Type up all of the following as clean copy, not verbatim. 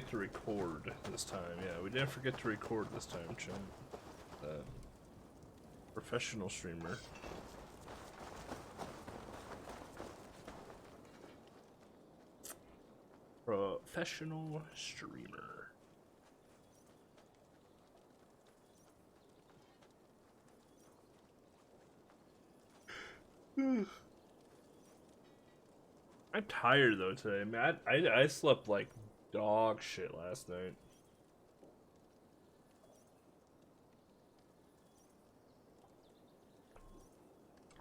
to record this time. Yeah, we didn't forget to record this time, Chum. Professional streamer. Professional streamer. I'm tired though today, man. I slept like dog shit last night.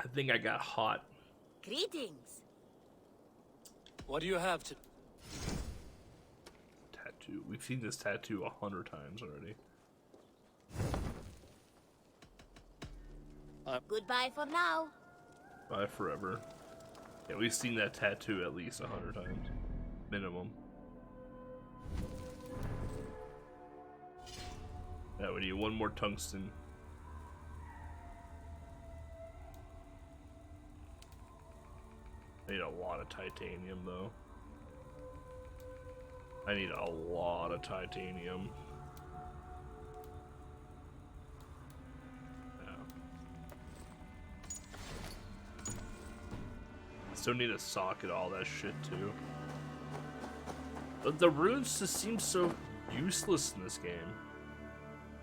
I think I got hot. Greetings. What do you have to... Tattoo. We've seen this tattoo 100 times already. Goodbye for now. Bye forever. Yeah, we've seen that tattoo at least 100 times. Minimum. Yeah, we need one more tungsten. I need a lot of titanium though. I need a lot of titanium. Still need a socket, all that shit too. But the runes just seem so useless in this game.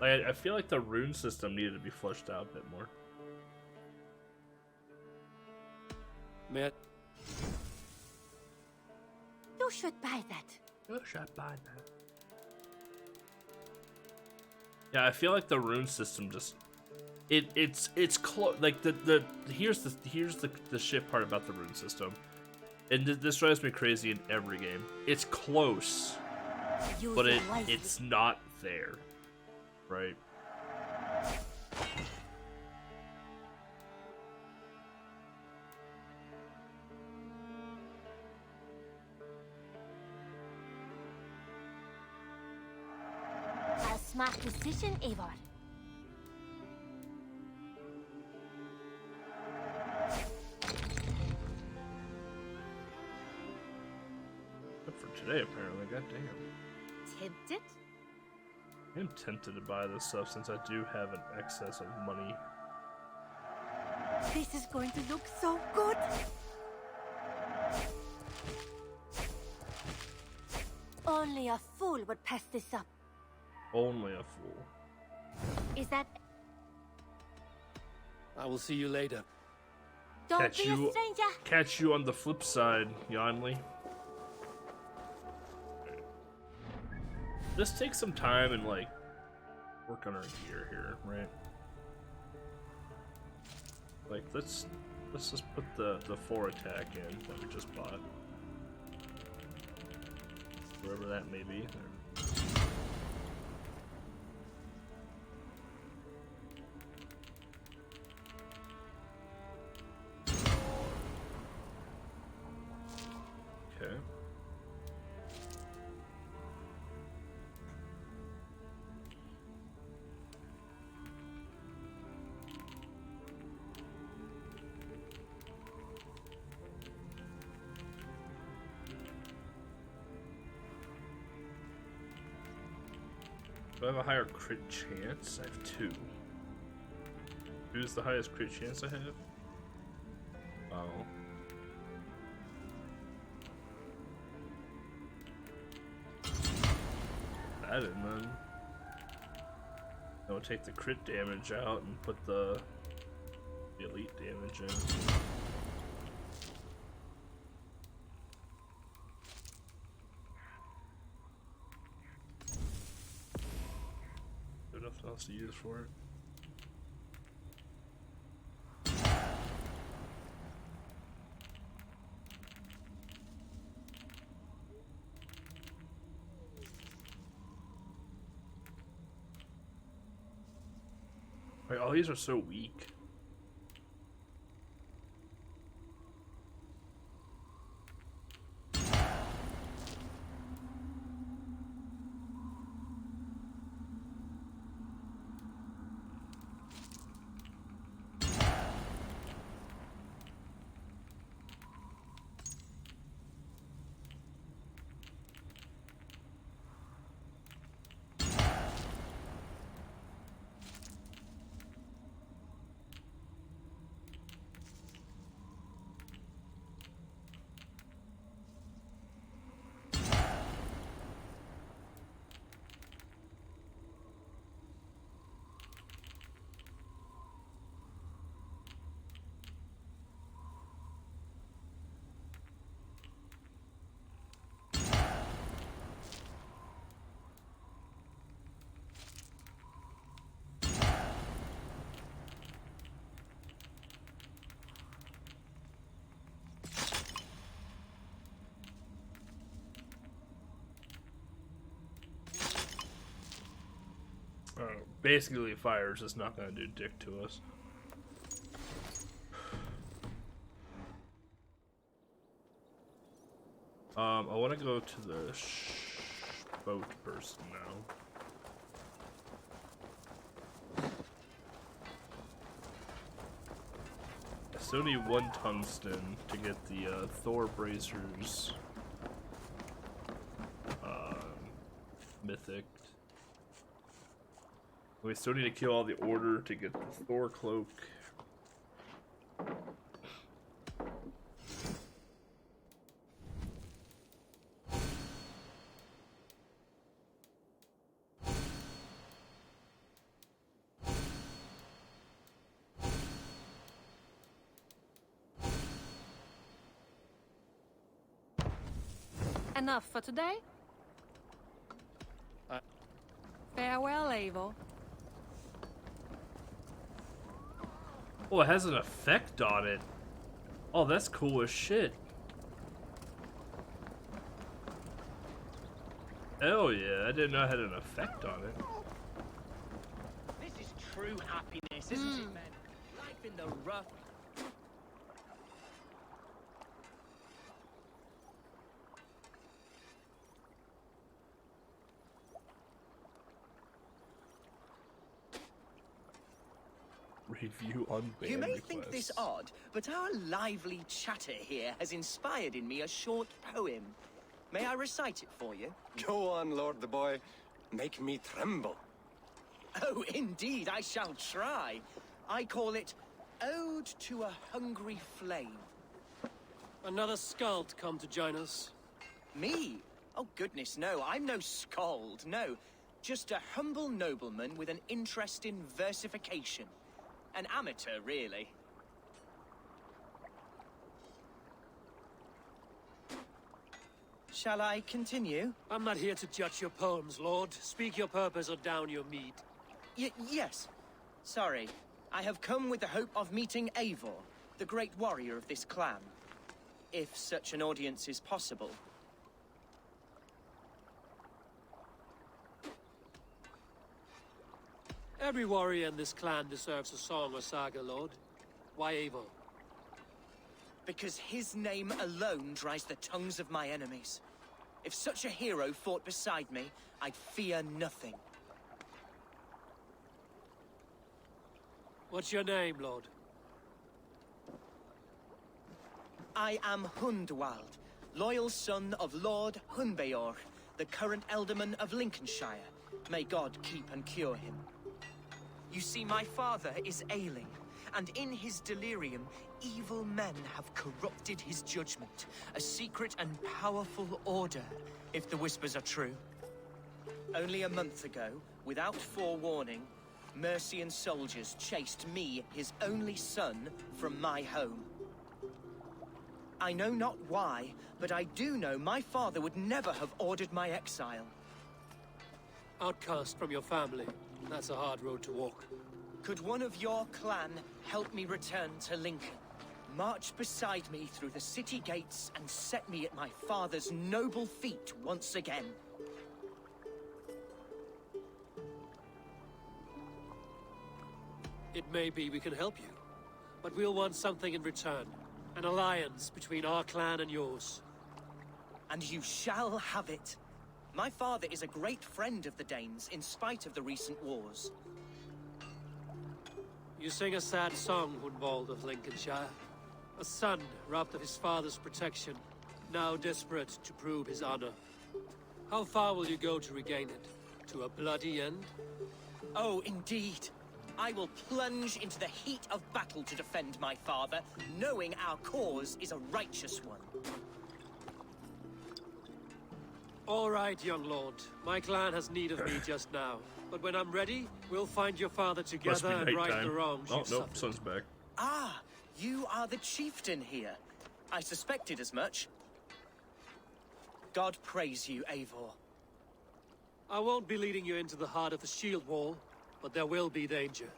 Like, I feel like the rune system needed to be fleshed out a bit more. Matt. You should buy that. You should buy that. Yeah, I feel like the rune system just it's close. Like here's the shit part about the rune system, and this drives me crazy in every game. It's close, but it's not there, right? A smart decision, Eivor. Today, apparently. Goddamn. Tempted? I'm tempted to buy this stuff since I do have an excess of money. This is going to look so good. Only a fool would pass this up. Only a fool. Is that... I will see you later. Don't be a stranger. Catch you on the flip side, Yanli. Let's take some time and like work on our gear here, right? Like let's just put the 4 attack in that we just bought. Wherever that may be. Okay. Do I have a higher crit chance? I have 2. 2 is the highest crit chance I have? Oh. That in then. I'll take the crit damage out and put the elite damage in. Nothing else to use for it. Wait, all these are so weak. Basically, fire is just not gonna do dick to us. I want to go to the boat person now. I still need 1 tungsten to get the Thor bracers mythic. We still need to kill all the order to get the Thor cloak. Enough for today? Farewell, Eivor. Oh, it has an effect on it. Oh, that's cool as shit. Hell yeah, I didn't know it had an effect on it. This is true happiness, isn't it, men? Life in the rough. Review on band You may requests. think this odd, but our lively chatter here has inspired in me a short poem. May I recite it for you? Go on, Lord the Boy. Make me tremble. Oh, indeed, I shall try. I call it Ode to a Hungry Flame. Another skald come to join us. Me? Oh, goodness, no. I'm no skald, no. Just a humble nobleman with an interest in versification. An amateur, really. Shall I continue? I'm not here to judge your poems, Lord. Speak your purpose or down your meat. Yes. Sorry. I have come with the hope of meeting Eivor, the great warrior of this clan. If such an audience is possible. Every warrior in this clan deserves a song or saga, Lord. Why Eivor? Because his name alone dries the tongues of my enemies. If such a hero fought beside me, I'd fear nothing. What's your name, Lord? I am Hundwald, loyal son of Lord Hunbeor, the current Elderman of Lincolnshire. May God keep and cure him. You see, my father is ailing, and in his delirium, evil men have corrupted his judgment. A secret and powerful order, if the whispers are true. Only a month ago, without forewarning, Mercian soldiers chased me, his only son, from my home. I know not why, but I do know my father would never have ordered my exile. Outcast from your family. That's a hard road to walk. Could one of your clan help me return to Lincoln? March beside me through the city gates and set me at my father's noble feet once again. It may be we can help you, but we'll want something in return. An alliance between our clan and yours. And you shall have it. My father is a great friend of the Danes, in spite of the recent wars. You sing a sad song, Hundwald of Lincolnshire. A son robbed of his father's protection, now desperate to prove his honor. How far will you go to regain it? To a bloody end? Oh, indeed. I will plunge into the heat of battle to defend my father, knowing our cause is a righteous one. All right, young lord. My clan has need of me just now. But when I'm ready, we'll find your father together and right the wrongs Oh, you've nope, suffered. son's back. Ah, you are the chieftain here. I suspected as much. God praise you, Eivor. I won't be leading you into the heart of the shield wall, but there will be danger.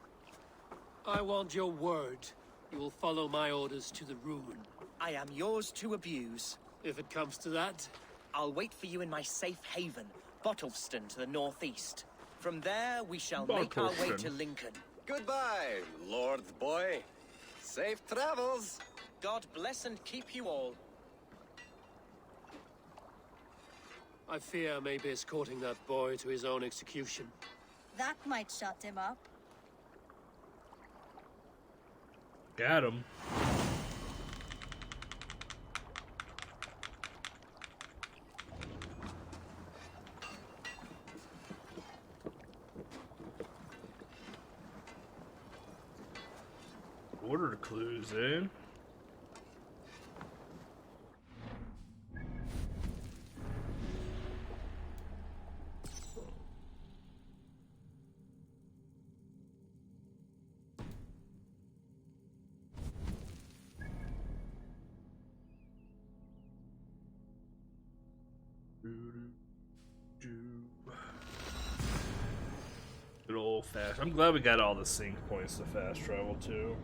I want your word. You will follow my orders to the ruin. I am yours to abuse. If it comes to that, I'll wait for you in my safe haven, Bottleston to the northeast. From there, we shall Bar make our way person. to Lincoln. Goodbye, Lord boy. Safe travels. God bless and keep you all. I fear maybe escorting that boy to his own execution. That might shut him up. Got him. Order clues, eh? Good old fast. I'm glad we got all the sync points to fast travel too.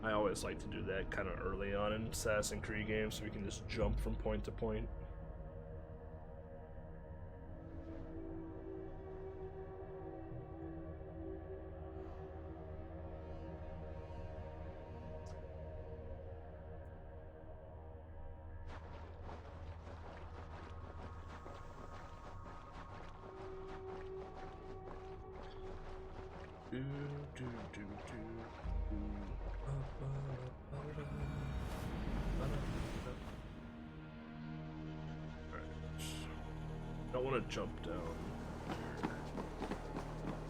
I always like to do that kind of early on in Assassin's Creed games so we can just jump from point to point. I don't want to jump down here.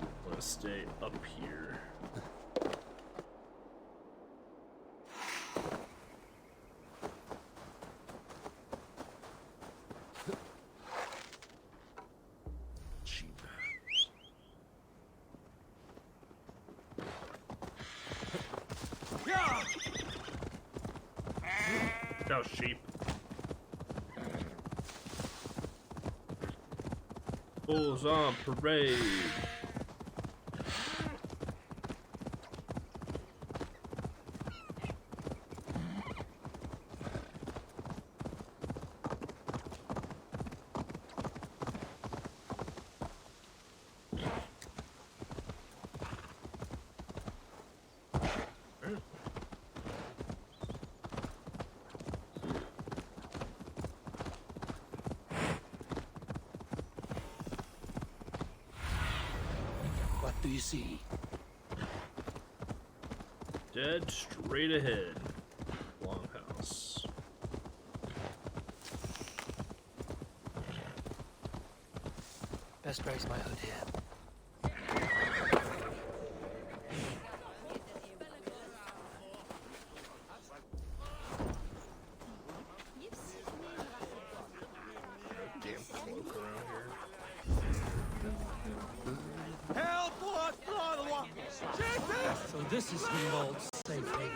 I want to stay up here. Cheap. Go, sheep. Bulls on parade. What do you see? Dead straight ahead. Longhouse. Best raise my hood here. Damn cloak around here. So this is Humboldt's safe haven.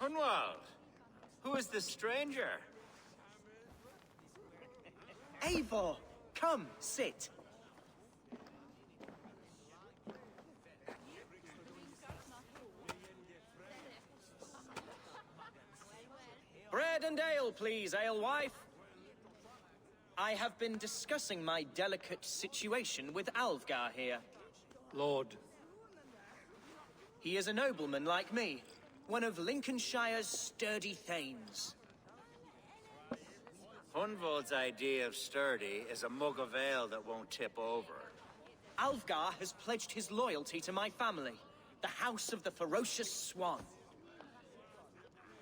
Hunwald, who is this stranger? Eivor, come, sit. Bread and ale, please, alewife. I have been discussing my delicate situation with Alvgar here. Lord, He is a nobleman like me, one of Lincolnshire's sturdy thanes. Hunwald's idea of sturdy is a mug of ale that won't tip over. Alvgar has pledged his loyalty to my family, the House of the Ferocious Swan.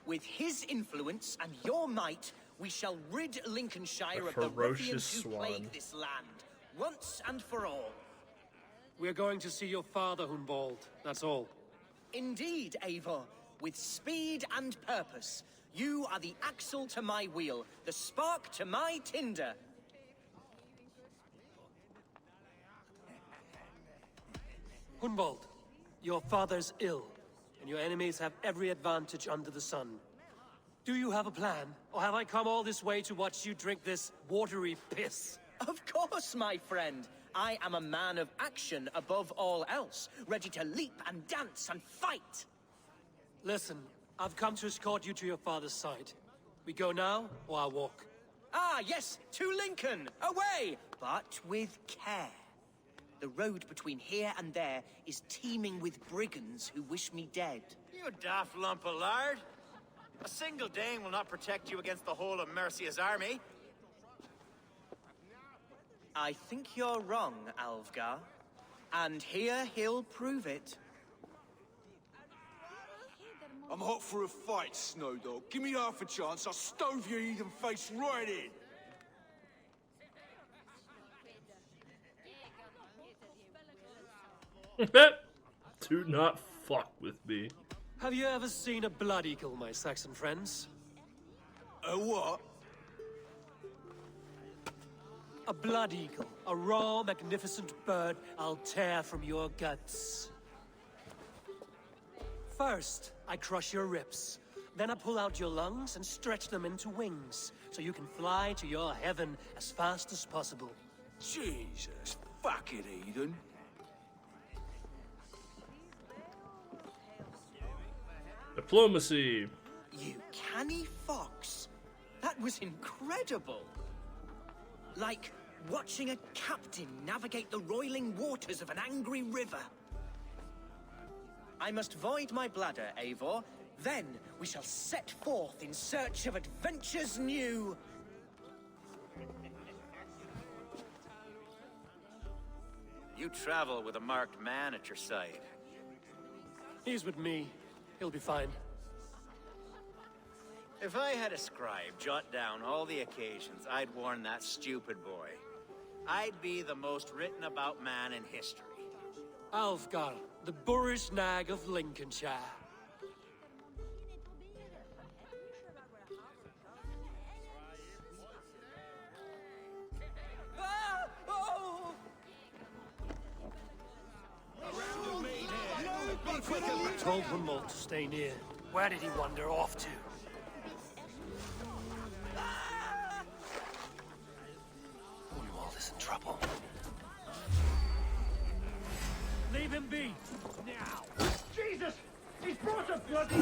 With his influence and your might, we shall rid Lincolnshire of the ruffians who plague this land, once and for all. we're going to see your father, Humboldt. That's all. Indeed, Eivor, with speed and purpose, You are the axle to my wheel, the spark to my tinder. Hunwald, your father's ill, and your enemies have every advantage under the sun. Do you have a plan, or have I come all this way to watch you drink this watery piss? Of course, my friend. I am a man of action above all else, ready to leap and dance and fight. Listen, I've come to escort you to your father's side. We go now, or I'll walk. Ah, yes, to Lincoln, away, but with care. The road between here and there is teeming with brigands who wish me dead. You daft lump of lard. A single Dane will not protect you against the whole of Mercia's army. I think you're wrong, Alvgar. And here he'll prove it. I'm hot for a fight, Snowdog. Give me half a chance, I'll stove your heathen face right in. Do not fuck with me. Have you ever seen a blood eagle, my Saxon friends? A what? A blood eagle. A raw, magnificent bird I'll tear from your guts. First, I crush your ribs. Then I pull out your lungs and stretch them into wings, so you can fly to your heaven as fast as possible. Jesus, fuck it, Eden. Diplomacy. You canny fox. That was incredible. Like watching a captain navigate the roiling waters of an angry river. I must void my bladder, Eivor. Then we shall set forth in search of adventures new. You travel with a marked man at your side. He's with me. He'll be fine. If I had a scribe jot down all the occasions I'd warn that stupid boy, I'd be the most written about man in history. Alfgar, the boorish nag of Lincolnshire. Ah! Oh! I told Hunwald to stay near. Where did he wander off to? Hunwald is in trouble. Leave him be! Now! Jesus! He's brought a bloody...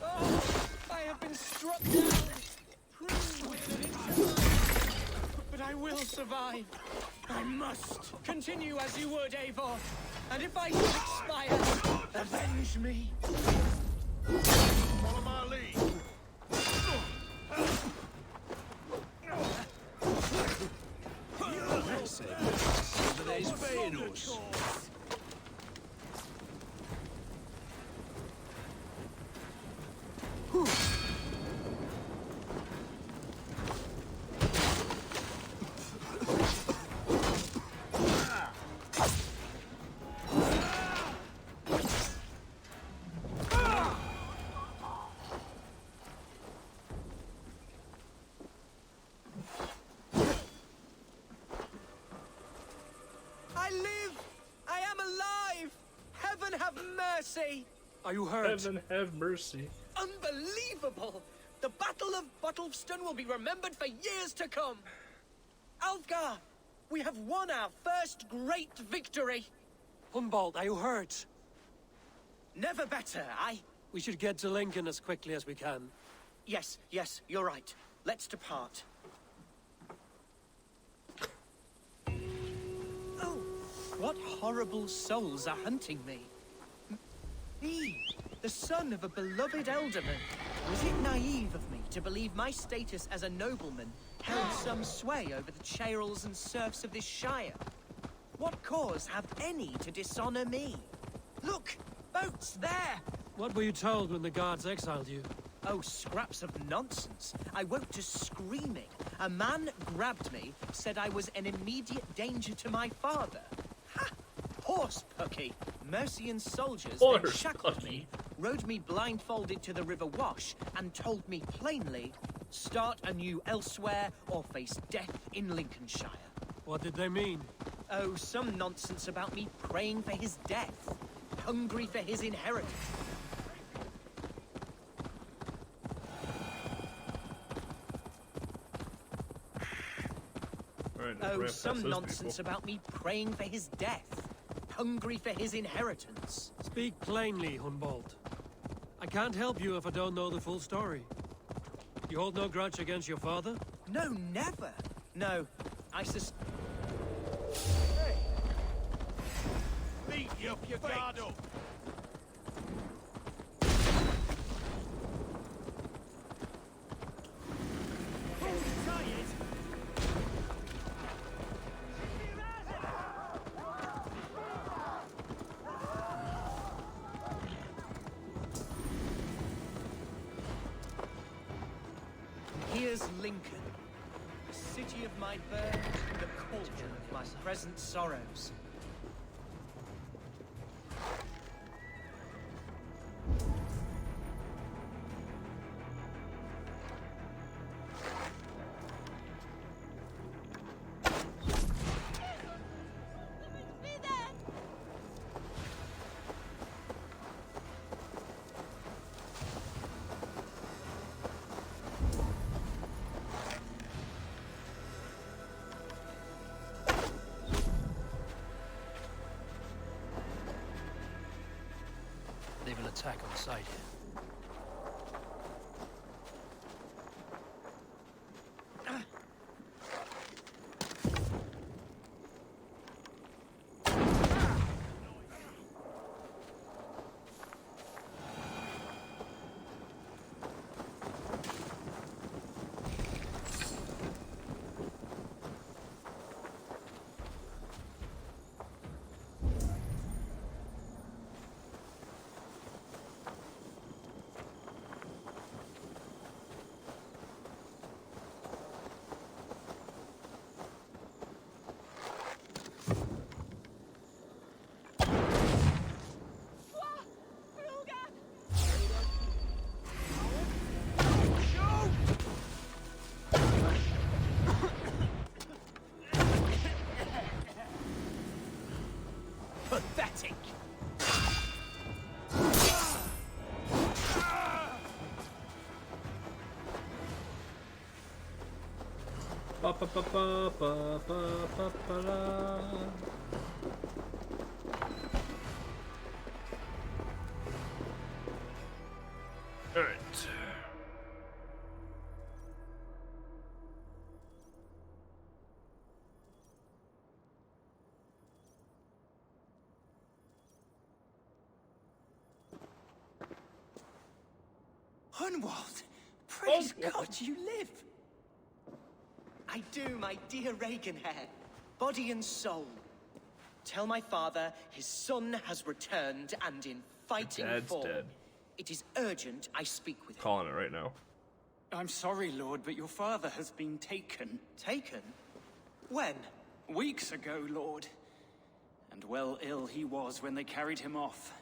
Oh! I have been struck down. But I will survive. I must. Continue as you would, Eivor. And if I should expire, avenge me. Follow my lead. I live! I am alive! Heaven have mercy! Are you hurt? Heaven have mercy. Unbelievable! The Battle of Bottlefston will be remembered for years to come! Alfgar, we have won our first great victory! Hunwald, are you hurt? Never better, We should get to Lincoln as quickly as we can. Yes, you're right. Let's depart. Oh, what horrible souls are hunting me? Me, the son of a beloved elderman. Was it naive of me to believe my status as a nobleman held some sway over the churls and serfs of this shire? What cause have any to dishonor me? Look, boats there! What were you told when the guards exiled you? Oh, scraps of nonsense. I woke to screaming. A man grabbed me, said I was an immediate danger to my father. Ha! Horse pucky. Mercian soldiers then shackled me, rode me blindfolded to the River Wash and told me plainly, start anew elsewhere or face death in Lincolnshire. What did they mean? Oh, some nonsense about me praying for his death, hungry for his inheritance. Oh, some nonsense about me praying for his death, hungry for his inheritance. Speak plainly, Hunwald. I can't help you if I don't know the full story. You hold no grudge against your father? No, never. No, I Hey! Beat your guard up! Here's Lincoln, the city of my birth, the cauldron of my present sorrows. They will attack on sight here. Pathetic! Ba ba ba ba ba ba ba ba la. All right. Hunwald, praise God you live. I do, my dear Reaganhair, body and soul. Tell my father his son has returned and in fighting Dad's form. dead. It is urgent I speak with him. Calling it right now. I'm sorry, Lord, but your father has been taken. Taken? When? Weeks ago, Lord. And well ill he was when they carried him off.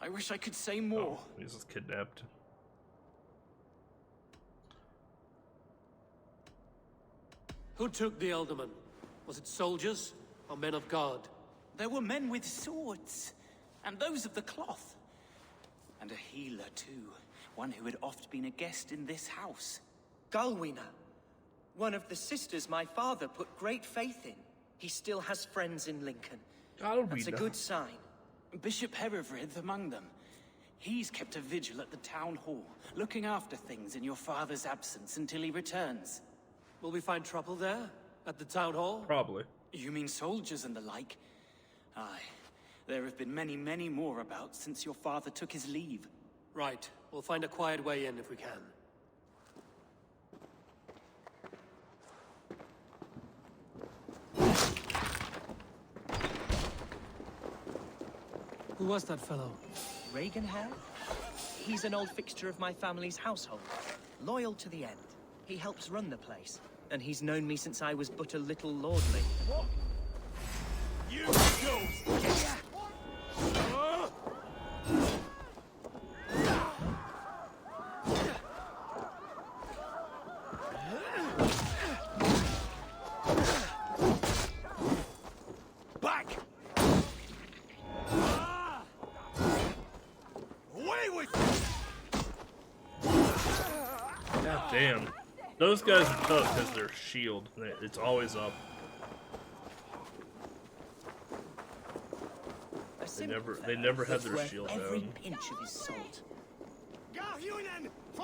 I wish I could say more. Oh, he's just kidnapped. Who took the Elderman? Was it soldiers or men of God? There were men with swords, and those of the cloth. And a healer, too. One who had oft been a guest in this house. Galwina, one of the sisters my father put great faith in. He still has friends in Lincoln. That's a good sign. Bishop Herefrith among them. He's kept a vigil at the town hall, looking after things in your father's absence until he returns. Will we find trouble there? At the town hall? Probably. You mean soldiers and the like? Aye. There have been many, many more about since your father took his leave. Right. We'll find a quiet way in if we can. Who was that fellow? Reaganhair? He's an old fixture of my family's household. Loyal to the end. He helps run the place. And he's known me since I was but a little lordly. What? You ghost! Back! Away with you! God damn. Those guys are tough because their shield, it's always up. They never had their shield every down. pinch of his salt.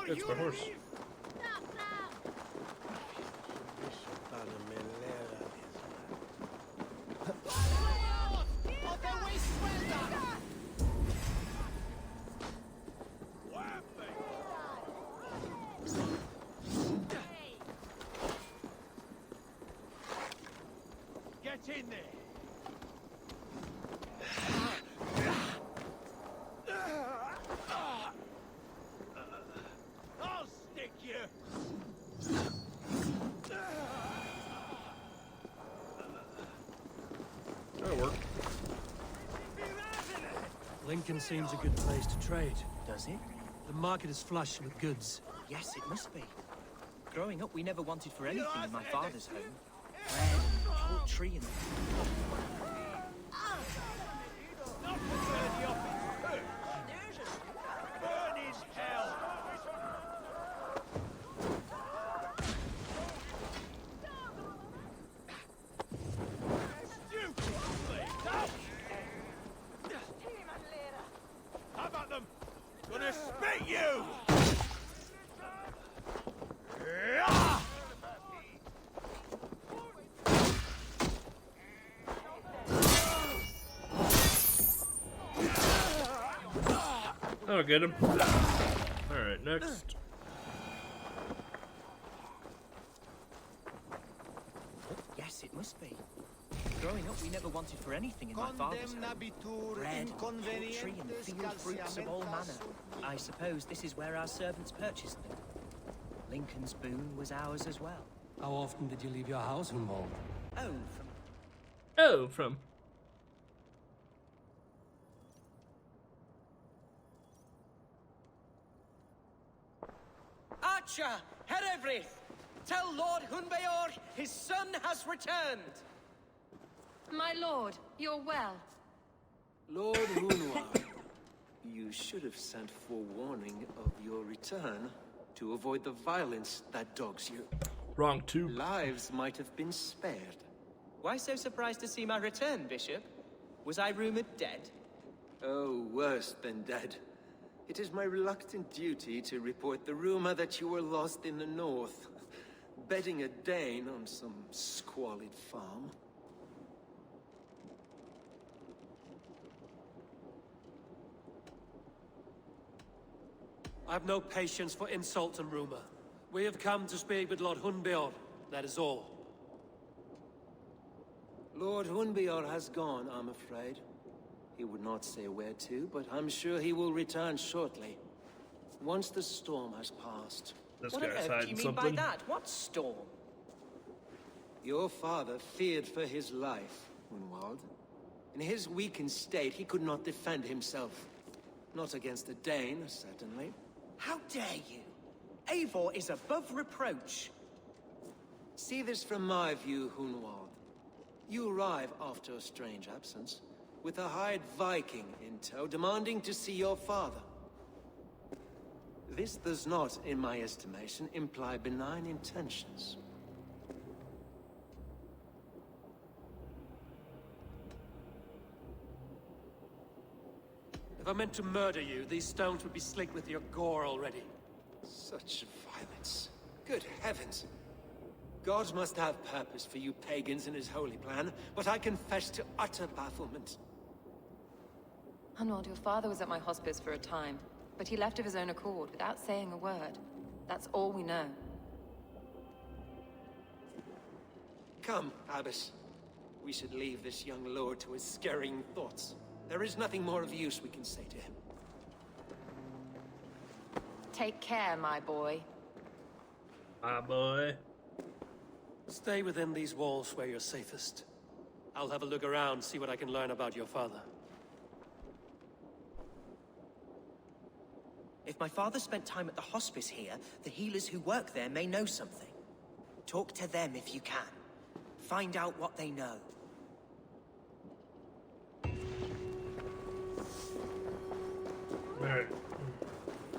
It's my horse. Get in there! I'll stick you! That'll work. Lincoln seems a good place to trade. Does it? The market is flush with goods. Yes, it must be. Growing up, we never wanted for anything in my father's home. Bread, poultry, and... Burn his hell! How about them? Gonna spit you! That'll get him. Alright, next. Yes, it must be. Growing up, we never wanted for anything in my father's home. Bread, poultry, and field fruits of all manner. I suppose this is where our servants purchased them. Lincoln's boon was ours as well. How often did you leave your house, Humboldt? From. Archer, Herewrith, tell Lord Hunbeor his son has returned. My lord, you're well. Lord Hunwald, you should have sent forewarning of your return to avoid the violence that dogs you. Wrong too. Lives might have been spared. Why so surprised to see my return, Bishop? Was I rumored dead? Oh, worse than dead. It is my reluctant duty to report the rumor that you were lost in the north, bedding a Dane on some squalid farm. I've no patience for insult and rumor. We have come to speak with Lord Hunbeor, that is all. Lord Hunbeor has gone, I'm afraid. He would not say where to, but I'm sure he will return shortly. Once the storm has passed. This What on guy's earth do hiding you mean something. by that? What storm? Your father feared for his life, Hunwald. In his weakened state, he could not defend himself. Not against a Dane, certainly. How dare you? Eivor is above reproach. See this from my view, Hunwald. You arrive after a strange absence, with a hired Viking in tow, demanding to see your father. This does not, in my estimation, imply benign intentions. If I meant to murder you, these stones would be slicked with your gore already. Such violence. Good heavens. God must have purpose for you pagans in his holy plan, but I confess to utter bafflement. Hunwald, your father was at my hospice for a time, but he left of his own accord without saying a word. That's all we know. Come, Abbess. We should leave this young lord to his scurrying thoughts. There is nothing more of use we can say to him. Take care, my boy. My boy. Stay within these walls where you're safest. I'll have a look around, see what I can learn about your father. If my father spent time at the hospice here, the healers who work there may know something. Talk to them if you can. Find out what they know. Alright.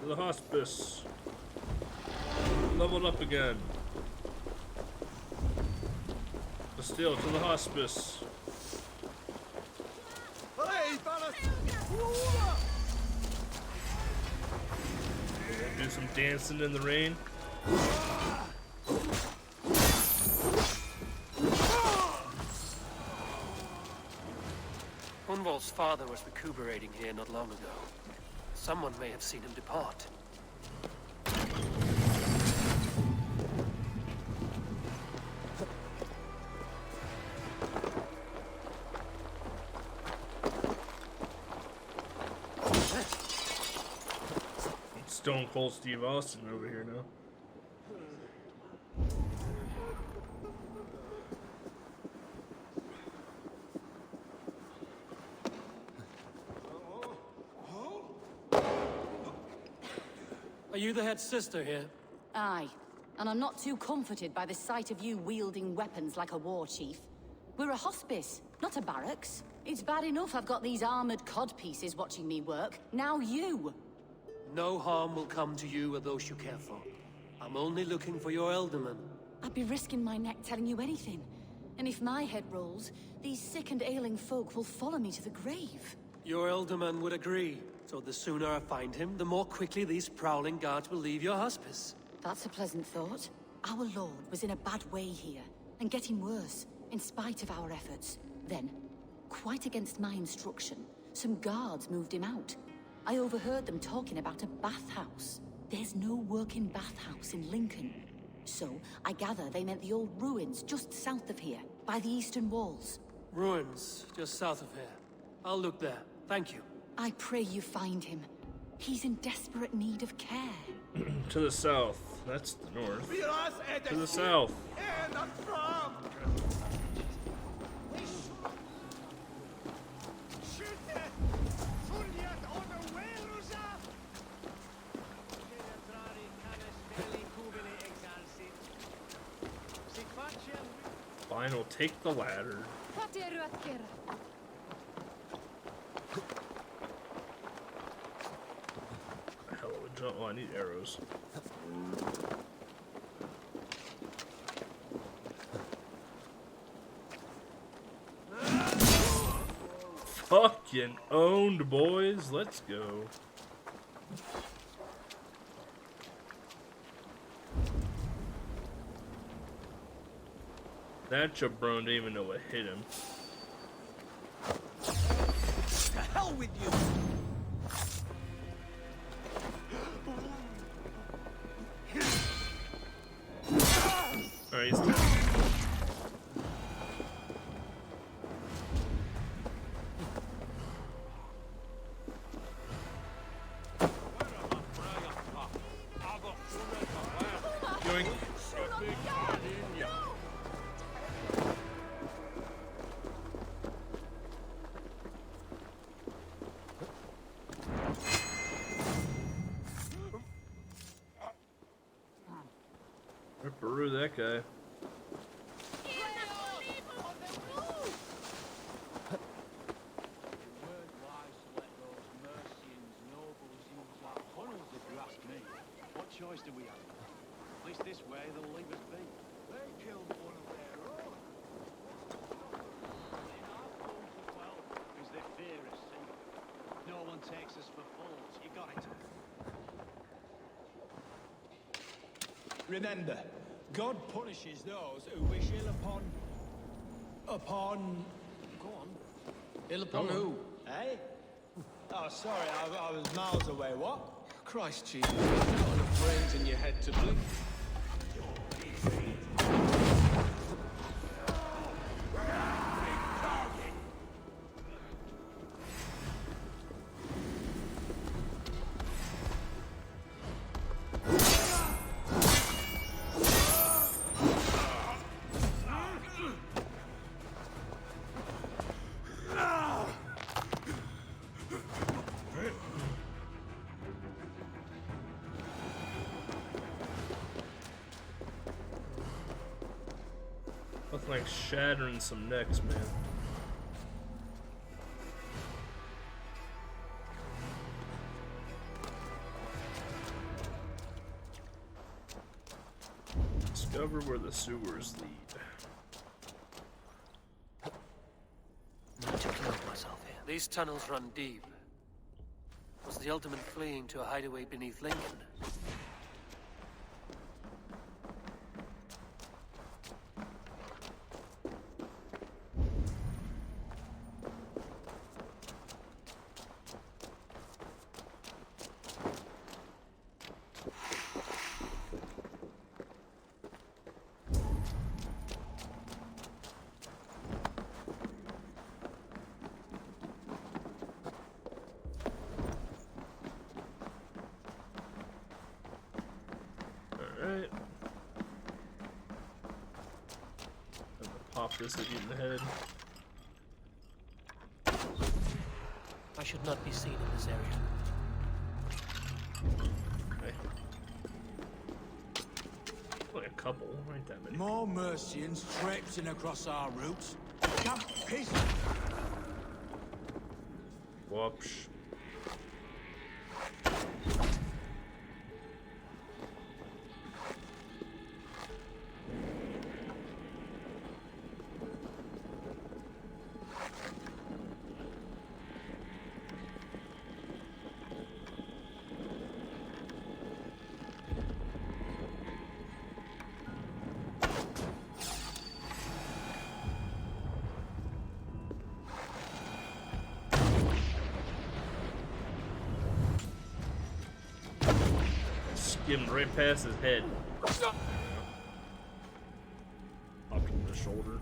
To the hospice. Leveled up again. But still, to the hospice. Do some dancing in the rain. Hunwald's father was recuperating here not long ago. Someone may have seen him depart. Stone Cold Steve Austin over here now. Are you the head sister here? Aye, and I'm not too comforted by the sight of you wielding weapons like a war chief. We're a hospice, not a barracks. It's bad enough I've got these armored codpieces watching me work. Now you! No harm will come to you or those you care for. I'm only looking for your elderman. I'd be risking my neck telling you anything. And if my head rolls, these sick and ailing folk will follow me to the grave. Your elderman would agree. So the sooner I find him, the more quickly these prowling guards will leave your hospice. That's a pleasant thought. Our lord was in a bad way here, and getting worse, in spite of our efforts. Then, quite against my instruction, some guards moved him out. I overheard them talking about a bathhouse. There's no working bathhouse in Lincoln. So, I gather they meant the old ruins just south of here, by the eastern walls. Ruins, just south of here. I'll look there. Thank you. I pray you find him. He's in desperate need of care. To the south. That's the north. To the south. Fine, we'll take the ladder. Hell of a jump. Oh, I need arrows. Fucking owned, boys. Let's go. That jabron didn't even know what hit him. To hell with you! Alright, he's dead. Yoink. Ripperoo that guy. Choice do we have? At least this way they'll leave us be. They killed one of their own. In our forms as well, because they fear us, see? No one takes us for fools. You got it. Remember, God punishes those who wish ill upon... Go on. Ill upon who? Eh? Oh, sorry, I was miles away. What? Christ, Chief, you've got enough brains in your head to blink. Looking like shattering some necks, man. Discover where the sewers lead. Not to kill myself here. These tunnels run deep. Was the Ultimate fleeing to a hideaway beneath Lincoln? Alright. Pop this at you in the head. I should not be seen in this area. Okay. Only a couple, ain't that many. More Mercians traipsing across our routes. Come, piss! Whoops. Skimmed right past his head. Popped him in the shoulder.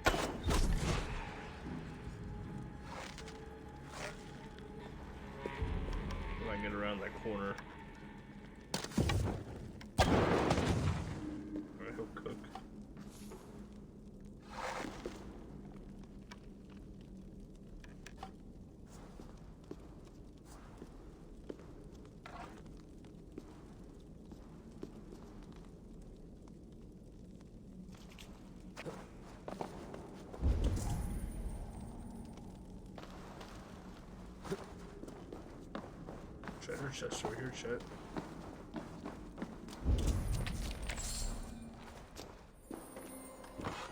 If I can get around that corner. Alright, he'll cook. Treasure chest over here, chat.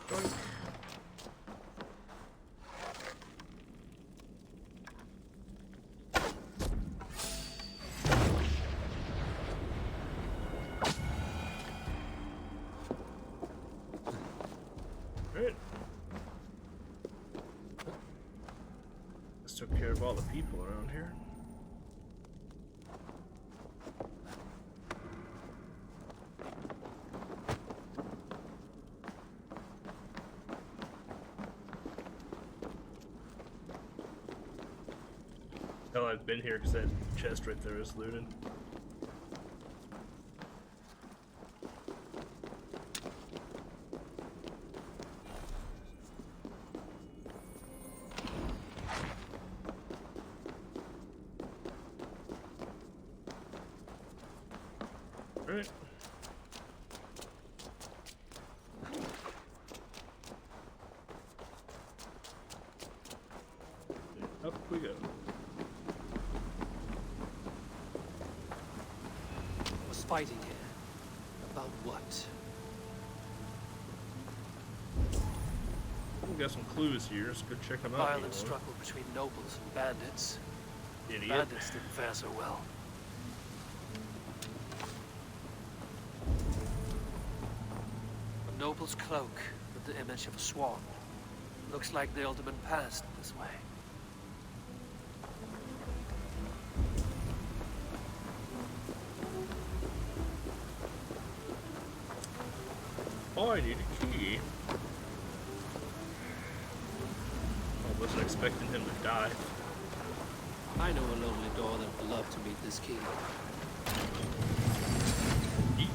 Boink. Alright. This took care of all the people around here. Hell, I've been here because that chest right there is looted. Alright. Up we go. Was fighting here. About what? We got some clues here. Let's go check them out. Violent struggle between nobles and bandits. Idiot. Bandits didn't fare so well. A noble's cloak with the image of a swan. Looks like the Ultimate passed this way. Oh, I need a key. I wasn't expecting him to die. I know a lonely door that would love to meet this king. Eat.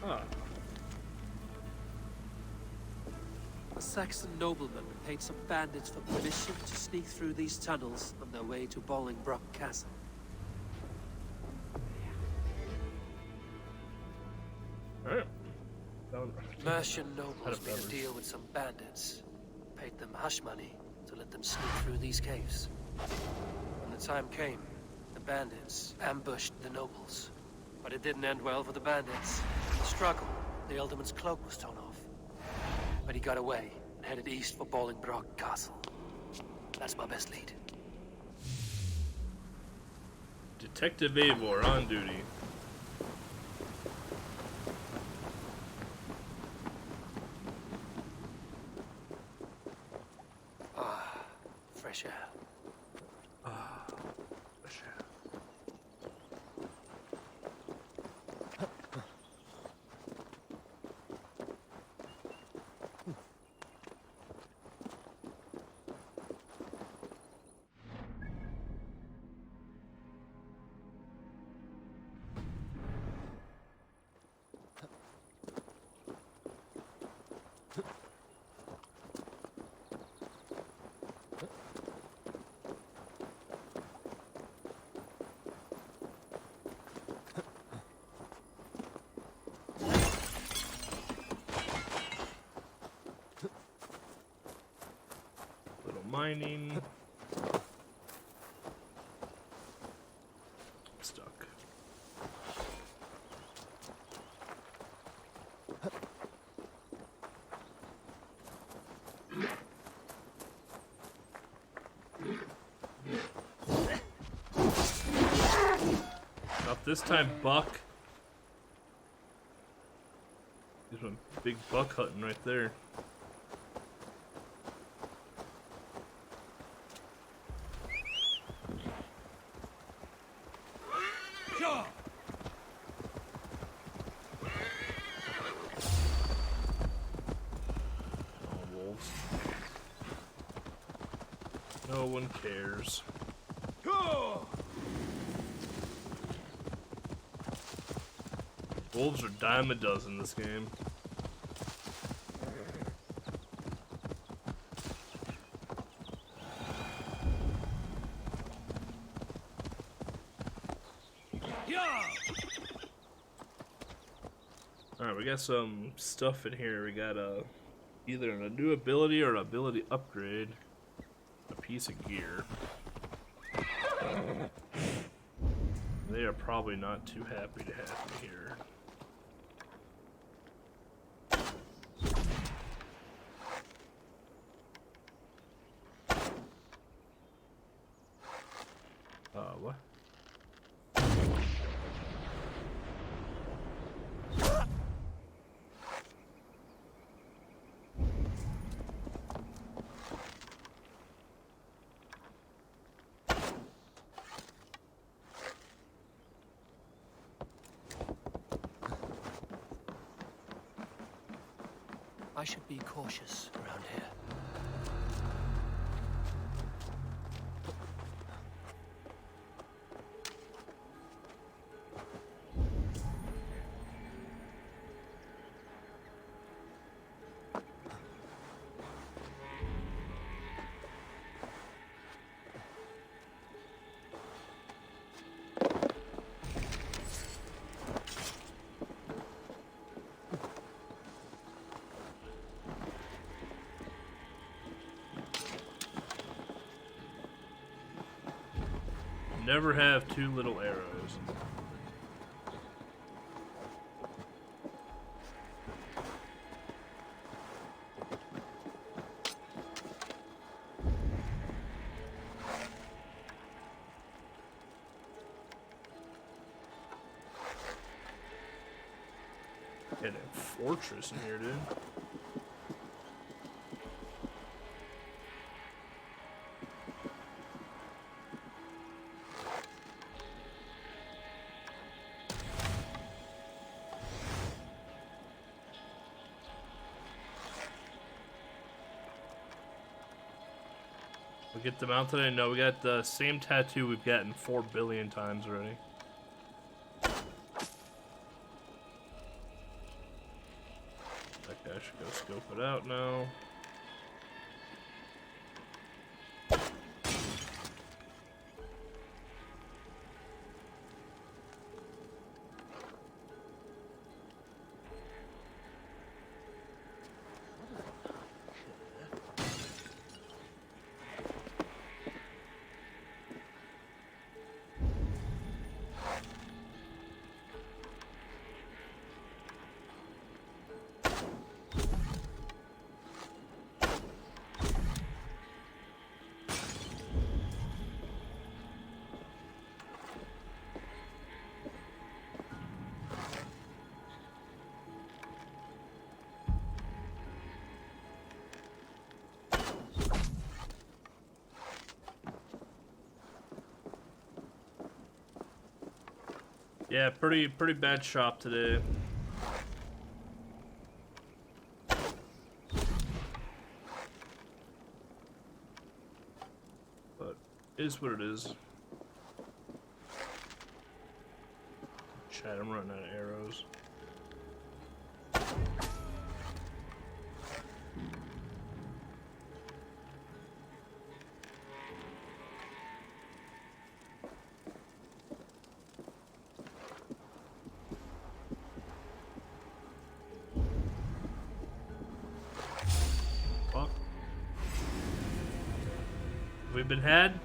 Ah. A Saxon nobleman paid some bandits for permission to sneak through these tunnels on their way to Bolingbroke Castle. Alright. Mercian nobles made a deal with some bandits. Paid them hush money to let them sneak through these caves. When the time came, the bandits ambushed the nobles. But it didn't end well for the bandits. In the struggle, the Ealdorman's cloak was torn off. But he got away and headed east for Bolingbroke Castle. That's my best lead. Detective Eivor on duty. Fresh air. Fresh air. Mining. Stuck. Not this time, buck. There's one big buck hunting right there. No one cares. Wolves are dime a dozen this game. Alright, we got some stuff in here. We got either a new ability or an ability upgrade. A piece of gear. They are probably not too happy to have me here. What? I should be cautious around here. Never have two little arrows. Got a fortress in here, dude. We get the mount today? No, we got the same tattoo we've gotten 4 billion times already. Okay, I should go scope it out now. Yeah, pretty bad shop today. But it is what it is. Chat, I'm running out of arrows. Fuck. We've been had.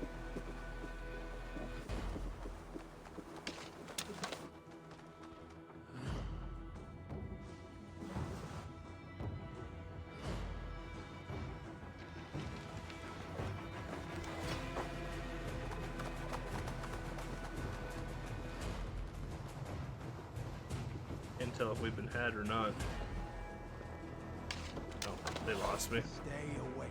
Can't tell if we've been had or not. No, they lost me. Stay awake.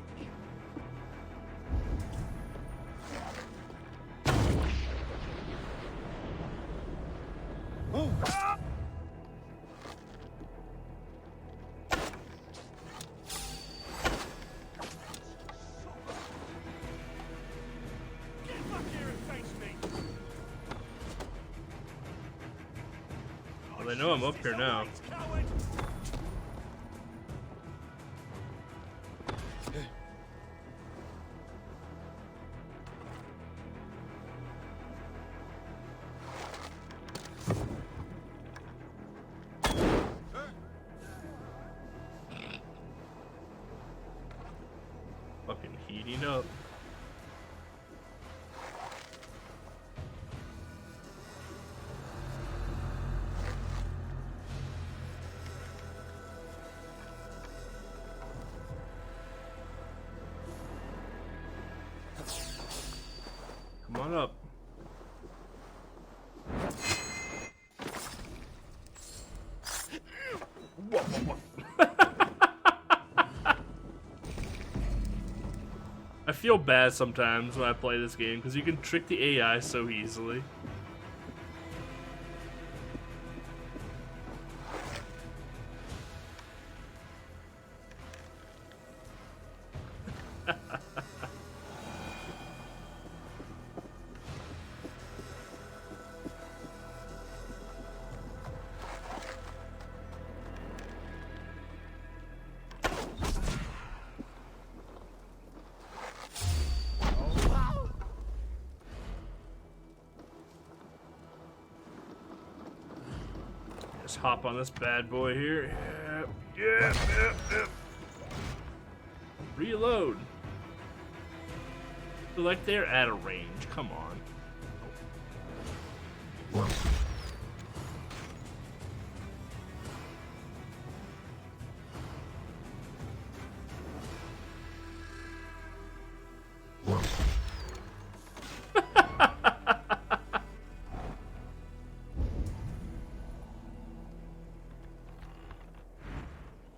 Well, they know I'm up here now. Fucking heating up. Come on up. I feel bad sometimes when I play this game because you can trick the AI so easily. Just hop on this bad boy here. Yeah. Reload. Feel like they're at a range. Come on.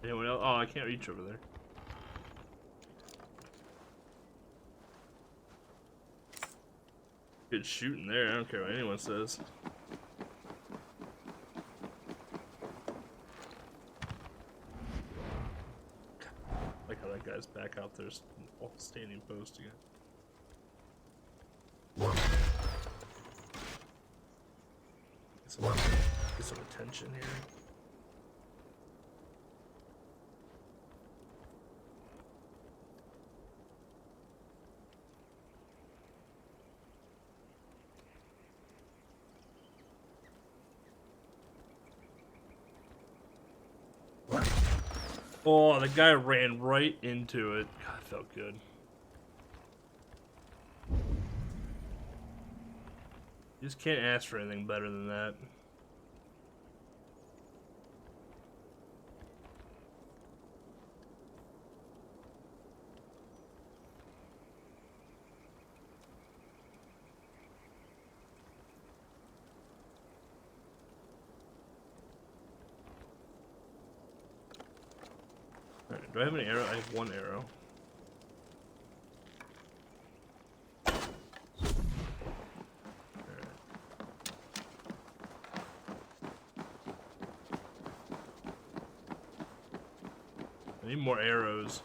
Anyone else? Oh, I can't reach over there. Good shooting there. I don't care what anyone says. Like how that guy's back out there standing post again. Get some attention here. Oh, the guy ran right into it. God, it felt good. You just can't ask for anything better than that. Alright, do I have any arrow? I have one arrow. I need more arrows.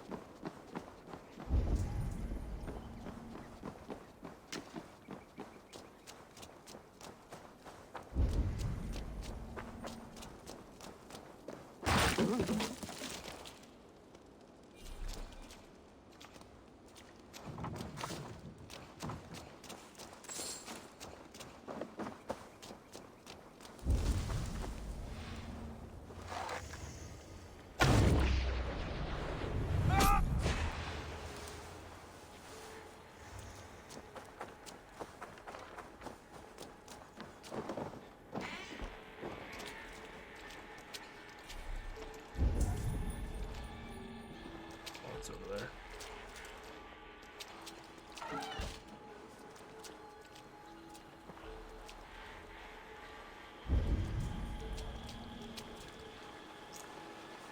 Over there.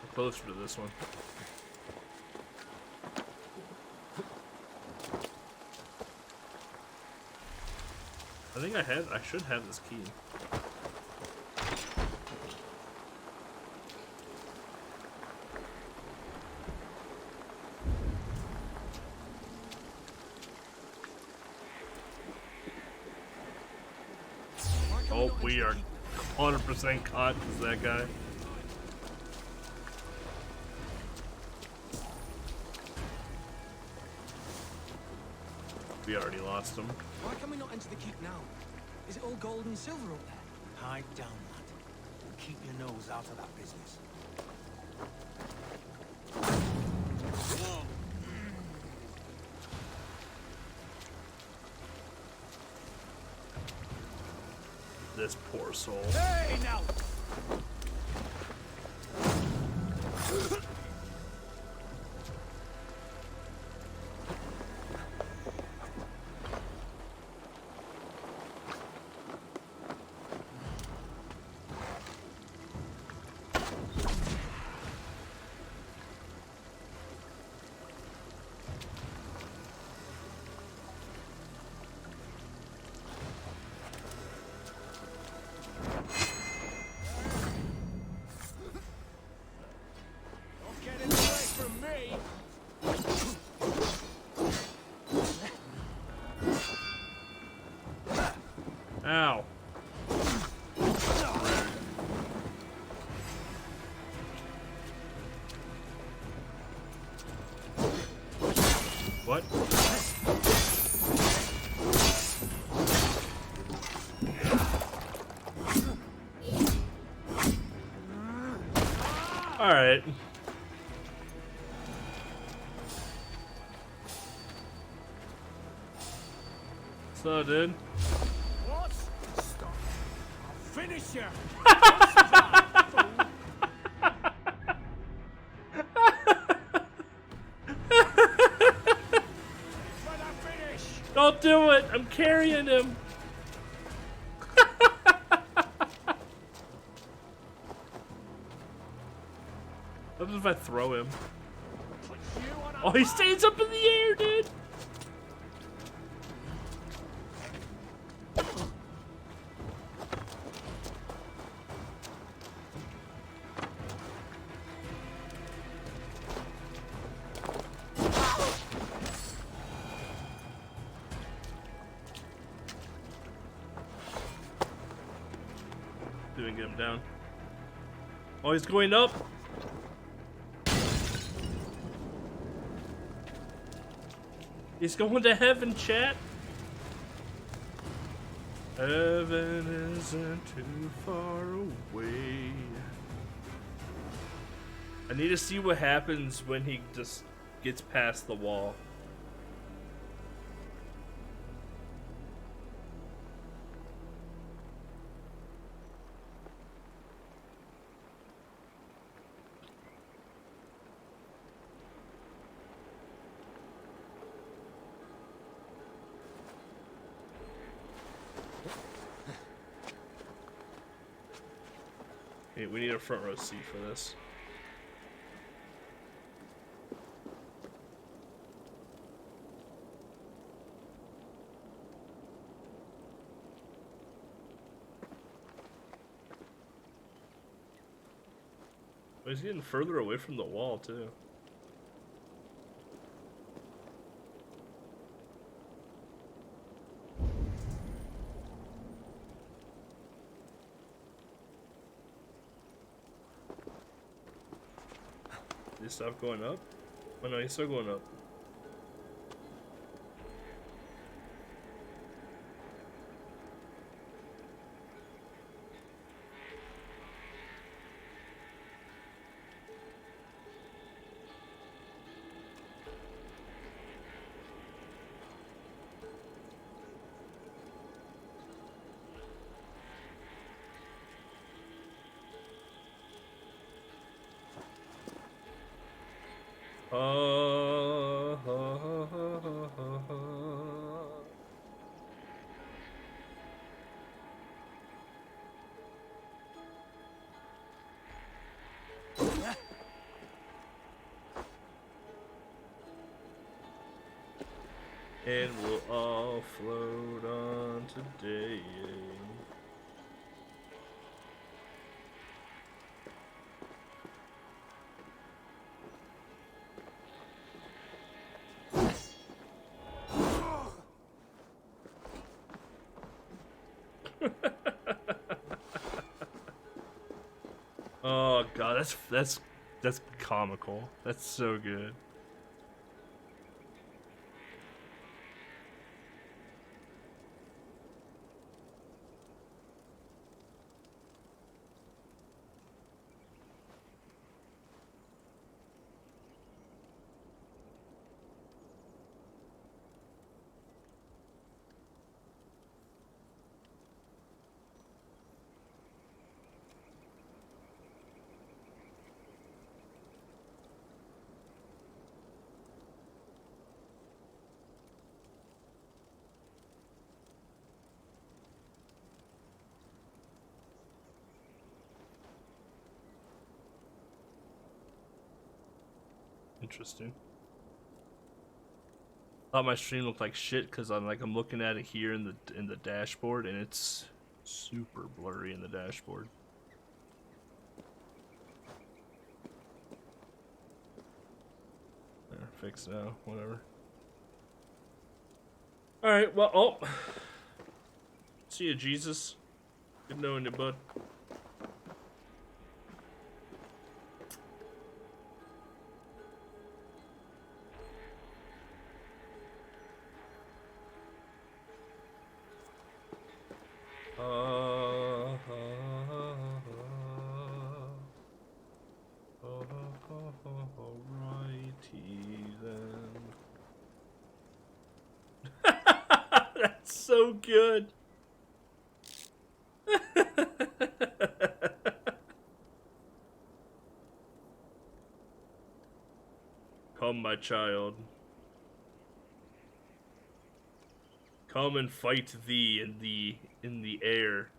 I'm closer to this one. I think I should have this key. Oh, we are 100% caught as that guy. We already lost him. Why can we not enter the keep now? Is it all gold and silver up there? Hide down, lad. And keep your nose out of that business. This poor soul. Hey, now! Ow. What? All right. So, dude. What? Stop. I'll finish you. Don't do it! I'm carrying him! What if I throw him? Oh, he stays up in the air, dude! Didn't get him down. Oh, he's going up! He's going to heaven, chat. Heaven isn't too far away. I need to see what happens when he just gets past the wall. We need a front row seat for this. Oh, he's getting further away from the wall, too. They stopped going up? Oh no, he's still going up. And we'll all float on today. Oh god, that's comical. That's so good. Interesting. Thought my stream looked like shit because I'm looking at it here in the dashboard and it's super blurry in the dashboard. There, fixed now. Whatever. All right. Well, oh, see you, Jesus. Good knowing you, bud. Alrighty then. That's so good. Come, my child. Come and fight thee in the air.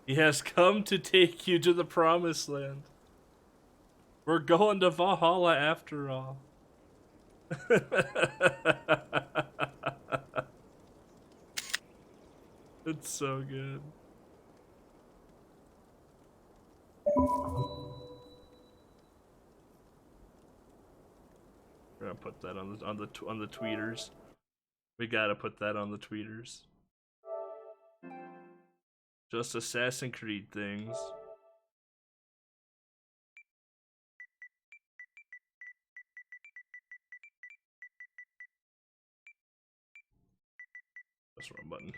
He has come to take you to the promised land. We're going to Valhalla after all. It's so good. We're gonna put that on the tweeters. We gotta put that on the tweeters. Just Assassin's Creed things. That's the wrong button.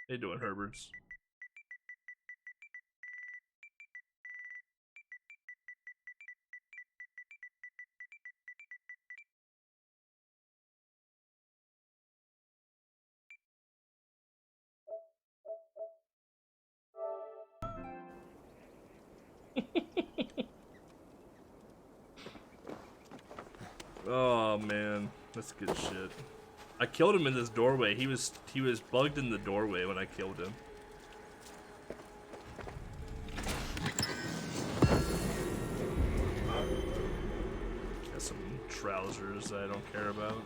How you doing, Herberts? Oh man, that's good shit. I killed him in this doorway. He was bugged in the doorway when I killed him. Got some trousers that I don't care about.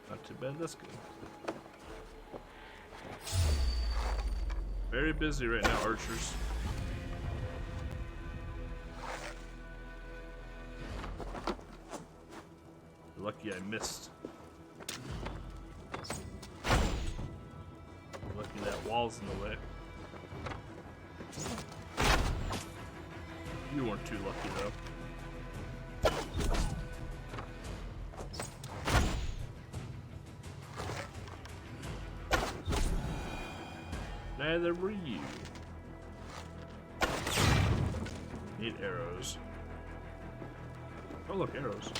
Not too bad, that's good. Very busy right now, archers. Lucky I missed. Lucky that wall's in the way. You weren't too lucky though. Neither were you. Need arrows. Oh look, arrows.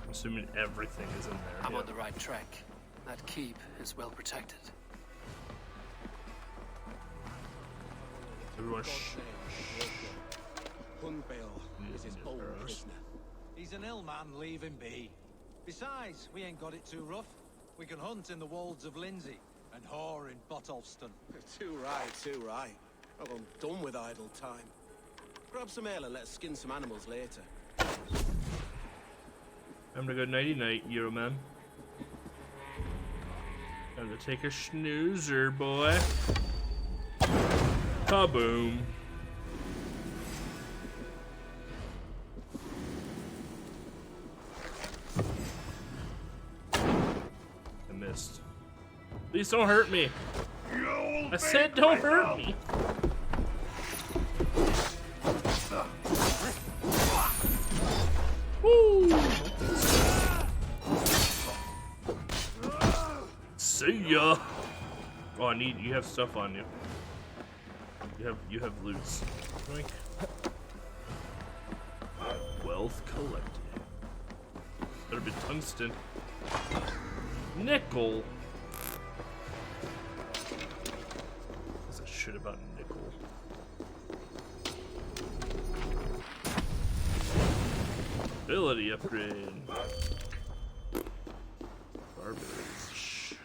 Assuming everything is in there. I'm on the right track. That keep is well protected. Everyone Hunbeor is his old prisoner. He's an ill man, leave him be. Besides, we ain't got it too rough. We can hunt in the wolds of Lindsey and whore in Botolston. Too right, too right. Well, I'm done with idle time. Grab some ale and let's skin some animals later. Time to go nighty-night, Euroman. Time to take a snoozer, boy. Kaboom. I missed. Please don't hurt me. I said don't hurt me. Woo! See ya. Oh, I need. You have stuff on you. You have loots. Drink. Wealth collected. Better be tungsten. Nickel. What's that shit about nickel? Ability upgrade. Garbage.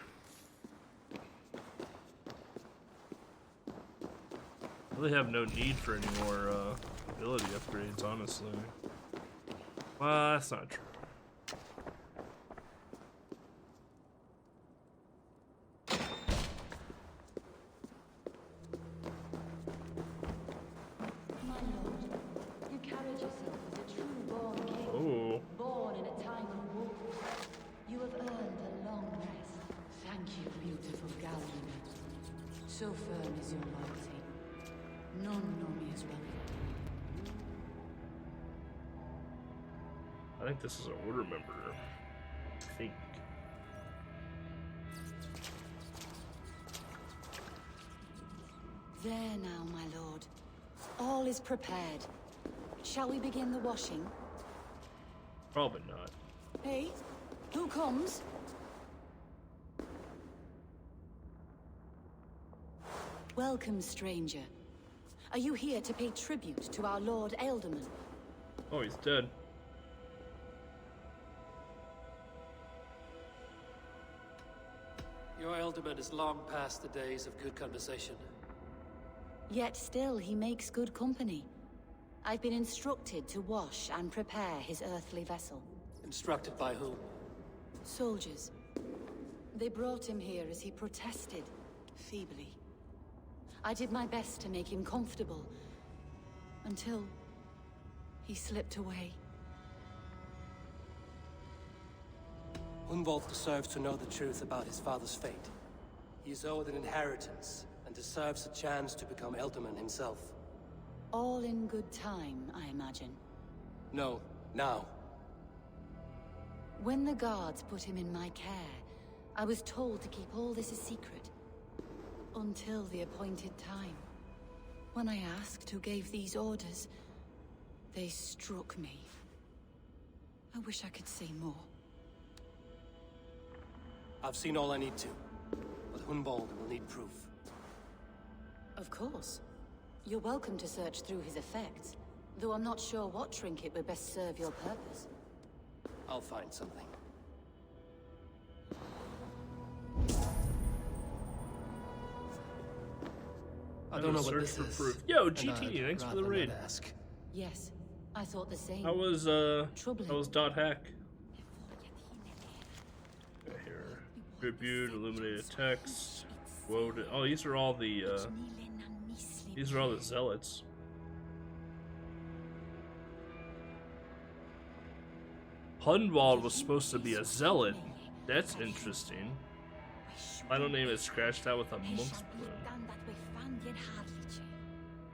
Really have no need for any more ability upgrades, honestly. Well, that's not true. So firm is your loyalty. None know me as well. I think this is an order member. I think. There now, my lord. All is prepared. Shall we begin the washing? Probably not. Hey, who comes? Welcome, stranger. Are you here to pay tribute to our Lord Ealdorman? Oh, he's dead. Your Ealdorman is long past the days of good conversation. Yet still he makes good company. I've been instructed to wash and prepare his earthly vessel. Instructed by whom? Soldiers. They brought him here as he protested, feebly. I did my best to make him comfortable, until he slipped away. Hunwald deserves to know the truth about his father's fate. He is owed an inheritance, and deserves a chance to become Ealdorman himself. All in good time, I imagine. No, now. When the guards put him in my care, I was told to keep all this a secret. Until the appointed time. When I asked who gave these orders, they struck me. I wish I could say more. I've seen all I need to, but Hunwald will need proof. Of course. You're welcome to search through his effects, though I'm not sure what trinket would best serve your purpose. I'll find something. I don't know what this is. Proof. Yo, GT, thanks for the raid. Ask. Yes, I thought the same. How was dot hack? Okay, here. Tribute, illuminated text. Woden. Oh, these are all the zealots. Hunwald was supposed to be a zealot. That's interesting. Final name is scratched out with a monk's plume.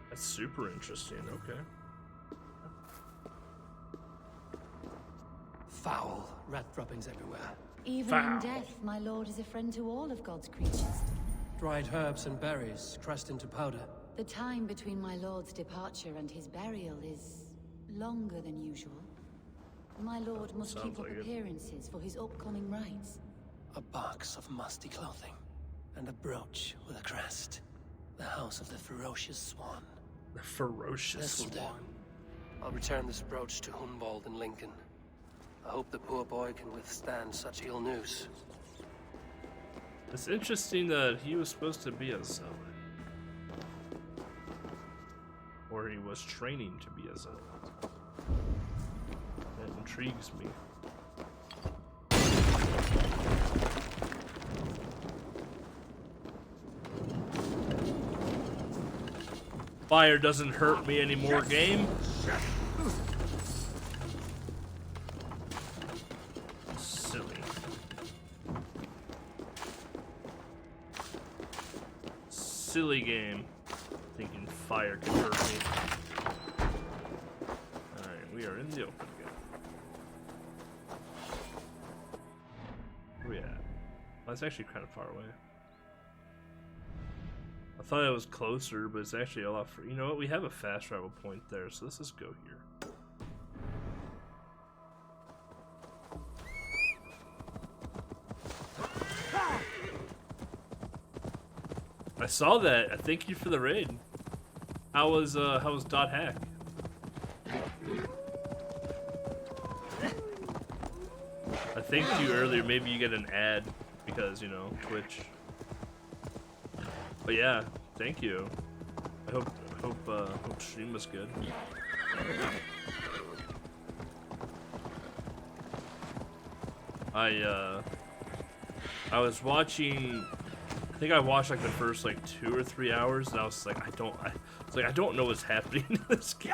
That's super interesting, okay. Foul. Rat droppings everywhere. Even in death, my lord is a friend to all of God's creatures. Dried herbs and berries crushed into powder. The time between my lord's departure and his burial is longer than usual. My lord must keep up appearances for his upcoming rites. A box of musty clothing, and a brooch with a crest. The house of the ferocious swan. The ferocious swan. I'll return this brooch to Hunwald in Lincoln. I hope the poor boy can withstand such ill news. It's interesting that he was supposed to be a zealot. Or he was training to be a zealot. That intrigues me. Fire doesn't hurt me anymore, game. Silly. Silly game. Thinking fire can hurt me. Alright, we are in the open again. Where we at? Well, it's actually kind of far away. I thought it was closer, but it's actually a lot further. You know what? We have a fast travel point there, so let's just go here. I saw that. Thank you for the raid. How was dot hack? I thanked you earlier. Maybe you get an ad because, you know, Twitch. But yeah, thank you. I hope stream was good. I was watching. I think I watched like the first like 2 or 3 hours, and I was like, I don't know what's happening in this game.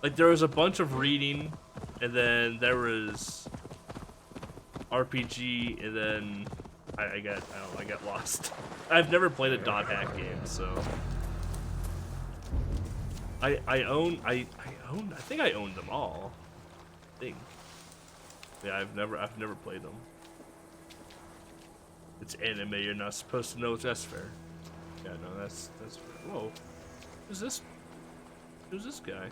Like there was a bunch of reading, and then there was RPG, and then I got lost. I've never played a dot hack game, so I think I owned them all. I think. Yeah, I've never played them. It's anime, you're not supposed to know. That's fair. Yeah, no, that's fair. Whoa. Who's this guy?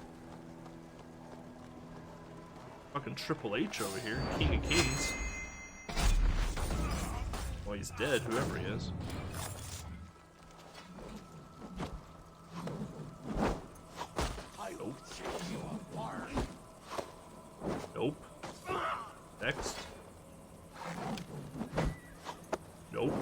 Fucking Triple H over here, King of Kings. Well, he's dead, whoever he is. Nope. Nope. Next. Nope.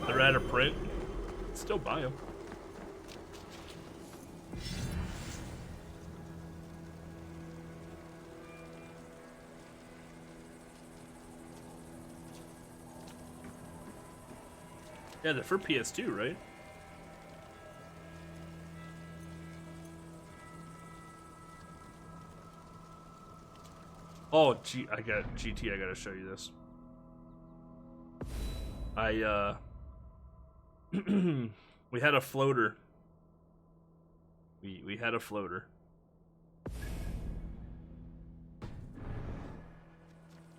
They're out of print. Still buy them. Yeah, they're for PS2, right? Oh, I got GT. I gotta show you this. We had a floater. We had a floater.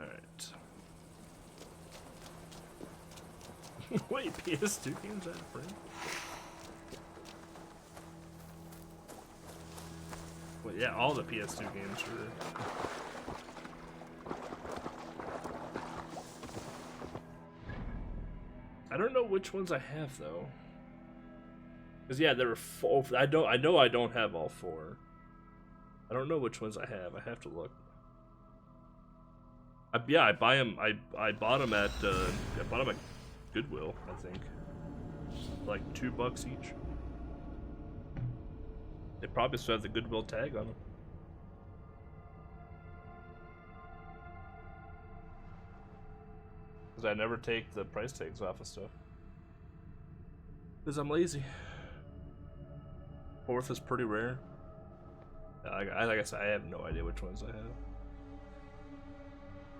All right. Wait, PS2 games out of print? Yeah, all the PS2 games are. I don't know which ones I have though. Cause yeah, there were 4. I know I don't have all 4. I don't know which ones I have. I have to look. I buy them. I bought them at Goodwill. I think like $2 each. They probably still have the Goodwill tag on them. Because I never take the price tags off of stuff. Because I'm lazy. 4th is pretty rare. Like I said, I have no idea which ones I have.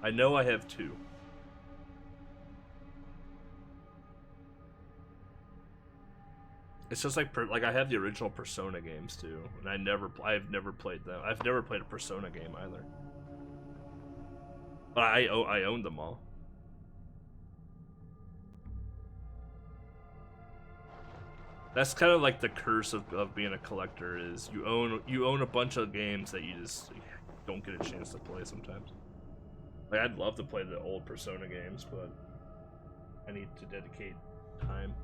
I know I have 2. It's just like I have the original Persona games too, and I've never played them. I've never played a Persona game either. But I own them all. That's kind of like the curse of being a collector, is you own a bunch of games that you just don't get a chance to play sometimes. Like I'd love to play the old Persona games, but I need to dedicate time.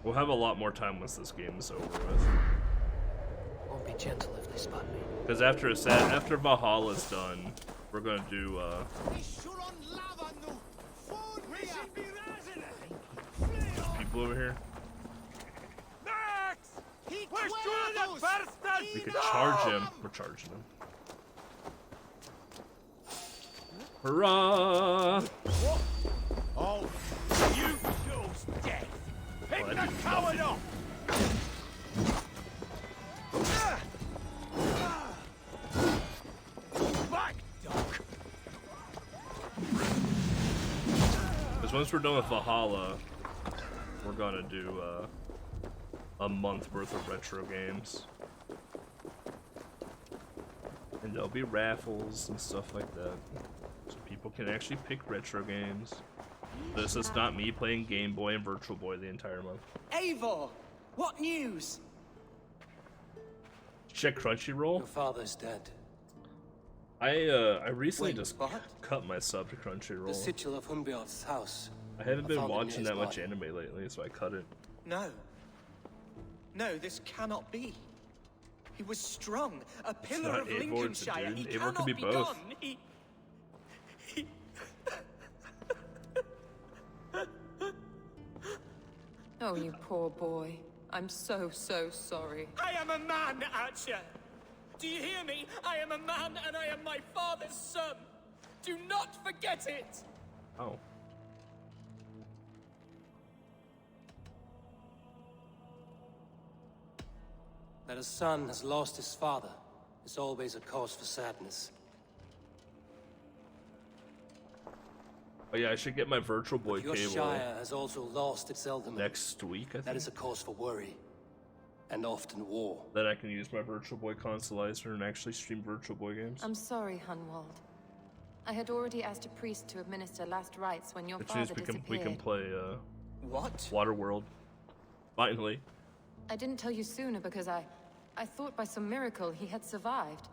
We'll have a lot more time once this game is over with. Won't be gentle if they spot me. Because after Valhalla's done, we're gonna do people over here. We could charge him. We're charging him. Hurrah! Oh, you chose death. Pick the coward up. Back, dog. Because once we're done with Valhalla, we're gonna do a month worth of retro games. And there'll be raffles and stuff like that. So people can actually pick retro games. This is not me playing Game Boy and Virtual Boy the entire month. Eivor, what news? Check Crunchyroll. Your father's dead. I recently cut my sub to Crunchyroll. The sigil of Hunbjorn's house. I haven't been watching that much anime lately, so I cut it. No. No, this cannot be. He was strong, a pillar of Lincolnshire. He cannot could be both. gone. Oh, you poor boy. I'm so sorry. I am a man, Archer. Do you hear me? I am a man and I am my father's son. Do not forget it. Oh. That a son has lost his father is always a cause for sadness. Oh yeah, I should get my Virtual Boy Your cable Shire has also lost its Elderman. next week, I think. That is a cause for worry, and often war. Then I can use my Virtual Boy consolizer and actually stream Virtual Boy games. I'm sorry, Hunwald. I had already asked a priest to administer last rites when your Which father means disappeared. we can play What? Waterworld. Finally. I didn't tell you sooner because I thought by some miracle he had survived.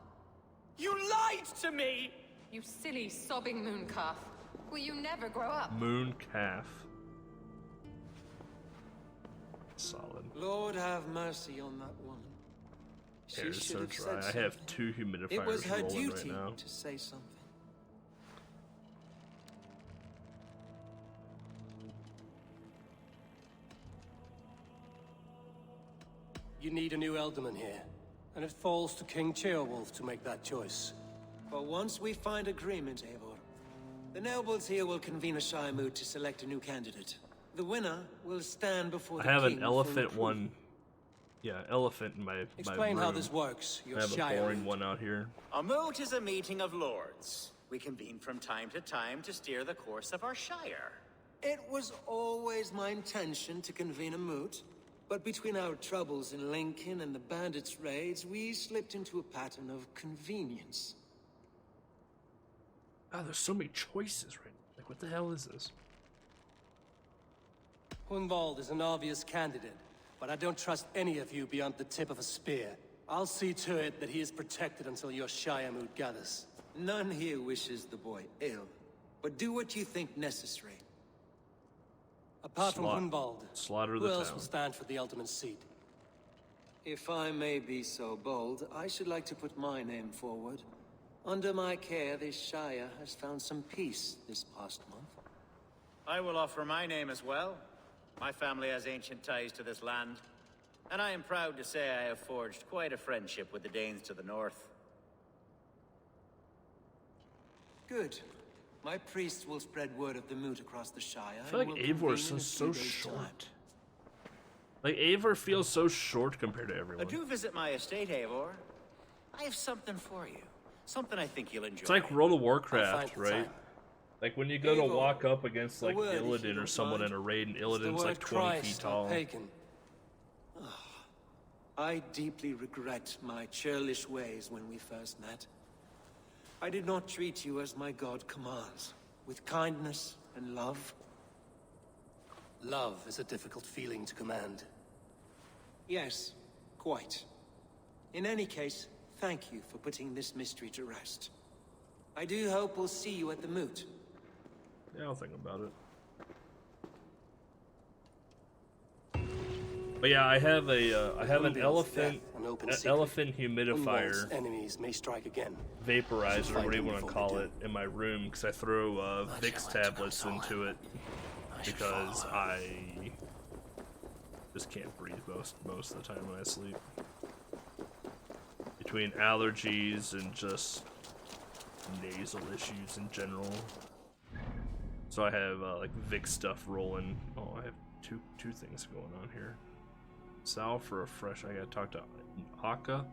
You lied to me! You silly, sobbing mooncalf. Will you never grow up? Moon calf. Solid. Lord have mercy on that woman. Hair is so dry. I have 2 humidifiers It was her rolling duty right now. to say something. You need a new Elderman here, and it falls to King Ceolwulf to make that choice. But once we find agreement, Eivor, the nobles here will convene a Shire moot to select a new candidate. The winner will stand before the king. I have an for elephant approval. one. Yeah, elephant in my Explain room. how this works. Your I have Shire a boring moot. one out here. A moot is a meeting of lords. We convene from time to time to steer the course of our Shire. It was always my intention to convene a moot, but between our troubles in Lincoln and the bandits' raids, we slipped into a pattern of convenience. Wow, there's so many choices right now. Like, what the hell is this? Hunwald is an obvious candidate, but I don't trust any of you beyond the tip of a spear. I'll see to it that he is protected until your Shire mood gathers. None here wishes the boy ill, but do what you think necessary. Apart from Hunwald, slaughter who the else town. will stand for the ultimate seat? If I may be so bold, I should like to put my name forward. Under my care, this Shire has found some peace this past month. I will offer my name as well. My family has ancient ties to this land, and I am proud to say I have forged quite a friendship with the Danes to the north. Good. My priest will spread word of the moot across the Shire. I feel like Eivor is so short. Like, Eivor feels so short compared to everyone. Do visit my estate, Eivor. I have something for you. Something I think you'll enjoy. It's like World of Warcraft, right? Like when you go to walk up against like Illidan or someone in a raid, and Illidan's like 20 feet tall. I deeply regret my churlish ways when we first met. I did not treat you as my god commands, with kindness and love. Love is a difficult feeling to command. Yes, quite. In any case, thank you for putting this mystery to rest. I do hope we'll see you at the moot. Yeah, I'll think about it. But yeah, I have an elephant humidifier, enemies may strike again. vaporizer, whatever you want to call it, in my room because I throw Vicks tablets into it because I just can't breathe most of the time when I sleep. Between allergies and just nasal issues in general. So I have like Vicks stuff rolling. Oh, I have two things going on here. Sal for a fresh. I gotta talk to Akka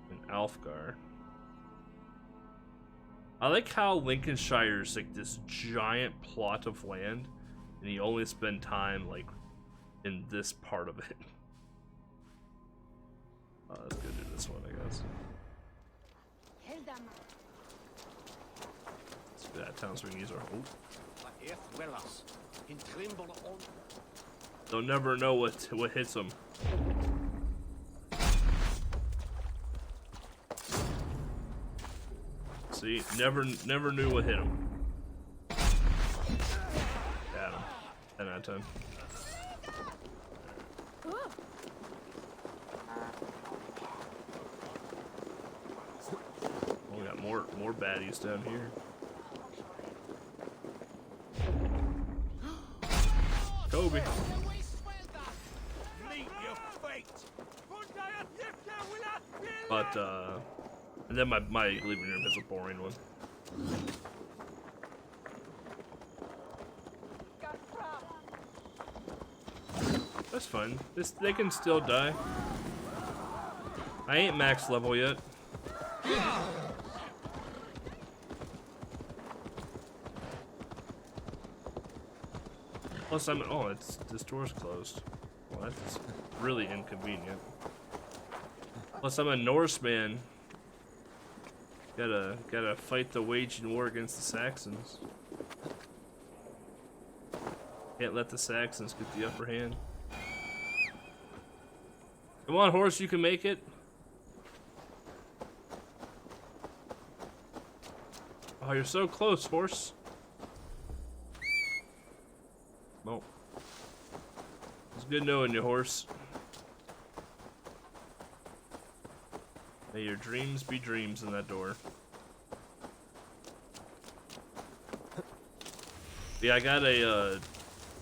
and Alfgar. I like how Lincolnshire's like this giant plot of land, and you only spend time like in this part of it. Let's go do this one, I guess. Let's do that town so we can use our hope. They'll never know what hits them. See, never knew what hit him. Got him. 10 out of 10. We got more baddies down here. Kobe. But and then my living room is a boring one. That's fine. They can still die. I ain't max level yet. Plus this door's closed. Well, that's really inconvenient. Plus I'm a Norseman. Gotta fight the waging war against the Saxons. Can't let the Saxons get the upper hand. Come on, horse, you can make it. Oh, you're so close, horse. Well, it's good knowing you, horse. May your dreams be dreams in that door. Yeah, I got a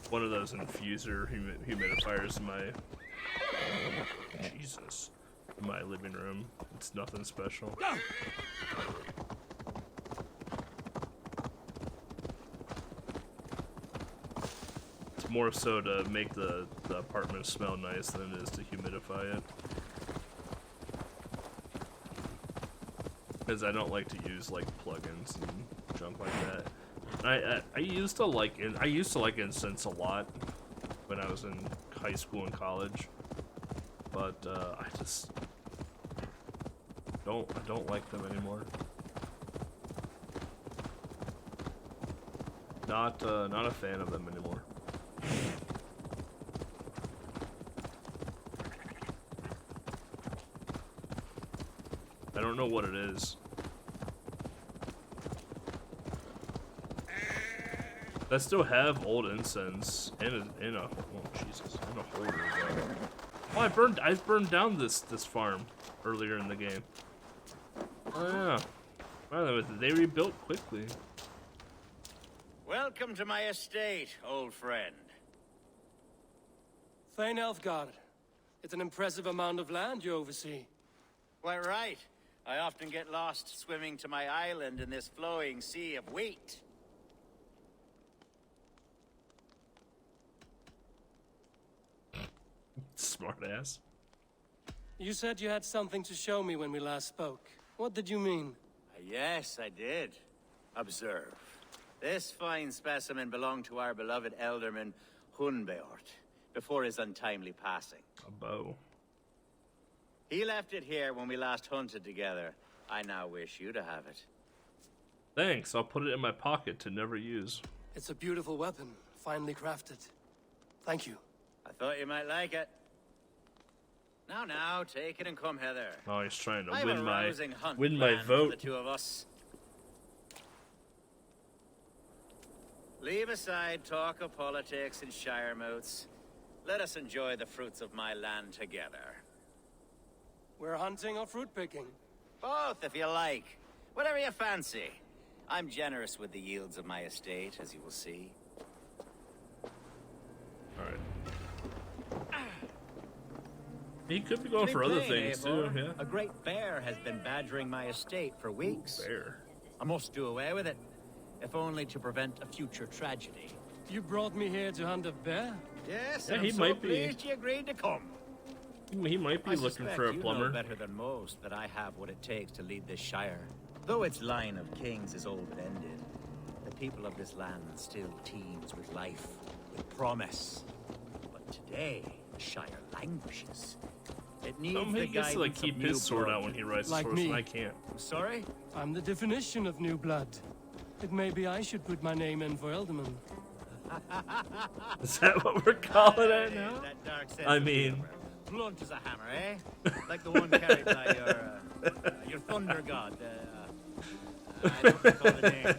one of those infuser humidifiers in my in my living room. It's nothing special. It's more so to make the apartment smell nice than it is to humidify it. Because I don't like to use like plugins and junk like that. I used to like incense a lot when I was in high school and college, but I just don't like them anymore. Not a fan of them anymore. I don't know what it is. I still have old incense and a oh Jesus, and a holder as well. Oh, I burned down this farm earlier in the game. Oh yeah. Wow, they rebuilt quickly. Welcome to my estate, old friend. Thane Elfgard. It's an impressive amount of land you oversee. Quite right. I often get lost swimming to my island in this flowing sea of wheat. Smart ass. You said you had something to show me when we last spoke. What did you mean? Yes, I did. Observe. This fine specimen belonged to our beloved elderman, Hunbeort, before his untimely passing. A bow. He left it here when we last hunted together. I now wish you to have it. Thanks, I'll put it in my pocket to never use. It's a beautiful weapon, finely crafted. Thank you. I thought you might like it. Now, take it and come hither. Oh, he's trying to I have a rousing hunt win my planned vote. for the two of us. Leave aside talk of politics and shire moats. Let us enjoy the fruits of my land together. We're hunting or fruit picking? Both, if you like. Whatever you fancy. I'm generous with the yields of my estate, as you will see. Alright. He could be going for other things too, yeah. A great bear has been badgering my estate for weeks. Bear. I must do away with it, if only to prevent a future tragedy. You brought me here to hunt a bear? Yes, Yeah, and he I'm so might be. pleased you agreed to come. He might be looking for a plumber. You know better than most that I have what it takes to lead this shire. Though its line of kings is old and ended, the people of this land still teems with life, with promise. But today, the shire languishes. It needs He the gets to guidance like keep of new his sword blood. out when he rides Like his horse, me. and I can't. Sorry? I'm the definition of new blood. It may be I should put my name in for Elderman. Is that what we're calling it now? That dark sense I of mean, humor. Blunt as a hammer, eh? Like the one carried by your thunder god. I don't recall the name.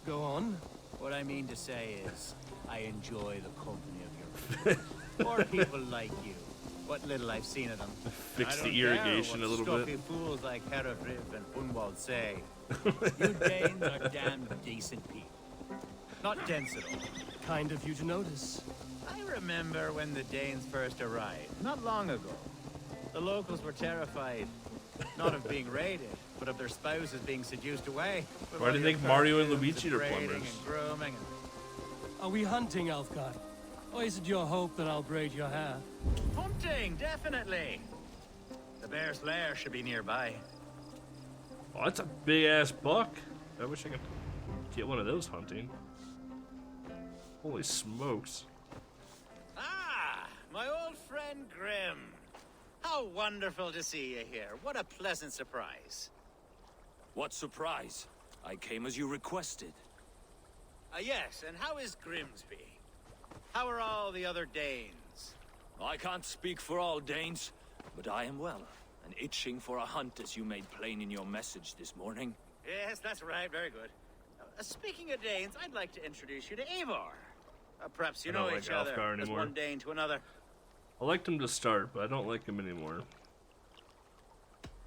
Go on. What I mean to say is, I enjoy the company of your people. Or people like you. What little I've seen of them. Fix I the don't care irrigation what a little stuffy bit. fools like Herefriv and Hunwald say. You Danes are damn decent people. Not dense at all. Kind of you to notice. I remember when the Danes first arrived, not long ago. The locals were terrified, not of being raided, but of their spouses being seduced away. Why do you think Mario and Luigi are plumbers? And grooming and... Are we hunting, Elfgard? Or is it your hope that I'll braid your hair? Hunting, definitely. The bear's lair should be nearby. Oh, that's a big ass buck. I wish I could get one of those hunting. Holy smokes. Ah, my old friend Grim. How wonderful to see you here. What a pleasant surprise. What surprise? I came as you requested. Yes, and how is Grimsby? How are all the other Danes? I can't speak for all Danes, but I am well, and itching for a hunt as you made plain in your message this morning. Yes, that's right. Very good. Speaking of Danes, I'd like to introduce you to Eivor. Perhaps you I don't know like each other Alfgar as anymore. one Dane to another. I liked him to start, but I don't like him anymore.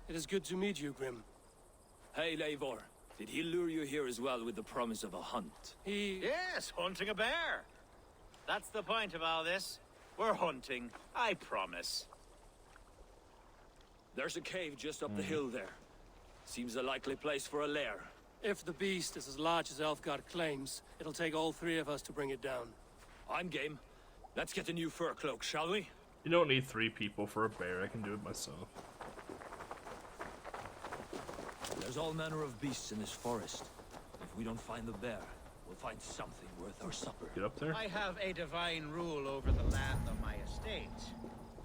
It is good to meet you, Grim. Hey, Eivor. Did he lure you here as well with the promise of a hunt? Yes, hunting a bear. That's the point of all this. We're hunting, I promise. There's a cave just up the hill there. Seems a likely place for a lair. If the beast is as large as Elfgard claims, it'll take all three of us to bring it down. I'm game. Let's get a new fur cloak, shall we? You don't need 3 people for a bear. I can do it myself. There's all manner of beasts in this forest. If we don't find the bear, we'll find something worth our supper. Get up there. I have a divine rule over the land of my estate.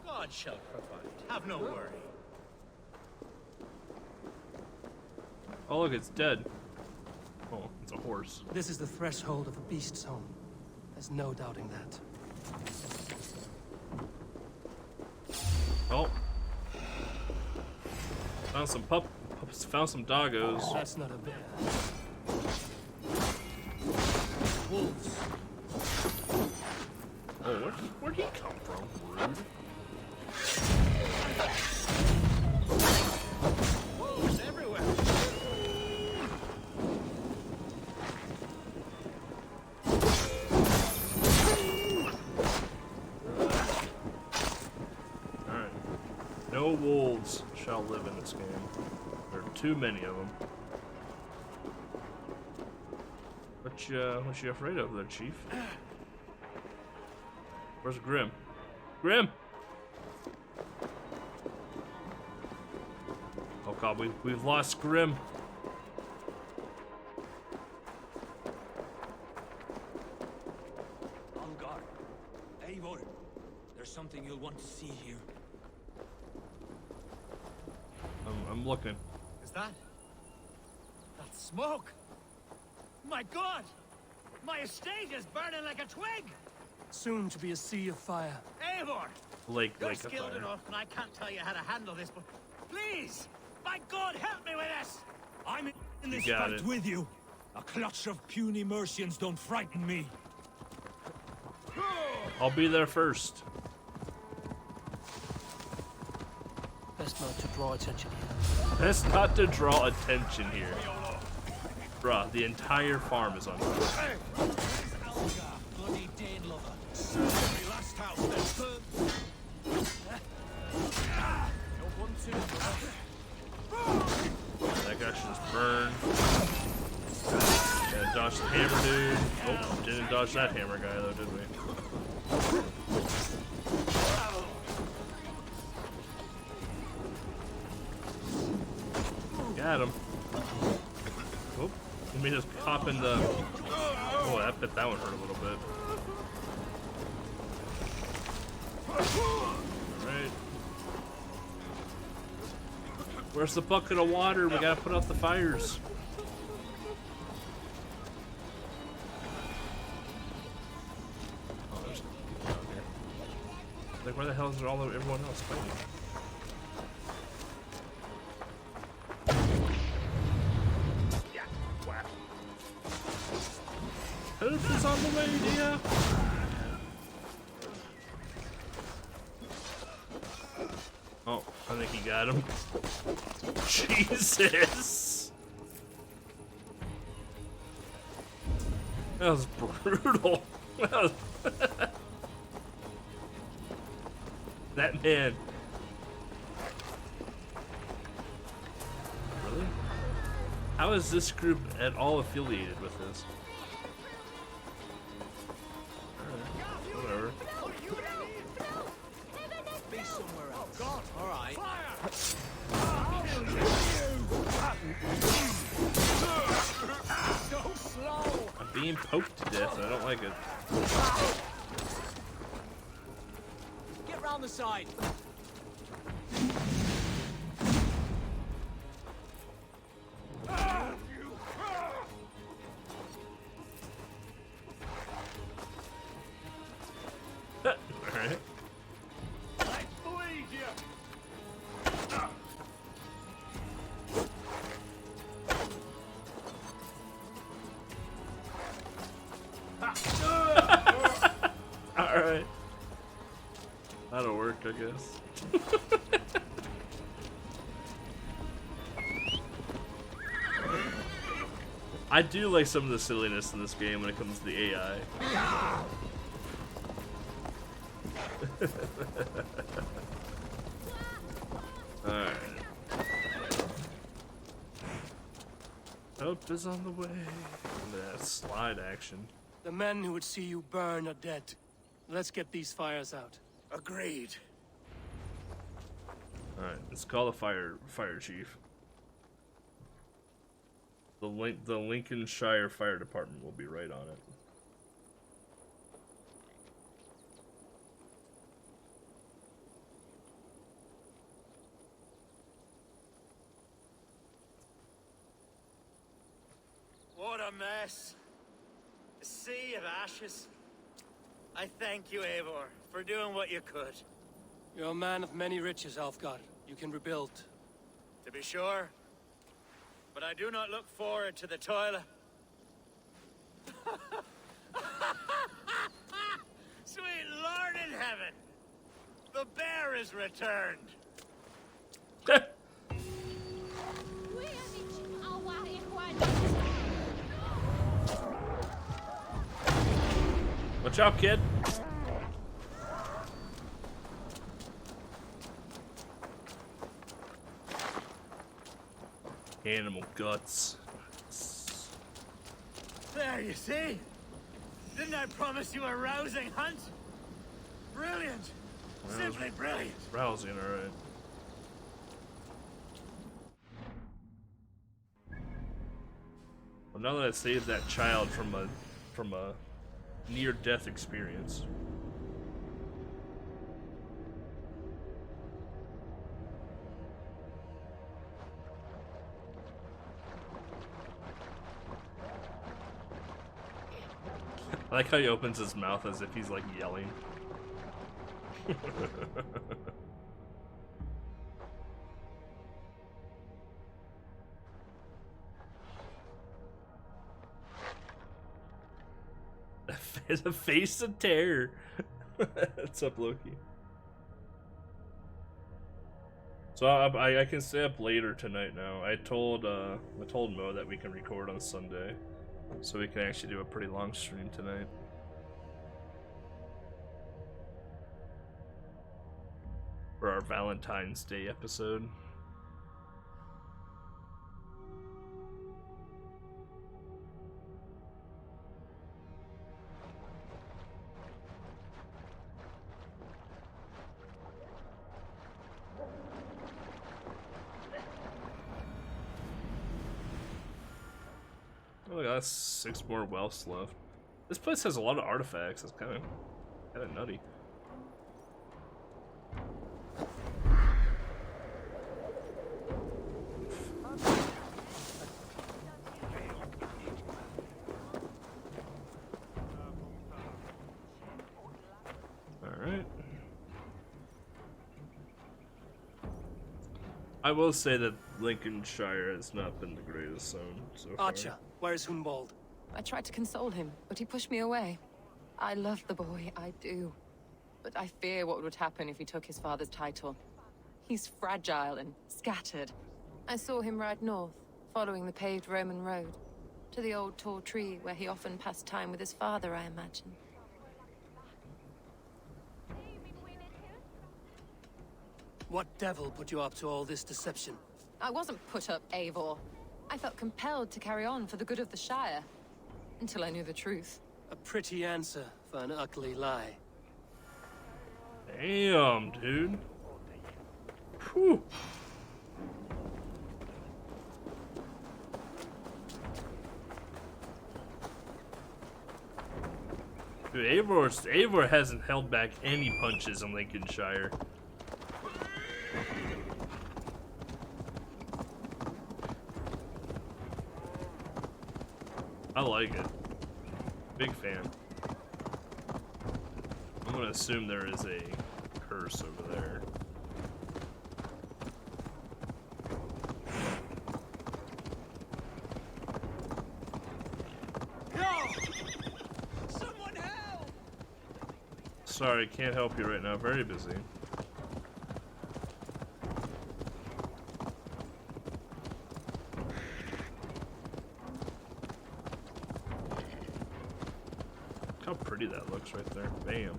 God shall provide. Have no worry. Oh look, it's dead. Oh, it's a horse. This is the threshold of a beast's home. There's no doubting that. Oh. Found some found some doggos. That's not a bear. Wolves. Oh, where'd he come from? Rude. Wolves everywhere. Alright. No wolves shall live in this game. There are too many of them. What you afraid of there, Chief? Where's Grim? Grim! Oh god, we've lost Grim. On guard. Eivor, there's something you'll want to see here. I'm looking. Is that smoke? My God! My estate is burning like a twig! Soon to be a sea of fire. Eivor! Lake You're of skilled fire. enough, and I can't tell you how to handle this, but please! My God, help me with this! I'm in this got fight it. with you. A clutch of puny Mercians don't frighten me. I'll be there first. Best not to draw attention here. Best not to draw attention here. Bruh, the entire farm is on fire. Bloody Dane lover. Every last house that's burned. That guy should just burn. Gotta dodge the hammer dude. Oh, didn't dodge that hammer guy though, did we? Got him. Oh, let me just pop in the... Oh, I bet that one hurt a little bit. Alright. Where's the bucket of water? We gotta put out the fires. Oh, there's down here. Like, where the hell is all everyone else fighting? Help is on the way, dear. Oh, I think he got him. Jesus! That was brutal. That was that man. Really? How is this group at all affiliated with this? Whatever. Be somewhere else. God, all right. So slow. I'm being poked to death and I don't like it. Get round the side. Alright. I believe you. Alright. That'll work, I guess. I do like some of the silliness in this game when it comes to the AI. Alright. Help is on the way. Look at that slide action. The men who would see you burn are dead. Let's get these fires out. Agreed. Alright, let's call the fire chief. The Lincolnshire Fire Department will be right on it. What a mess. A sea of ashes. I thank you, Eivor, for doing what you could. You're a man of many riches, Alfgar. You can rebuild. To be sure. But I do not look forward to the toil. Sweet Lord in heaven! The bear is returned! Watch out, kid. Animal guts. There, you see? Didn't I promise you a rousing hunt? Brilliant! Simply brilliant! Rousing, alright. Well, now that I saved that child from a near-death experience. I like how he opens his mouth as if he's like yelling. The face of terror. What's up, Loki? So I can stay up later tonight now. I told Mo that we can record on Sunday, so we can actually do a pretty long stream tonight. For our Valentine's Day episode. Oh, that's 6 more wells left. This place has a lot of artifacts. It's kind of nutty. Alright. I will say that Lincolnshire has not been the greatest zone so far. Archer, where's Hunwald? I tried to console him, but he pushed me away. I love the boy, I do. But I fear what would happen if he took his father's title. He's fragile and scattered. I saw him ride north, following the paved Roman road, to the old tall tree where he often passed time with his father, I imagine. What devil put you up to all this deception? I wasn't put up, Eivor. I felt compelled to carry on for the good of the Shire. Until I knew the truth. A pretty answer for an ugly lie. Damn, dude. Whew. Dude, Eivor hasn't held back any punches in Lincolnshire. I like it. Big fan. I'm gonna assume there is a curse over there. Someone help! Sorry, can't help you right now. Very busy. Look how pretty that looks right there. Bam.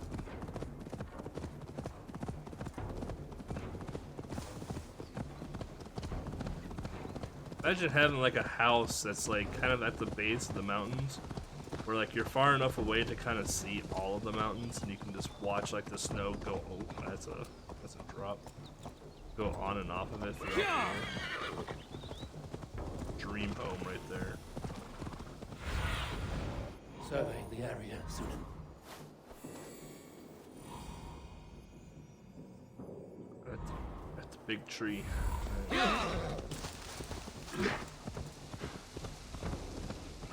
Imagine having like a house that's like kind of at the base of the mountains, where like you're far enough away to kind of see all of the mountains, and you can just watch like the snow go. Oh, that's a drop. Go on and off of it. Dream home right there. Surveying the area, Sunan. That's a big tree.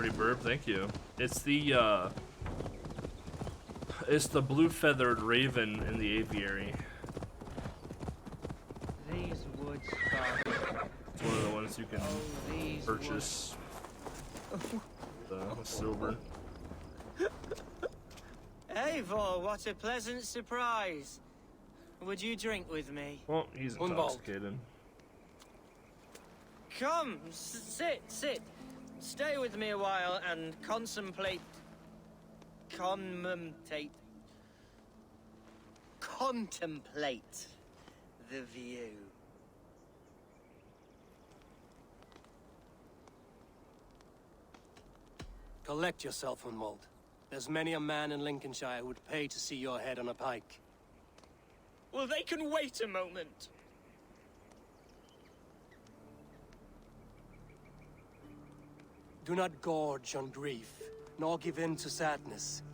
pretty burp. Thank you. It's the blue-feathered raven in the aviary. These woods are... It's one of the ones you can purchase. The silver. Eivor, what a pleasant surprise. Would you drink with me? Well, he's intoxicated. Come, sit. Stay with me a while and contemplate the view. Collect yourself, Hunwald. There's many a man in Lincolnshire who would pay to see your head on a pike. Well, they can wait a moment. Do not gorge on grief, nor give in to sadness,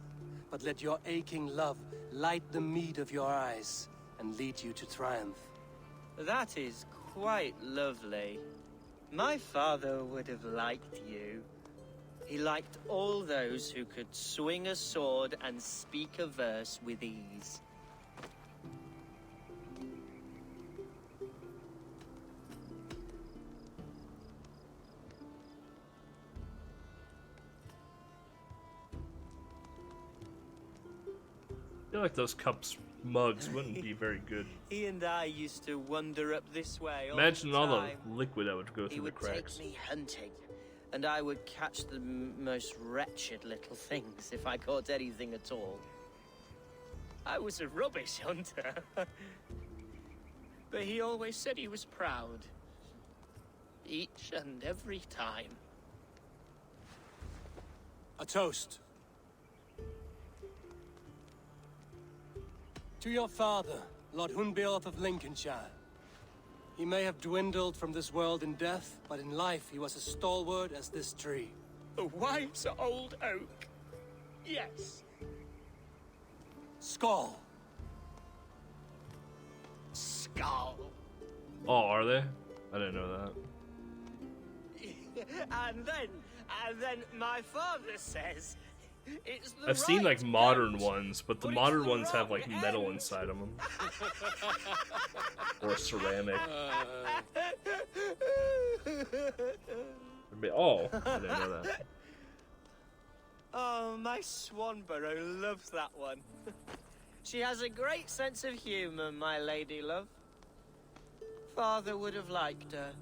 but let your aching love light the mead of your eyes and lead you to triumph. That is quite lovely. My father would have liked you. He liked all those who could swing a sword and speak a verse with ease. I feel like those mugs wouldn't be very good. He and I used to wander up this way all Imagine the all time. the liquid that would go through the cracks. He would take me hunting, and I would catch the most wretched little things if I caught anything at all. I was a rubbish hunter. But he always said he was proud. Each and every time. A toast. To your father, Lord Hunbeorth of Lincolnshire. He may have dwindled from this world in death, but in life he was as stalwart as this tree. A wise old oak. Yes. Skull. Skull. Oh, are they? I didn't know that. And then my father says it's the I've seen like right modern note, ones, but the but modern it's the ones have wrong like metal inside of them. Or ceramic. Oh, I didn't know that. Oh, my Swanborough loves that one. She has a great sense of humor, my lady love. Father would have liked her.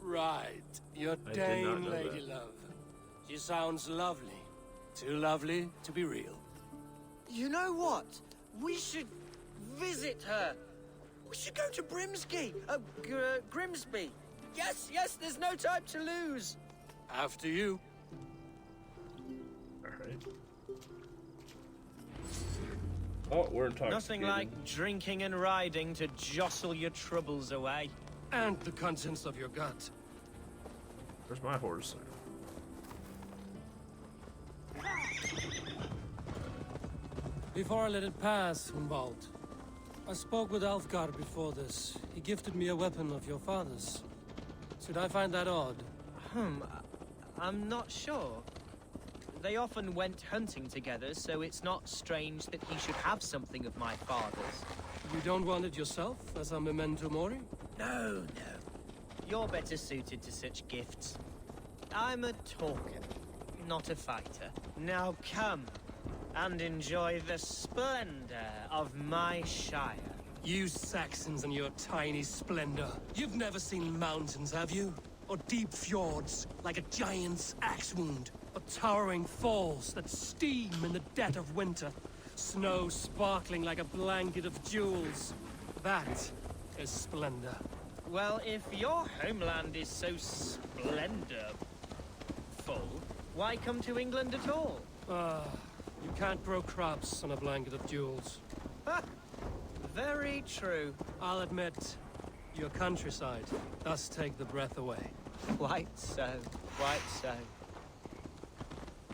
Right, your I did not Dane know lady that. love. She sounds lovely. Too lovely to be real. You know what? We should visit her. We should go to Grimsby. Yes, there's no time to lose. After you. Alright. Oh, we're intoxicated. Nothing like drinking and riding to jostle your troubles away. And the contents of your gut. Where's my horse? Before I let it pass, Hunwald, I spoke with Alfgar before this. He gifted me a weapon of your father's. Should I find that odd? I'm not sure. They often went hunting together, so it's not strange that he should have something of my father's. You don't want it yourself, as a memento mori? No. You're better suited to such gifts. I'm a talker, not a fighter. Now come and enjoy the splendor of my shire. You Saxons and your tiny splendor. You've never seen mountains, have you? Or deep fjords, like a giant's axe wound. Or towering falls that steam in the dead of winter. Snow sparkling like a blanket of jewels. That is splendor. Well, if your homeland is so splendorful, why come to England at all? You can't grow crops on a blanket of jewels. Ha! Very true. I'll admit, your countryside does take the breath away. Quite so.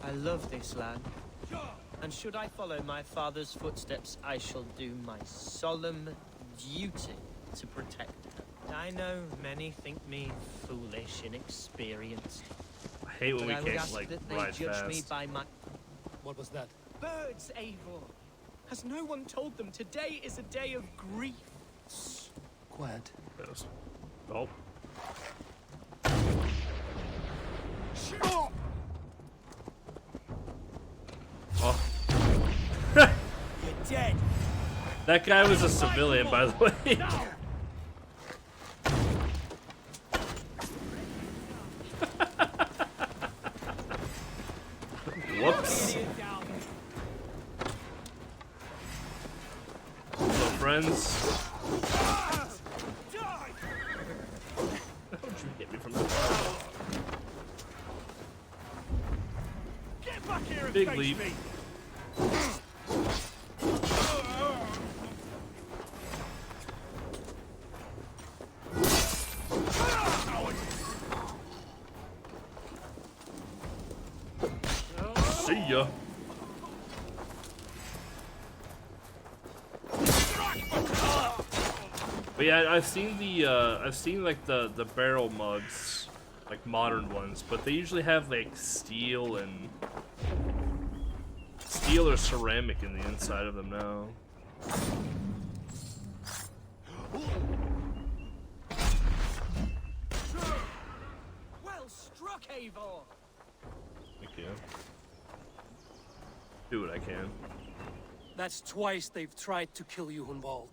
I love this land. And should I follow my father's footsteps, I shall do my solemn duty to protect her. I know many think me foolish, inexperienced. I hate when we But I would can't ask like that they ride judge me fast. by my What was that? birds, Eivor. Has no one told them today is a day of grief? Quiet. Yes. Oh. Oh. You're dead. That guy was a civilian, by the way. Whoops. Hello, friends. How did you hit me from the far? Get back here and Big face leap. me. See ya. But yeah, I've seen like the barrel mugs, like modern ones, but they usually have like steel or ceramic in the inside of them now. Well struck, Eivor. Thank you. Do what I can. That's twice they've tried to kill you, Hunwald.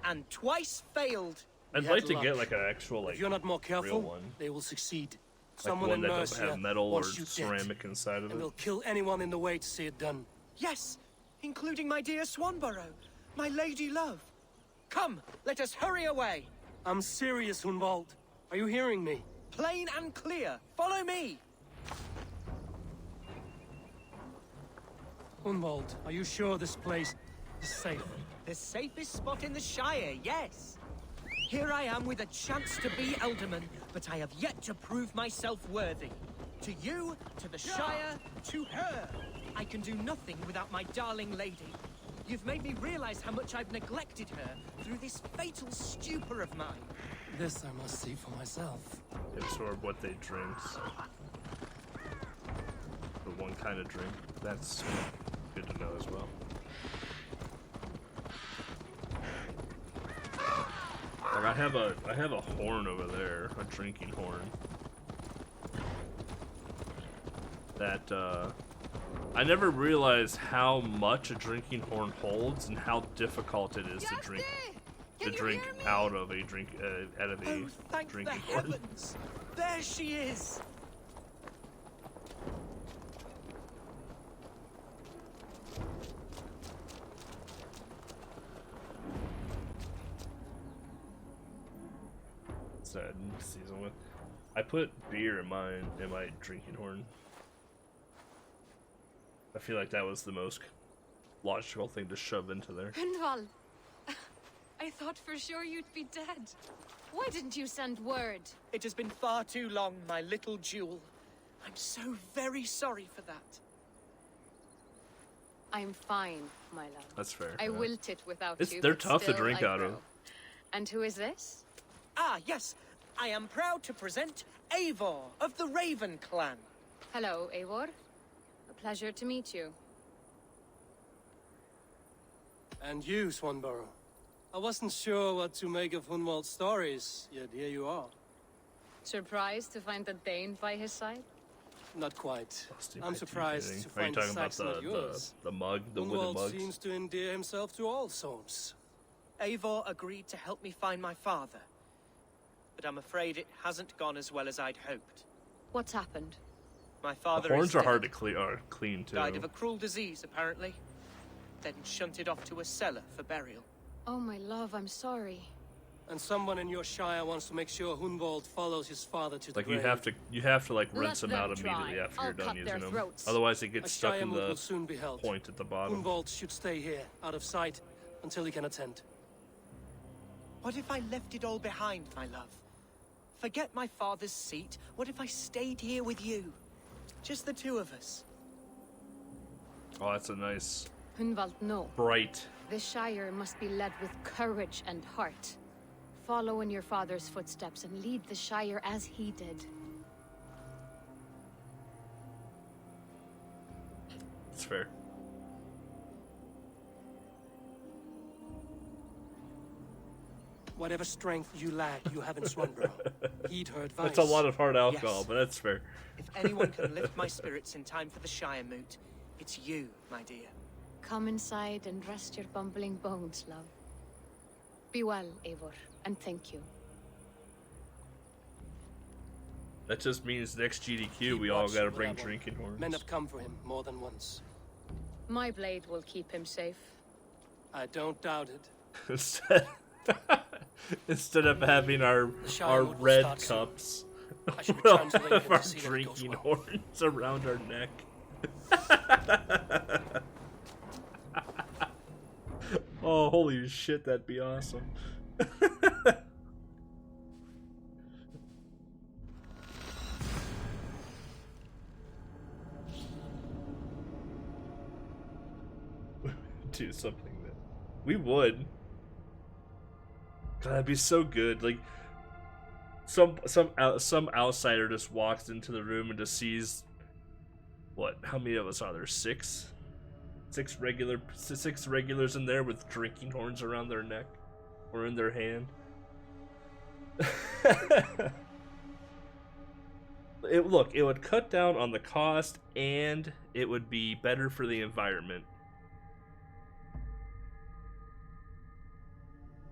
And twice failed. I'd like to get like an actual like If you're not more real careful, one. they will succeed. Like Someone one in that doesn't Mercia have metal or wants you dead, ceramic inside of and it. they'll kill anyone in the way to see it done. Yes, including my dear Swanborough, my lady love. Come, let us hurry away. I'm serious, Hunwald. Are you hearing me? Plain and clear. Follow me. Hunwald, are you sure this place is safe? The safest spot in the Shire, yes. Here I am with a chance to be Elderman, but I have yet to prove myself worthy. To you, to the Shire, to her. I can do nothing without my darling lady. You've made me realize how much I've neglected her through this fatal stupor of mine. This I must see for myself. Absorb what they drink. The one kind of drink. That's good to know as well. Like I have a horn over there, a drinking horn. That I never realized how much a drinking horn holds and how difficult it is to drink out of a drinking Thank the drinking horn. heavens! There she is! Sad season with. I put beer in my drinking horn. I feel like that was the most logical thing to shove into there. Hunwald, I thought for sure you'd be dead. Why didn't you send word? It has been far too long, my little jewel. I'm so very sorry for that. I'm fine, my love. That's fair. I yeah. wilted without you. They're but tough to still drink I out grow. of. And who is this? Ah, yes. I am proud to present Eivor of the Raven clan. Hello, Eivor. A pleasure to meet you. And you, Swanborough. I wasn't sure what to make of Hunwald's stories, yet here you are. Surprised to find a Dane by his side? Not quite. Busty I'm by surprised teeth, to Are you find the talking about Saxon not yours. the mug, the wooden Hunwald mugs? seems to endear himself to all souls. Eivor agreed to help me find my father. But I'm afraid it hasn't gone as well as I'd hoped. What's happened? My father The horns is are dead. hard to clean too. Died of a cruel disease, apparently. Then shunted off to a cellar for burial. Oh, my love, I'm sorry. And someone in your shire wants to make sure Hunwald follows his father to the Like grave. you have to like Let rinse them them out try. immediately after I'll you're done cut their using them. throats. Otherwise, it A gets stuck shire in moot the will soon be held. point at the bottom. Hunwald should stay here, out of sight, until he can attend. What if I left it all behind, my love? Forget my father's seat. What if I stayed here with you? Just the two of us. Oh, that's a nice Hunwald, no. bright. This Shire must be led with courage and heart. Follow in your father's footsteps and lead the Shire as he did. That's fair. Whatever strength you lack, you have in Swanborough. Heed her advice. That's a lot of hard alcohol, Yes. but that's fair. If anyone can lift my spirits in time for the Shire moot, it's you, my dear. Come inside and rest your bumbling bones, love. Be well, Eivor, and thank you. That just means next GDQ we all gotta bring drinking horns. Men have come for him more than once. My blade will keep him safe. I don't doubt it. Instead of having our Shire red will start cups, I should we'll return to Lincoln have to our see that it goes drinking well. horns around our neck. Oh, holy shit, that'd be awesome. Do something that we would. God, that'd be so good. Like some outsider just walks into the room and just sees what? How many of us are there? Six regulars in there with drinking horns around their neck or in their hand. It would cut down on the cost and it would be better for the environment.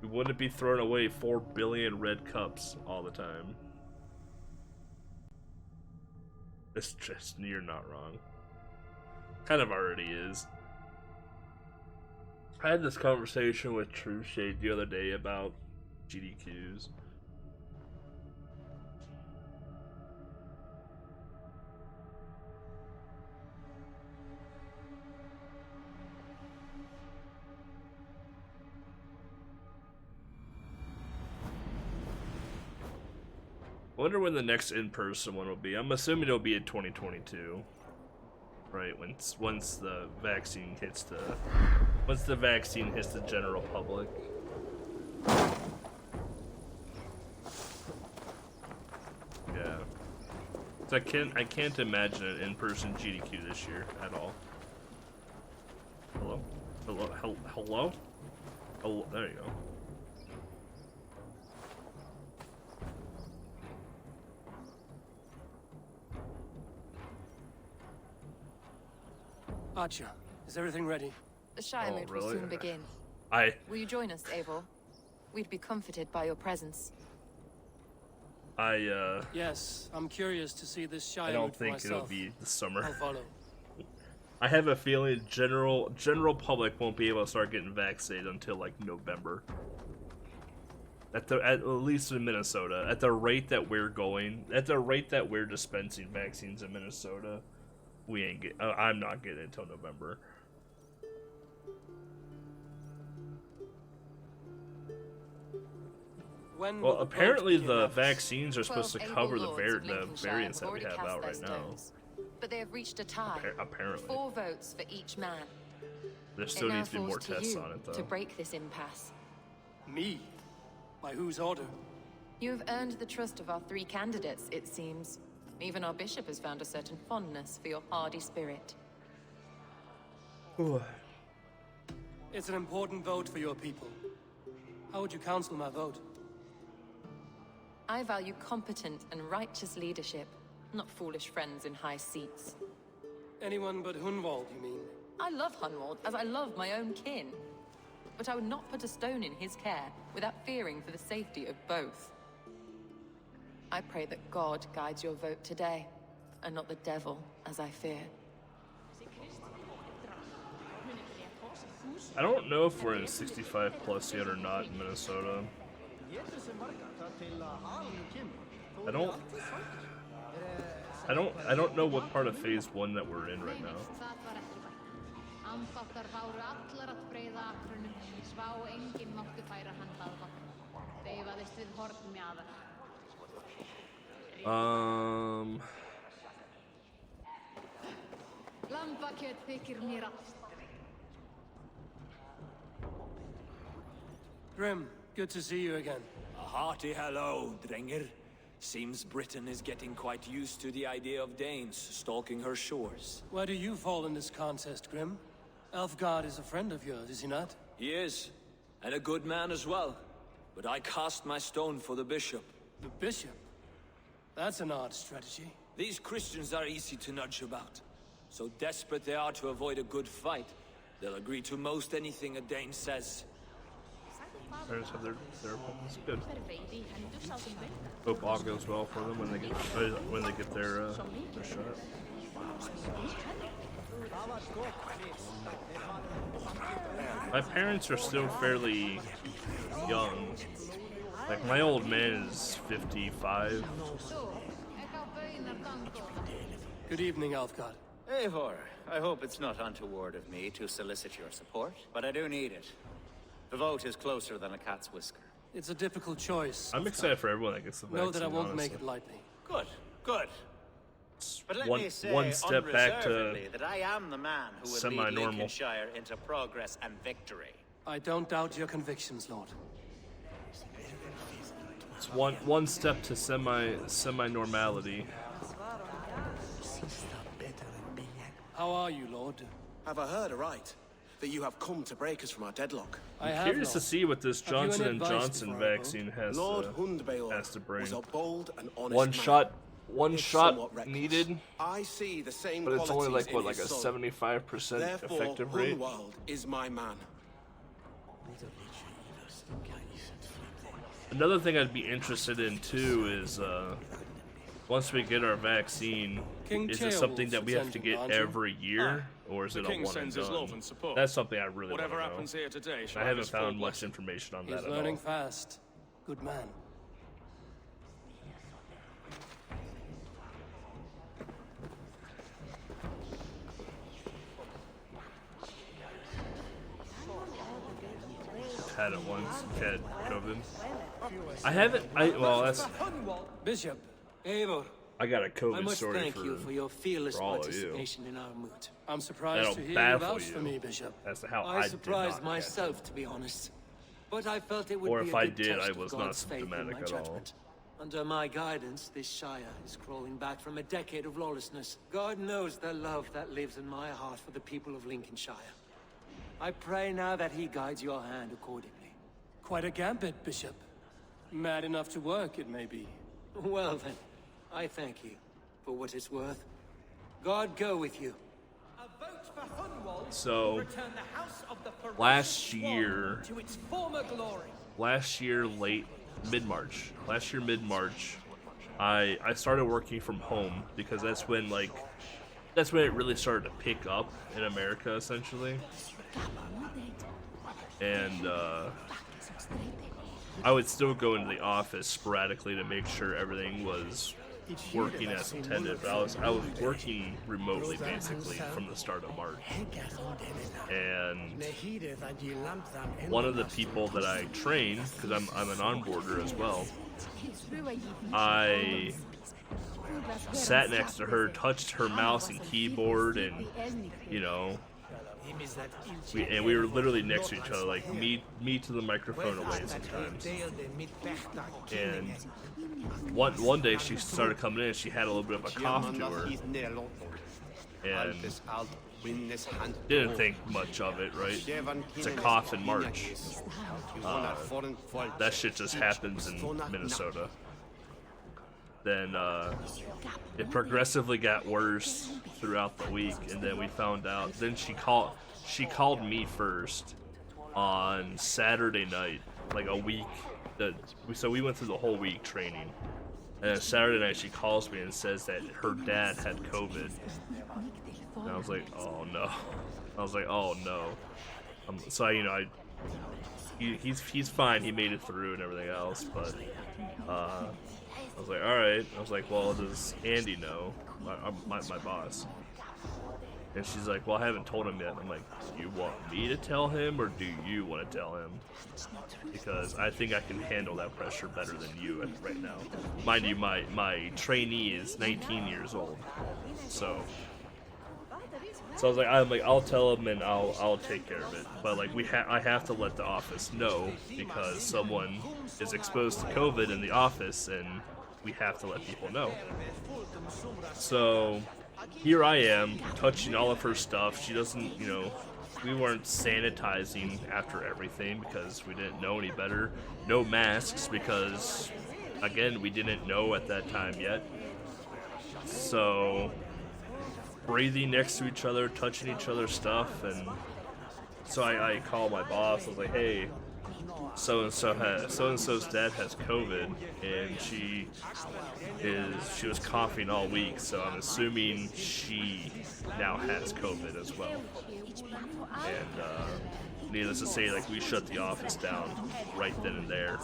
We wouldn't be throwing away 4 billion red cups all the time. It's just, you're not wrong. Kind of already is. I had this conversation with True Shade the other day about GDQs. I wonder when the next in-person one will be. I'm assuming it'll be in 2022, right? Once the vaccine hits the general public. Yeah. So I can't imagine an in-person GDQ this year at all. Hello? Hello? Oh, there you go. Archer, is everything ready? The Shire moot will soon begin. Will you join us, Eivor? We'd be comforted by your presence. Yes, I'm curious to see this Shire I don't moot for think myself. it'll be the summer. I'll follow. I have a feeling general public won't be able to start getting vaccinated until like November. At least in Minnesota, at the rate that we're dispensing vaccines in Minnesota, I'm not getting it until November. Well, apparently the vaccines are supposed to cover the variants that we have out right now. But they have reached a tie. Apparently. 4 votes for each man. There still needs to be more tests on it, though. To break this impasse. Me? By whose order? You have earned the trust of our 3 candidates, it seems. Even our bishop has found a certain fondness for your hardy spirit. Ooh. It's an important vote for your people. How would you counsel my vote? I value competent and righteous leadership, not foolish friends in high seats. Anyone but Hunwald, you mean? I love Hunwald, as I love my own kin. But I would not put a stone in his care without fearing for the safety of both. I pray that God guides your vote today, and not the devil, as I fear. I don't know if we're in 65 plus yet or not in Minnesota. I don't know what part of phase 1 that we're in right now. Grim, good to see you again. A hearty hello, Drenger. Seems Britain is getting quite used to the idea of Danes stalking her shores. Where do you fall in this contest, Grim? Elfgard is a friend of yours, is he not? He is, and a good man as well. But I cast my stone for the bishop. The bishop? That's an odd strategy. These Christians are easy to nudge about. So desperate they are to avoid a good fight, they'll agree to most anything a Dane says. Parents have their it's good. Hope all goes well for them when they get their shot. My parents are still fairly young. Like my old man is 55. Good evening, Alfgard. Eivor, I hope it's not untoward of me to solicit your support, but I do need it. The vote is closer than a cat's whisker. It's a difficult choice. I'm excited for everyone that gets the vaccine. Know that I won't honestly. make it lightly. Good, good. But let me say one step back to unreservedly that I am the man who will lead semi-normal. Lincolnshire into progress and victory. I don't doubt your convictions, Lord. It's one step to semi-normality. How are you, Lord? Have I heard aright that you have come to break us from our deadlock? I'm curious to see what this Johnson & Johnson vaccine has Lord to bring. was a bold and honest One man. shot needed, I see the same but it's only like qualities what, in like his a son. 75% Therefore, effective rate. Hunwald is my man. Another thing I'd be interested in too is once we get our vaccine, is it something that we have to get every year, or is it a one and done? That's something I really want to know. Happens here today, I haven't found much information on that He's at learning all. fast. Good man. Had it once, had COVID. I haven't. Well, that's. Bishop, Eivor. I got a I COVID must story thank you for your fearless for all of you. participation in our mood. I'm surprised That'll to hear you baffle vouch you for me, Bishop. as to how I I did surprised not myself, to be honest. But I felt it would Or be if a I good did, test I of was not God's faith in symptomatic my at all. judgment. Under my guidance, this Shire is crawling back from a decade of lawlessness. God knows the love that lives in my heart for the people of Lincolnshire. I pray now that he guides your hand accordingly. Quite a gambit, Bishop. Mad enough to work, it may be. Well then, I thank you. For what it's worth. God go with you. So, last year, mid-March, I started working from home because that's when it really started to pick up in America, essentially. And I would still go into the office sporadically to make sure everything was working as intended, but I was working remotely basically from the start of March. And one of the people that I train, because I'm an onboarder as well, I sat next to her, touched her mouse and keyboard, and you know, we were literally next to each other, like me to the microphone away sometimes. And one day she started coming in, she had a little bit of a cough to her, and didn't think much of it, right? It's a cough in March. That shit just happens in Minnesota. Then it progressively got worse throughout the week, and then we found out. Then she called me first on Saturday night, like a week. So we went through the whole week training, and then Saturday night she calls me and says that her dad had COVID. And I was like, oh no. So he's fine. He made it through and everything else, but I was like, all right. I was like, well, does Andy know, my boss? And she's like, well, I haven't told him yet. I'm like, do you want me to tell him, or do you want to tell him? Because I think I can handle that pressure better than you right now. Mind you, my trainee is 19 years old, so I was like, I'll tell him and I'll take care of it. But like I have to let the office know, because someone is exposed to COVID in the office, and we have to let people know. So here I am touching all of her stuff. She doesn't, you know, we weren't sanitizing after everything because we didn't know any better. No masks because, again, we didn't know at that time yet. So breathing next to each other, touching each other's stuff, and so I called my boss. I was like, hey, so-and-so's dad has COVID, and she was coughing all week, so I'm assuming she now has COVID as well. And needless to say, like, we shut the office down right then and there.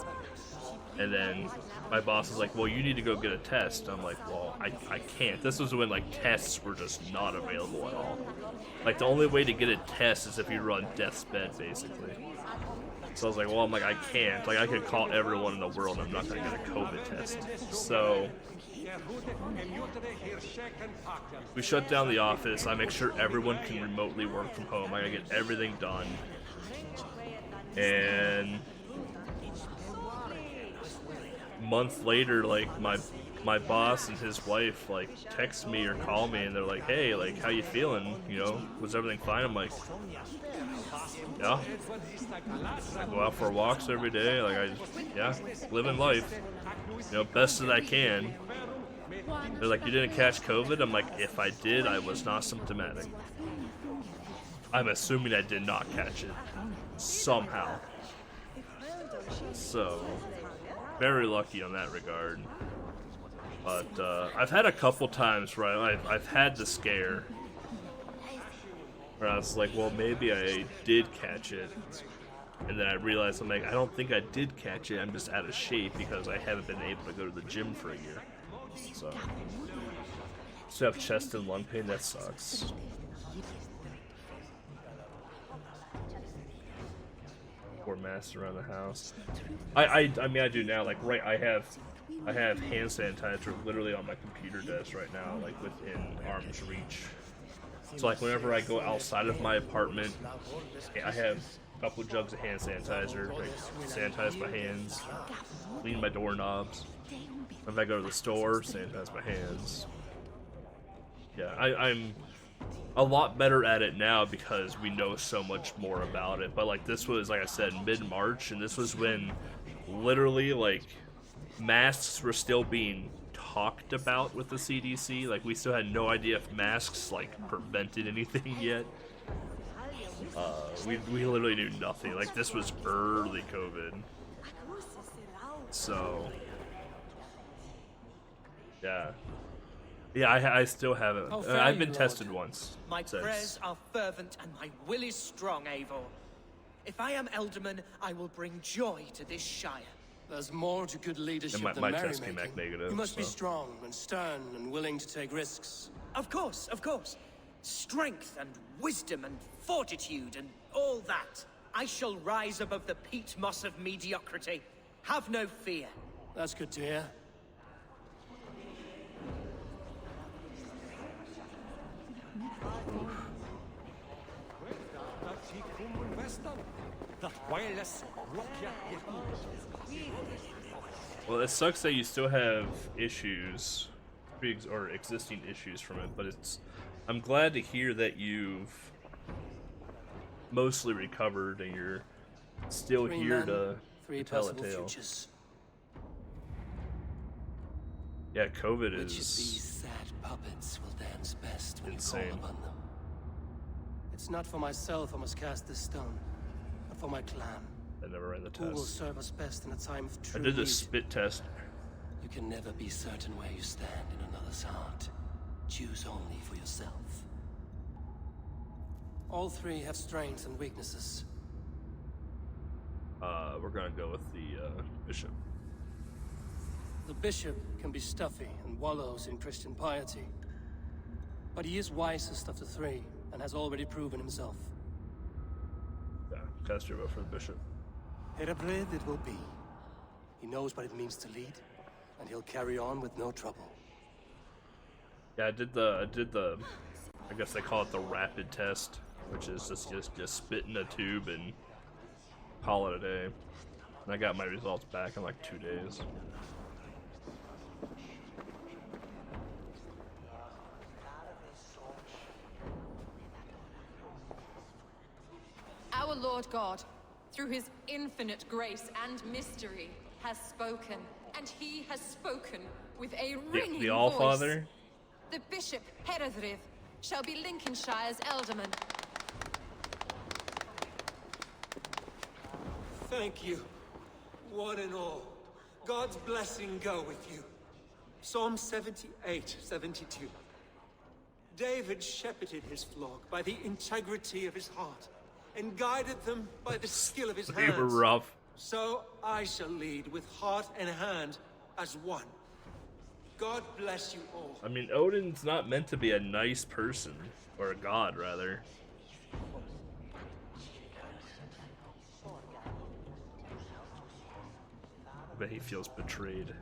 And then my boss was like, well, you need to go get a test. I'm like, well, I can't. This was when, like, tests were just not available at all. Like, the only way to get a test is if you run death's bed, basically. So I was like, well, I can't. Like, I could call everyone in the world and I'm not going to get a COVID test. So we shut down the office. I make sure everyone can remotely work from home. I gotta get everything done. And a month later, like, my boss and his wife, like, text me or call me, and they're like, hey, like, how you feeling? You know, was everything fine? I'm like, yeah. I go out for walks every day. Like, living life, you know, best that I can. They're like, you didn't catch COVID? I'm like, if I did, I was not symptomatic. I'm assuming I did not catch it somehow. So, very lucky on that regard. But I've had a couple times where I've had the scare where I was like, well, maybe I did catch it, and then I realized, I'm like, I don't think I did catch it. I'm just out of shape because I haven't been able to go to the gym for a year. So still have chest and lung pain. That sucks. Pour masks around the house. I mean, I do now. Like, right, I have hand sanitizer literally on my computer desk right now, like within arm's reach. So, like, whenever I go outside of my apartment, I have a couple jugs of hand sanitizer, like, sanitize my hands, clean my doorknobs. If I go to the store, sanitize my hands. Yeah, I'm a lot better at it now because we know so much more about it. But, like, this was, like I said, mid-March, and this was when literally, like, masks were still being talked about with the CDC. Like, we still had no idea if masks, like, prevented anything yet. We literally knew nothing. Like, this was early COVID. So yeah, I still haven't. I've been tested once. My prayers are fervent and my will is strong, Eivor. If I am Elderman, I will bring joy to this Shire. There's more to good leadership than my test came back negative. You must be strong and stern and willing to take risks. Of course, of course. Strength and wisdom and fortitude and all that. I shall rise above the peat moss of mediocrity. Have no fear. That's good to hear. Well, it sucks that you still have issues, or existing issues from it, but I'm glad to hear that you've mostly recovered and you're still here to tell a tale. Futures. Yeah, COVID is Which of these sad puppets will dance best when insane. you call upon them? It's not for myself I must cast this stone, but for my clan. I never ran the Who will test. serve us best in a time of true I did the need? spit test. You can never be certain where you stand in another's heart. Choose only for yourself. All three have strengths and weaknesses. We're gonna go with the bishop. The bishop can be stuffy and wallows in Christian piety. But he is wisest of the three, and has already proven himself. Yeah, cast your vote for the bishop. Hereblade it will be. He knows what it means to lead, and he'll carry on with no trouble. Yeah, I did the I guess they call it the rapid test, which is just spit in a tube and call it a day. And I got my results back in like 2 days. Lord God, through his infinite grace and mystery, has spoken, and he has spoken with a ringing the voice. Allfather? The Bishop Heredrith shall be Lincolnshire's alderman. Thank you, one and all. God's blessing go with you. Psalm 78, 72. David shepherded his flock by the integrity of his heart, and guided them by the skill of his They hands. were rough. So I shall lead with heart and hand as one. God bless you all. I mean, Odin's not meant to be a nice person, or a god, rather. I bet he feels betrayed.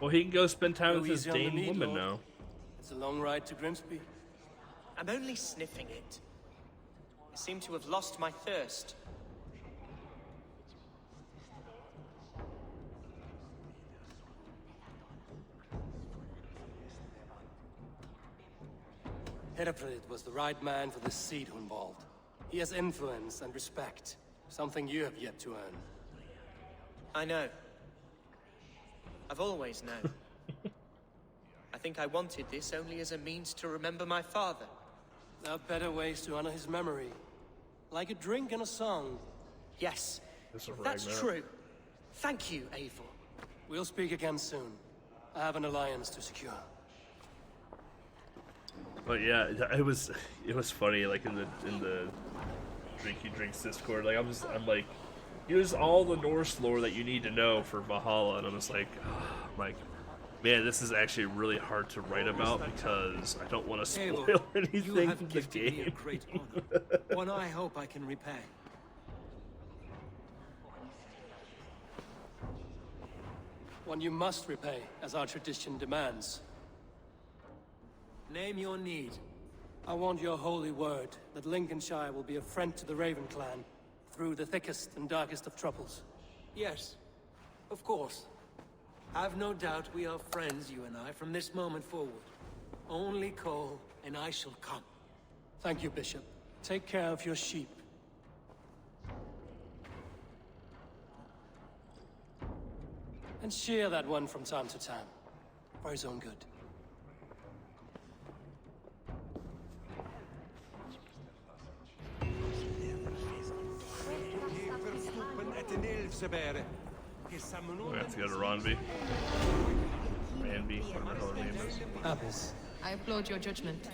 Well, he can go spend time with his Easy on the Dane meat, woman Lord. now. It's a long ride to Grimsby. I'm only sniffing it. I seem to have lost my thirst. Herefrid was the right man for this seat, Hunwald. He has influence and respect, something you have yet to earn. I know. I've always known. I think I wanted this only as a means to remember my father. There are better ways to honor his memory. Like a drink and a song. Yes, That's that's true. Thank you, Eivor. We'll speak again soon. I have an alliance to secure. But yeah, it was funny, like in the Drinky Drinks Discord, like I'm like, here's all the Norse lore that you need to know for Valhalla, and I'm just like, man, this is actually really hard to write about because I don't want to spoil Eivor, anything you have from the gifted me a game. great honor, one I hope I can repay. One you must repay, as our tradition demands. Name your need. I want your holy word that Lincolnshire will be a friend to the Raven clan through the thickest and darkest of troubles. Yes, of course. Have no doubt we are friends, you and I, from this moment forward. Only call, and I shall come. Thank you, Bishop. Take care of your sheep. And shear that one from time to time, for his own good. We have to go to Ronby. Ranby, whatever the hell her name is. Abbess. I applaud your judgment,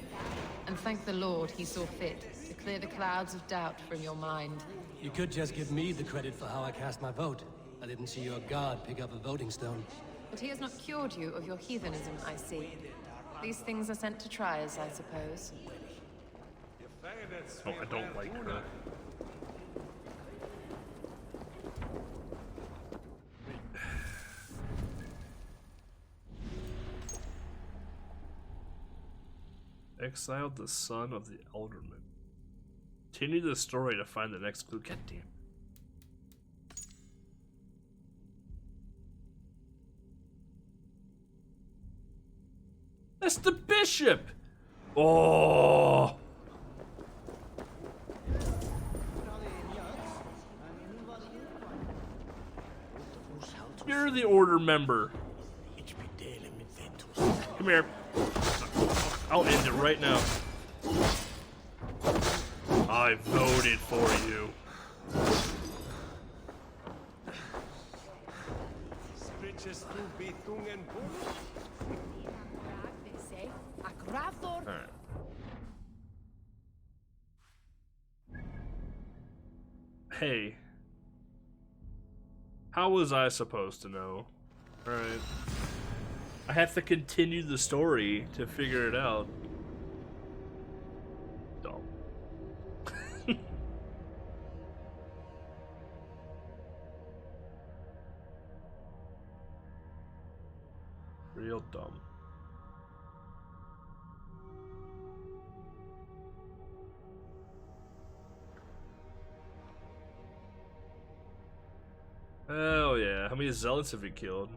and thank the Lord he saw fit to clear the clouds of doubt from your mind. You could just give me the credit for how I cast my vote. I didn't see your guard pick up a voting stone. But he has not cured you of your heathenism, I see. These things are sent to triers, I suppose. Oh, I don't like her. Exiled the son of the Elderman. Continue the story to find the next clue. God damn. That's the bishop! Oh! You're the order member. Come here. I'll end it right now. I voted for you. Alright. Hey. How was I supposed to know? Alright. I have to continue the story to figure it out. Dumb. Real dumb. Oh yeah, how many zealots have you killed?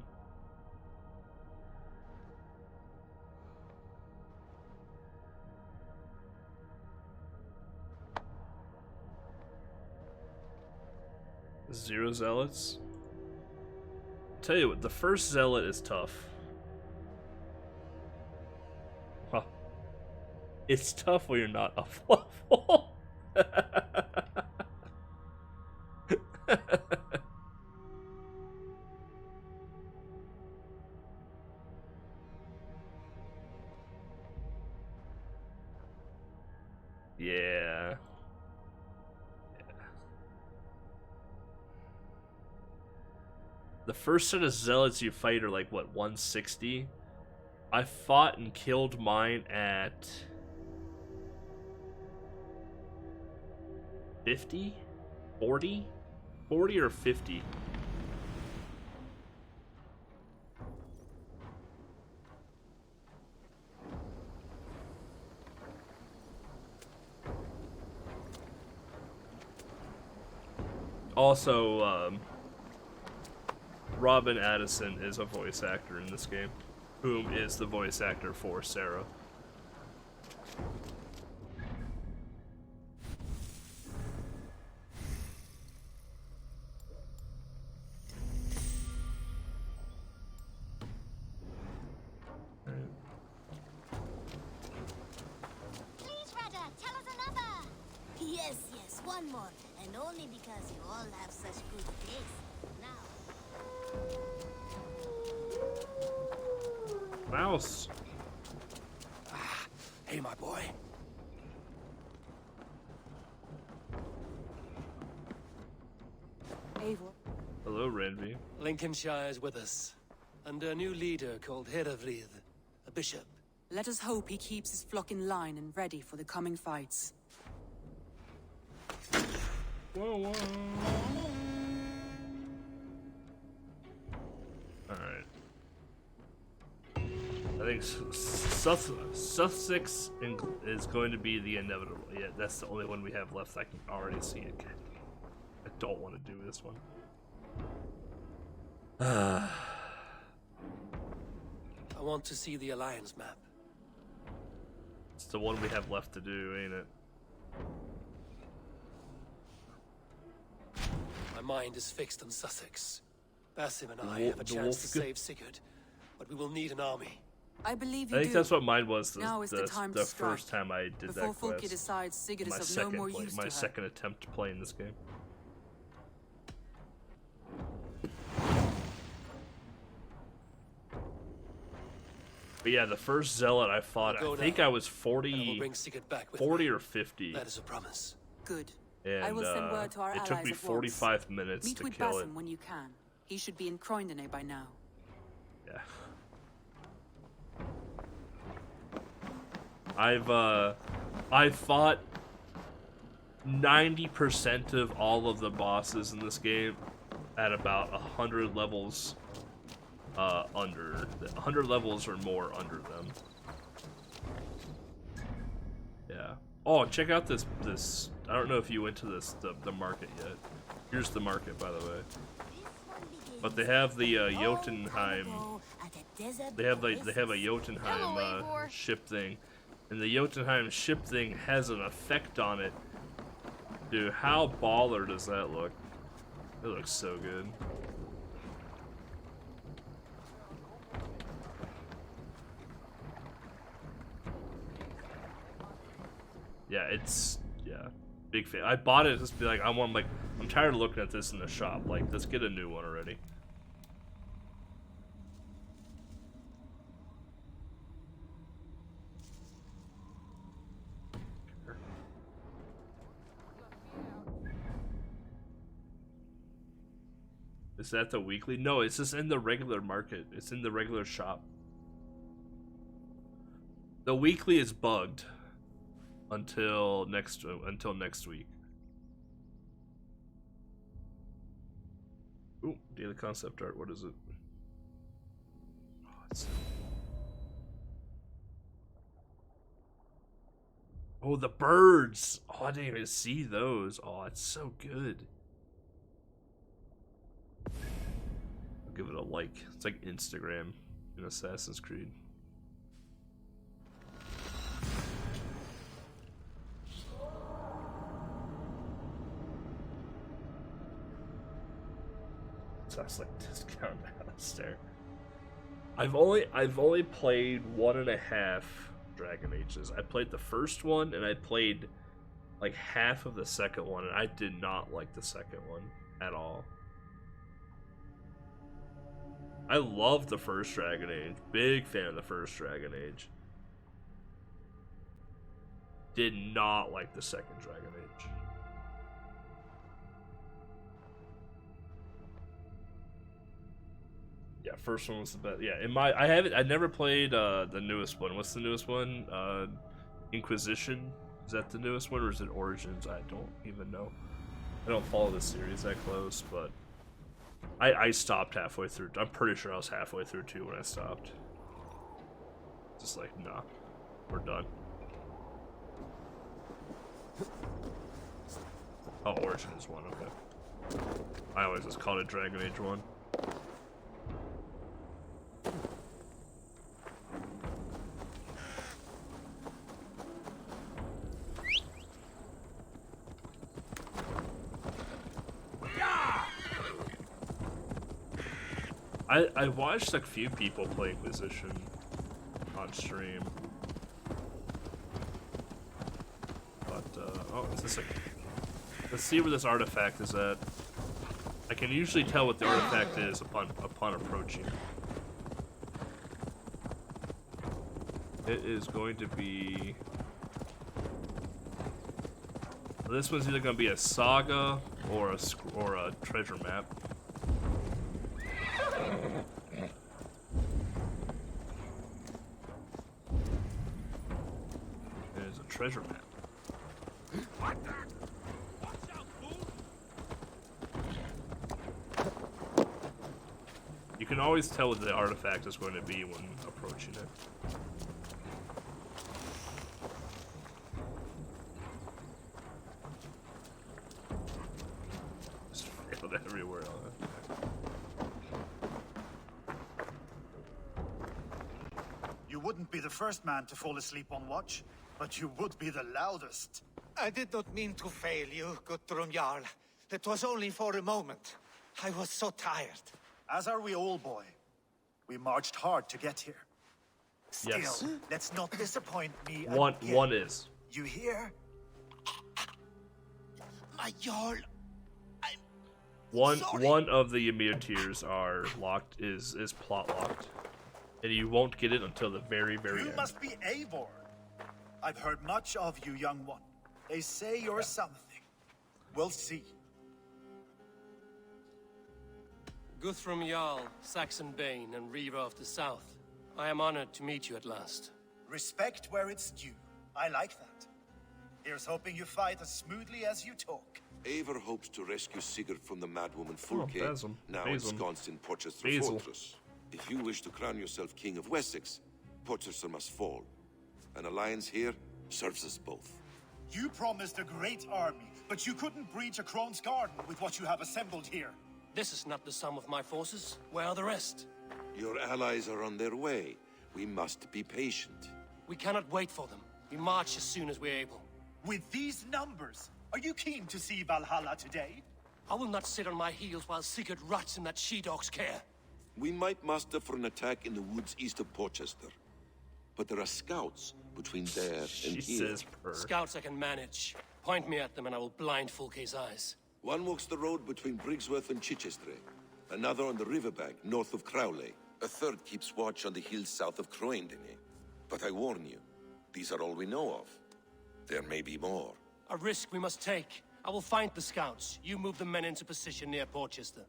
0 zealots. Tell you what, the first zealot is tough. Huh. It's tough when you're not off level. Yeah. The first set of zealots you fight are like, what, 160? I fought and killed mine at 50? 40? 40 or 50? Also, Robin Addison is a voice actor in this game, whom is the voice actor for Sarah. Please, Rada, tell us another. Yes, yes, one more, and only because you all have such good taste. Mouse. Hey, my boy. Eivor. Hello, Renvi. Lincolnshire is with us, under a new leader called Herevrid, a bishop. Let us hope he keeps his flock in line and ready for the coming fights. Whoa, whoa. Alright. I think Sussex is going to be the inevitable. Yeah, that's the only one we have left. I can already see it. I don't want to do this one. I want to see the Alliance map. It's the one we have left to do, ain't it? My mind is fixed on Sussex. Basim and I have a chance to save Sigurd, but we will need an army. I believe you I think that's what mine was now is the time the to strike, first time I did before that quest. Fulke decides Sigurd My is of no second more play, use my to her. second attempt to play in this game. But yeah, the first zealot I fought, I think I was 40 or 50. That is a promise. Good. And I will send word to our it allies took me at 45 once. minutes Meet to with kill it. Basim when you can. He should be in Croydon by now. Yeah. I've fought 90% of all of the bosses in this game at about 100 levels under 100 levels or more under them. Yeah. Oh, check out this I don't know if you went to the market yet. Here's the market, by the way. But they have the Jotunheim. They have a Jotunheim ship thing, and the Jotunheim ship thing has an effect on it. Dude, how baller does that look? It looks so good. Yeah, big fan. I bought it just to be like, I'm tired of looking at this in the shop. Like, let's get a new one already. Is that the weekly? No, it's just in the regular market. It's in the regular shop. The weekly is bugged until next week. Ooh, daily concept art. What is it? Oh, the birds. Oh, I didn't even see those. Oh, it's so good. I'll give it a like. It's like Instagram in Assassin's Creed. Sounds like discount Alistair. I've only played 1.5 Dragon Ages. I played the first one and I played like half of the second one, and I did not like the second one at all. I love the first Dragon Age. Big fan of the first Dragon Age. Did not like the second Dragon Age. Yeah, first one was the best. Yeah, I never played the newest one. What's the newest one? Inquisition? Is that the newest one, or is it Origins? I don't even know. I don't follow the series that close, but I stopped halfway through. I'm pretty sure I was halfway through too when I stopped. Just like, nah, we're done. Oh, Origin is 1, okay. I always just called it Dragon Age 1. I watched a few people play Inquisition on stream. But, oh, is this like... Let's see where this artifact is at. I can usually tell what the artifact is upon approaching. It is going to be... This one's either going to be a saga or a treasure map. There's a treasure map. You can always tell what the artifact is going to be when approaching it. Just failed everywhere on it. You wouldn't be the first man to fall asleep on watch, but you would be the loudest. I did not mean to fail you, Guthrum Jarl. It was only for a moment. I was so tired. As are we all, boy. We marched hard to get here. Still, yes. Let's not disappoint me again. One is. You hear? My Jarl. One of the Ymir tiers are locked, is plot locked. And you won't get it until the very end. You must be Eivor. I've heard much of you, young one. They say you're something. We'll see. Guthrum Jarl, Saxon Bane, and Reaver of the South. I am honored to meet you at last. Respect where it's due. I like that. Here's hoping you fight as smoothly as you talk. Eivor hopes to rescue Sigurd from the madwoman Fulke, now Basil. ensconced in Porchester Fortress. If you wish to crown yourself King of Wessex, Porchester must fall. An alliance here serves us both. You promised a great army, but you couldn't breach a Crone's garden with what you have assembled here. This is not the sum of my forces. Where are the rest? Your allies are on their way. We must be patient. We cannot wait for them. We march as soon as we're able. With these numbers, are you keen to see Valhalla today? I will not sit on my heels while Sigurd rots in that she-dog's care. We might muster for an attack in the woods east of Porchester. But there are scouts between there and here. Scouts I can manage. Point me at them and I will blind Fulke's eyes. One walks the road between Briggsworth and Chichester. Another on the riverbank north of Crowley. A third keeps watch on the hills south of Croendene. But I warn you, these are all we know of. There may be more. A risk we must take. I will find the scouts. You move the men into position near Porchester.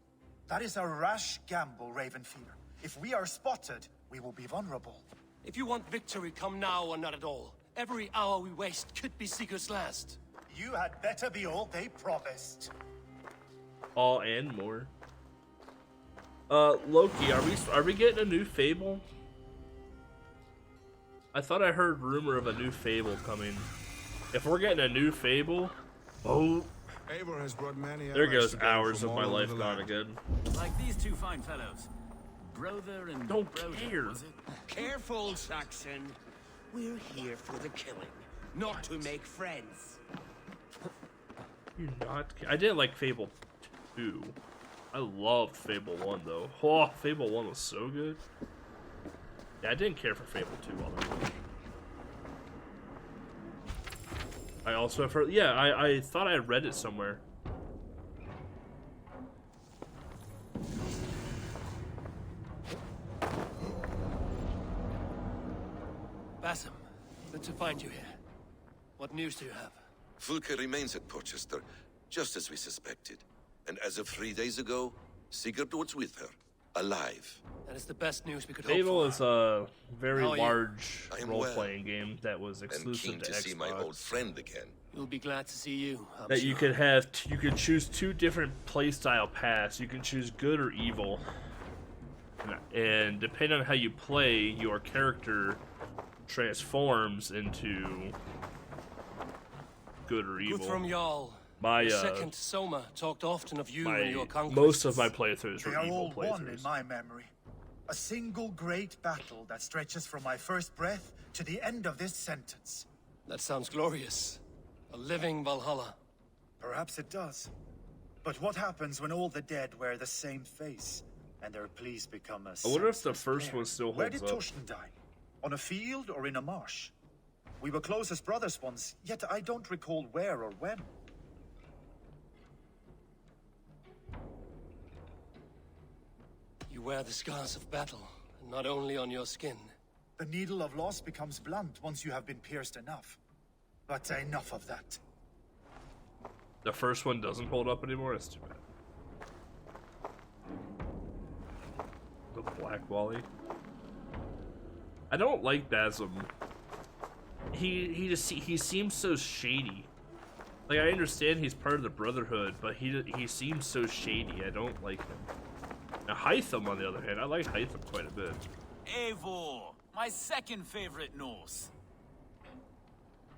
That is a rash gamble, Ravenfeeder. If we are spotted, we will be vulnerable. If you want victory, come now or not at all. Every hour we waste could be Sigurd's last. You had better be all they promised. All and more. Loki, are we getting a new Fable? I thought I heard rumor of a new Fable coming. If we're getting a new Fable, oh, Eivor has brought many there goes hours of my life gone again. Like these two fine fellows. Brother and don't brother, care. was it? Careful, Saxon. We're here for the killing, not to make friends. You're not. I did like Fable 2. I loved Fable 1 though. Oh, Fable 1 was so good. Yeah, I didn't care for Fable 2 all that much. I also have heard, yeah, I thought I read it somewhere. Basim, good to find you here. What news do you have? Fulke remains at Porchester, just as we suspected. And as of 3 days ago, Sigurd was with her, alive. That is the best news we could hope Fable for. is a very How are you? large I am role-playing game that was And exclusive keen to to see my old Xbox. friend again. You'll be glad to see you, I'm That sure. you could have, you could choose 2 different playstyle paths. You can choose good or evil. And depending on how you play, your character transforms into good or evil. Guthrum Jarl, My the second Soma, talked often of you and your conquests. most of my playthroughs They were are evil all one in playthroughs. my memory. A single great battle that stretches from my first breath to the end of this sentence. That sounds glorious. A living Valhalla. Perhaps it does. But what happens when all the dead wear the same face, and their pleas become a I wonder if the senseless first blur? one still Where holds did up. Torsten die? On a field or in a marsh? We were close as brothers once, yet I don't recall where or when. You wear the scars of battle, and not only on your skin. The needle of loss becomes blunt once you have been pierced enough. But enough of that. The first one doesn't hold up anymore. It's too bad. The Black Wally. I don't like Basim. He seems so shady. Like, I understand he's part of the Brotherhood, but he seems so shady. I don't like him. Now Hytham, on the other hand, I like Hytham quite a bit. Eivor, my second favorite Norse.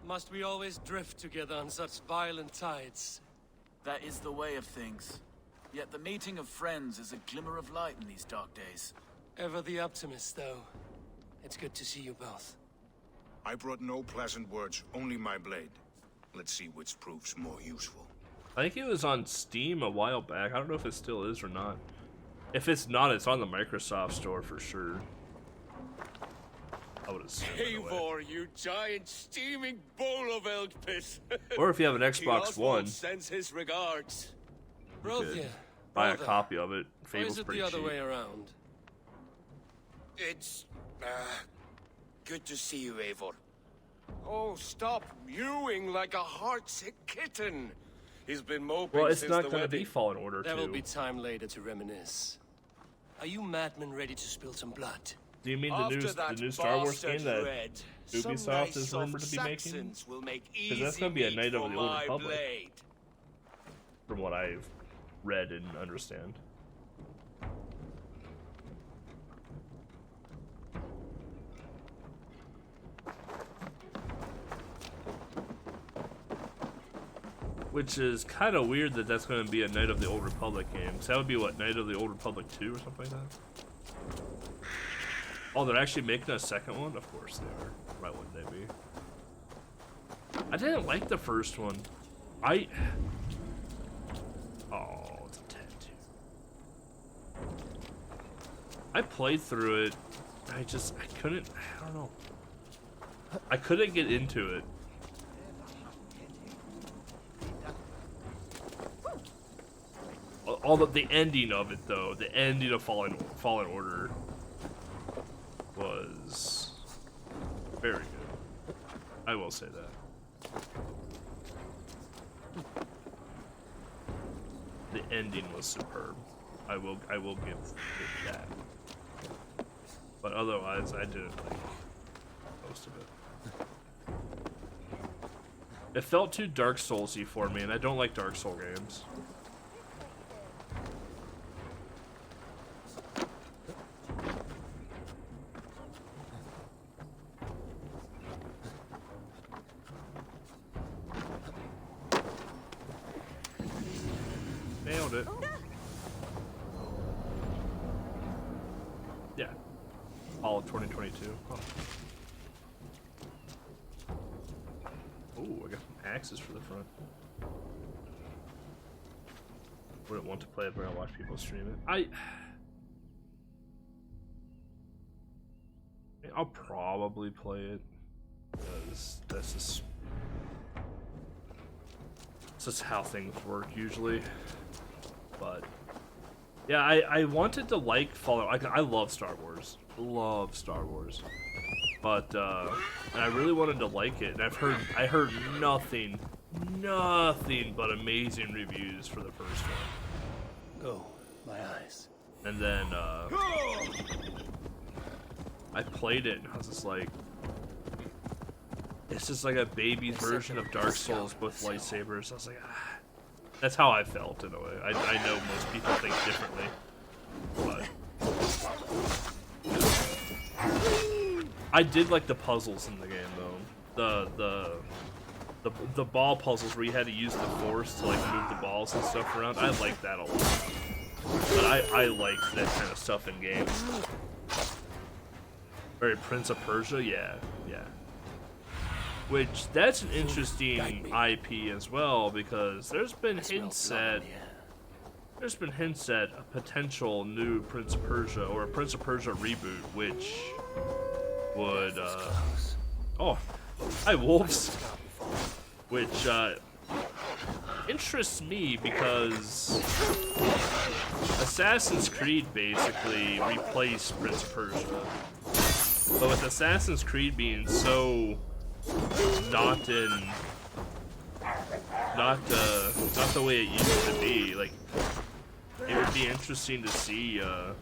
Must we always drift together on such violent tides? That is the way of things. Yet the meeting of friends is a glimmer of light in these dark days. Ever the optimist, though. It's good to see you both. I brought no pleasant words, only my blade. Let's see which proves more useful. I think it was on Steam a while back. I don't know if it still is or not. If it's not, it's on the Microsoft Store for sure. I would assume. Anyway. Eivor, you giant steaming bowl of elk piss. Or if you have an Xbox Oswald One, sends his regards. you could Brothia, buy a brother. copy of it. Or Fable's is it pretty the other cheap. way around? It's good to see you, Eivor. Oh, stop mewing like a heartsick kitten. He's been moping Well, it's since not the going to wedding. be Fallen Order There will 2. be time later to reminisce. Are you madmen ready to spill some blood? Do you mean the After new Star Wars bastard game that Red, some Ubisoft nice is rumored to be making? Saxons will make Because that's easy going to be a meat Knight for of the Old my Republic, blade. from what I've read and understand. Which is kind of weird that that's going to be a Knight of the Old Republic game. So that would be what, Knight of the Old Republic 2 or something like that? Oh, they're actually making a second one? Of course they are. Why wouldn't they be? I didn't like the first one. Oh, it's a tattoo. I played through it. I couldn't, I don't know. I couldn't get into it. All the ending of it, though, the ending of Fallen Order was very good. I will say that. The ending was superb. I will give it that. But otherwise, I didn't like most of it. It felt too Dark Souls-y for me, and I don't like Dark Soul games. Nailed it. Yeah. All of 2022. Oh. Ooh, I got some axes for the front. wouldn't want to play it, but I watch people stream it. I'll probably play it because that's just how things work usually. But yeah, I wanted to like Fallout. I love Star Wars. Love Star Wars. But and I really wanted to like it, and I heard nothing but amazing reviews for the first one. Oh, my eyes. And then I played it, and I was just like, it's just like a baby's version of Dark Souls with lightsabers. I was like, ah. That's how I felt in a way. I know most people think differently, but I did like the puzzles in the game though. The ball puzzles where you had to use the force to like move the balls and stuff around. I like that a lot. But I like that kind of stuff in games. Or Prince of Persia, yeah. Which that's an interesting IP as well, because there's been hints at a potential new Prince of Persia or a Prince of Persia reboot, which would oh, hi wolves, which interests me because Assassin's Creed basically replaced Prince of Persia, but with Assassin's Creed being so not the way it used to be, like it would be interesting to see a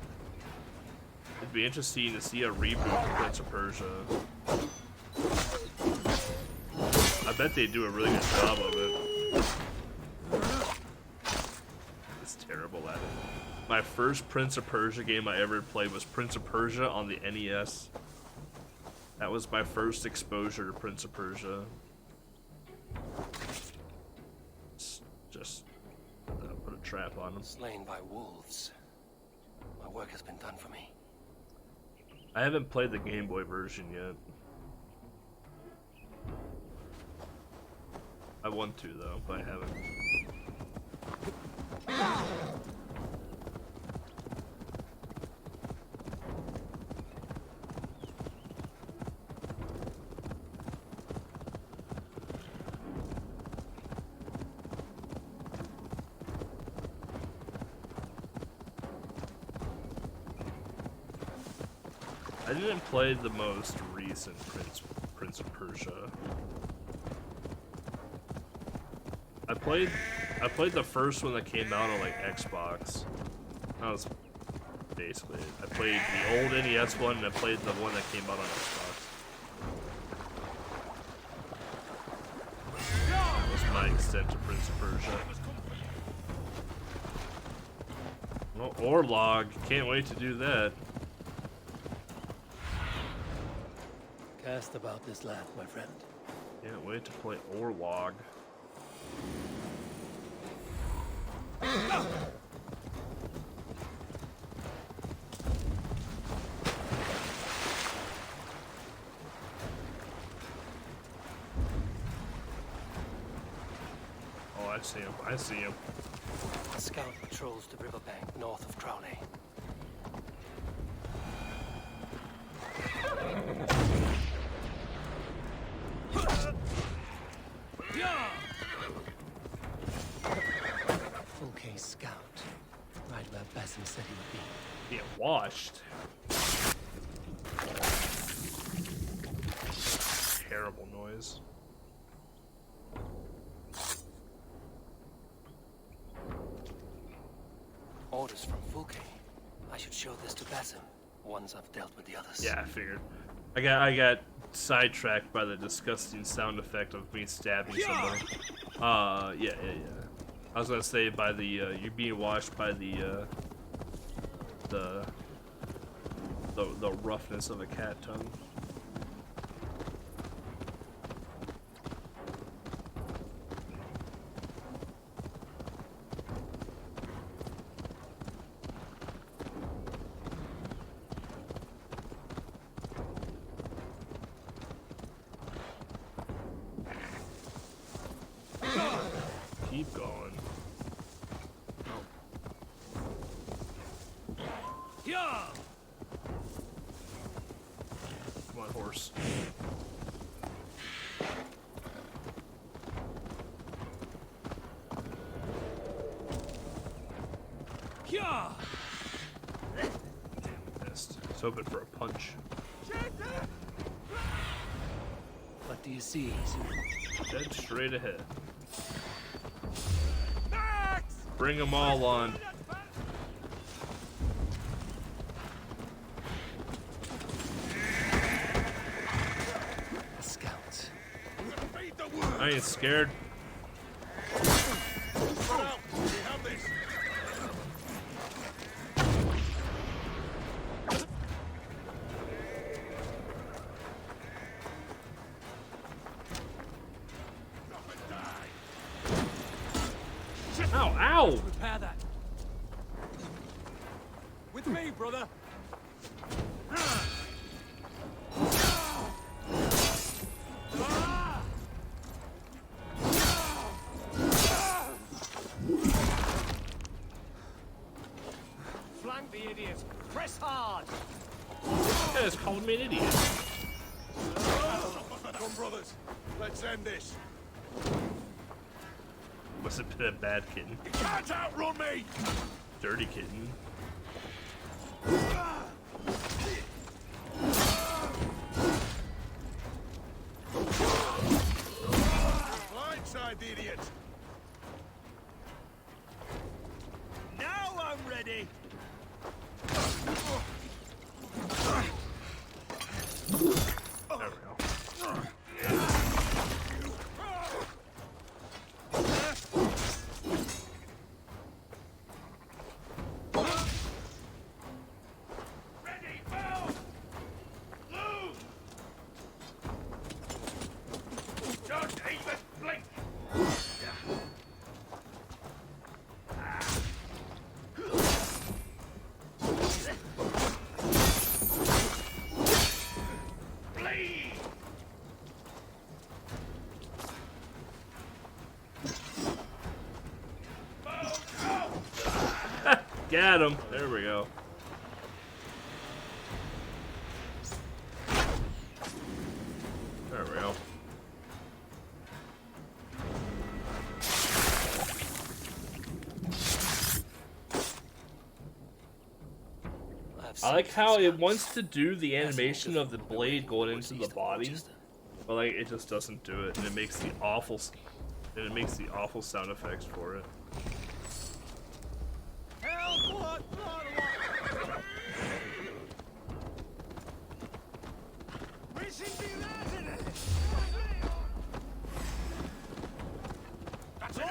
reboot of Prince of Persia. I bet they do a really good job of it. It's terrible at it. My first Prince of Persia game I ever played was Prince of Persia on the NES. That was my first exposure to Prince of Persia. Just put a trap on him. Slain by wolves. My work has been done for me. I haven't played the Game Boy version yet. I want to though, but I haven't. I didn't play the most recent Prince of Persia. I played the first one that came out on like Xbox. That was basically it. I played the old NES one and I played the one that came out on Xbox. That was my extent to Prince of Persia. Well, Orlog, can't wait to do that. Cast about this land, my friend. Can't wait to play Orlog. Oh, I see him. I see him. A scout patrols the riverbank north of Crowley. Full case scout. Right where Basim said he would be. Being washed. Terrible noise. Orders from Fulke. I should show this to Basim once I've dealt with the others. Yeah, I figured. I got sidetracked by the disgusting sound effect of me stabbing somebody. Yeah. I was gonna say by the you're being washed by the roughness of a cat tongue. Keep going. works. Yeah. Damn, missed. It's open for a punch. What do you see? Dead straight ahead. Bring them all on. Scouts. I ain't scared. Ow, ow! Repair that. With me, brother. Flank the idiot. Press hard. You guys called me an idiot. Come, brothers. Let's end this. Must have been a bad kitten. You can't outrun me! Dirty kitten. Blindside the idiot! Now I'm ready. There we go. Got him. There we go. There we go. I like how it wants to do the animation of the blade going into the body, but like it just doesn't do it, and it makes the awful sound effects for it.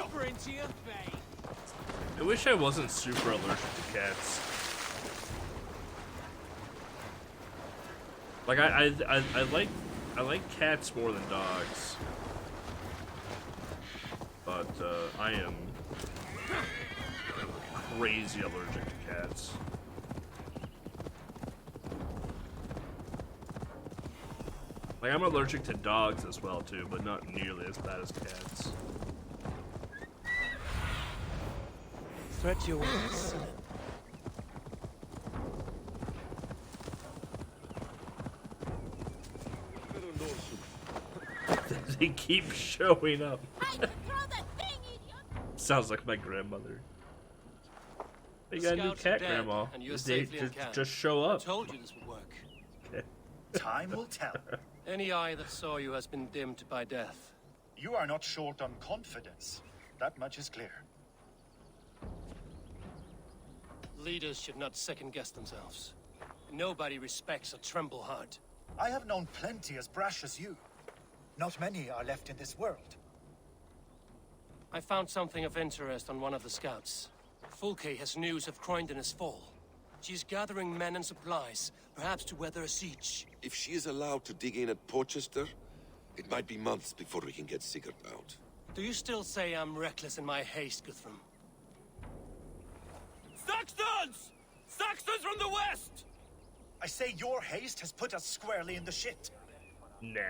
Over into your face. I wish I wasn't super allergic to cats. Like I like cats more than dogs, but I am crazy allergic to cats. Like I'm allergic to dogs as well too, but not nearly as bad as cats. Threat your wings. They keep showing up. Sounds like my grandmother. You got a new cat, Grandma. They just show up. I told you this would work. Okay. Time will tell. Any eye that saw you has been dimmed by death. You are not short on confidence. That much is clear. Leaders should not second-guess themselves. Nobody respects a tremble heart. I have known plenty as brash as you. Not many are left in this world. I found something of interest on one of the scouts. Fulke has news of Croydon's fall. She's gathering men and supplies, perhaps to weather a siege. If she is allowed to dig in at Porchester, it might be months before we can get Sigurd out. Do you still say I'm reckless in my haste, Guthrum? Saxons! Saxons from the west! I say your haste has put us squarely in the shit. Nah.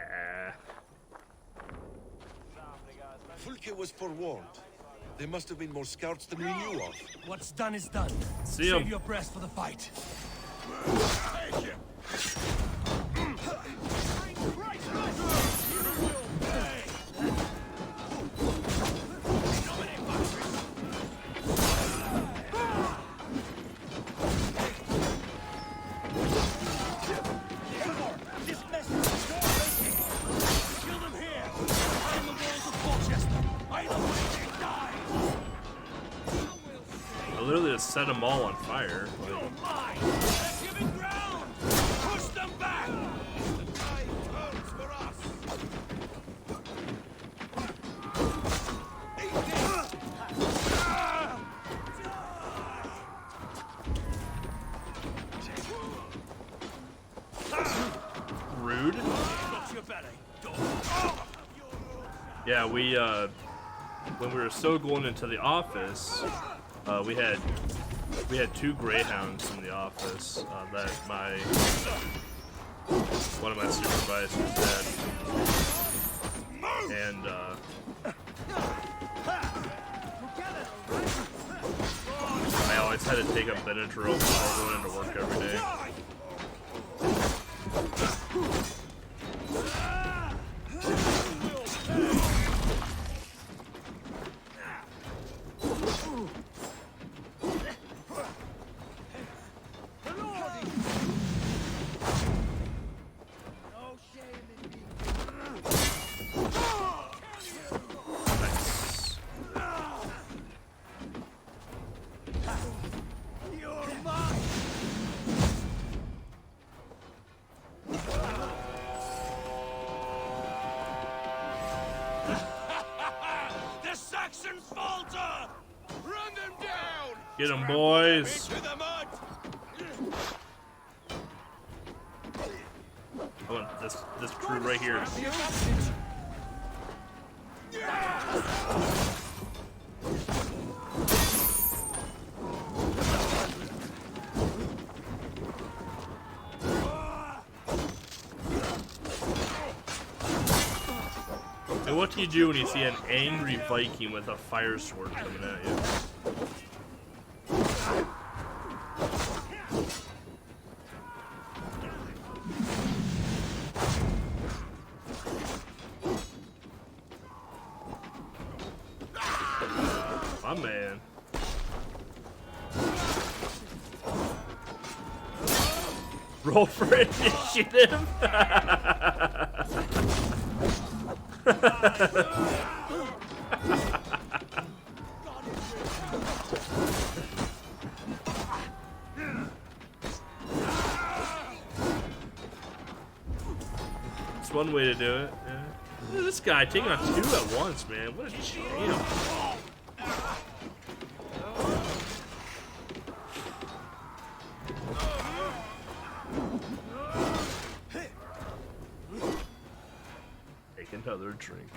Fulke was forewarned. There must have been more scouts than we knew of. What's done is done. See Save your breath for the fight. to set them all on fire. You're mine! They're giving ground! Push them back! The tide turns for us! Rude. Yeah, when we were still going into the office, we had 2 greyhounds in the office that one of my supervisors had, and I always had to take a Benadryl before going into work every day. Get them, boys! I want this crew right here. And what do you do when you see an angry Viking with a fire sword coming at you? My man. Roll for initiative. It's one way to do it. Yeah. Look at this guy taking on 2 at once, man. What a champ. Take another drink.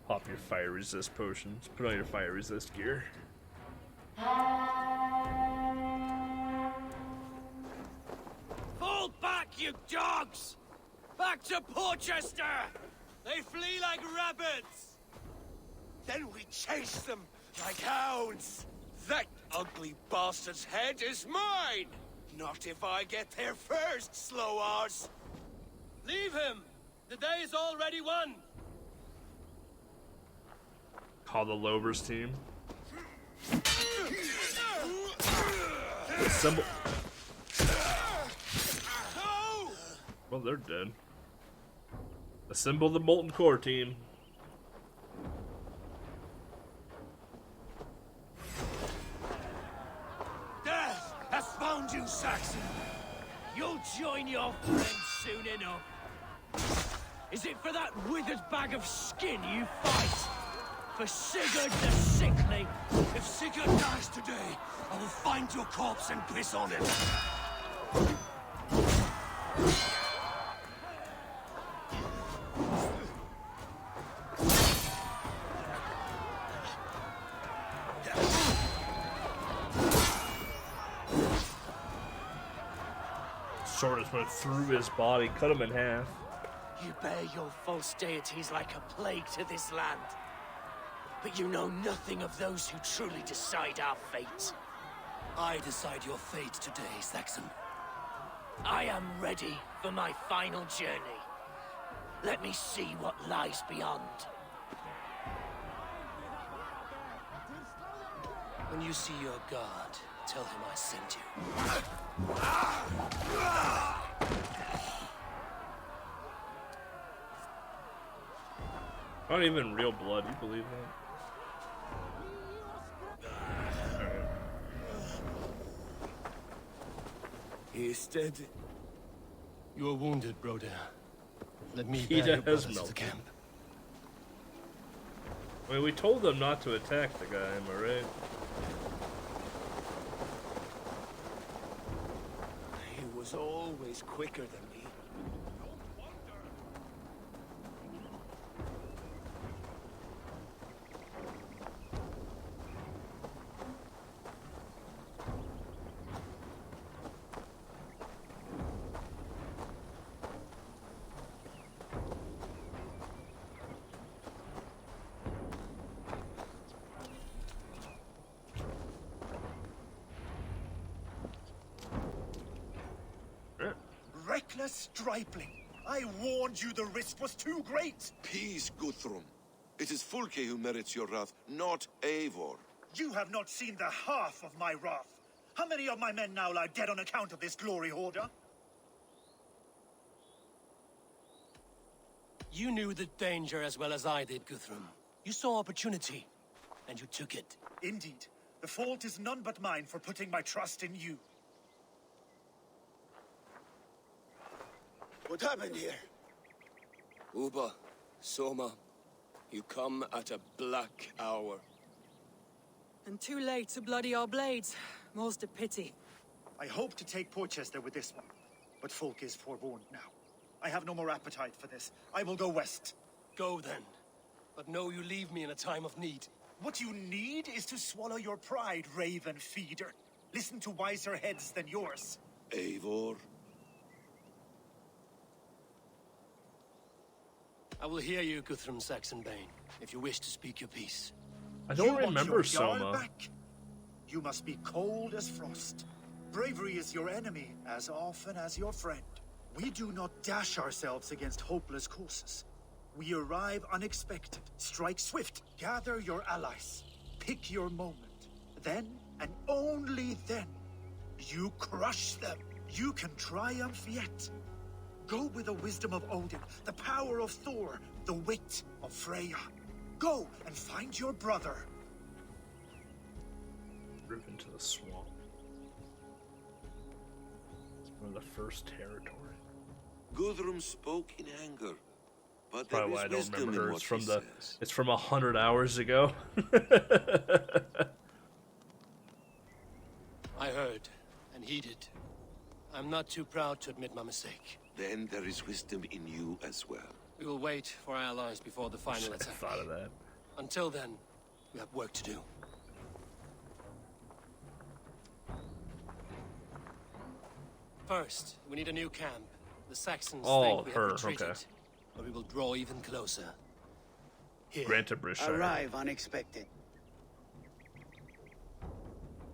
Pop your fire resist potions. Put on your fire resist gear. Fall back, you dogs! Back to Porchester! They flee like rabbits! Then we chase them like hounds! That ugly bastard's head is mine! Not if I get there first, slow arse! Leave him! The day is already won! Call the Lovers team. Assemble. Well, they're dead. Assemble the Molten Core team. Death has found you, Saxon! You'll join your friends soon enough. Is it for that withered bag of skin you fight? For Sigurd the Sickly? If Sigurd dies today, I will find your corpse and piss on it. Sword just went through his body, cut him in half. You bear your false deities like a plague to this land. But you know nothing of those who truly decide our fate. I decide your fate today, Saxon. I am ready for my final journey. Let me see what lies beyond. When you see your god, tell him I sent you. Not even real blood, you believe that? He is dead. You are wounded, brother. Let me He bear your has brothers to the melted. camp. I mean, we told them not to attack the guy, am I right? He was always quicker than me. Reckless stripling. I warned you the risk was too great. Peace, Guthrum. It is Fulke who merits your wrath, not Eivor. You have not seen the half of my wrath. How many of my men now lie dead on account of this glory hoarder? You knew the danger as well as I did, Guthrum. You saw opportunity, and you took it. Indeed. The fault is none but mine for putting my trust in you. What happened here? Uba, Soma, you come at a black hour. And too late to bloody our blades. Most a pity. I hope to take Porchester with this one, but Folk is forewarned now. I have no more appetite for this. I will go west. Go then. But know you leave me in a time of need. What you need is to swallow your pride, raven feeder. Listen to wiser heads than yours. Eivor? I will hear you, Guthrum Saxonbane, if you wish to speak your piece. I don't You want remember your Jarl Soma. back? You must be cold as frost. Bravery is your enemy as often as your friend. We do not dash ourselves against hopeless courses. We arrive unexpected, strike swift, gather your allies, pick your moment. Then, and only then, you crush them. You can triumph yet. Go with the wisdom of Odin, the power of Thor, the wit of Freya. Go and find your brother. Rip into the swamp. One of the first territory. Guthrum spoke in anger, but Probably why there I is don't wisdom remember in her. what It's from he the. says. It's from 100 hours ago. I heard, and heeded. I'm not too proud to admit my mistake. Then there is wisdom in you as well. We will wait for our allies before the final I attack. thought of that. Until then, we have work to do. First, we need a new camp. The Saxons think we have retreated, okay. but we will draw even closer. Here. Granted, British. Arrive unexpected.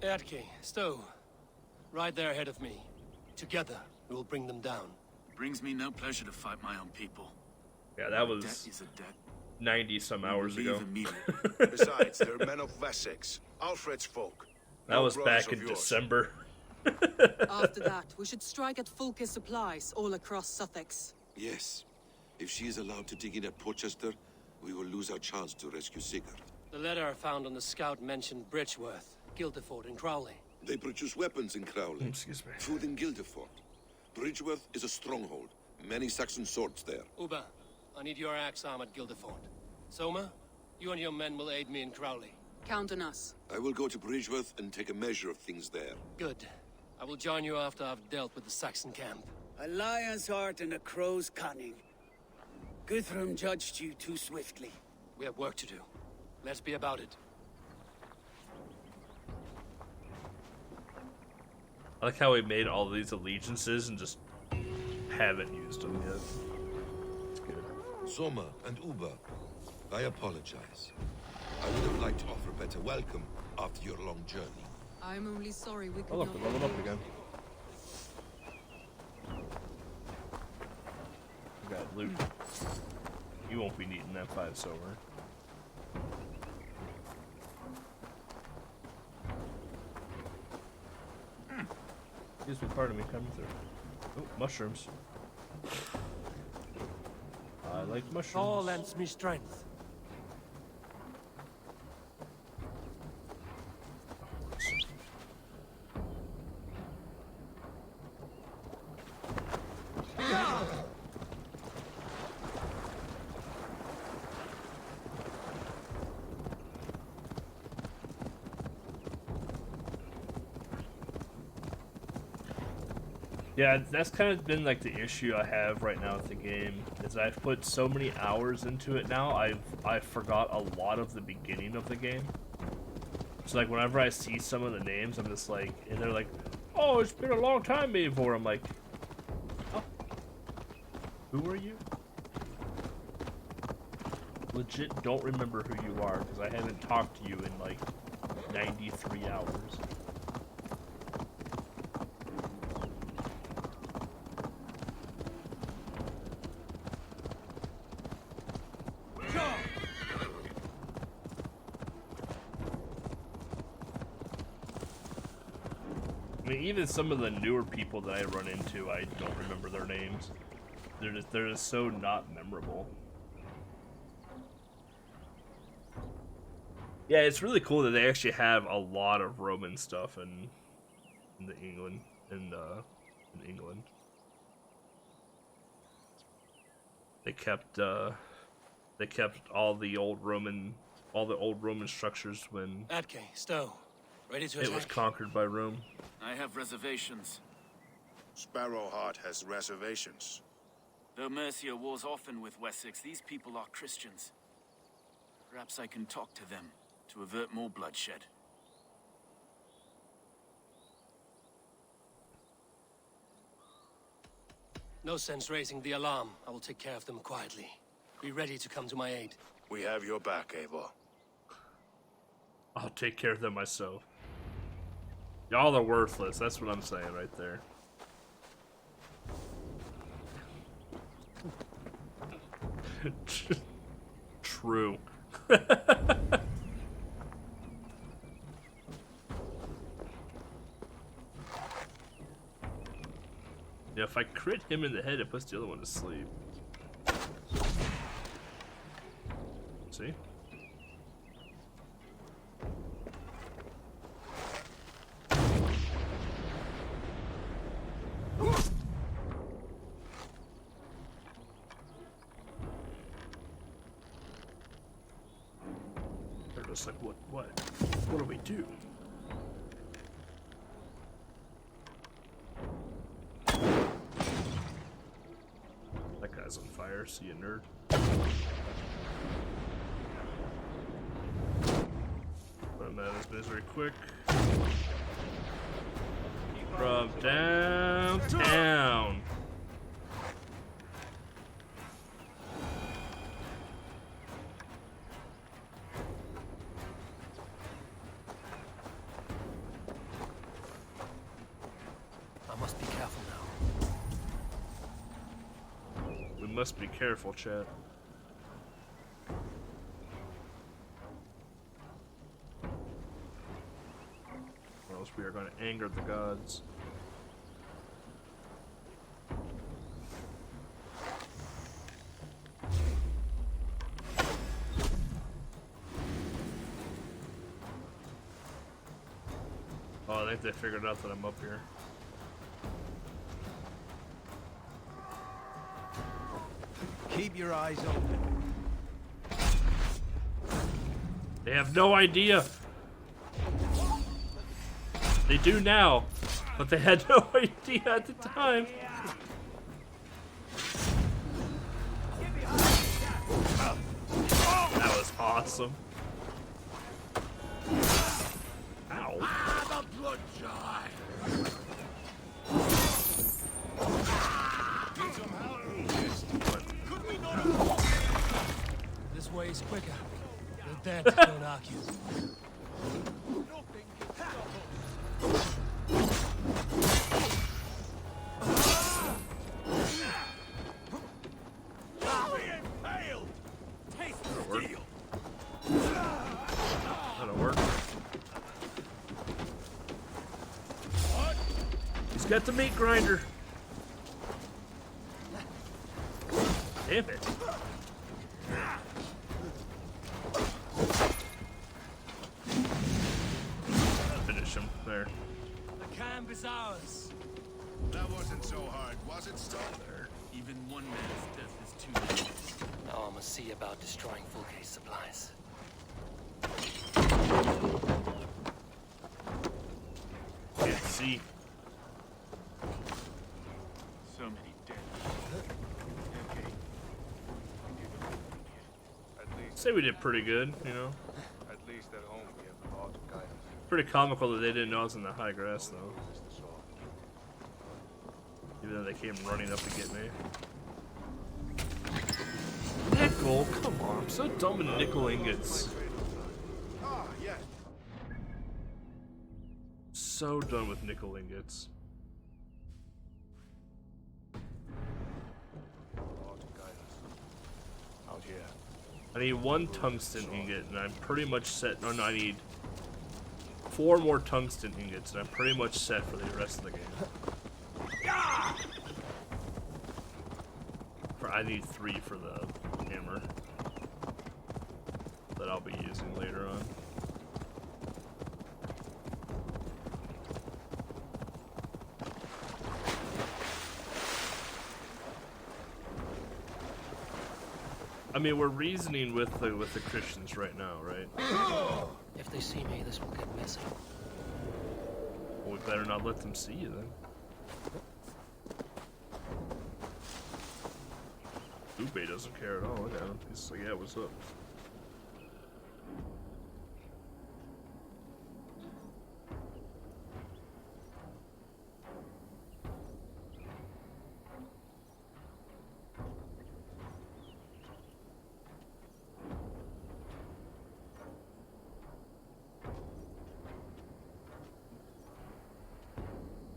Erke, Stowe, right there ahead of me. Together, we will bring them down. Brings me no pleasure to fight my own people. Yeah, that was Debt is a debt. 90 some We hours will ago. leave immediately. Besides, they're men of Wessex, Alfred's folk. That was back in December. After that, we should strike at Fulke's supplies all across Sussex. Yes. If she is allowed to dig in at Porchester, we will lose our chance to rescue Sigurd. The letter found on the scout mentioned Bridgeworth, Guildeford, and Crowley. They produce weapons in Crowley. Excuse me. Food in Guildeford. Bridgeworth is a stronghold. Many Saxon swords there. Uba, I need your axe arm at Guildeford. Soma, you and your men will aid me in Crowley. Count on us. I will go to Bridgeworth and take a measure of things there. Good. I will join you after I've dealt with the Saxon camp. A lion's heart and a crow's cunning. Guthrum judged you too swiftly. We have work to do. Let's be about it. I like how we made all these allegiances and just haven't used them yet. It's good. Soma and Uba, I apologize. I would have liked to offer a better welcome after your long journey. I'm only sorry we could Oh, look, not... we're leveling up again. We got loot. You won't be needing that 5 silver. Excuse me, pardon me, coming through. Oh, mushrooms. I like mushrooms. Thor lends me strength. Yeah, that's kind of been like the issue I have right now with the game, is I've put so many hours into it now, I forgot a lot of the beginning of the game. So like whenever I see some of the names, I'm just like, and they're like, oh, it's been a long time, Eivor. I'm like, oh, who are you? Legit don't remember who you are, because I haven't talked to you in like 93 hours. I mean, even some of the newer people that I run into, I don't remember their names. They're just so not memorable. Yeah, it's really cool that they actually have a lot of Roman stuff in England. They kept all the old Roman structures when Atke, Stowe, ready to attack. it was conquered by Rome. I have reservations. Sparrowheart has reservations. Though Mercia wars often with Wessex, these people are Christians. Perhaps I can talk to them to avert more bloodshed. No sense raising the alarm. I will take care of them quietly. Be ready to come to my aid. We have your back, Eivor. I'll take care of them myself. Y'all are worthless. That's what I'm saying right there. True. Yeah, if I crit him in the head, it puts the other one to sleep. See? They're just like, what do we do? That guy's on fire, see you, nerd. Put him out of his misery quick. From downtown. I must be careful now. We must be careful, chat. Or else we are going to anger the gods. Oh, I think they figured out that I'm up here. Keep your eyes open. They have no idea. They do now, but they had no idea at the time. That was awesome. Ow. Ah, the blood jar. This way is quicker. The dead don't argue. That'll work. He's got the meat grinder. Damn it. Finish him. There. The camp is ours. That wasn't so hard, was it, Stone? Even one man's death is too late. Now I must see about destroying full case supplies. Can't see. Say we did pretty good, you know. At least at home we have the law to guide us. Pretty comical that they didn't know I was in the high grass, though. Even though they came running up to get me. Nickel? Come on, I'm so dumb with nickel ingots. Ah, yes. So done with nickel ingots. Law to guide us. Out here. I need 1 tungsten ingot, and I'm pretty much set. No, I need 4 more tungsten ingots, and I'm pretty much set for the rest of the game. I need 3 for the hammer that I'll be using later on. I mean, we're reasoning with the Christians right now, right? If they see me, this will get messy. Well, we better not let them see you then. Ube doesn't care at all. Look at him. He's like, yeah, what's up?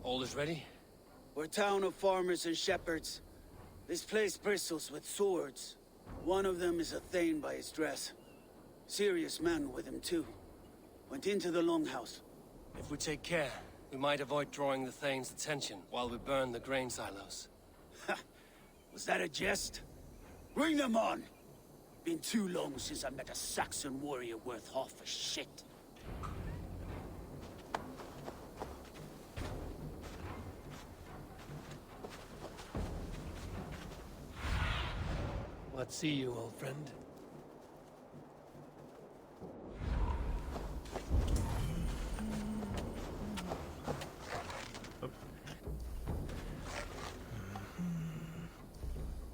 All is ready? We're a town of farmers and shepherds. This place bristles with swords. One of them is a Thane by his dress. Serious man with him too. Went into the longhouse. If we take care, we might avoid drawing the Thane's attention while we burn the grain silos. Ha! Was that a jest? Bring them on! Been too long since I met a Saxon warrior worth half a shit. Let's see you, old friend.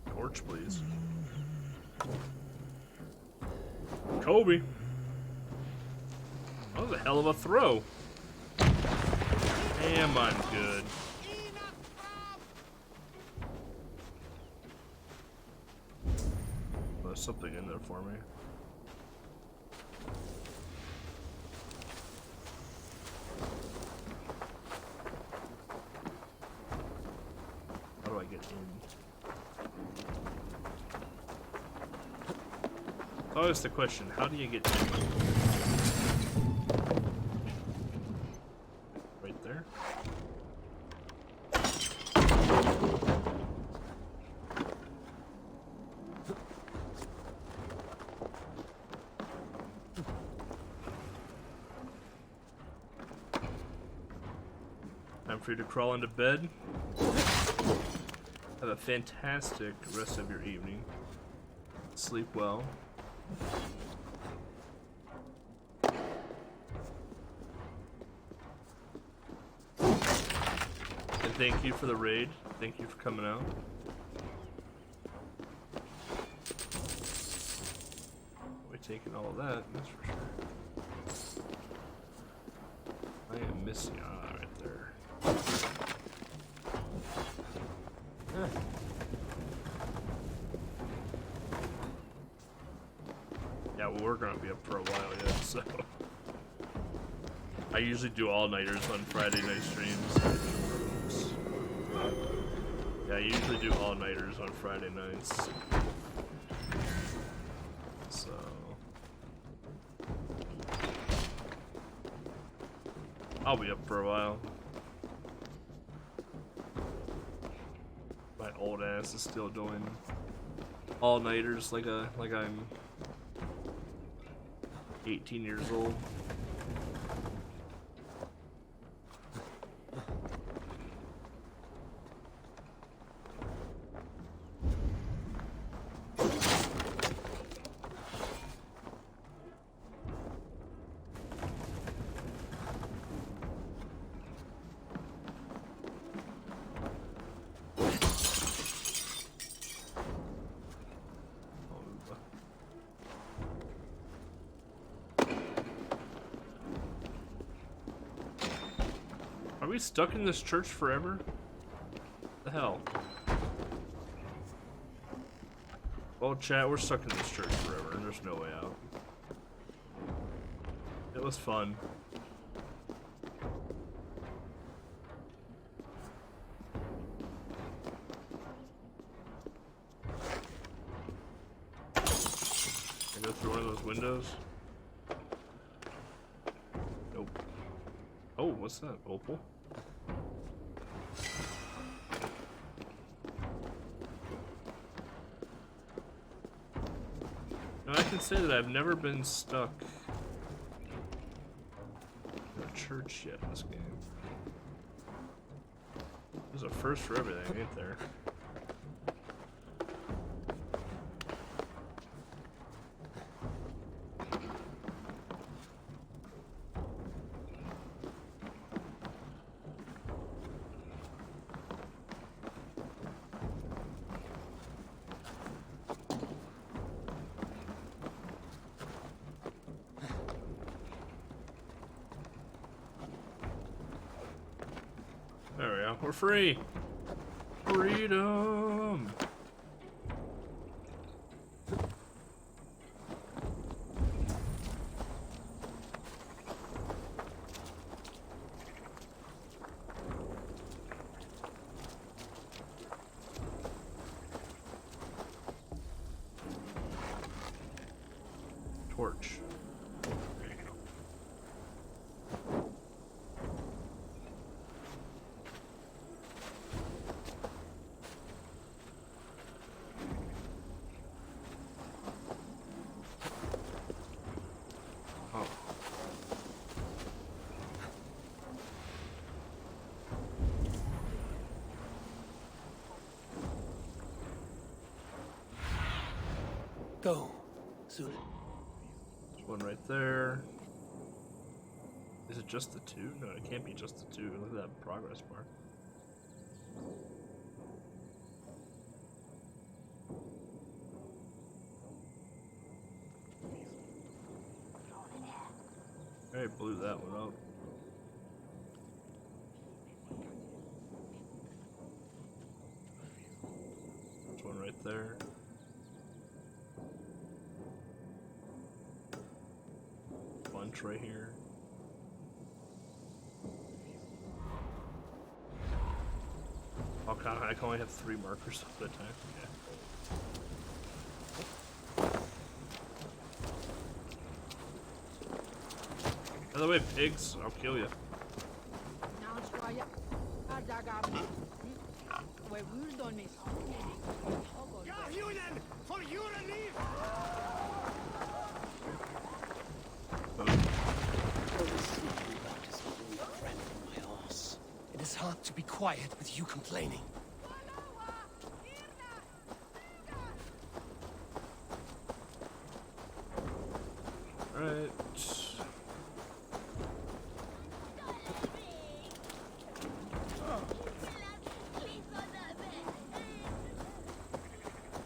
Torch, please. Kobe. That was a hell of a throw. Damn, I'm good. There's something in there for me. How do I get in? Oh, that's the question. How do you get in? Right there? Time for you to crawl into bed. Have a fantastic rest of your evening. Sleep well. And thank you for the raid. Thank you for coming out. We're taking all of that, that's for sure. I am missing right there. Yeah, well, we're gonna be up for a while yet, so I usually do all-nighters on Friday night streams. Yeah, I usually do all-nighters on Friday nights. So I'll be up for a while. My old ass is still doing all-nighters like I'm 18 years old. we stuck in this church forever? The hell? Well, chat, we're stuck in this church forever, and there's no way out. It was fun. Can I go through one of those windows? Nope. Oh, what's that? Opal? Now, I can say that I've never been stuck in a church yet in this game. There's a first for everything, ain't there? There we go. We're free. Freedom. Torch. Go, soon. There's one right there. Is it just the two? No, it can't be just the two. Look at that progress bar. I blew that one up. There's one right there. Bunch right here. Oh god, I can only have 3 markers at a time. Yeah. By the way, pigs, I'll kill you. It is hard to be quiet with you complaining. Alright.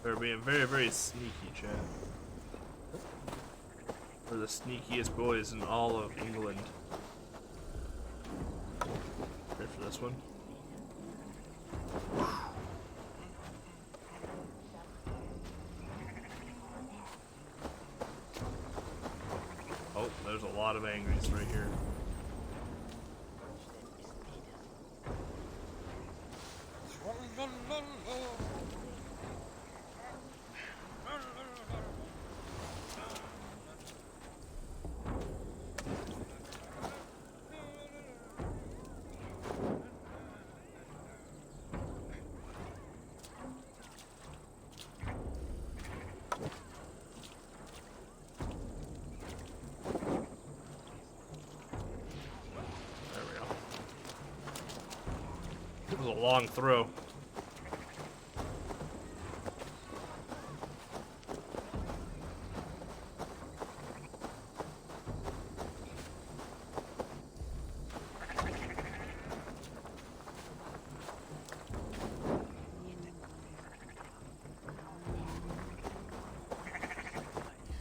They're being very, very sneaky, chat. We're the sneakiest boys in all of England. Ready for this one? Oh, there's a lot of angries right here. It was a long throw.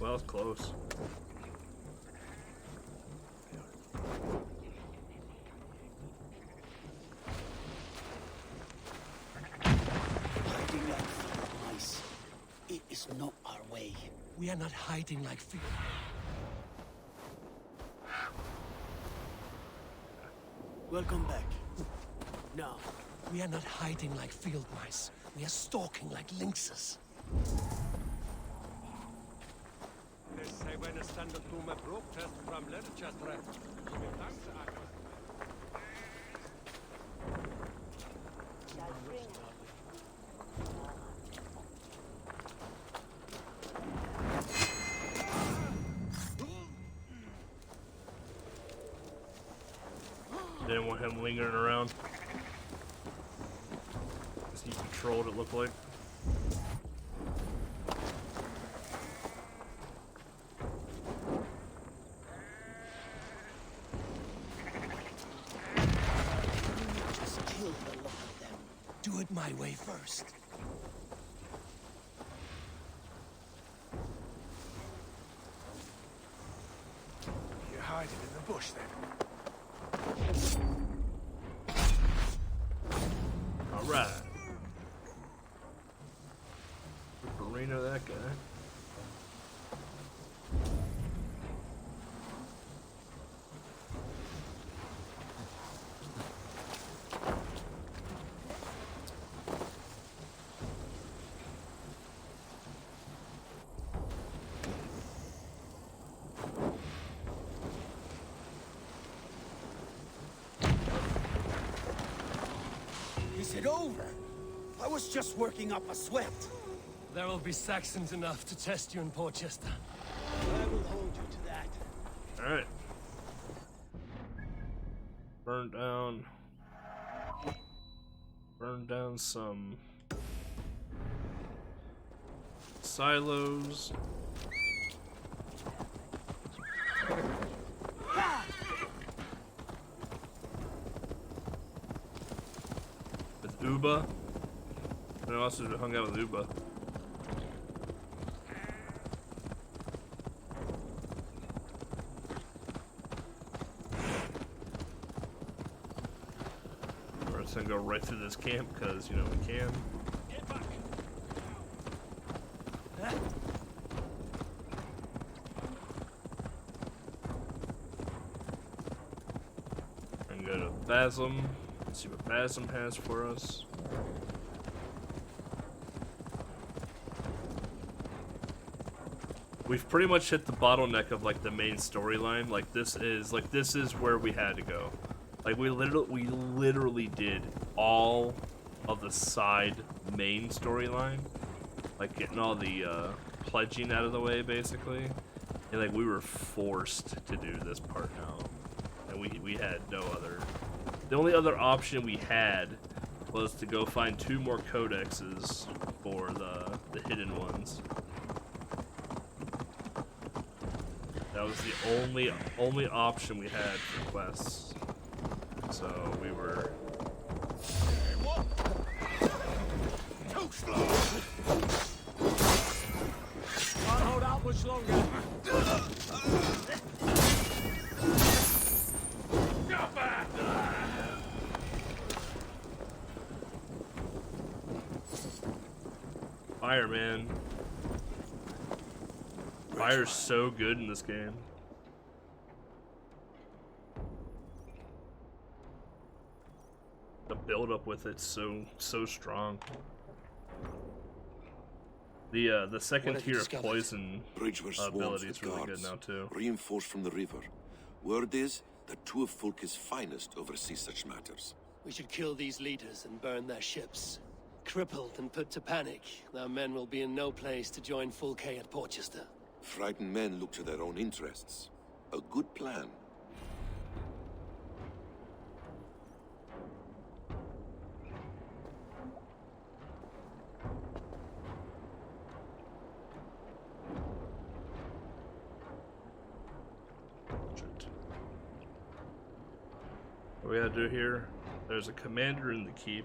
Well, it's close. We are not hiding like field. Welcome back. Now, we are not hiding like field mice. We are stalking like lynxes. Didn't want him lingering around. He patrolled, it looked like. Just kill a lot of them. Do it my way first. You're hiding in the bush then. Alright. Reno that guy. Is it over? I was just working up a sweat. There will be Saxons enough to test you in Portchester. I will hold you to that. Alright. Burn down some silos. With Uba. I also hung out with Uba. We're just gonna go right through this camp because, you know, we can. Get back. And go to Basm. See what Basm has for us. We've pretty much hit the bottleneck of like the main storyline. Like this is where we had to go. Like we literally did all of the side main storyline, like getting all the pledging out of the way basically, and like we were forced to do this part now, and we had no other. The only other option we had was to go find 2 more codexes for the hidden ones. That was the only option we had for quests. So we were. Too slow. Can't hold out much longer. Go back. Fire, man. Fire's so good in this game. The build up with it's so strong. The second tier of poison ability is really good now too. Reinforced from the river. Word is that 2 of Fulke's finest oversee such matters. We should kill these leaders and burn their ships. Crippled and put to panic, their men will be in no place to join Fulke at Portchester. Frightened men look to their own interests. A good plan. What we gotta do here? There's a commander in the keep.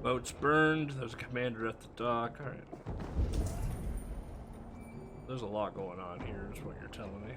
Boat's burned. There's a commander at the dock. All right. There's a lot going on here, is what you're telling me.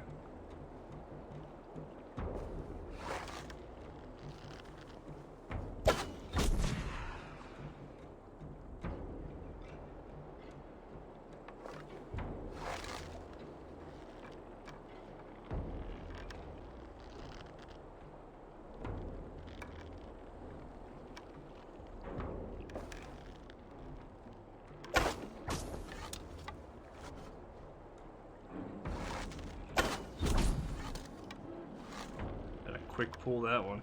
Quick pull that one.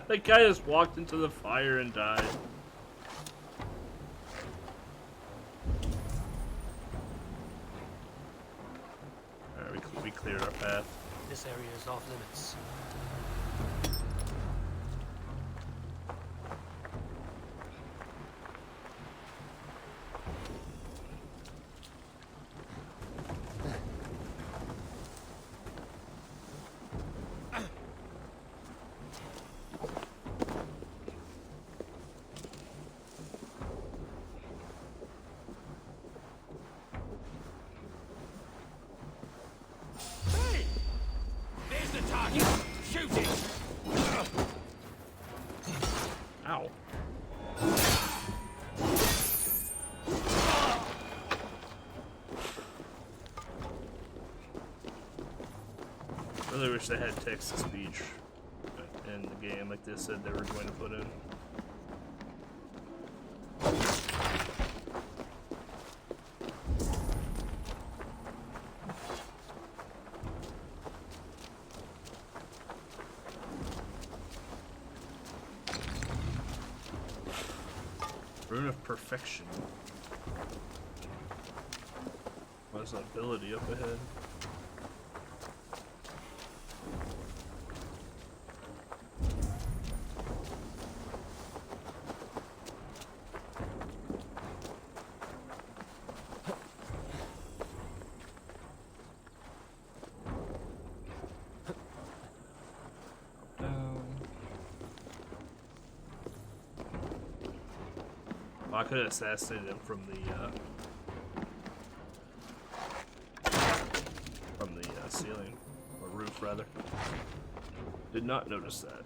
That guy just walked into the fire and died. Alright, we cleared our path. This area is off limits. Ow. I really wish they had text-to-speech in the game like they said they were going to put in. Rune of Perfection. What's that ability up ahead? I could have assassinated him from the ceiling, or roof rather. Did not notice that.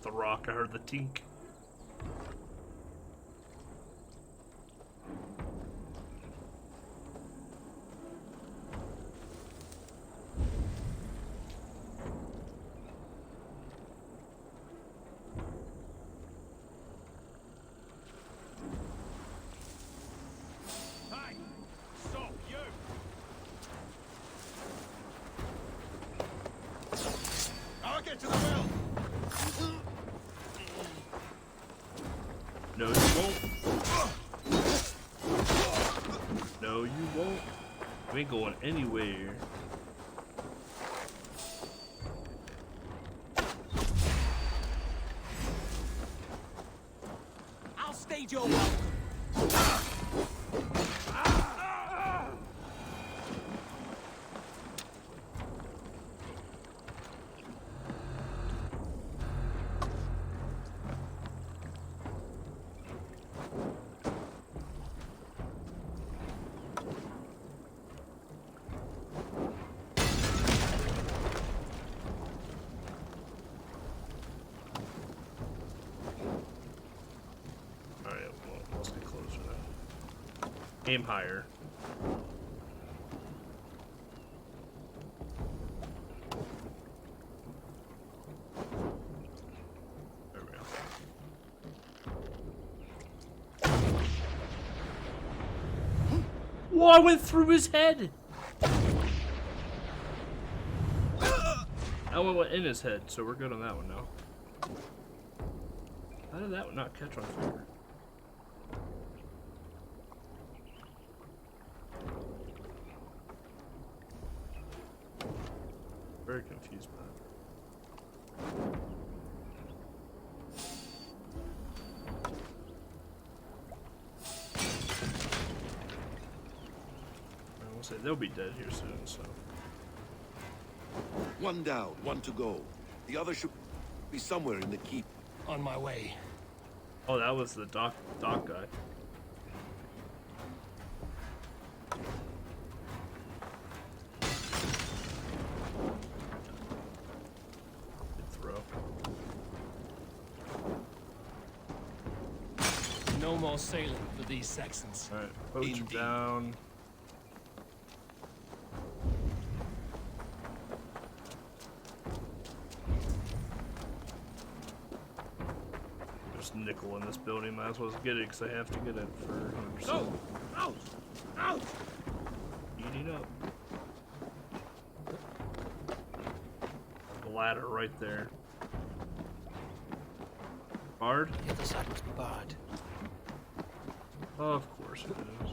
The rock, I heard the tink. Hey! Stop, you! I'll get to the well! No, you won't. No, you won't. We ain't going anywhere. Aim higher. There we go. Whoa, I went through his head! That one went in his head, so we're good on that one now. How did that one not catch on fire? Very confused by that. I will say they'll be dead here soon, so. One down, one to go. The other should be somewhere in the keep. On my way. Oh, that was the doc guy. Good throw. No more sailing for these Saxons. Alright, poach down. There's nickel in this building, might as well get it because I have to get it for 100%. No! Out! Out! Eating up. The ladder right there. Barred? The other side must be barred. Of course it is.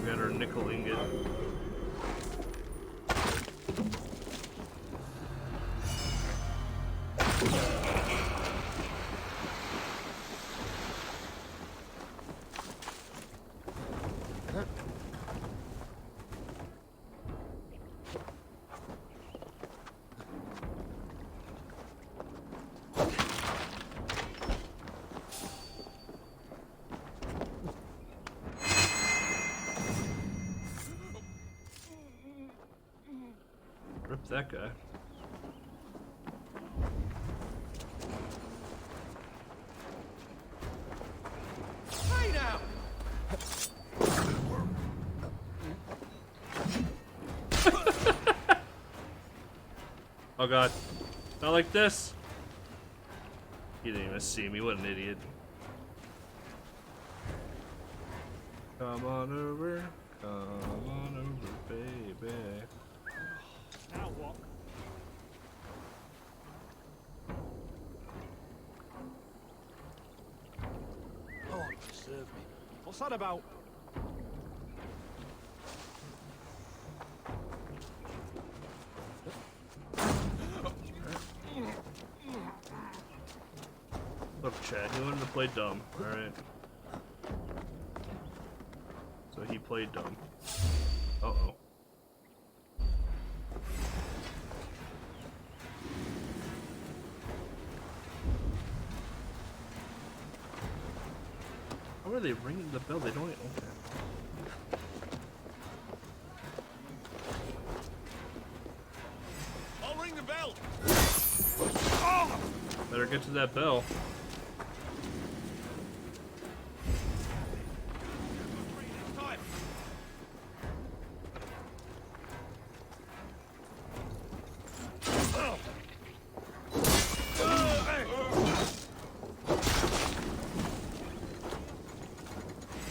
We got our nickel ingot. Rip that guy. Hey now! Oh god. Not like this! He didn't even see me, what an idiot. Come on over, baby. Now what? Oh, serve me. What's that about? Look, Chad, he wanted to play dumb, alright? So he played dumb. Uh-oh. How are they ringing the bell? They don't. Okay. I'll ring the bell. Better get to that bell.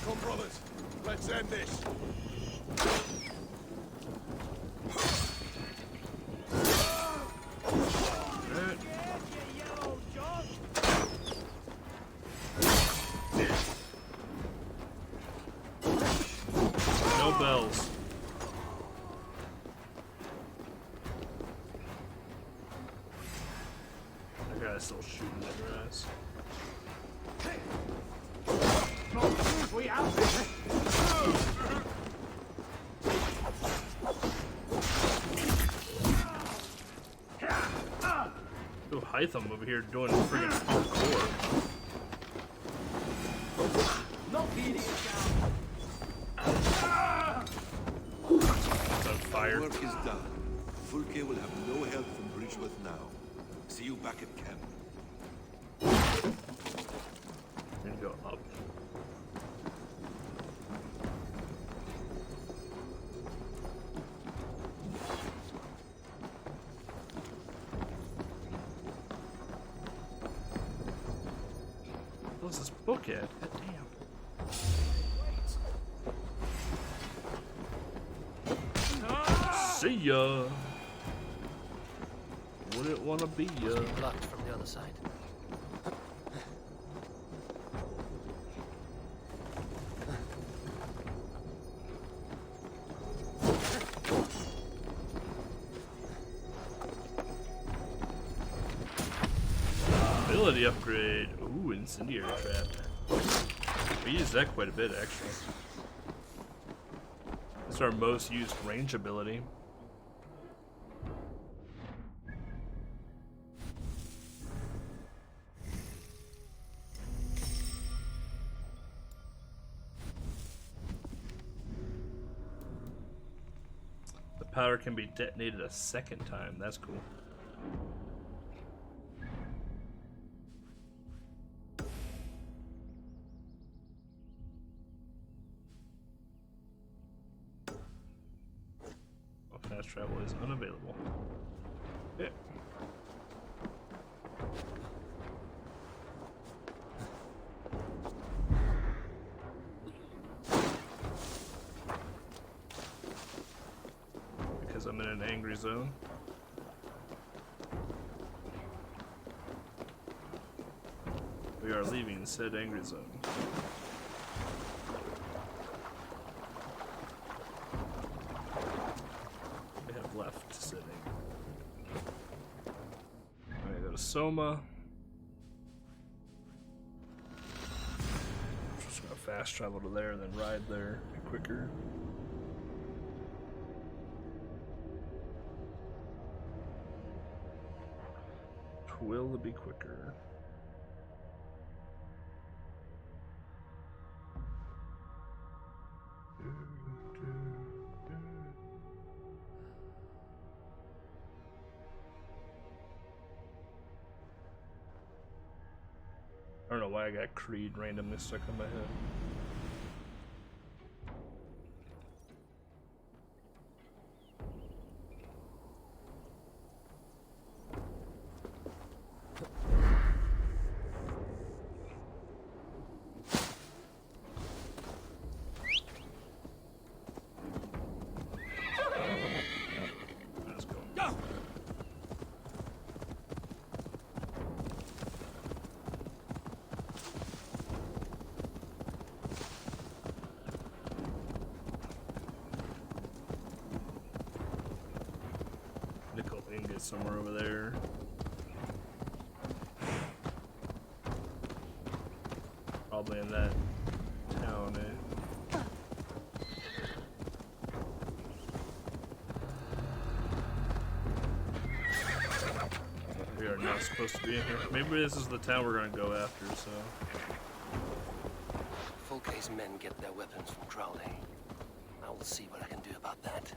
Come, brothers. Let's end this. No bells. That guy's still shooting at your ass. We out there. Hytham over here doing friggin' hardcore. It's on fire. Work is done. Fulke will have no help from Bridgeworth now. See you back at camp. We're gonna go up. What's this book at? God damn. See ya. Wouldn't wanna be ya. Blocked from the other side. Ability upgrade. Ooh, incendiary trap. We use that quite a bit, actually. It's our most used range ability. The powder can be detonated a second time. That's cool. Fast travel is unavailable. Yeah. Because I'm in an angry zone. We are leaving said angry zone. Left sitting. Alright, go to Soma. Just gonna fast travel to there and then ride there quicker. Will be quicker. I don't know why I got Creed randomly stuck in my head. Let's go. Go! Somewhere over there. Probably in that town, eh? We are not supposed to be in here. Maybe this is the town we're gonna go after, so. Fulke's men get their weapons from Crowley. I will see what I can do about that.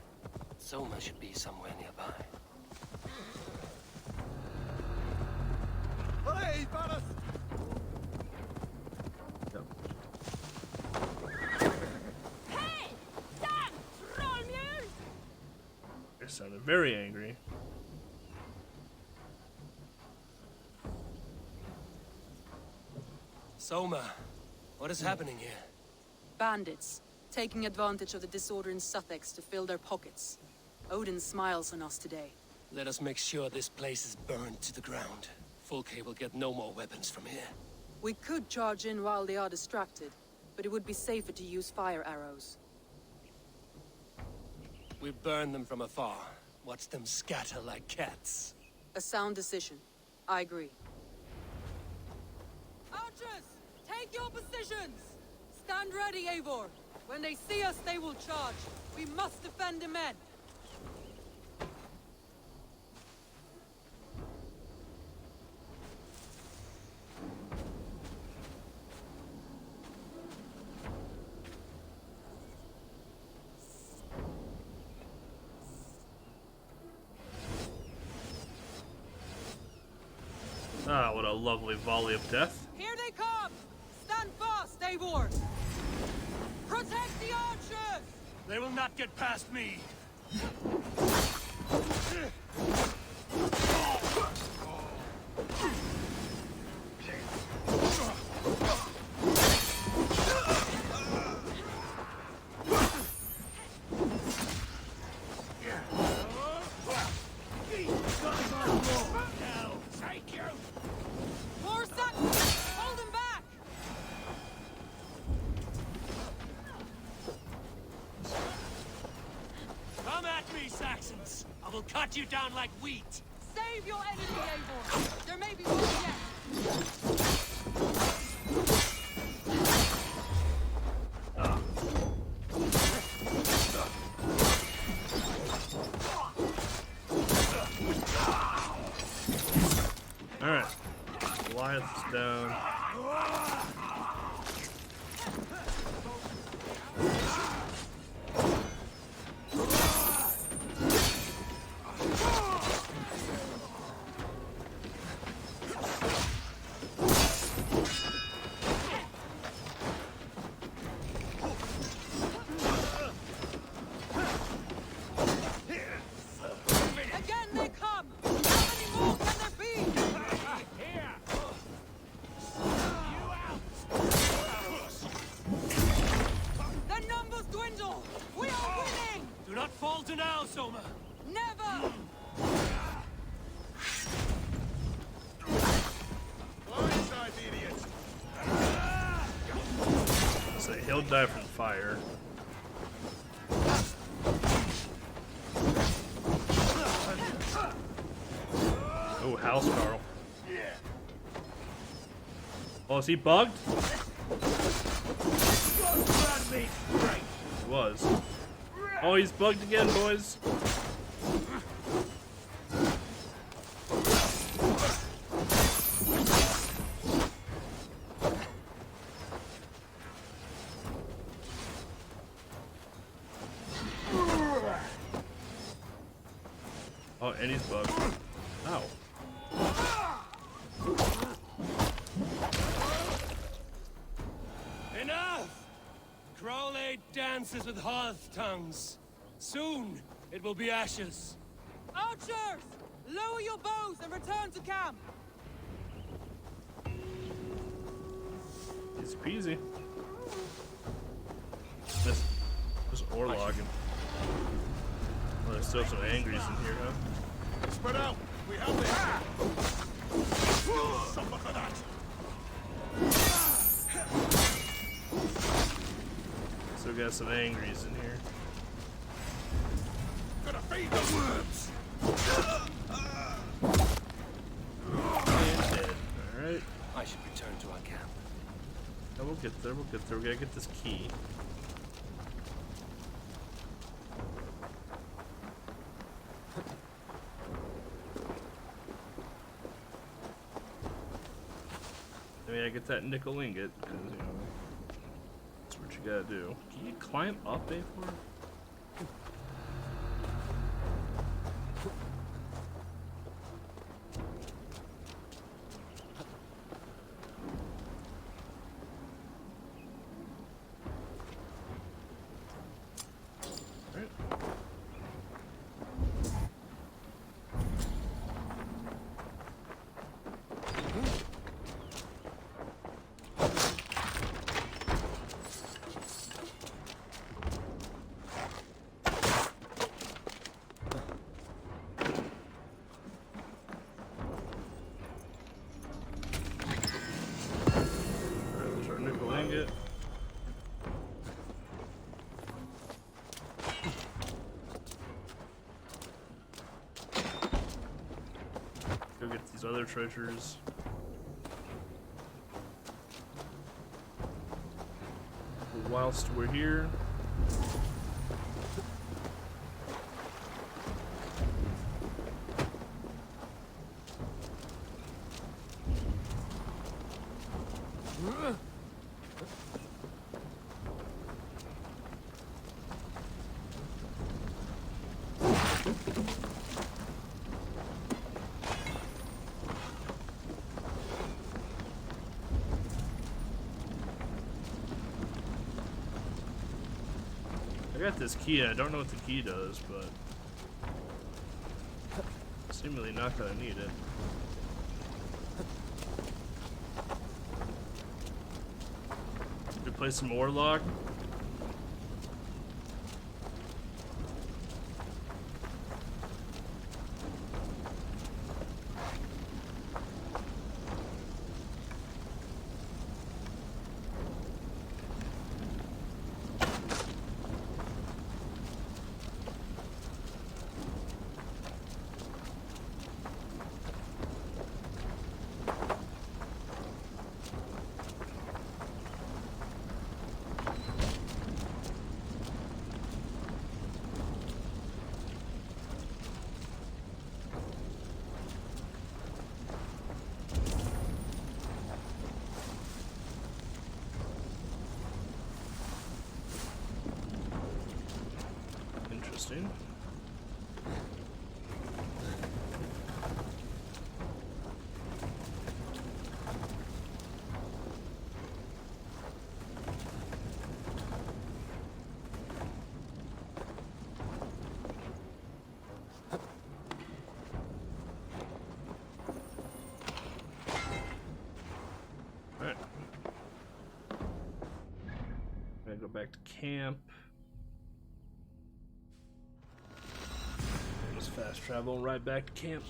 Soma should be somewhere nearby. Hey, Baras! Yep. Hey! Damn! Trollmule! They sounded very angry. Soma, what is happening here? Bandits, taking advantage of the disorder in Sussex to fill their pockets. Odin smiles on us today. Let us make sure this place is burned to the ground. Fulke will get no more weapons from here. We could charge in while they are distracted, but it would be safer to use fire arrows. We burn them from afar. Watch them scatter like cats. A sound decision. I agree. Archers! Take your positions! Stand ready, Eivor! When they see us, they will charge. We must defend the men! a lovely volley of death. Here they come! Stand fast, Eivor! Protect the archers! They will not get past me. More Saxons! Hold them back! Come at me, Saxons! I will cut you down like wheat! Save your enemy, Eivor! There may be one yet! Alright. Goliath is down. Again they come! How many more can there be? Their numbers dwindle! We are winning! Do not falter now, Soma! Never! Blindside, idiot! So he'll die from fire. Oh, house Carl. Oh, is he bugged? He was. Oh, he's bugged again, boys. Oh, and he's bugged. Ow. Enough! Crowley dances with hearth tongues. Soon, it will be ashes. Archers! Lower your bows and return to camp! Easy peasy. Just orlogging. Well, there's still some angries in here, huh? Spread out! We have this! Suffer for that! Still got some angries in here. Gonna feed the worms! And dead. Alright. I should return to our camp. Yeah, we'll get there, we'll get there. We gotta get this key. I mean, I get that nickel ingot, because, you know, that's what you gotta do. Can you climb up, A4? Go get these other treasures. Whilst we're here, got this key. I don't know what the key does, but seemingly not gonna need it. Play some more log. Interesting. Alright. Gonna go back to camp. Just fast travel right back to camp.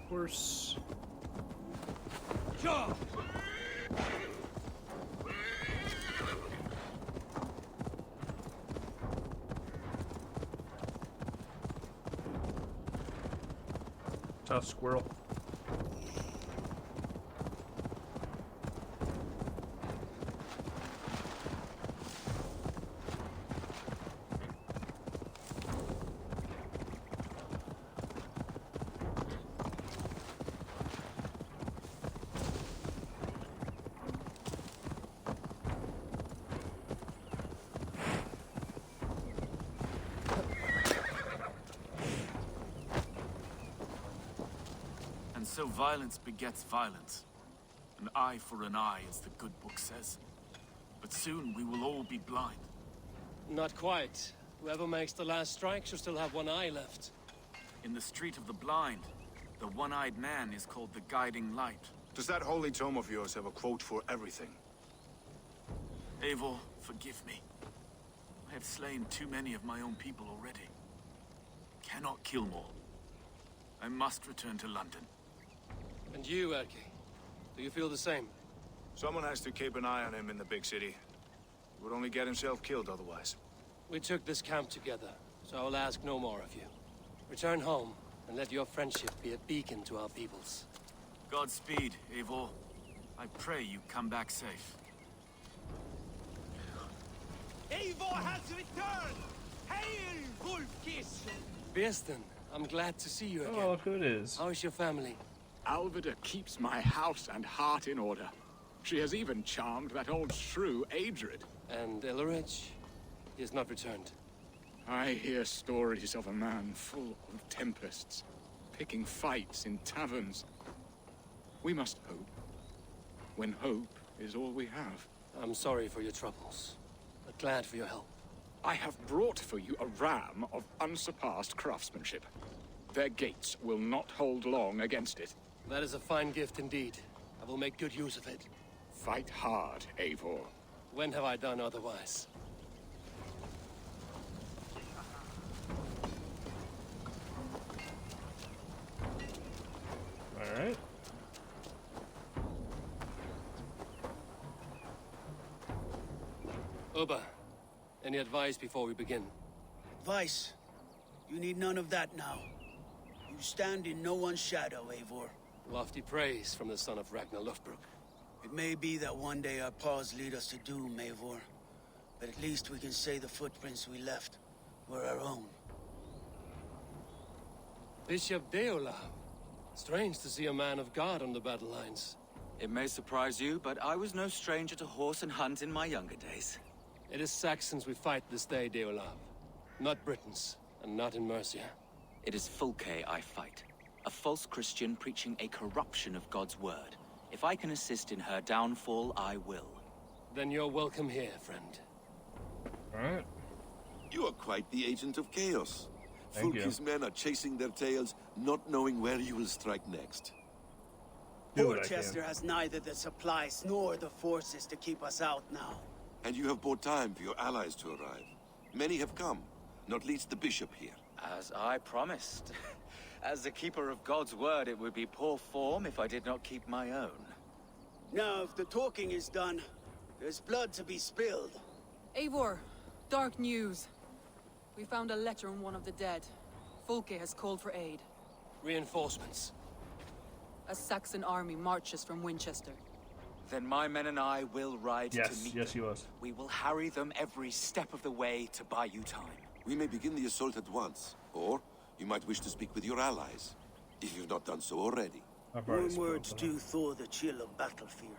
Horse. Sure. Tough squirrel. So violence begets violence. An eye for an eye, as the good book says. But soon we will all be blind. Not quite. Whoever makes the last strike should still have one eye left. In the Street of the Blind, the one-eyed man is called the Guiding Light. Does that holy tome of yours have a quote for everything? Eivor, forgive me. I have slain too many of my own people already. Cannot kill more. I must return to London. And you, Erki? Do you feel the same? Someone has to keep an eye on him in the big city. He would only get himself killed otherwise. We took this camp together, so I will ask no more of you. Return home, and let your friendship be a beacon to our peoples. Godspeed, Eivor. I pray you come back safe. Eivor has returned! Hail, Wolfkiss! Bearsten, I'm glad to see you again. Oh, look who it is. How's your family? Alvida keeps my house and heart in order. She has even charmed that old shrew, Adrid. And Illerich? He has not returned. I hear stories of a man full of tempests, picking fights in taverns. We must hope, when hope is all we have. I'm sorry for your troubles, but glad for your help. I have brought for you a ram of unsurpassed craftsmanship. Their gates will not hold long against it. That is a fine gift indeed. I will make good use of it. Fight hard, Eivor. When have I done otherwise? Alright. Ubba, any advice before we begin? Vice, you need none of that now. You stand in no one's shadow, Eivor. Lofty praise from the son of Ragnar Lothbrok. It may be that one day our paths lead us to doom, Eivor. But at least we can say the footprints we left were our own. Bishop Deola. Strange to see a man of God on the battle lines. It may surprise you, but I was no stranger to horse and hunt in my younger days. It is Saxons we fight this day, Deolav. Not Britons, and not in Mercia. It is Fulke I fight. A false Christian preaching a corruption of God's word. If I can assist in her downfall, I will. Then you're welcome here, friend. Alright. You are quite the agent of chaos. Thank you. Fulke's men are chasing their tails, not knowing where you will strike next. Porchester has neither the supplies nor the forces to keep us out now. And you have bought time for your allies to arrive. Many have come, not least the bishop here. As I promised. As the keeper of God's word, it would be poor form if I did not keep my own. Now, if the talking is done, there's blood to be spilled. Eivor, dark news. We found a letter on one of the dead. Fulke has called for aid. Reinforcements. A Saxon army marches from Winchester. Then my men and I will ride to meet Yes, them. he was. We will harry them every step of the way to buy you time. We may begin the assault at once, or you might wish to speak with your allies, if you've not done so already. Warm words do thaw the chill of battle fear.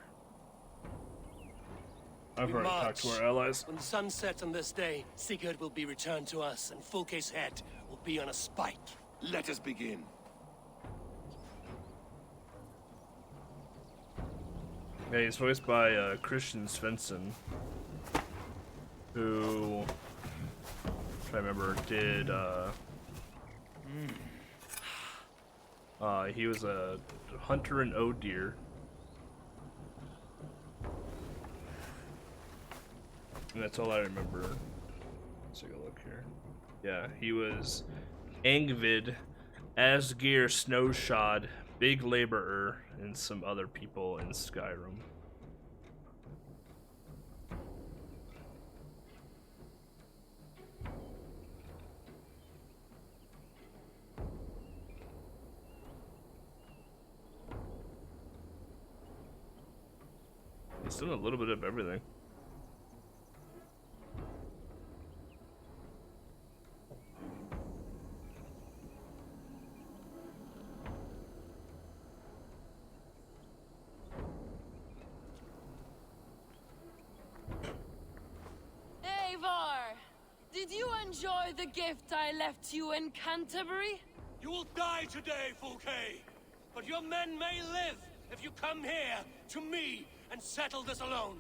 I've We already talked march. to our allies. When the sun sets on this day, Sigurd will be returned to us, and Fulke's head will be on a spike. Let us begin. Yeah, he's voiced by Christian Svensson, who, if I remember, did he was a hunter in Oh Deer. And that's all I remember. Let's take a look here. Yeah, he was Angvid, Asgeir Snowshod, Big Laborer, and some other people in Skyrim. He's done a little bit of everything. Eivor, did you enjoy the gift I left you in Canterbury? You will die today, Fulke! But your men may live if you come here to me and settle this alone.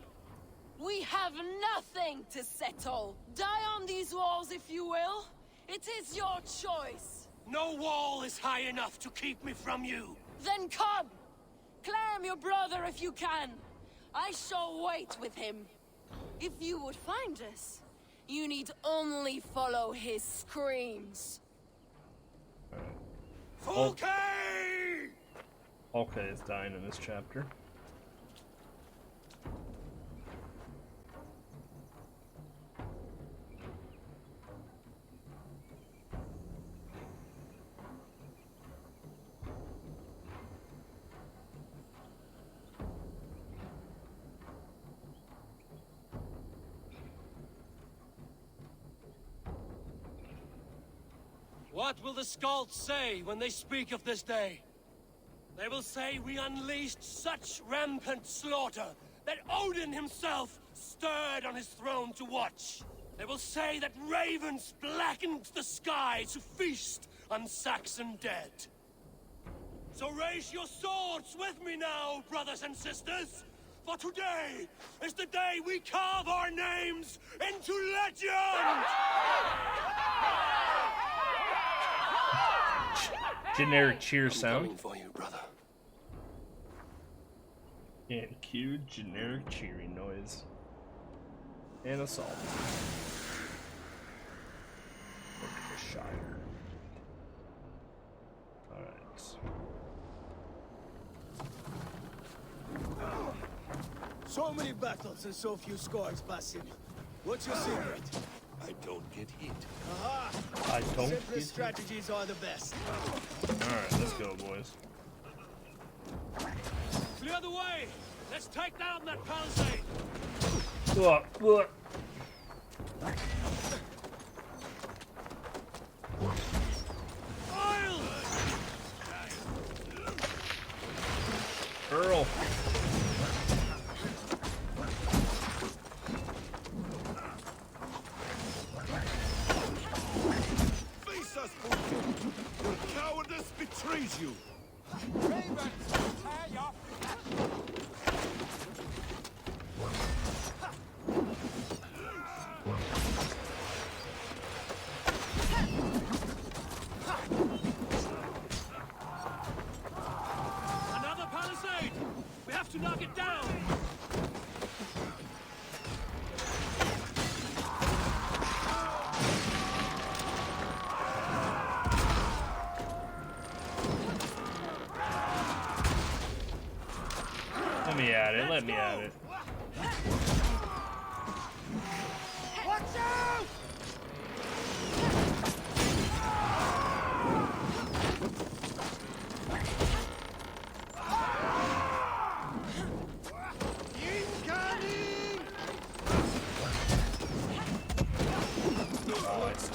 We have nothing to settle. Die on these walls if you will. It is your choice. No wall is high enough to keep me from you. Then come! Claim your brother if you can. I shall wait with him. If you would find us, you need only follow his screams. Fulke! Fulke is dying in this chapter. What will the Skalds say when they speak of this day? They will say we unleashed such rampant slaughter that Odin himself stirred on his throne to watch. They will say that ravens blackened the sky to feast on Saxon dead. So raise your swords with me now, brothers and sisters, for today is the day we carve our names into legend! Generic cheer I'm sound. coming for you, brother. And cue generic cheering noise. And assault. Shire. Alright. So many battles and so few scars, Basim. What's your secret? I don't get hit. Aha! I don't Simplest get strategies are the best. Alright, let's go, boys. Clear the way! Let's take down that palisade! What? Earl. Face us, Bullkin! Your cowardice betrays you! Ravens, tear your... Another palisade! We have to knock it down! Let me at it, let me at it. Watch out! Incoming! Oh, I see.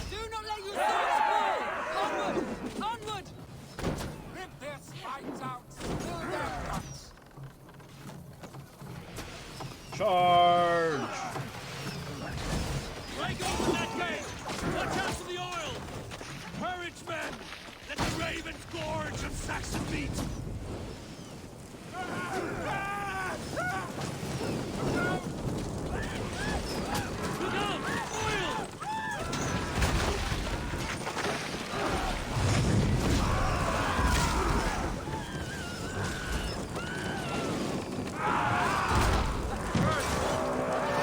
Do not let your swords fall! Onward! Onward! Rip their spines out, spill their guts! Charge! Break open that gate! Watch out for the oil! Courage, men! Let the ravens gorge on Saxon meat! Look out! Oil!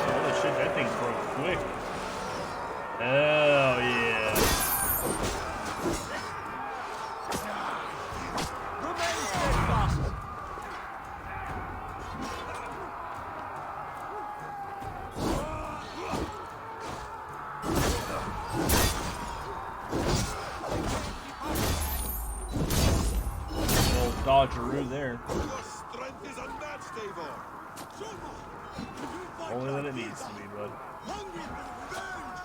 Holy shit, that thing broke quick. Hell yeah. Remain steadfast! Old dodgeroo there. Your strength is unmatched, Eivor! Only when it needs to be, bud. Hungry for revenge!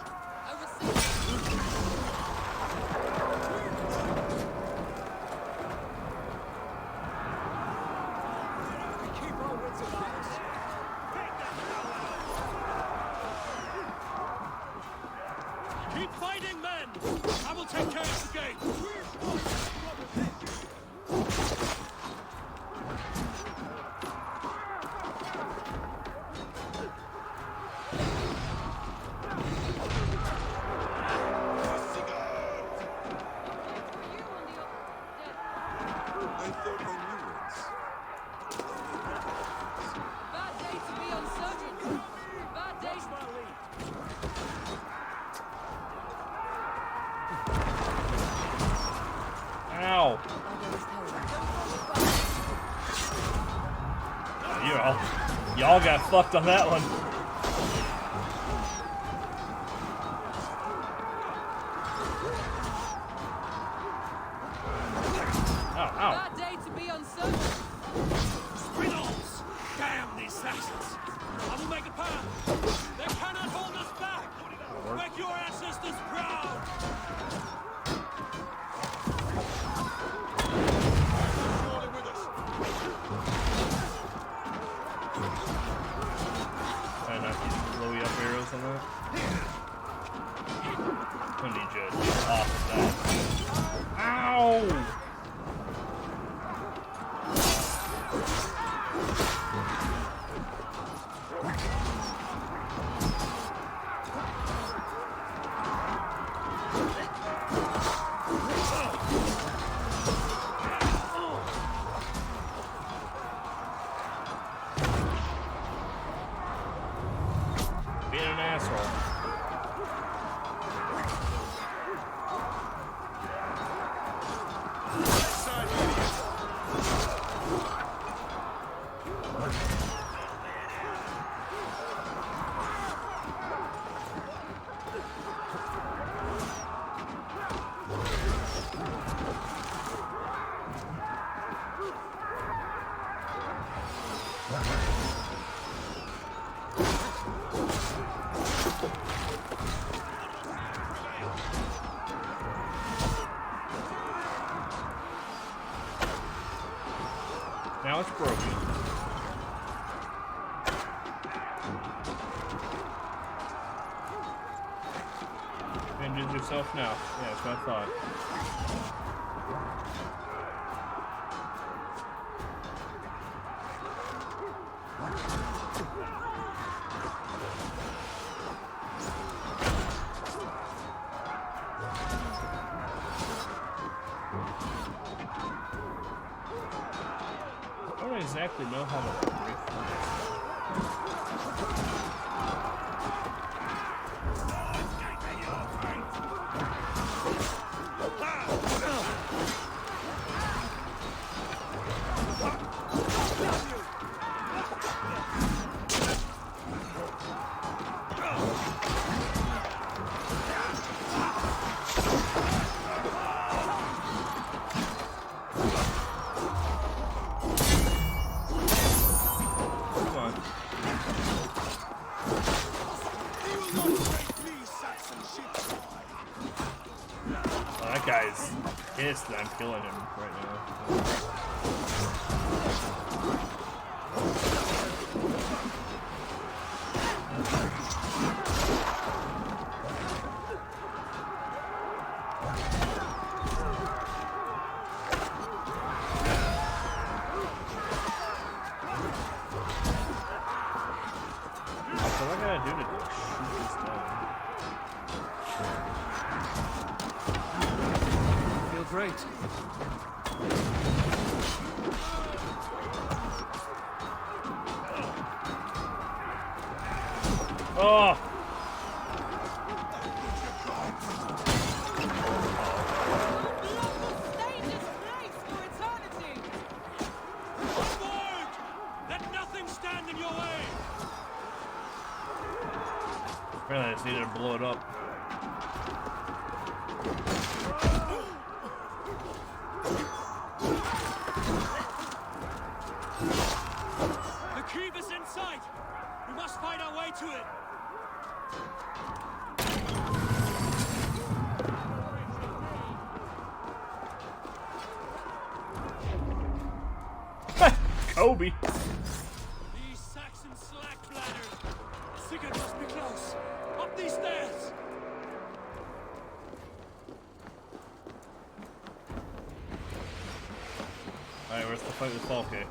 We keep our wits about us. Keep fighting, men! I will take care of the gate! I thought I knew it. Bad day to be uncertain. Bad day. Ow! Y'all got fucked on that one. Ow, Bad day to be uncertain. Riddles! Damn these Saxons! I will make a path! They cannot hold us back! Make your ancestors proud! Surely with us! Try not to use blowy up arrows on that. I need you to get off of that. Ow! Being an asshole. Now it's broken. Injure yourself now. Yeah, that's what I thought. I don't exactly know how to break that guy's pissed that I'm killing him right now. So what can I do to shoot this down? Feel great. Oh! Let nothing stand in your way. Apparently I just needed to blow it up. The cube is in sight. We must find our way to it. Kobe. These Saxon slack bladders. Sigurd must be close. Up these stairs. Alright, where's the fight with Falke?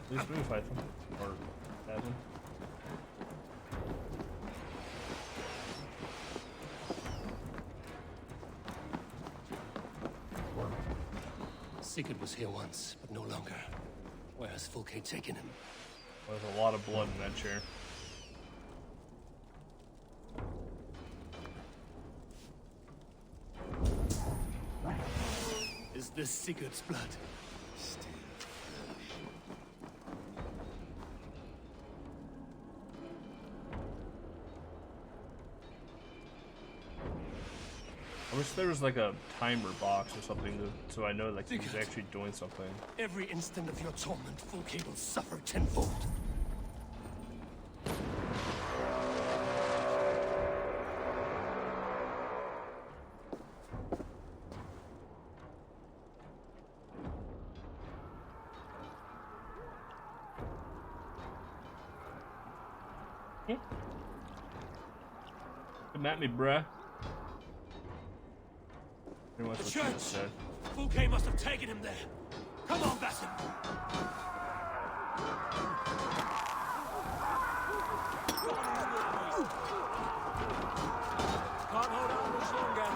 At least we can fight them. Or have them. Sigurd was here once, but no longer. Where has Fulke taken him? There's a lot of blood in that chair. Is this Sigurd's blood? I wish there was like a timer box or something so I know like he's actually doing something. Every instant of your torment, Fulke will suffer tenfold. Come at me, bruh. The church! Fulke must have taken him there. Come on, Basim! Can't hold on much longer.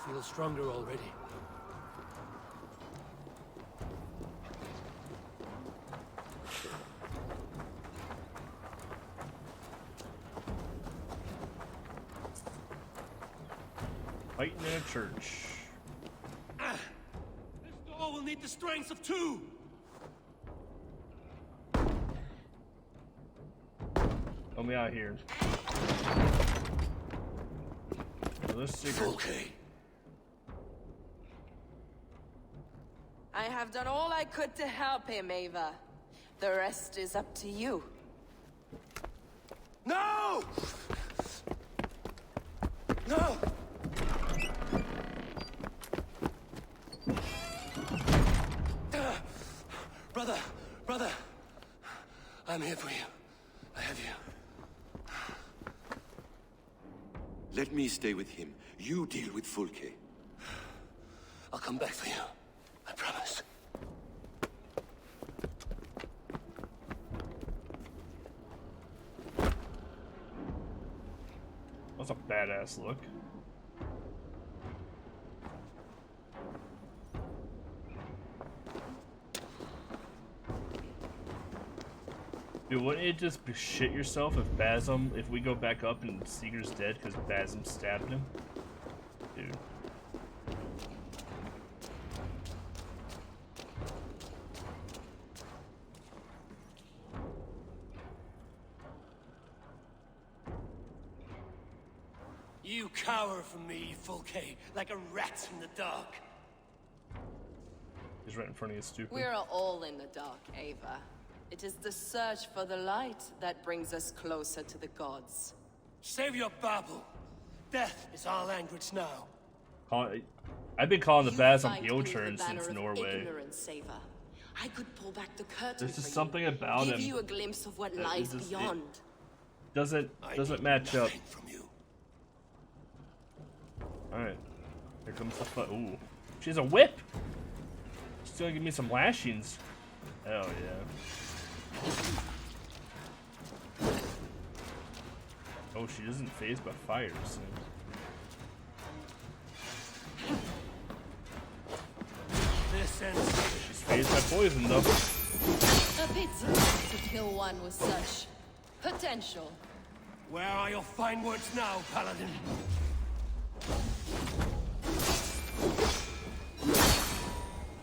Feel stronger already. Fighting in a church. This door will need the strength of two. Help me out here. Okay. I have done all I could to help him, Ava. The rest is up to you. No! No! Brother, I'm here for you. I have you. Let me stay with him. You deal with Fulke. I'll come back for you. I promise. That's a badass look. Dude, wouldn't it just be shit yourself if we go back up and Seeger's dead because Basm stabbed him? Dude. You cower from me, Fulke, like a rat in the dark. He's right in front of you, stupid. We're all in the dark, Ava. It is the search for the light that brings us closer to the gods. Save your babble. Death is our language now. I've been calling the Basm fight heel beneath turn the banner since of Norway. ignorance, Ava. I could pull back the curtain There's just for something you, about give him you a glimpse of what that lies is just- beyond. Doesn't match up. Alright. Here comes the foot. Ooh. She has a whip! She's gonna give me some lashings. Hell yeah. Oh, she isn't phased by fire, so. This ends. She's phased by poison, though. A pity to kill one with such potential. Where are your fine words now, Paladin?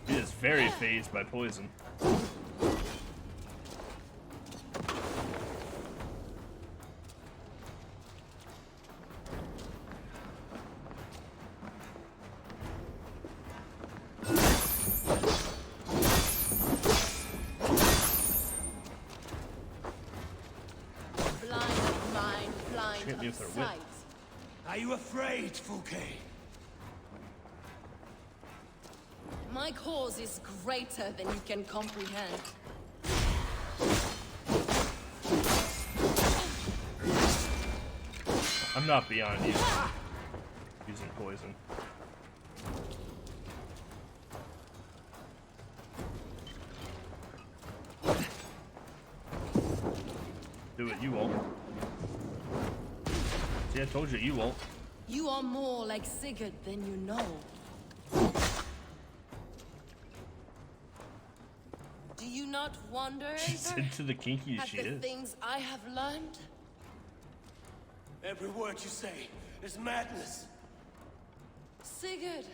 She is very phased by poison. Hit me with her whip. Are you afraid, Fulke? My cause is greater than you can comprehend. I'm not beyond you. Using poison. Do it, you won't. See, I told you, you won't. You are more like Sigurd than you know. Do you not wonder, She's Ava, into the kinky at she the is. things I have learned? Every word you say is madness. Sigurd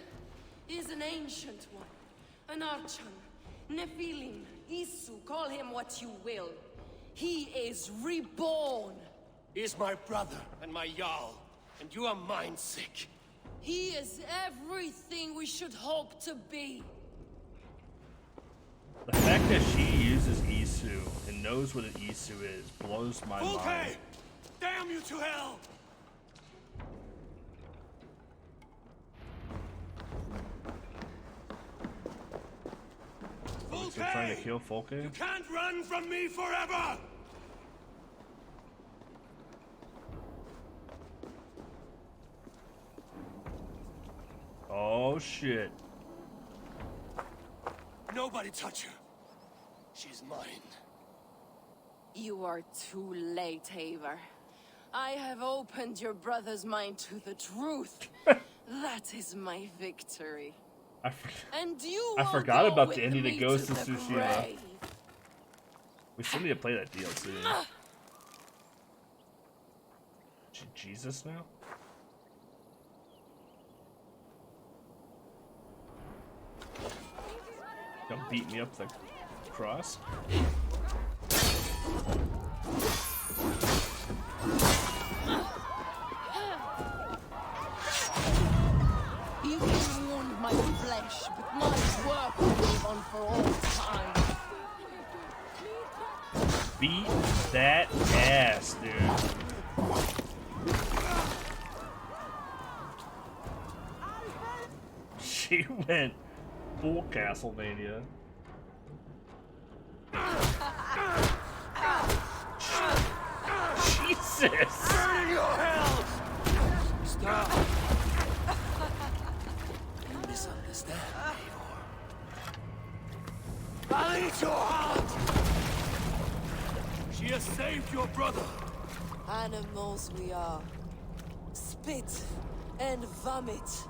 is an ancient one, an archon, Nephilim, Isu, call him what you will. He is reborn. He is my brother and my Jarl, and you are mind sick. He is everything we should hope to be. The fact that she uses Isu and knows what an Isu is blows my Fulke! mind. Damn you to hell! Is he trying to kill Fulke? You can't run from me forever! Oh shit. Nobody touch her. She's mine. You are too late, Eivor. I have opened your brother's mind to the truth. That is my victory. And you I will forgot go about with the ending me that goes to the Tsushima. grave. We still need to play that DLC. Jesus now? beat me up the cross. You can wound my flesh, but my work will live on for all time. Beat that ass, dude. She went full Castlevania. Jesus! Burn in your hell! Stop! You misunderstand, Eivor. I'll eat your heart! She has saved your brother! Animals we are. Spit and vomit.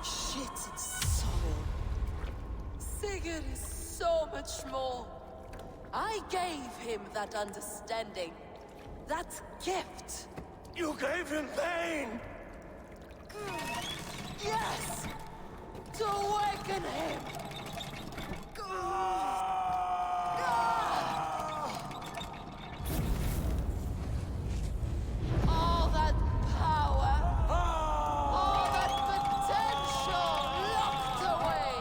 Shit and soil. Sigurd is so much more. I gave him that understanding. That gift. You gave him pain! Yes! To awaken him! All that power, all that potential locked away.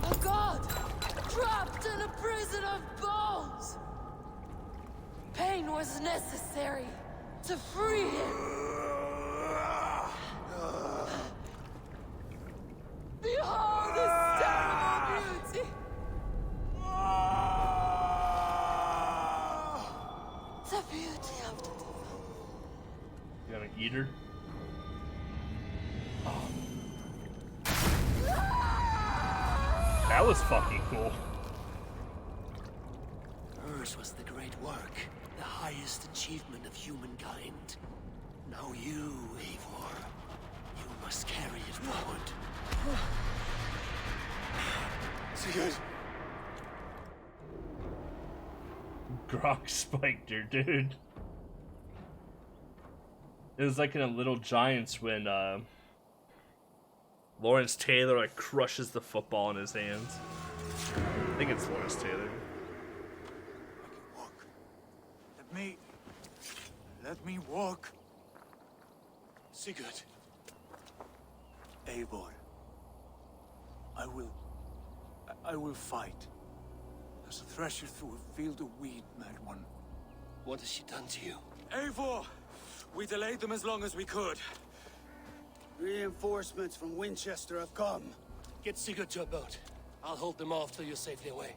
A god trapped in a prison of bones. Pain was necessary to free him. Behold his terrible beauty. The beauty of the divine. You gonna eat her? That was fucking cool. Hers was the great work, the highest achievement of humankind. Now you, Eivor, you must carry it forward. Sigurd! Grok spiked her, dude. It was like in a Little Giants when Lawrence Taylor like crushes the football in his hands. I think it's Lawrence Taylor. Let me walk. Sigurd. Eivor. I will fight. As a thresher through a field of wheat, mad one. What has she done to you? Eivor! We delayed them as long as we could. Reinforcements from Winchester have come. Get Sigurd to a boat. I'll hold them off till you're safely away.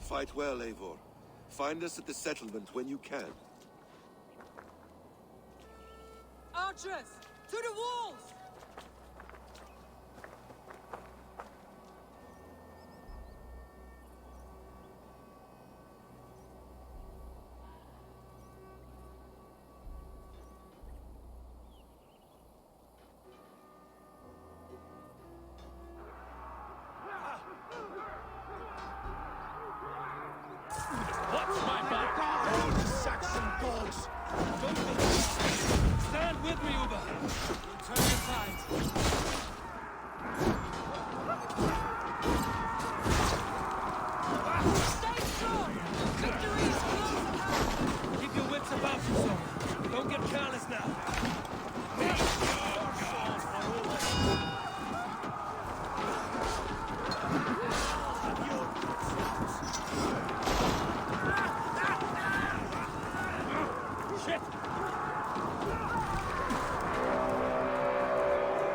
Fight well, Eivor. Find us at the settlement when you can. Archers! To the walls! What's my back? Oh, Saxon dogs! Don't be... Stand with me, Uber! We'll turn the tides. Stay strong! Victory is close at hand! Keep your wits about you, son. Don't get careless now.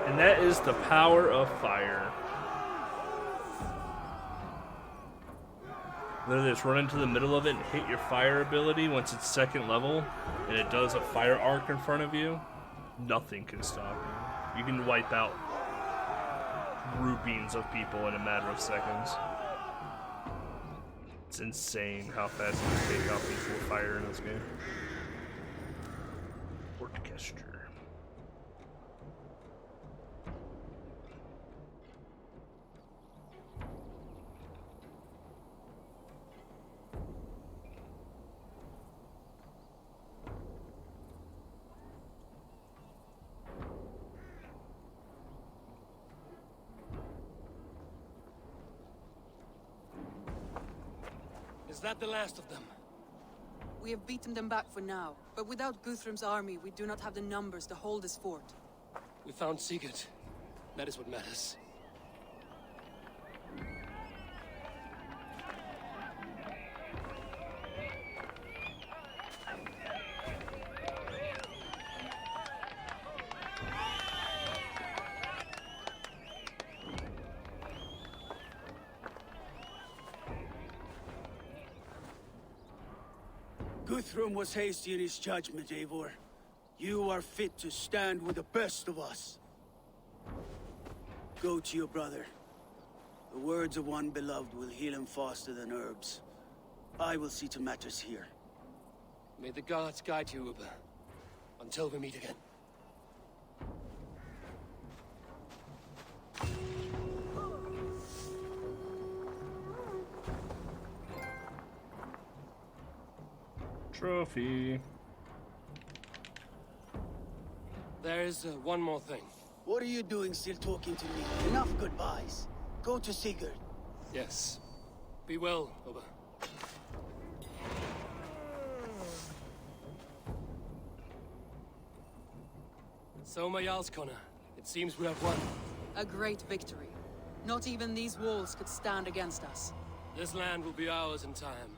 And that is the power of fire. Literally just run into the middle of it and hit your fire ability once it's second level, and it does a fire arc in front of you. Nothing can stop you. You can wipe out groupings of people in a matter of seconds. It's insane how fast you can take out people with fire in this game. Orchestra. that the last of them? We have beaten them back for now, but without Guthrum's army, we do not have the numbers to hold this fort. We found Sigurd. That is what matters. Guthrum was hasty in his judgment, Eivor. You are fit to stand with the best of us. Go to your brother. The words of one beloved will heal him faster than herbs. I will see to matters here. May the gods guide you, Uber. Until we meet again. Trophy. There's one more thing. What are you doing still talking to me? Enough goodbyes. Go to Sigurd. Yes. Be well, Uber. So, my Jarlskona, it seems we have won. A great victory. Not even these walls could stand against us. This land will be ours in time.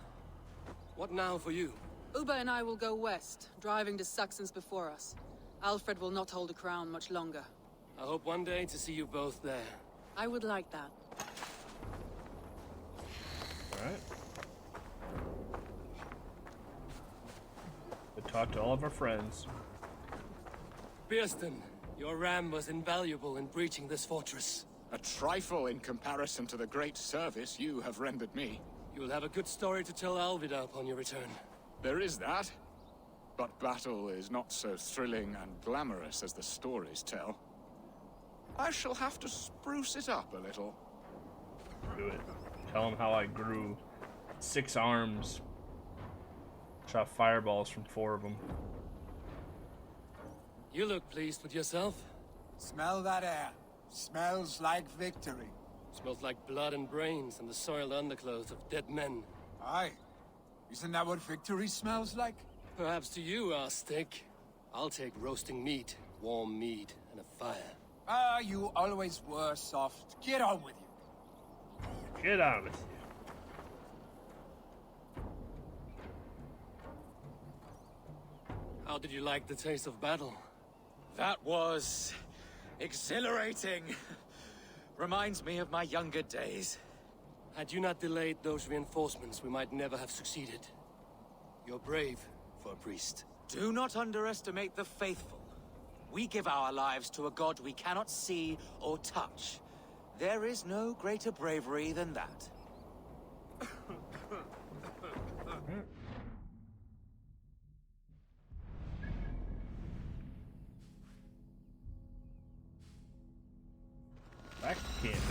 What now for you? Uba and I will go west, driving the Saxons before us. Alfred will not hold the crown much longer. I hope one day to see you both there. I would like that. Alright. Good talk to all of our friends. Birsten, your ram was invaluable in breaching this fortress. A trifle in comparison to the great service you have rendered me. You'll have a good story to tell Alvida upon your return. There is that. But battle is not so thrilling and glamorous as the stories tell. I shall have to spruce it up a little. Do it. Tell him how I grew 6 arms. Shot fireballs from 4 of them. You look pleased with yourself. Smell that air. Smells like victory. Smells like blood and brains and the soiled underclothes of dead men. Aye. Isn't that what victory smells like? Perhaps to you, our steak. I'll take roasting meat, warm meat, and a fire. Ah, you always were soft. Get on with you. Get on with you. How did you like the taste of battle? That was exhilarating. Reminds me of my younger days. Had you not delayed those reinforcements, we might never have succeeded. You're brave for a priest. Do not underestimate the faithful. We give our lives to a god we cannot see or touch. There is no greater bravery than that. Back to camp.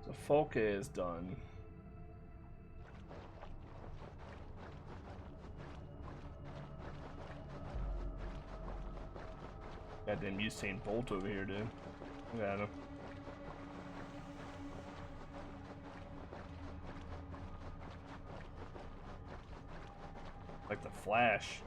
So Folke is done. Goddamn Usain Bolt over here, dude. Look at him. Like the Flash.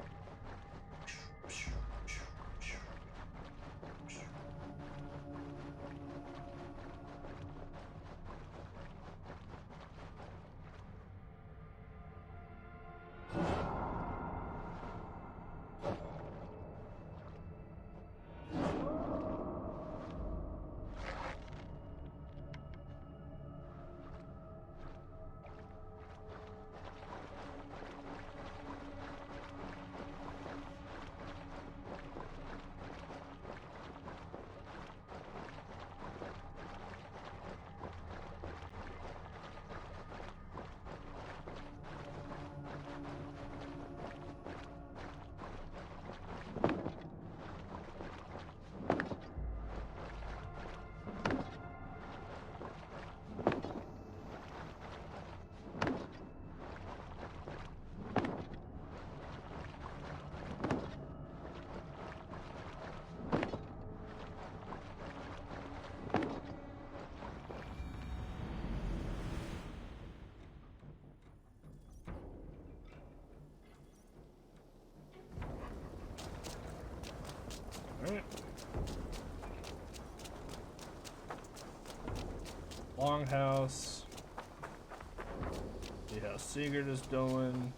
Longhouse. See how Sigurd is doing.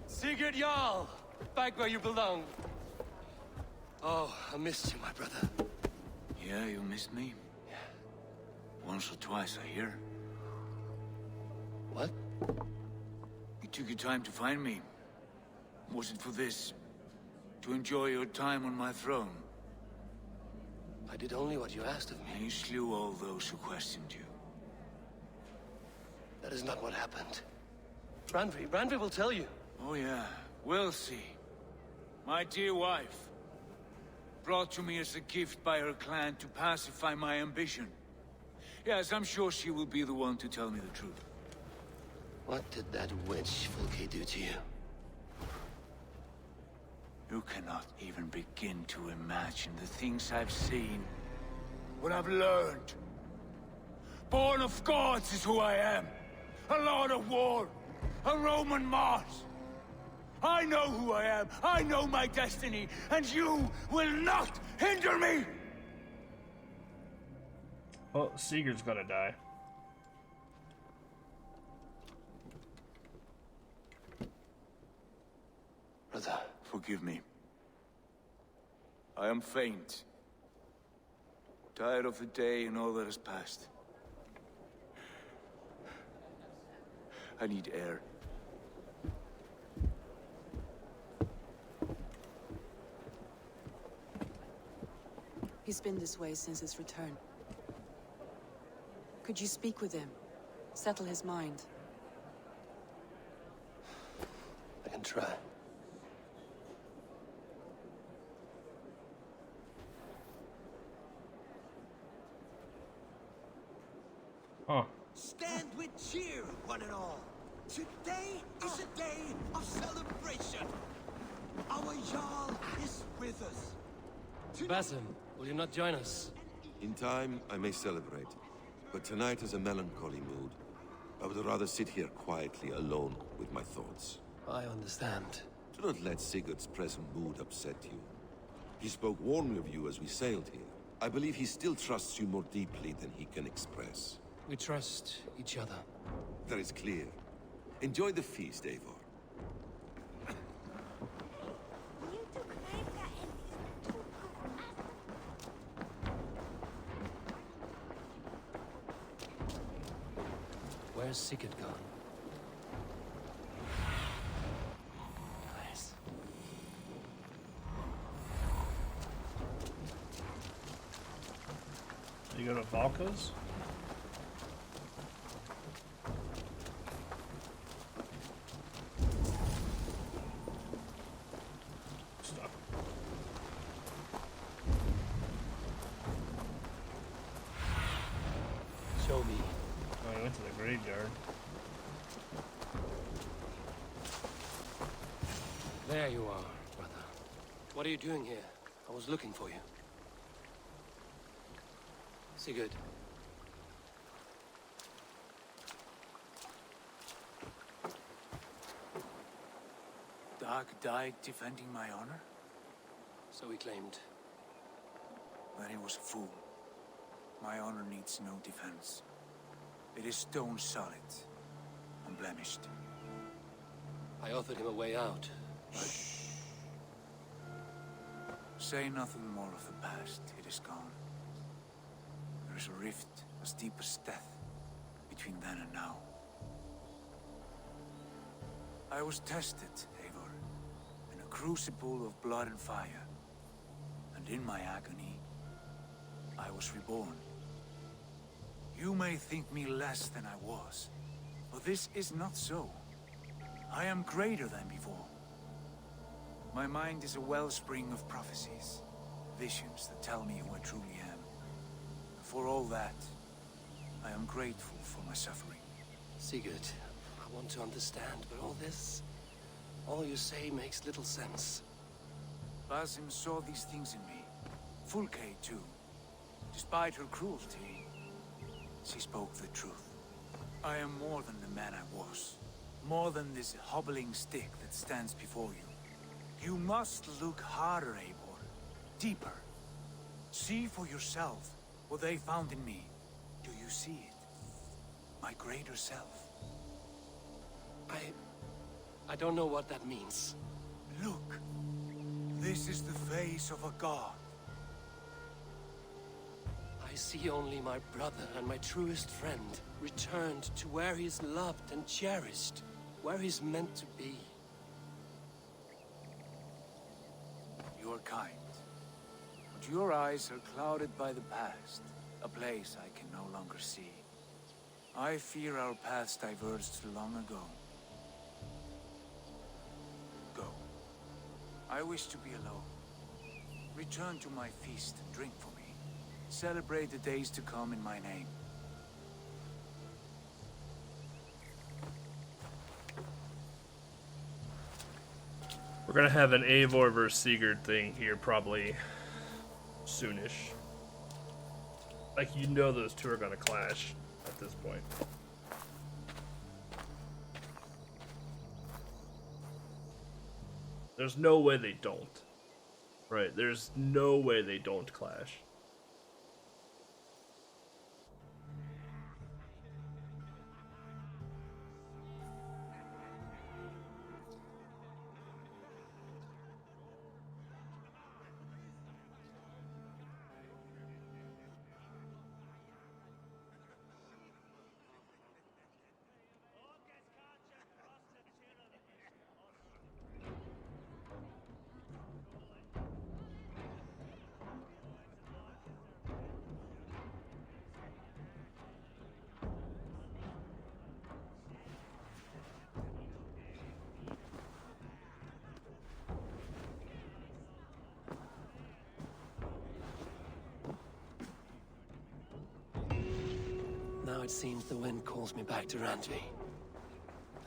Sigurd Jarl! Back where you belong. Oh, I missed you, my brother. Yeah, you missed me? Yeah. Once or twice, I hear. What? You took your time to find me. Was it for this? To enjoy your time on my throne? I did only what you asked of me. You slew all those who questioned you. That is not what happened. Randvi will tell you. Oh yeah, we'll see. My dear wife, brought to me as a gift by her clan to pacify my ambition. Yes, I'm sure she will be the one to tell me the truth. What did that witch Fulke do to you? You cannot even begin to imagine the things I've seen. What I've learned. Born of gods is who I am. A lord of war. A Roman Mars. I know who I am. I know my destiny. And you will not hinder me! Well, Sigurd's gonna die. Brother. Forgive me. I am faint. Tired of the day and all that has passed. I need air. He's been this way since his return. Could you speak with him? Settle his mind? I can try. Huh. Stand with cheer, one and all. Today is a day of celebration. Our Jarl is with us. Basim, will you not join us? In time, I may celebrate. But tonight is a melancholy mood. I would rather sit here quietly alone with my thoughts. I understand. Do not let Sigurd's present mood upset you. He spoke warmly of you as we sailed here. I believe he still trusts you more deeply than he can express. We trust each other. That is clear. Enjoy the feast, Eivor. Where's Sigurd gone? Nice. You go to Valka's? Stuck. Show me. Oh, I went to the graveyard. There you are, brother. What are you doing here? I was looking for you. Sigurd. Dag died defending my honor? So he claimed. But he was a fool. My honor needs no defense. It is stone solid, unblemished. I offered him a way out, but... Say nothing more of the past. It is gone. There is a rift as deep as death between then and now. I was tested, Eivor, in a crucible of blood and fire. And in my agony, I was reborn. You may think me less than I was, but this is not so. I am greater than before. My mind is a wellspring of prophecies, visions that tell me who I truly am. For all that, I am grateful for my suffering. Sigurd, I want to understand, but all you say makes little sense. Basim saw these things in me. Fulke, too. Despite her cruelty, she spoke the truth. I am more than the man I was. more than this hobbling stick that stands before you. You must look harder, Eivor. Deeper. See for yourself what they found in me. Do you see it? My greater self. I don't know what that means. Look. This is the face of a god. I see only my brother and my truest friend returned to where he is loved and cherished, where he's meant to be. You are kind. But your eyes are clouded by the past, a place I can no longer see. I fear our paths diverged long ago. Go. I wish to be alone. Return to my feast and drink for me. Celebrate the days to come in my name. We're gonna have an Eivor versus Sigurd thing here probably soonish. Like, you know those two are gonna clash at this point. There's no way they don't. Right, there's no way they don't clash. Now it seems the wind calls me back to Randvi.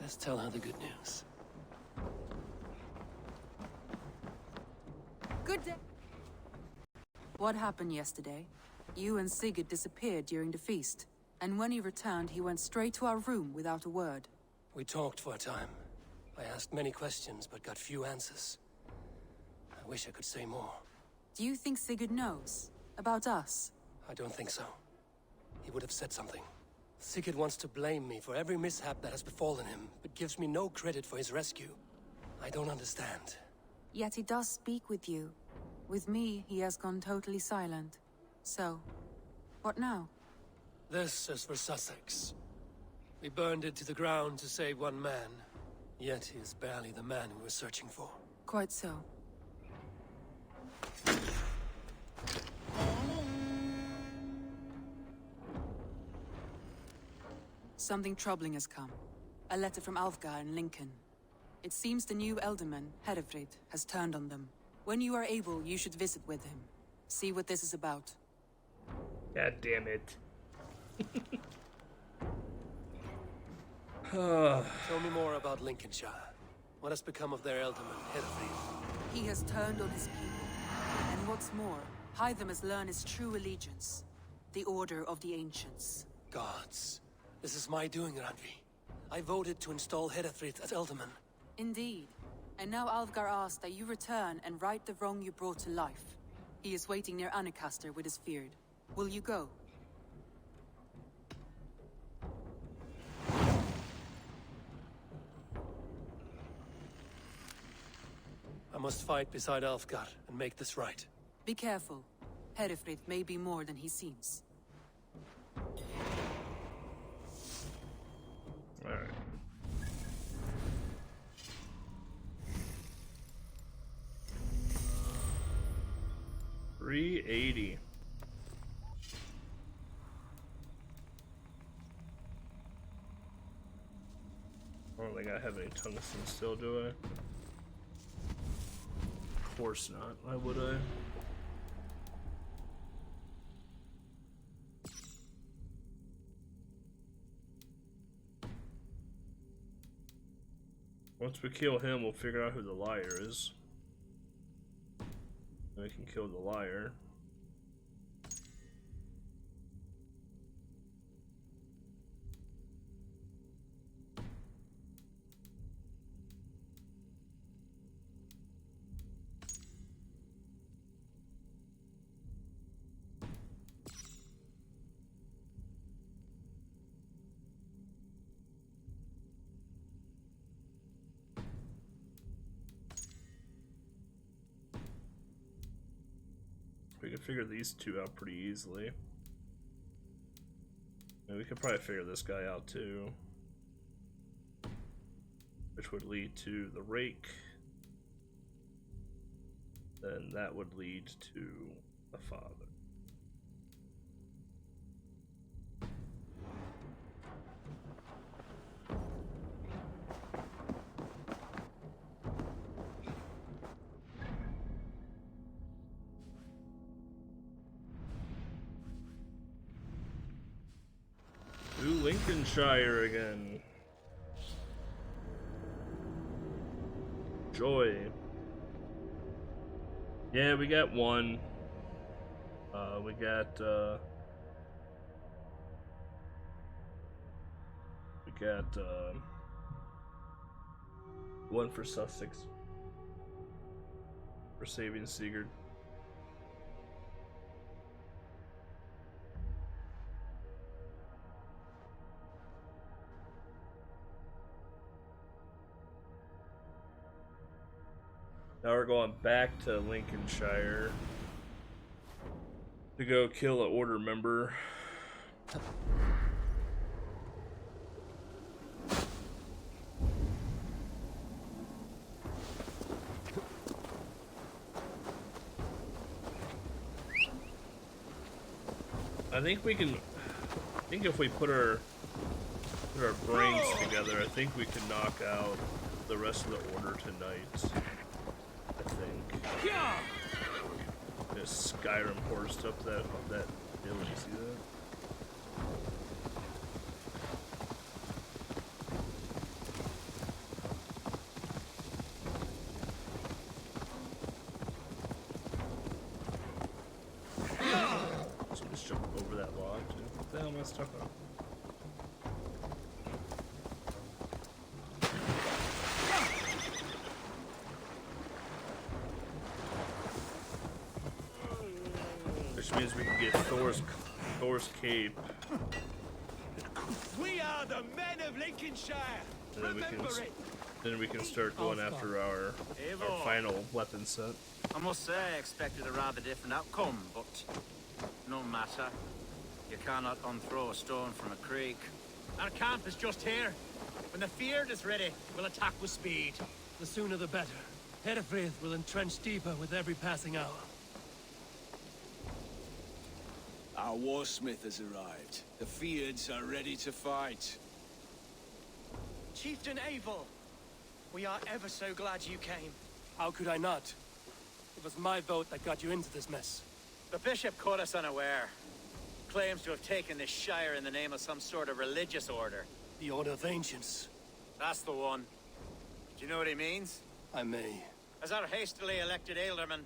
Let's tell her the good news. Good day. What happened yesterday? You and Sigurd disappeared during the feast, and when he returned, he went straight to our room without a word. We talked for a time. I asked many questions, but got few answers. I wish I could say more. Do you think Sigurd knows? About us? I don't think so. He would have said something. Sigurd wants to blame me for every mishap that has befallen him, but gives me no credit for his rescue. I don't understand. Yet he does speak with you. With me, he has gone totally silent. So, what now? This is for Sussex. We burned it to the ground to save one man. Yet he is barely the man we were searching for. Quite so. Something troubling has come. A letter from Alfgar in Lincoln. It seems the new Elderman, Herefrid, has turned on them. When you are able, you should visit with him. See what this is about. God damn it. Tell me more about Lincolnshire. What has become of their Elderman, Herefrid? He has turned on his people. And what's more, Hytham has learned his true allegiance. The Order of the Ancients. Gods. This is my doing, Randvi. I voted to install Herefrid as Elderman. Indeed. And now Alfgar asks that you return and right the wrong you brought to life. He is waiting near Ancaster with his Feared. Will you go? I must fight beside Alfgar and make this right. Be careful. Herefrid may be more than he seems. Alright. $380. I don't think I have any tungsten still, do I? Of course not. Why would I? Once we kill him, we'll figure out who the liar is. Then we can kill the liar. We can figure these two out pretty easily. And we could probably figure this guy out too. Which would lead to the rake. Then that would lead to the father. To Lincolnshire again. Joy. Yeah, we got one. We got one for Sussex. For saving Sigurd. Now we're going back to Lincolnshire to go kill an order member. I think we can. I think if we put our brains together, I think we can knock out the rest of the order tonight. I think. There's Skyrim forced up that hill. You see that? So just jump over that log too. What the hell am I stuck on? Which means we can get Thor's cape. We are the men of Lincolnshire. And then we can start going after our final weapon set. I must say I expected a rather different outcome, but no matter. You cannot unthrow a stone from a creek. Our camp is just here. When the Feared is ready, we'll attack with speed. The sooner the better. Hedefrith will entrench deeper with every passing hour. Our warsmith has arrived. The Feards are ready to fight. Chieftain Eivor, we are ever so glad you came. How could I not? It was my vote that got you into this mess. The bishop caught us unaware. Claims to have taken this shire in the name of some sort of religious order. The Order of Ancients. That's the one. Do you know what he means? I may. As our hastily elected alderman,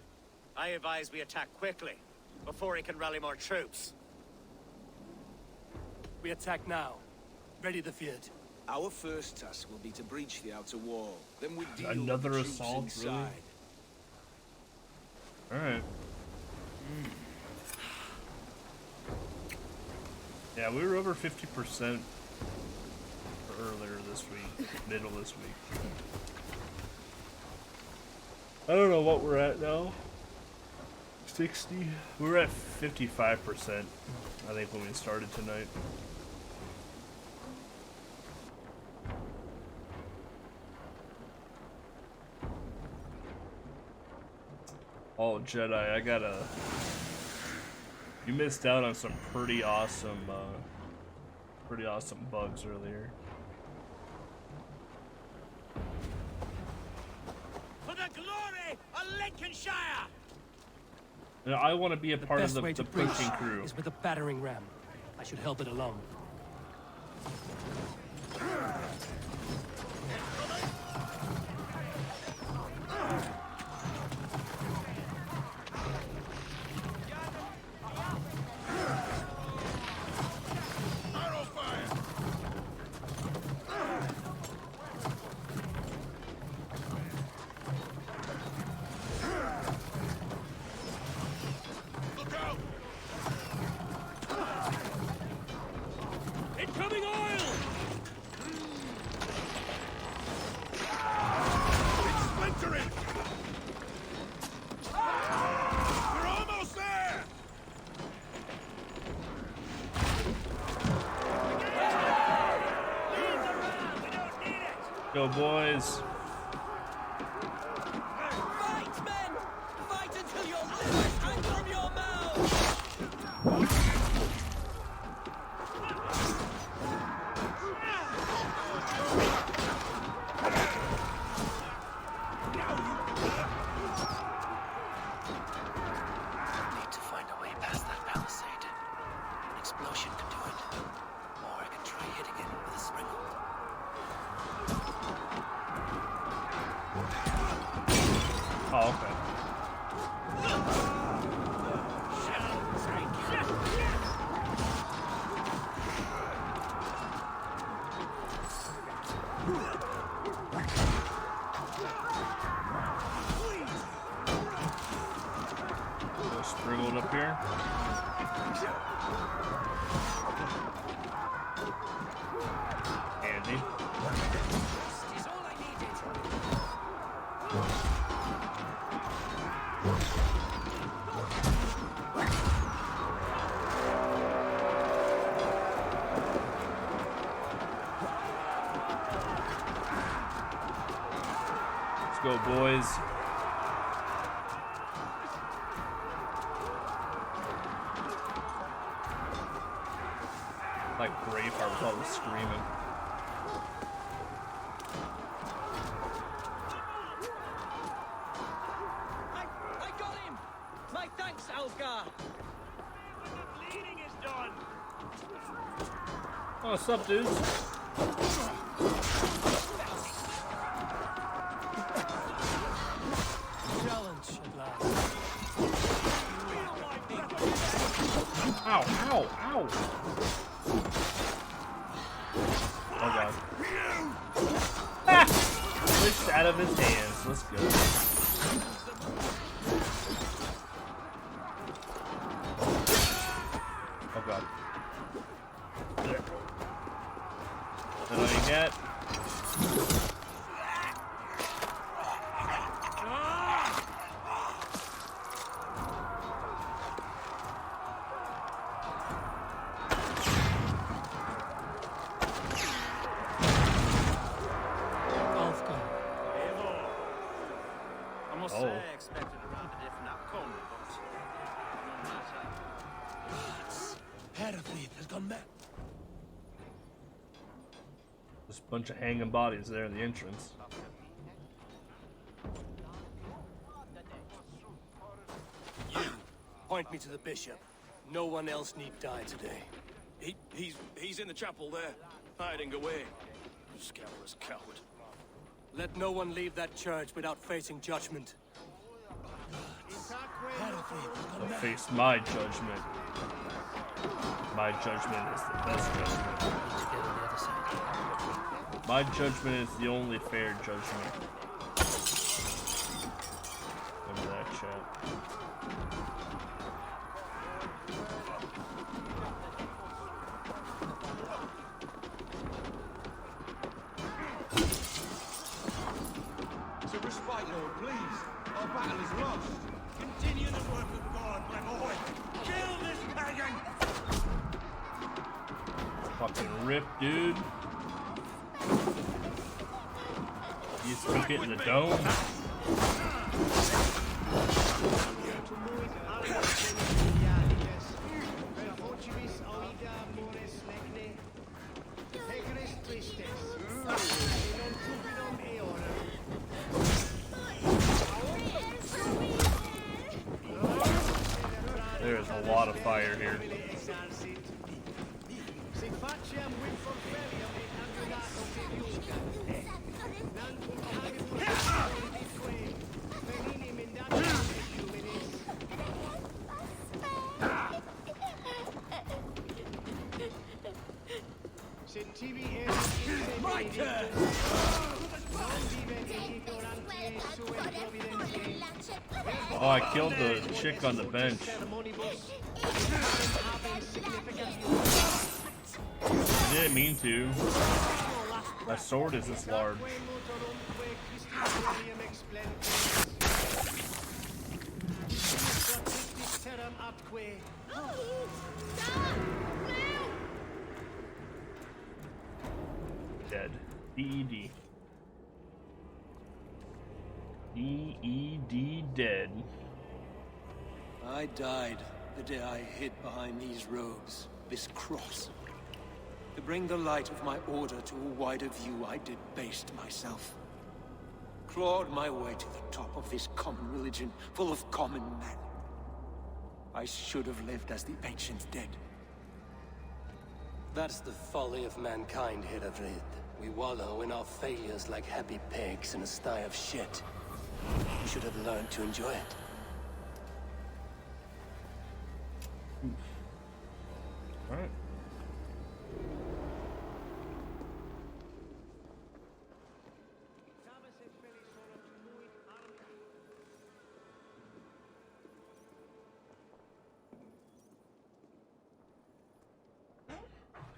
I advise we attack quickly, before he can rally more troops. We attack now. Ready the Feared. Our first task will be to breach the outer wall. Then we deal Another with the troops assault, inside. Really? Alright. Yeah, we were over 50% earlier this week, middle this week. I don't know what we're at now. 60? We were at 55%, I think, when we started tonight. Oh, Jedi, I gotta... You missed out on some pretty awesome bugs earlier. For the glory of Lincolnshire! Now, I want to be a part of the pushing crew. Is with a battering ram. I should help it along. Go, boys. Fight, men! Fight until your livers hang from your mouths! Need to find a way past that palisade. An explosion could do it. Or I can try hitting it with a springald. Oh, okay. Go sprinkled up here. Andy. Is all I needed. Let's go, boys. Like Braveheart with all the screaming. I got him! My thanks, Alfgar! Bleeding is done. Oh, what's up, dudes? Challenge at last. Ow, ow, ow! Oh god. Ah! Pushed out of his hands. Let's go. Oh god. There. That's all you get. I must Oh. say I expected a rather different outcome, but no matter. Herefleet has gone mad. There's a bunch of hanging bodies there in the entrance. You, point me to the bishop. No one else need die today. He's in the chapel there, hiding away. Scouter's coward. Let no one leave that church without facing judgment. Don't face my judgment. My judgment is the best judgment. My judgment is the only fair judgment. Remember that, chat. To respite, Lord, please. Our battle is lost. Continue the work of God, my boy. Kill this pagan! Fucking rip, dude. You took it in the dome. There's a lot of fire here. My turn! Oh, I killed the chick on the bench. I didn't mean to. My sword is this large. Dead. DED. D-E-D dead. I died the day I hid behind these robes, this cross. To bring the light of my order to a wider view, I debased myself. Clawed my way to the top of this common religion, full of common men. I should have lived as the ancient dead. That's the folly of mankind, Hedavrid. We wallow in our failures like happy pigs in a sty of shit. We should have learned to enjoy it. Alright.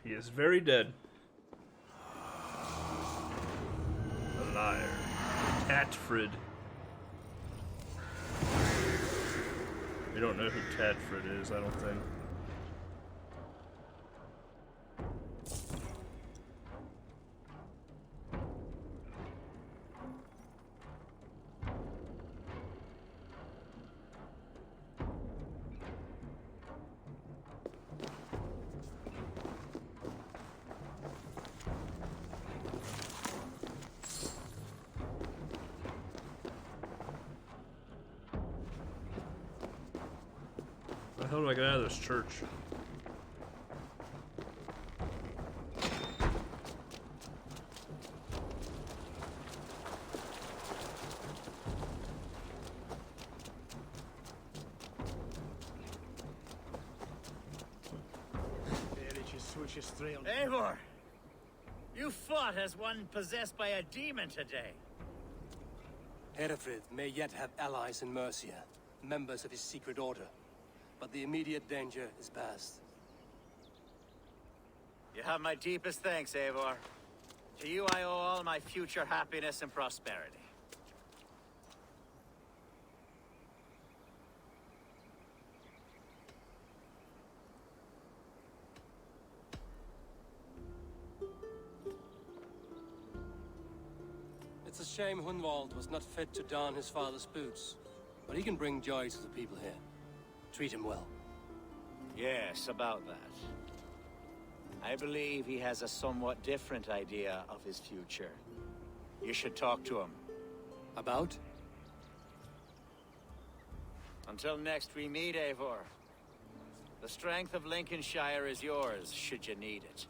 He is very dead. A liar. Tatfrid. We don't know who Tatfrid is, I don't think. How do I get out of this church? Eivor! You fought as one possessed by a demon today. Hedavrid may yet have allies in Mercia, members of his secret order. But the immediate danger is past. You have my deepest thanks, Eivor. To you I owe all my future happiness and prosperity. It's a shame Hunwald was not fit to don his father's boots, but he can bring joy to the people here. Treat him well. Yes, about that. I believe he has a somewhat different idea of his future. You should talk to him. About? Until next we meet, Eivor. The strength of Lincolnshire is yours, should you need it.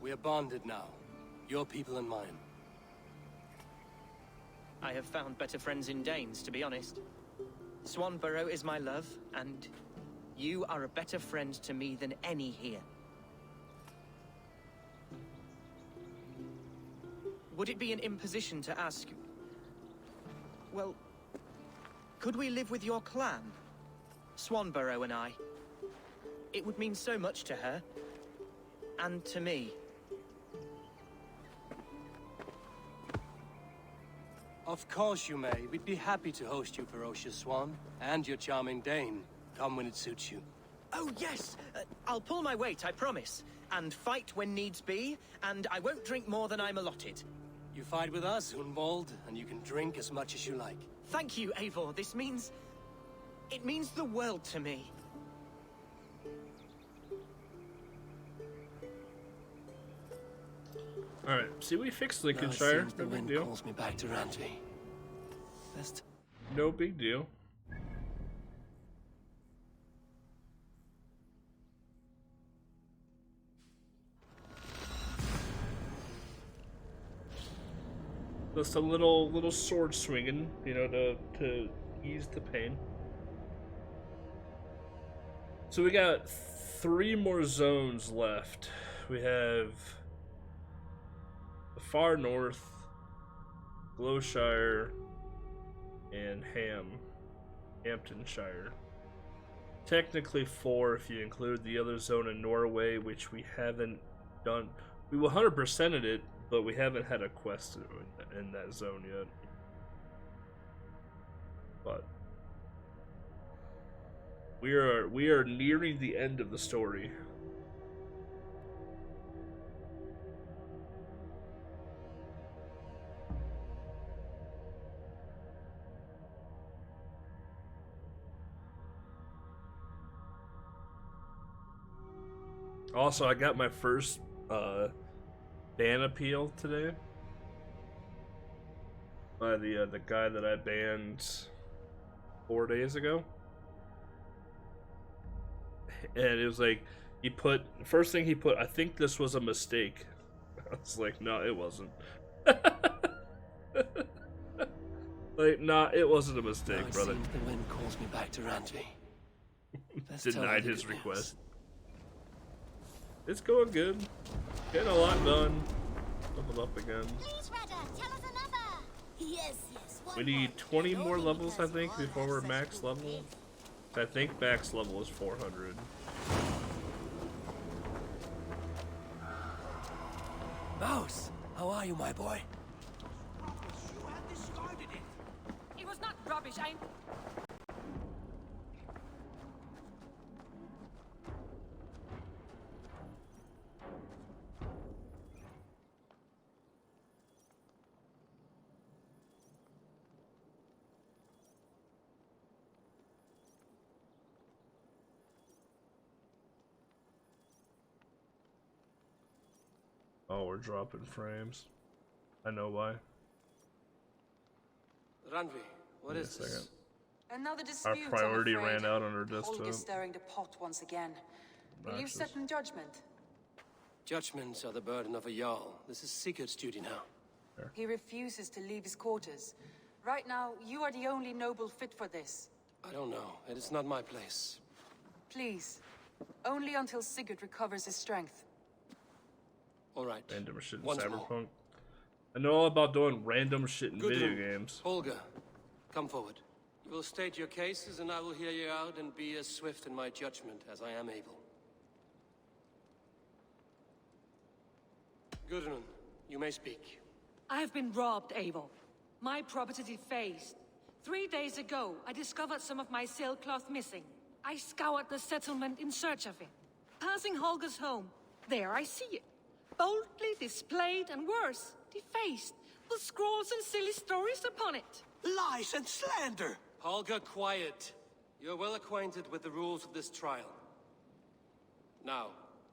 We are bonded now. Your people and mine. I have found better friends in Danes, to be honest. Swanborough is my love, and you are a better friend to me than any here. Would it be an imposition to ask... Well, could we live with your clan? Swanborough and I. It would mean so much to her. And to me. Of course you may. We'd be happy to host you, ferocious Swan. And your charming Dane. Come when it suits you. Oh, yes! I'll pull my weight, I promise. And fight when needs be, and I won't drink more than I'm allotted. You fight with us, Hunwald, and you can drink as much as you like. Thank you, Eivor. This means... it means the world to me. Alright, see, we fixed Lincolnshire. No big deal. Calls me back to Randvi. No big deal. Just a little sword swinging, you know, to ease the pain. So we got 3 more zones left. We have the far north, Glowshire, and Hamptonshire. Technically 4 if you include the other zone in Norway, which we haven't done. We 100%ed it, but we haven't had a quest in that zone yet. But we are nearing the end of the story. Also, I got my first ban appeal today by the guy that I banned 4 days ago, and it was like first thing he put, I think this was a mistake. I was like, no, it wasn't. Like, nah, it wasn't a mistake, brother. It seems the wind calls me back to Randvi. Denied his request. It's going good. Getting a lot done. Level up again. Please, Rada, tell us another. Yes, yes. We need 20 more levels, I think, before we're max level. I think max level is 400. Mouse, how are you, my boy? It was not rubbish, Oh, we're dropping frames. I know why. Randvi, what is Second. this? Another Our dispute, priority I'm afraid. ran out on our desktop. Holger stirring the pot once again. Will you Matches. sit in judgment? Judgments are the burden of a Jarl. This is Sigurd's duty now. He refuses to leave his quarters. Right now, you are the only noble fit for this. I don't know. It is not my place. Please. Only until Sigurd recovers his strength. All right. Random shit in Once Cyberpunk. more. I know all about doing random shit in video Gudrun, games. Holger, come forward. You will state your cases, and I will hear you out and be as swift in my judgment as I am able. Gudrun, you may speak. I have been robbed, Eivor. My property defaced. 3 days ago, I discovered some of my sailcloth missing. I scoured the settlement in search of it. Passing Holger's home, there I see it. Boldly displayed and worse, defaced, with scrolls and silly stories upon it. Lies and slander! Holger, quiet. You're well acquainted with the rules of this trial. Now,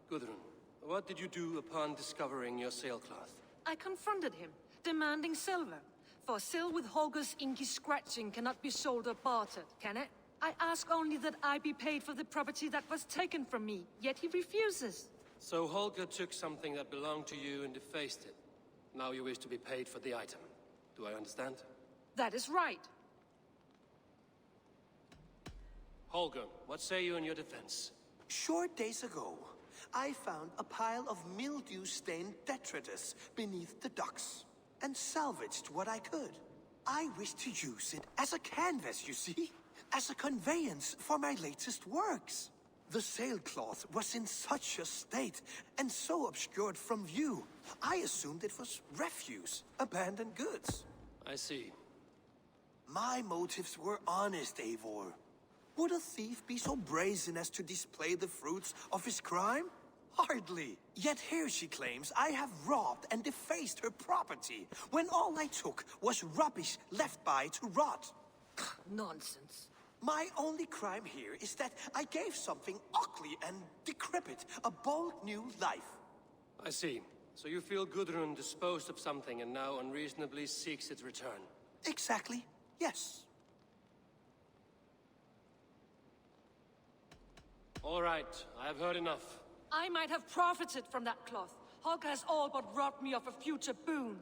Gudrun, what did you do upon discovering your sailcloth? I confronted him, demanding silver. For sil with Holger's inky scratching cannot be sold or bartered, can it? I ask only that I be paid for the property that was taken from me, yet he refuses. So Holger took something that belonged to you and defaced it. Now you wish to be paid for the item. Do I understand? That is right. Holger, what say you in your defense? Short days ago, I found a pile of mildew-stained detritus beneath the docks, and salvaged what I could. I wish to use it as a canvas, you see? As a conveyance for my latest works. The sailcloth was in such a state, and so obscured from view, I assumed it was refuse, abandoned goods. I see. My motives were honest, Eivor. Would a thief be so brazen as to display the fruits of his crime? Hardly. Yet here she claims I have robbed and defaced her property, when all I took was rubbish left by to rot. Nonsense. My only crime here is that I gave something ugly and decrepit a bold new life. I see. So you feel Gudrun disposed of something and now unreasonably seeks its return? Exactly, yes. All right, I have heard enough. I might have profited from that cloth. Holger has all but robbed me of a future boon.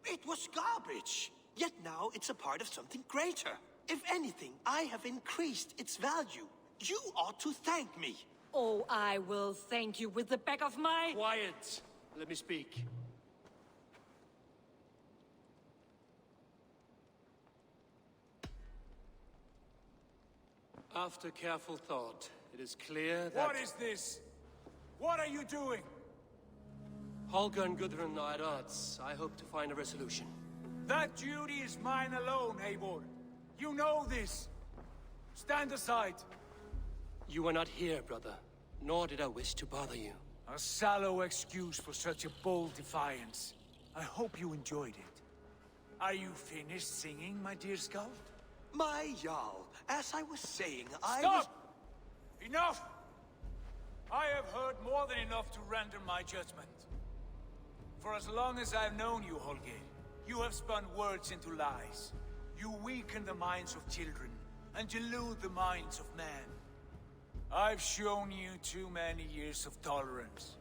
It was garbage. Yet now it's a part of something greater. If anything, I have increased its value. You ought to thank me. Oh, I will thank you with the back of my... Quiet! Let me speak. After careful thought, it is clear that... What is this? What are you doing? Holger and Gudrun are at odds. I hope to find a resolution. That duty is mine alone, Eivor. You know this. Stand aside. You were not here, brother. Nor did I wish to bother you. A sallow excuse for such a bold defiance. I hope you enjoyed it. Are you finished singing, my dear scout? My Jarl, as I was saying, Stop! Enough! I have heard more than enough to render my judgment. For as long as I've known you, Holger, you have spun words into lies. You weaken the minds of children, and delude the minds of men. I've shown you too many years of tolerance.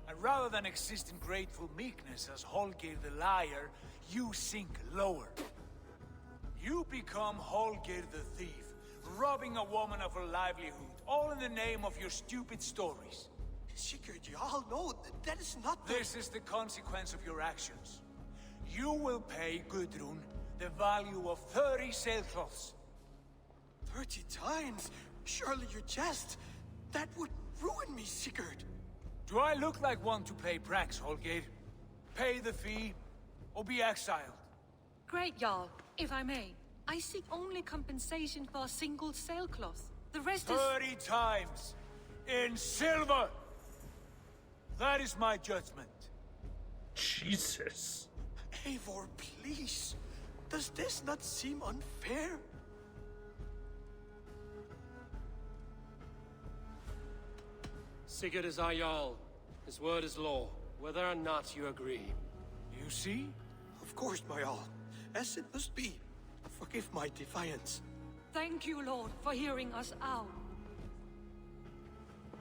And rather than exist in grateful meekness as Holger the liar, you sink lower. You become Holger the thief, robbing a woman of her livelihood, all in the name of your stupid stories. Sigurd, Jarl, no, that is not the... This is the consequence of your actions. You will pay Gudrun the value of 30 sailcloths. 30 times? Surely you jest. That would ruin me, Sigurd. Do I look like one to play pranks, Holger? Pay the fee, or be exiled. Great, Jarl. If I may, I seek only compensation for a single sailcloth. The rest is... 30 times! In silver! That is my judgment. Jesus. Eivor, please. Does this not seem unfair? Sigurd is our Jarl. His word is law, whether or not you agree. You see? Of course, my Jarl. As it must be. Forgive my defiance. Thank you, Lord, for hearing us out.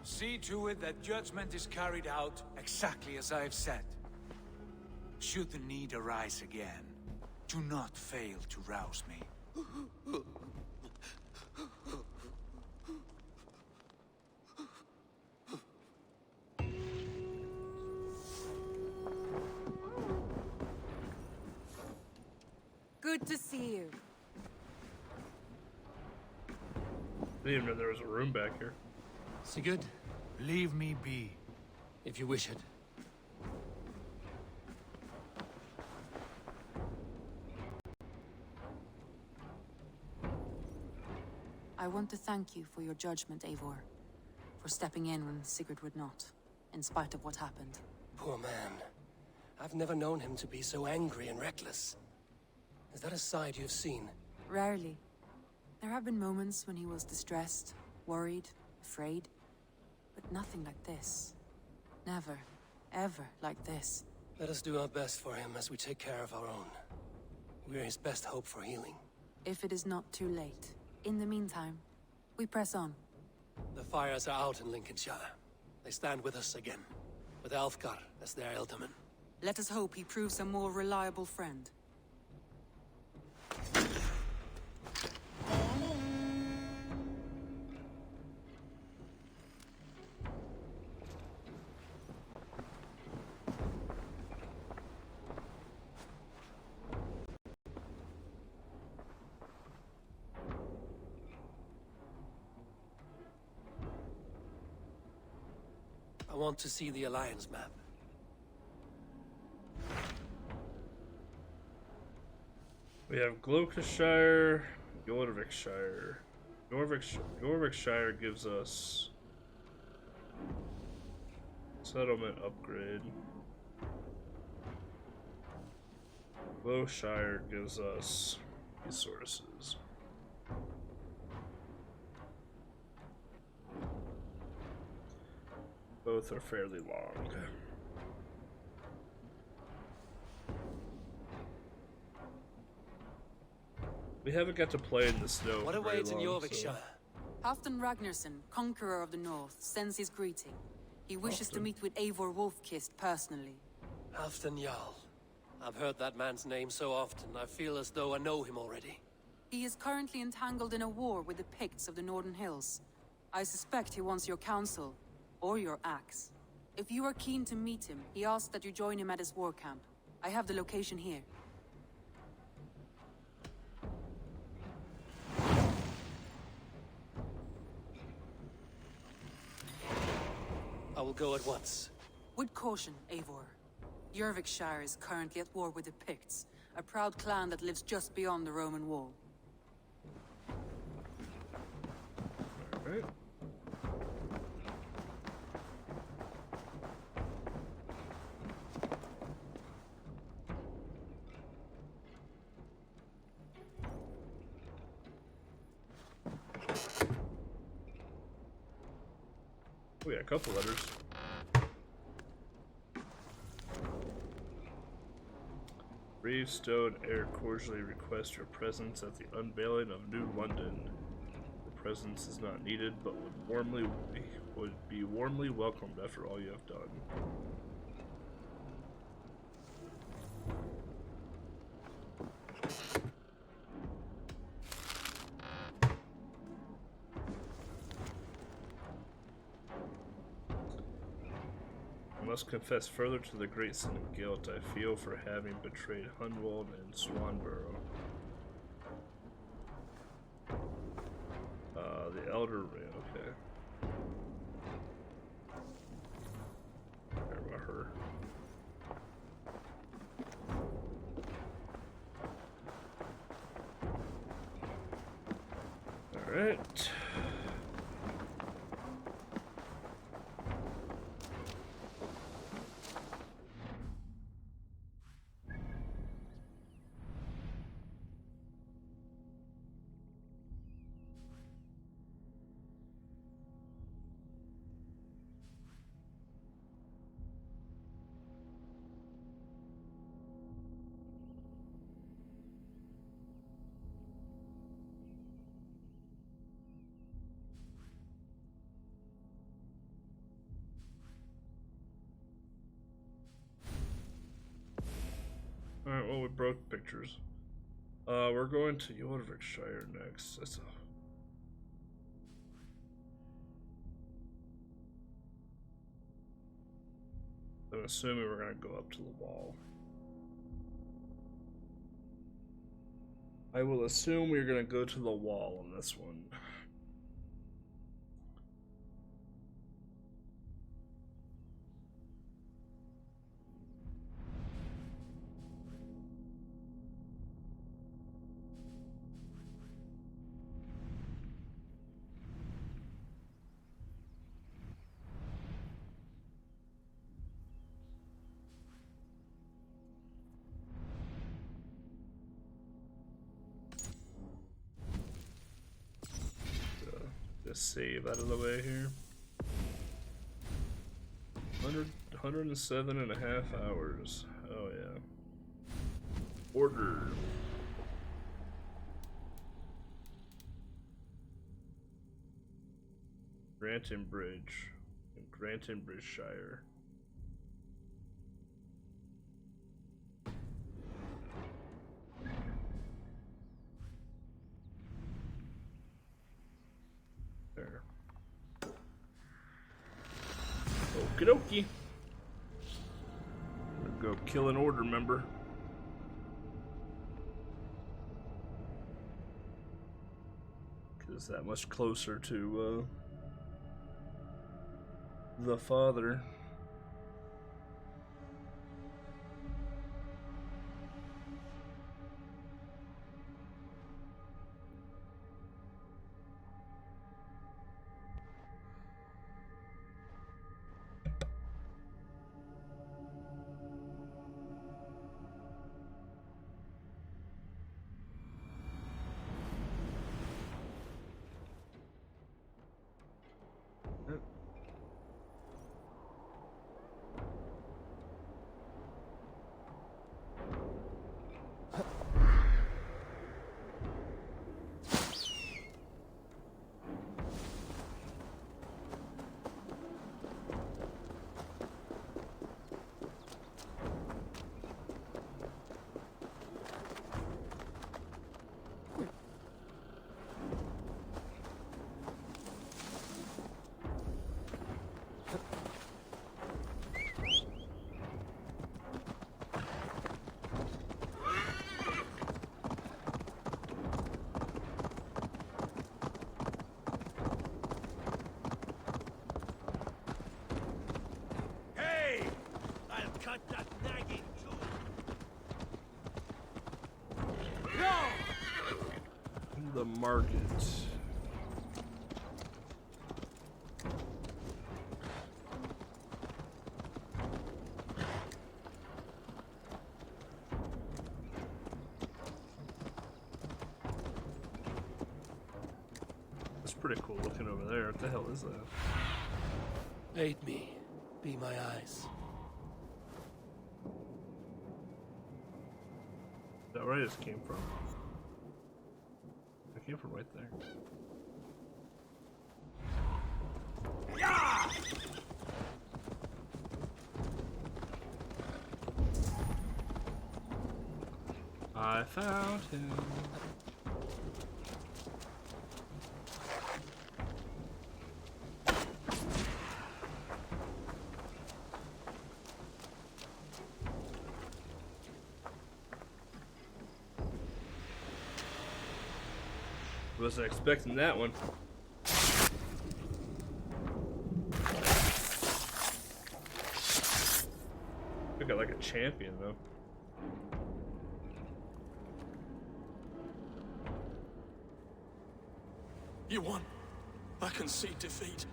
See to it that judgment is carried out exactly as I have said. Should the need arise again, do not fail to rouse me. Good to see you. I didn't even know there was a room back here. Sigurd, leave me be. If you wish it. I want to thank you for your judgment, Eivor. For stepping in when Sigurd would not, in spite of what happened. Poor man. I've never known him to be so angry and reckless. Is that a side you've seen? Rarely. There have been moments when he was distressed, worried, afraid. But nothing like this. Never, ever like this. Let us do our best for him as we take care of our own. We're his best hope for healing. If it is not too late. In the meantime, we press on. The fires are out in Lincolnshire. They stand with us again, with Alfgar as their ealdorman. Let us hope he proves a more reliable friend. I want to see the Alliance map. We have Gloucestershire, Jorvikshire. Jorvikshire gives us settlement upgrade. Gloucestershire gives us resources. Both are fairly long. We haven't got to play in the snow. What awaits in Jorvikshire? Halfdan Ragnarsson, conqueror of the north, sends his greeting. He wishes to meet with Eivor Wolfkist personally. Halfdan Jarl. I've heard that man's name so often, I feel as though I know him already. He is currently entangled in a war with the Picts of the Northern Hills. I suspect he wants your counsel, or your axe. If you are keen to meet him, he asks that you join him at his war camp. I have the location here. I will go at once. With caution, Eivor. Jorvikshire is currently at war with the Picts, a proud clan that lives just beyond the Roman wall. Alright. Oh yeah, a couple letters. Gravestone Air cordially requests your presence at the unveiling of New London. Your presence is not needed, but would be warmly welcomed after all you have done. I must confess further to the great sin of guilt I feel for having betrayed Hundwald and Swanborough. The Elder Ring, okay. Care about her. Alright. Alright, well, we broke pictures. We're going to Jorvikshire next. I'm assuming we're gonna go up to the wall. I will assume we're gonna go to the wall on this one. Save out of the way here. 107 and a half hours. Oh yeah. Order. Granton Bridge in Granton Bridgeshire. There. Okie dokie. Go kill an order member. Cause that much closer to the father. the market. That's pretty cool looking over there. What the hell is that? Aid me. Be my eyes. Is that where I just came from? I came from right there. I found him. Wasn't expecting that one. Look at like a champion though. You won. I can see defeat.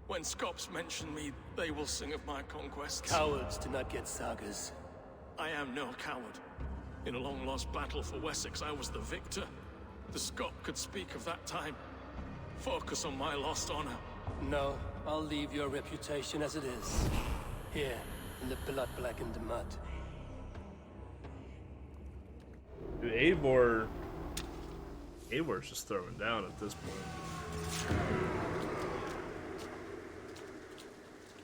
When Scops mention me, they will sing of my conquests. Cowards do not get sagas. I am no coward. In a long-lost battle for Wessex, I was the victor. The Scot could speak of that time. Focus on my lost honor. No, I'll leave your reputation as it is. Here, in the blood-blackened mud. Dude, Eivor's just throwing down at this point.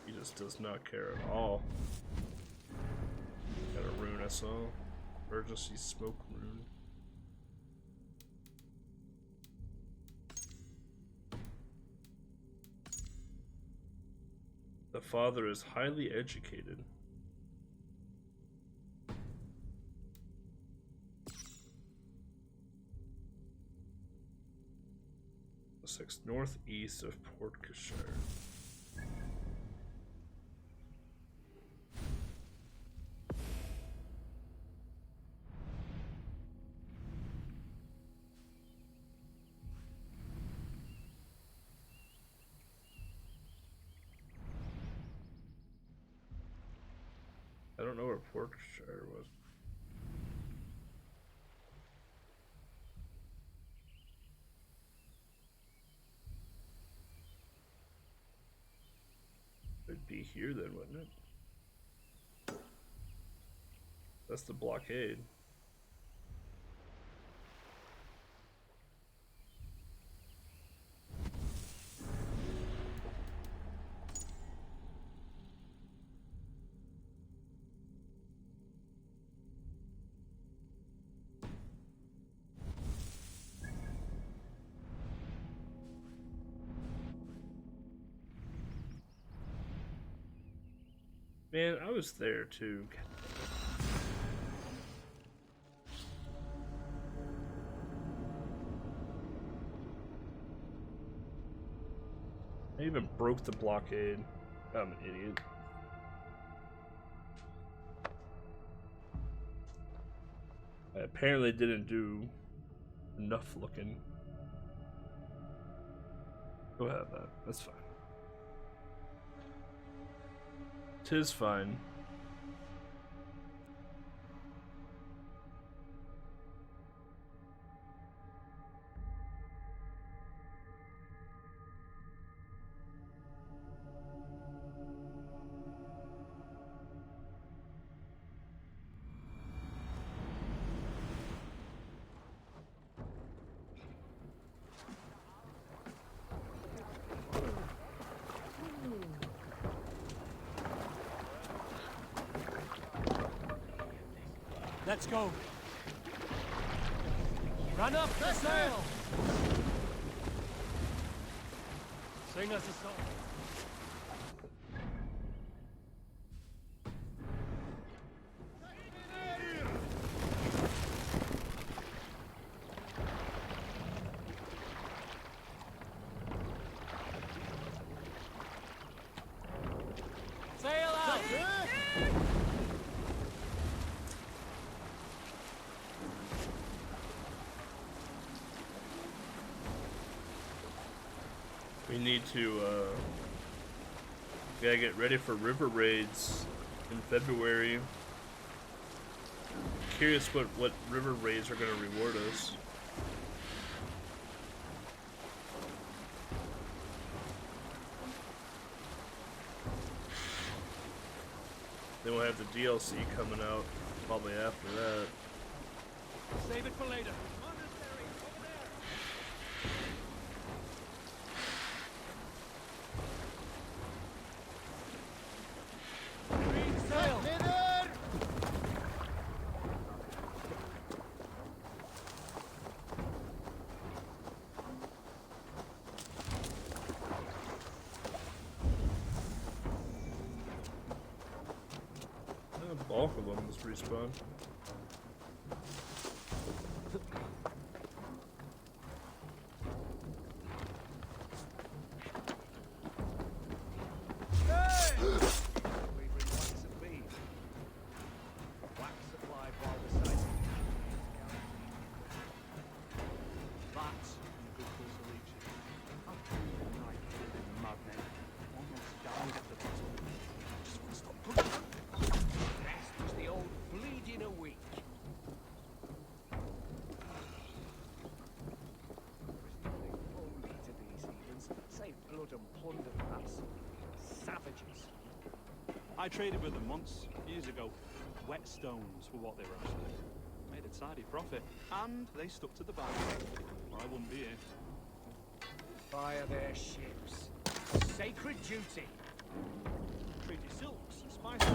He just does not care at all. Got a rune I saw. Urgency smoke rune. The father is highly educated. Essex, northeast of Portchester. I don't know where Portchester was. It'd be here then, wouldn't it? That's the blockade. Man, I was there too. I even broke the blockade. I'm an idiot. I apparently didn't do enough looking. Go have that. That's fine. 'Tis fine. Let's go. Run up the sail. Sing us a song. Sail out. We need to, gotta get ready for river raids in February. Curious what river raids are gonna reward us. Then we'll have the DLC coming out probably after that. Save it for later. Bulk of them is respawn. I traded with them once, years ago. Wet stones were what they were after. Made a tidy profit, and they stuck to the ban, or I wouldn't be here. Fire their ships. Sacred duty. Treaty silks and spices.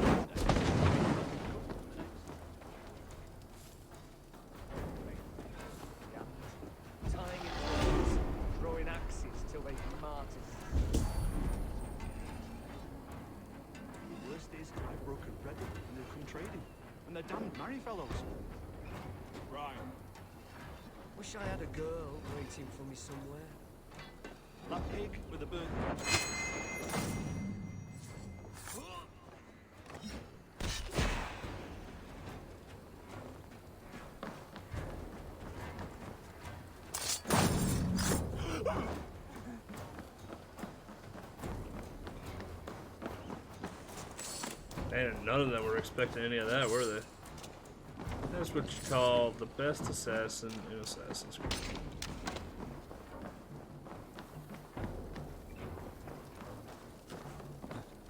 Tying in ropes, throwing axes till they be martyrs. Worst is I broke a bread and they've come trading. And they're damned merry fellows. Right. Wish I had a girl waiting for me somewhere. That pig with a bird. And none of them were expecting any of that, were they? That's what you call the best assassin in Assassin's Creed.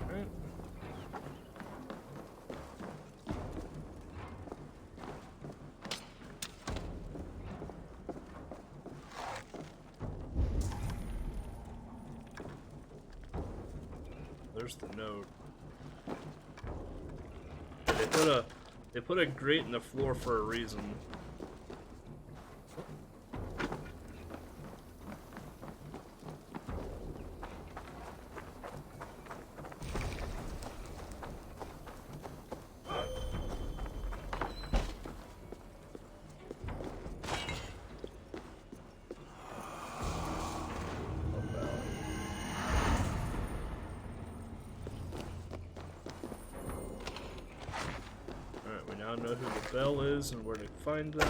Alright. There's the note. They put a grate in the floor for a reason. Now know who the bell is and where to find them.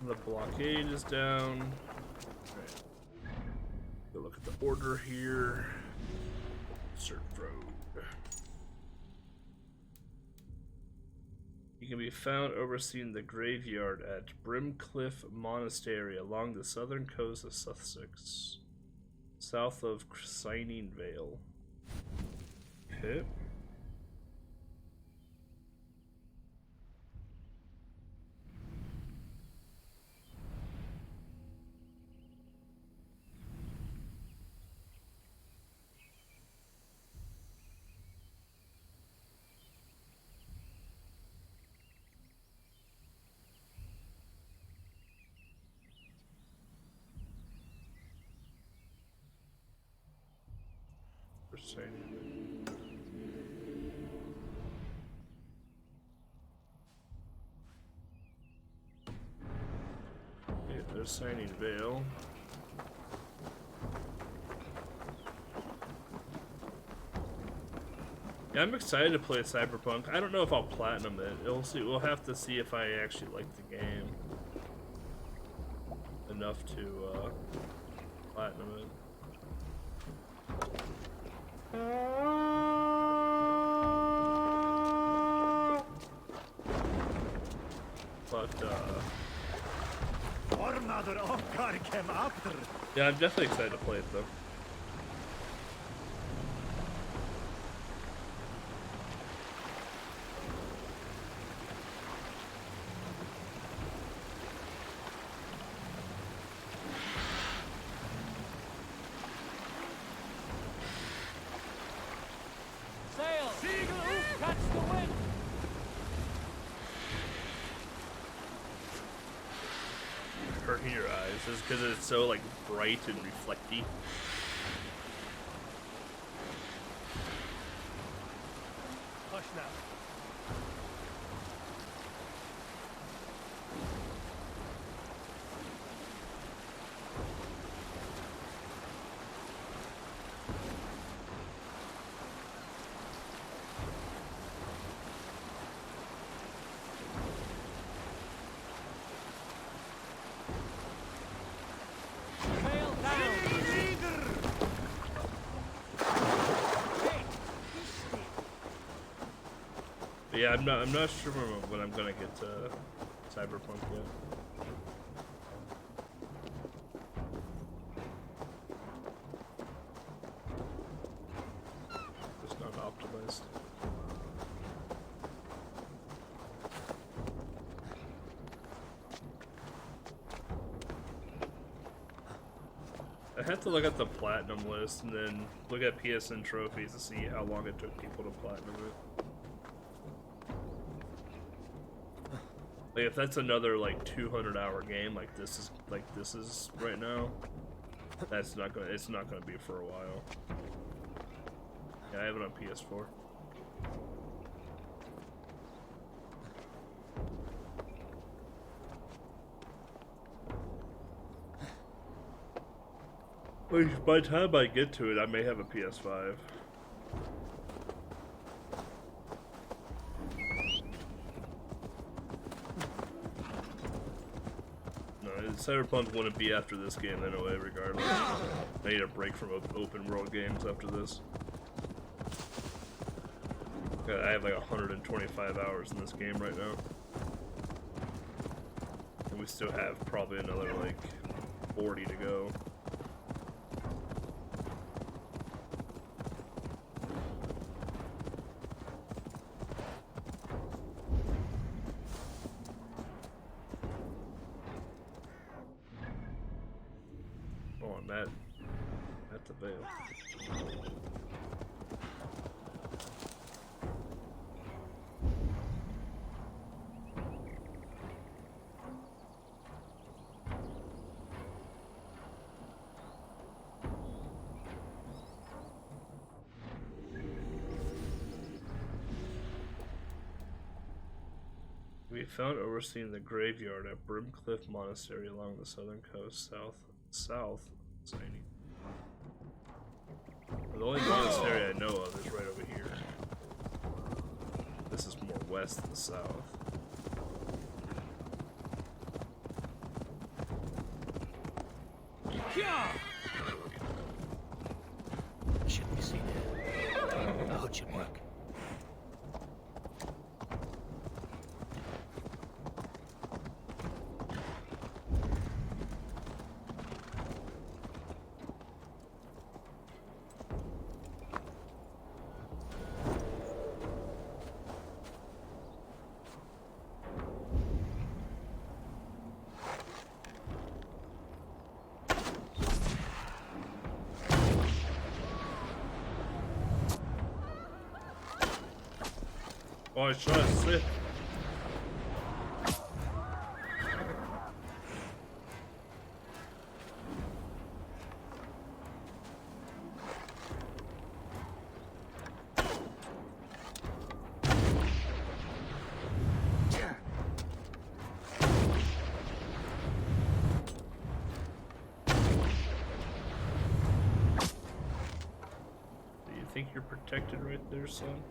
The blockade is down. Right. Go look at the order here. Search road. You can be found overseeing the graveyard at Brimcliff Monastery along the southern coast of Sussex. South of Shining Vale. Okay. Okay, there's Shining Vale. Yeah, I'm excited to play Cyberpunk. I don't know if I'll platinum it. We'll see. We'll have to see if I actually like the game enough to platinum it. But yeah, I'm definitely excited to play it though. Sail! Catch the wind! Hurting your eyes is because it's so like bright and reflecty. Hush now. But yeah, I'm not sure when I'm gonna get to Cyberpunk yet. It's not optimized. I have to look at the platinum list and then look at PSN trophies to see how long it took people to platinum it. Like if that's another like 200-hour game like this is right now, it's not gonna be for a while. Yeah, I have it on PS4. By the time I get to it, I may have a PS5. No, Cyberpunk wouldn't be after this game anyway, regardless. I need a break from open world games after this. I have like 125 hours in this game right now. And we still have probably another like 40 to go. That's a veil. We found overseeing the graveyard at Brimcliff Monastery along the southern coast, south. Signing. The only monastery I know of is right over here. This is more west than south. Shouldn't be seen here. The hood should work. Oh, I shot a slip. Do you think you're protected right there, son?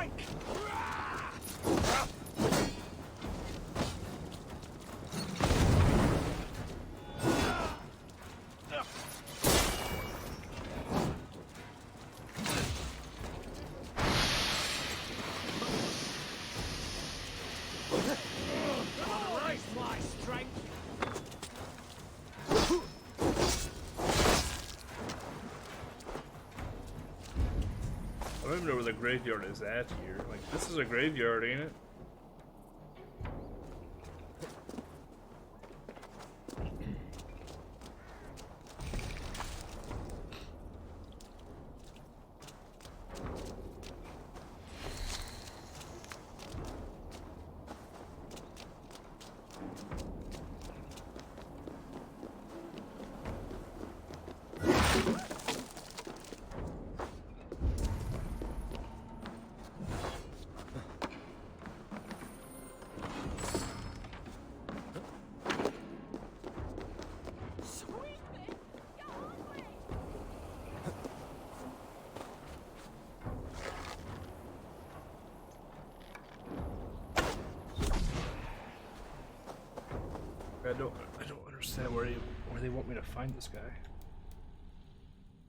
flank! My strength. I don't even know where the graveyard is at here. Like, this is a graveyard, ain't it? I don't understand where they want me to find this guy.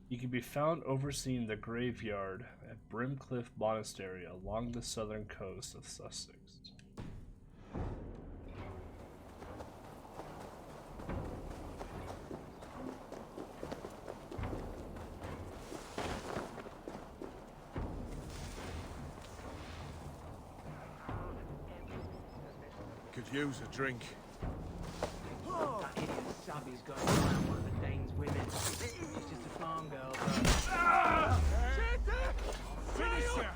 He can be found overseeing the graveyard at Brimcliff Monastery along the southern coast of Sussex. Could use a drink. That idiot Sabby's going around one of the Dane's women. She's just a farm girl, but... Finish her!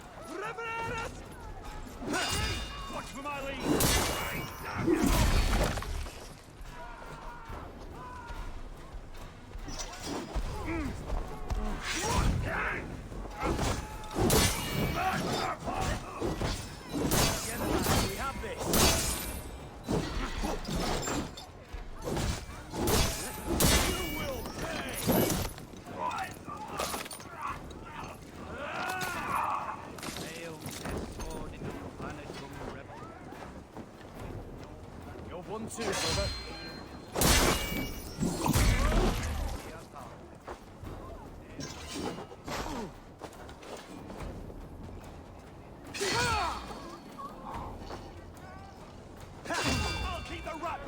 Watch for my lead! We have this! One, two, brother. I'll keep the rat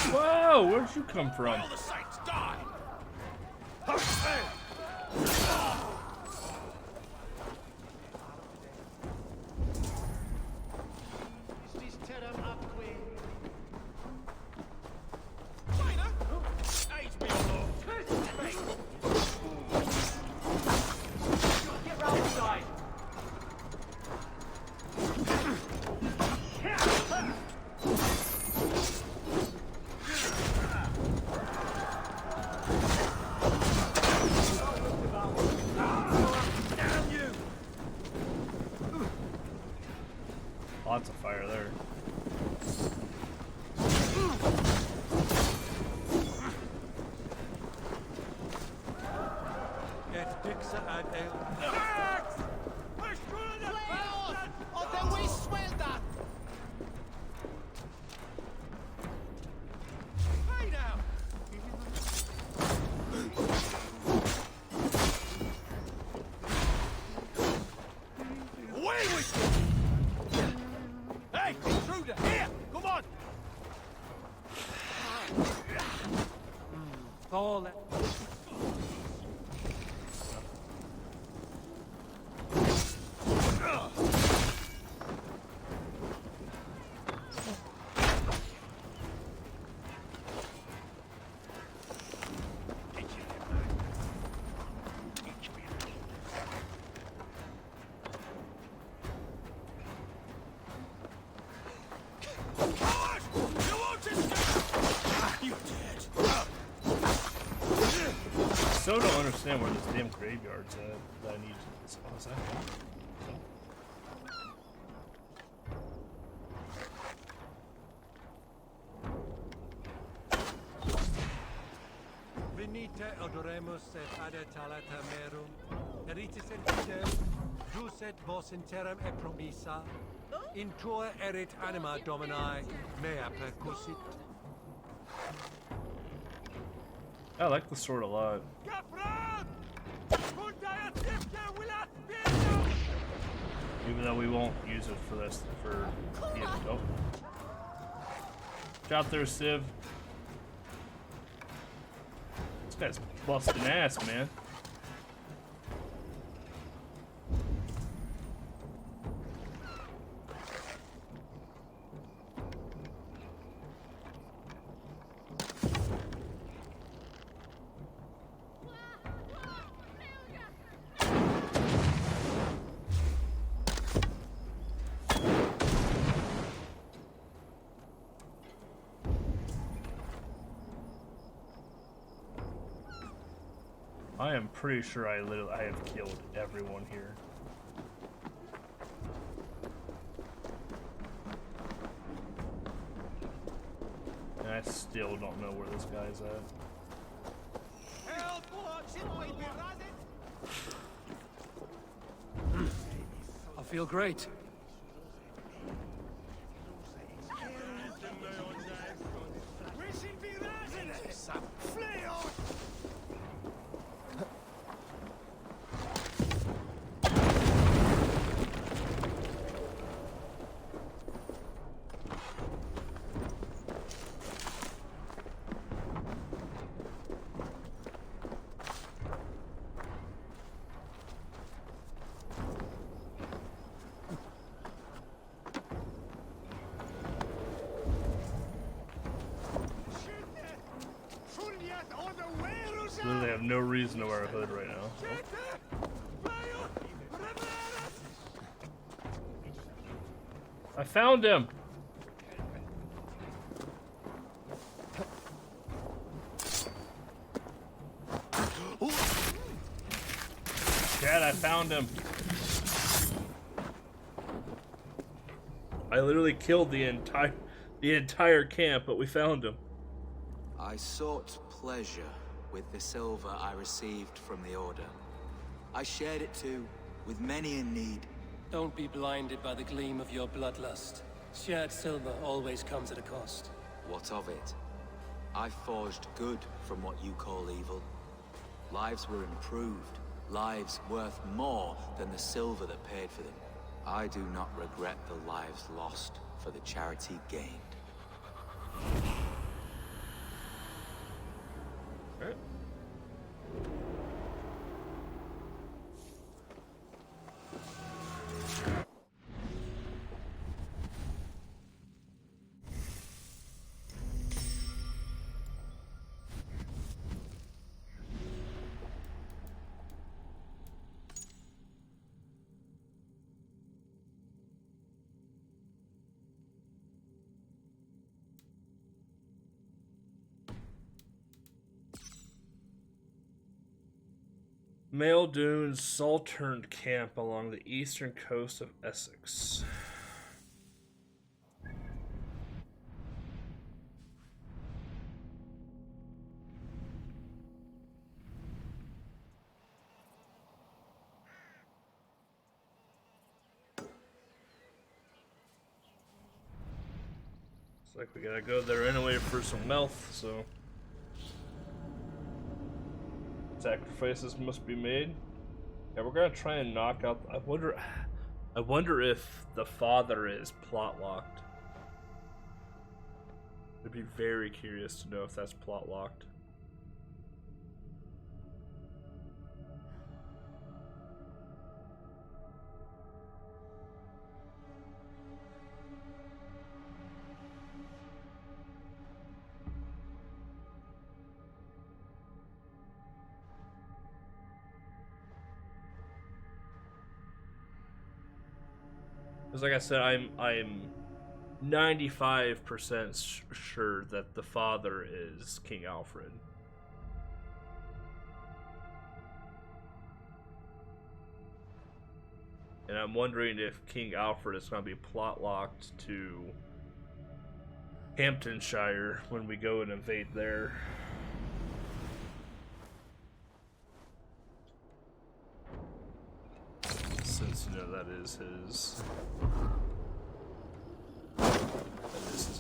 Whoa, where'd you come from? All the saints die! Get round the side! Lots of fire there. Get Dixer and Ale. Paul. So don't understand where this damn graveyard's at that I need to. Oh, is that? Venite odoremus et adetalata merum, eritis et fidem, jus et vos interim et promissa, in tua erit anima Domini, mea percussit. I like the sword a lot. Even though we won't use it for this, for the oh. Get out there, Civ. This guy's busting ass, man. I am pretty sure I have killed everyone here. And I still don't know where this guy's at. I feel great. Literally have no reason to wear a hood right now. I found him! Chad, I found him. I literally killed the entire camp, but we found him. I sought pleasure with the silver I received from the Order. I shared it too, with many in need. Don't be blinded by the gleam of your bloodlust. Shared silver always comes at a cost. What of it? I forged good from what you call evil. Lives were improved, lives worth more than the silver that paid for them. I do not regret the lives lost for the charity gained. Mail Dunes Saltern camp along the eastern coast of Essex. Looks like we gotta go there anyway for some wealth, so sacrifices must be made. Yeah, we're gonna try and knock out. I wonder if the father is plot locked. I'd be very curious to know if that's plot locked. Because like I said, I'm 95% sure that the father is King Alfred. And I'm wondering if King Alfred is going to be plot locked to Hamptonshire when we go and invade there. Since, you know, that is his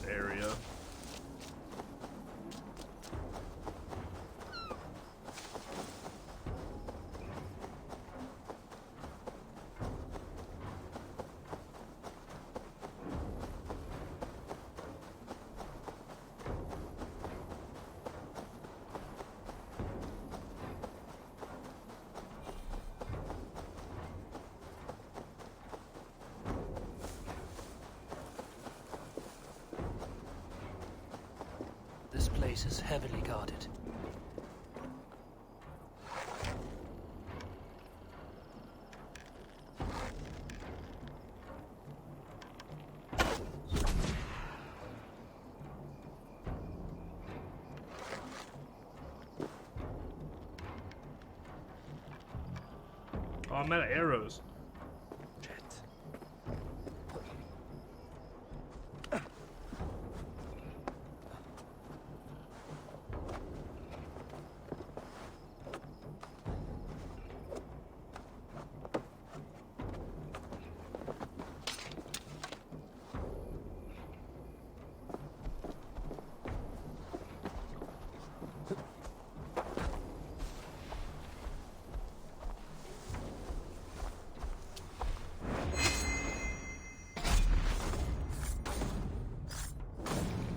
area. This place is heavily guarded. Oh, I'm out of arrows.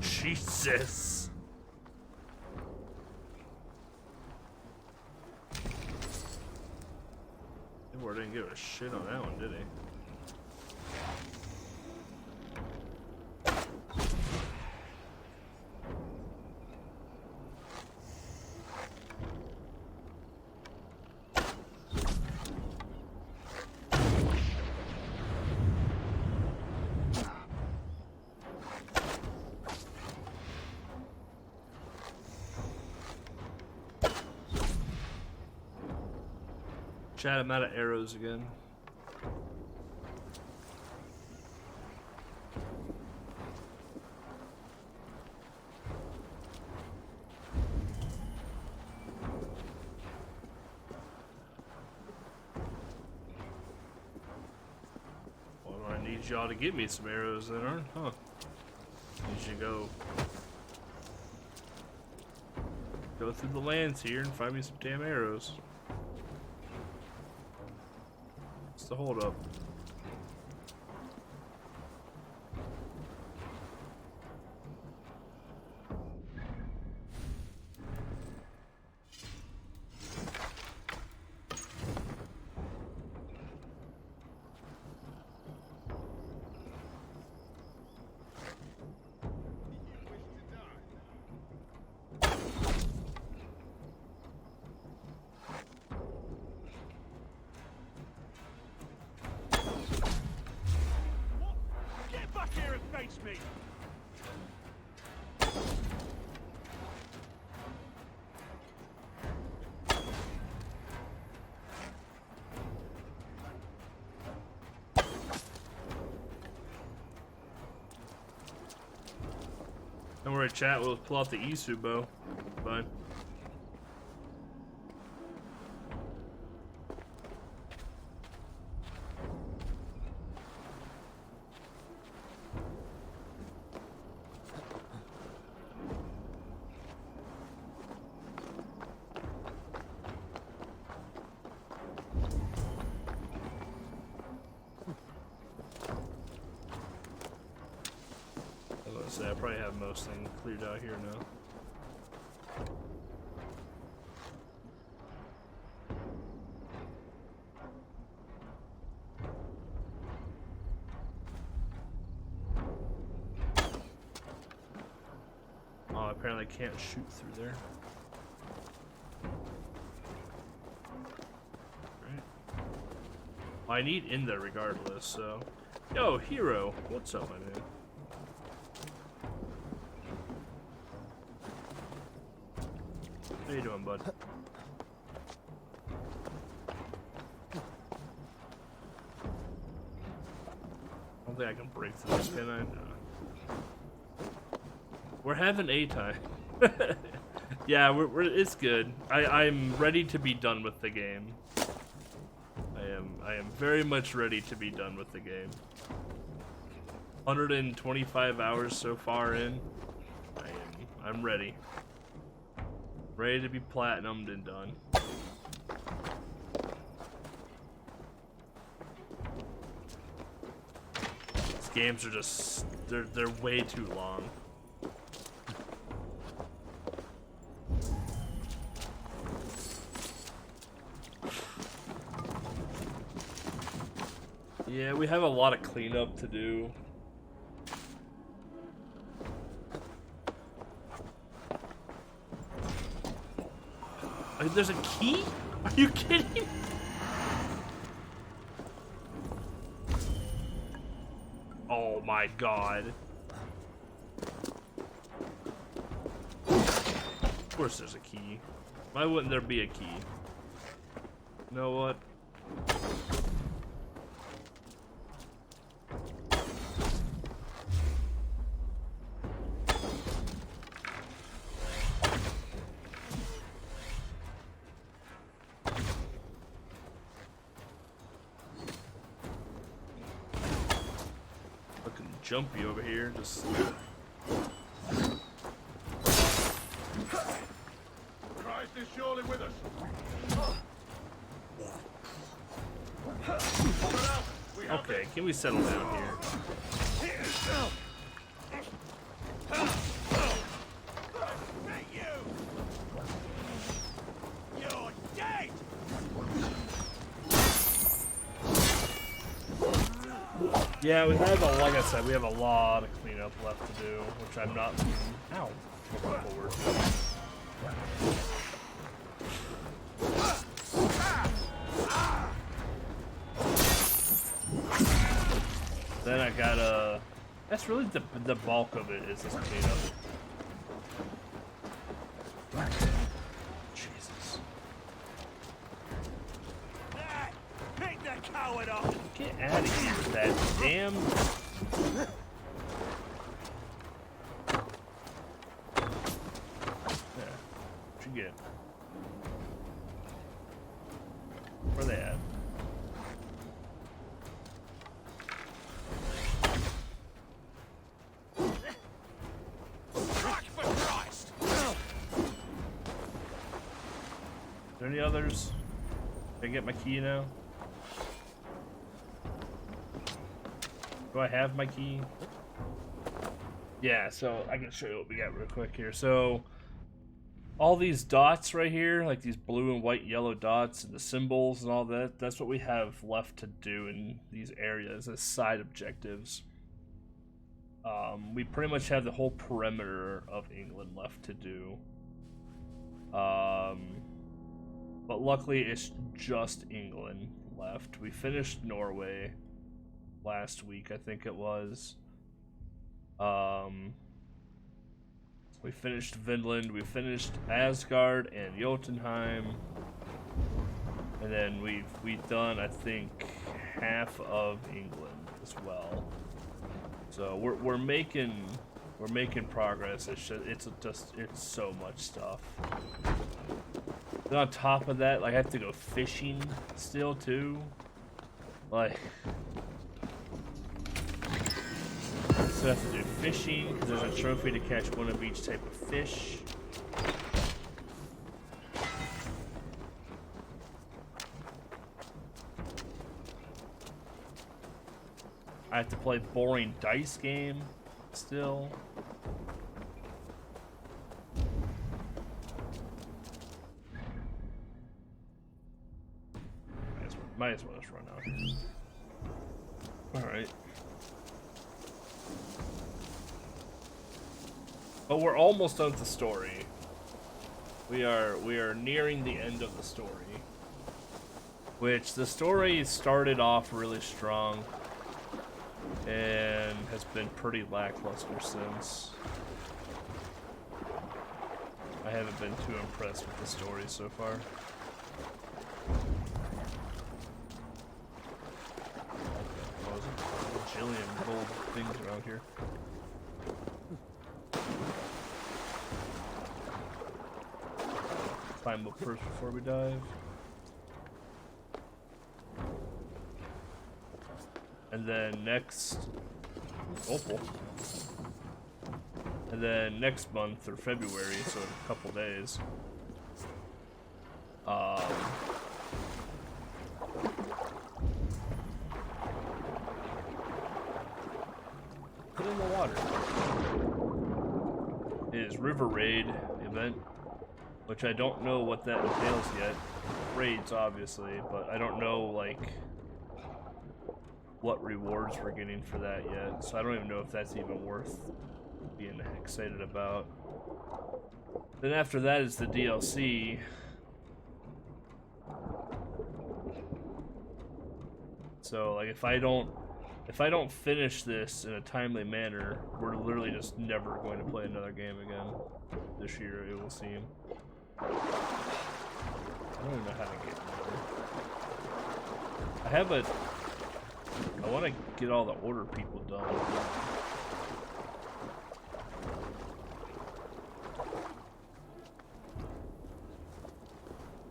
Jesus. Edward didn't give a shit on that one, did he? Chad, I'm out of arrows again. Well, I need y'all to give me some arrows then, aren't? Huh? Need you to go through the lands here and find me some damn arrows. The hold up. Me. Don't worry, chat. We'll pull out the Isu bow. Fine. I probably have most things cleared out here now. Oh, apparently I can't shoot through there. Right. Well, I need in there regardless, so. Yo, Hero, what's up, my man? How you doing, bud? I don't think I can break through this, can I? No. We're having a time. Yeah, it's good. I'm ready to be done with the game. I am very much ready to be done with the game. 125 hours so far in. I'm ready. Ready to be platinumed and done. These games are just they're way too long. Yeah, we have a lot of cleanup to do. There's a key? Are you kidding? Oh my god. Of course there's a key. Why wouldn't there be a key? You know what? Jumpy over here, just Christ is surely with us. okay, can we settle down here? You're dead. Yeah, we have like I said, we have a lot of cleanup left to do, which I'm not looking forward to. Then I gotta. That's really the bulk of it is this cleanup. Jesus. Pick that coward up. Get out of here with that damn. Yeah. What you get? Where they at? Are there any others? Can I get my key now? Do I have my key? Yeah, so I can show you what we got real quick here. So all these dots right here, like these blue and white yellow dots and the symbols and all that, that's what we have left to do in these areas as side objectives. We pretty much have the whole perimeter of England left to do. But luckily it's just England left. We finished Norway last week, I think it was. We finished Vinland, we finished Asgard and Jotunheim, and then we've done, I think, half of England as well. So we're making progress. It's so much stuff. Then on top of that, like I have to go fishing still too. Like. So I have to do fishing, because there's a trophy to catch one of each type of fish. I have to play boring dice game still. Might as well just run out here. Alright. But we're almost done with the story. We are nearing the end of the story. Which the story started off really strong and has been pretty lackluster since. I haven't been too impressed with the story so far. Oh, there's a bajillion gold things around here. Climb up first before we dive. And then next opal. And then next month or February, so in a couple days. Put in the water. Is River Raid event, which I don't know what that entails yet. Raids, obviously, but I don't know, like, what rewards we're getting for that yet. So I don't even know if that's even worth being excited about. Then after that is the DLC. So, like, if I don't finish this in a timely manner, we're literally just never going to play another game again this year, it will seem. I don't even know how to get in there. I want to get all the order people done.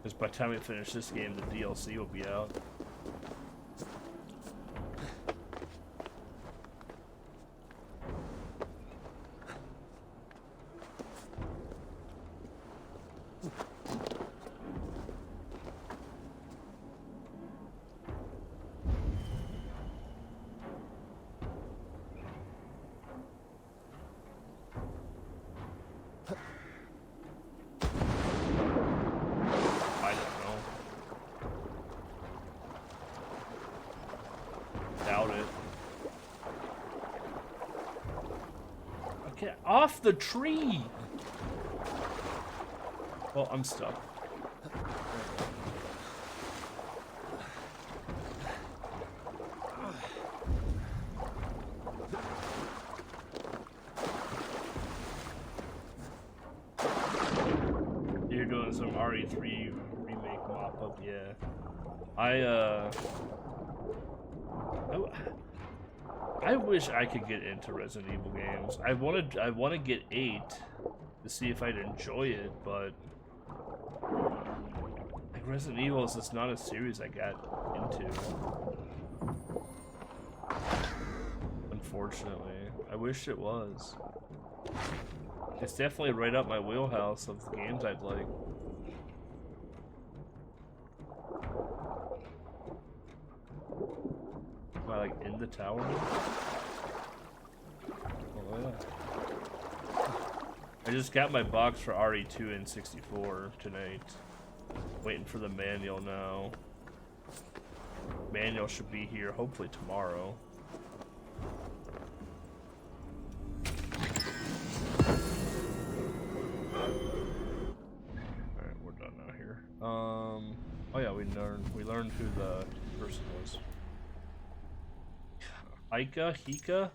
Because by the time we finish this game, the DLC will be out. Off the tree! Well, I'm stuck. You're doing some RE3 remake mop-up, yeah. I wish I could get into Resident Evil games. I want to get 8 to see if I'd enjoy it, but like Resident Evil is just not a series I got into. Unfortunately, I wish it was. It's definitely right up my wheelhouse of the games I'd like. Am I like in the tower? Oh yeah. I just got my box for RE2 and 64 tonight. Waiting for the manual now. Manual should be here hopefully tomorrow. Alright, we're done now here. Oh yeah, we learned who the person was. Hika?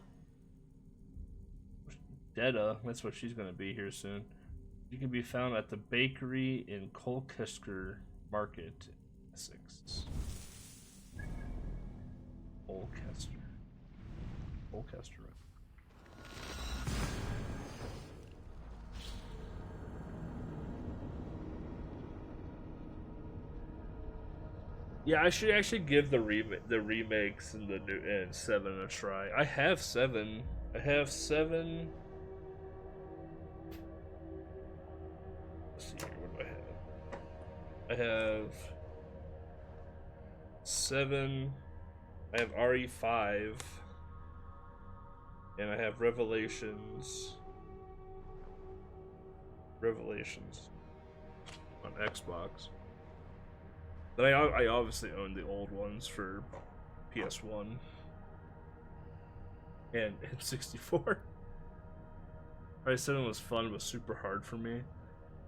Detta, that's what she's gonna be here soon. You can be found at the bakery in Colchester Market, Essex. Colchester. Yeah, I should actually give the remakes and the new and 7 a try. I have 7. Let's see here, what do I have? I have 7. I have RE5. And I have Revelations on Xbox. But I obviously own the old ones for PS1 and 64. Alright, 7 was fun, but super hard for me.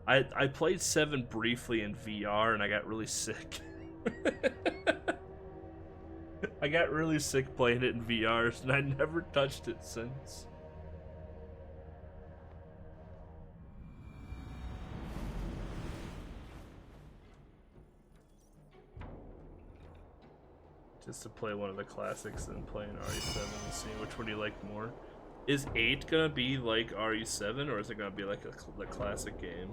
I played 7 briefly in VR and I got really sick. I got really sick playing it in VR, and I never touched it since. just to play one of the classics and play an RE7 and see which one you like more. Is 8 gonna be like RE7 or is it gonna be like the classic game?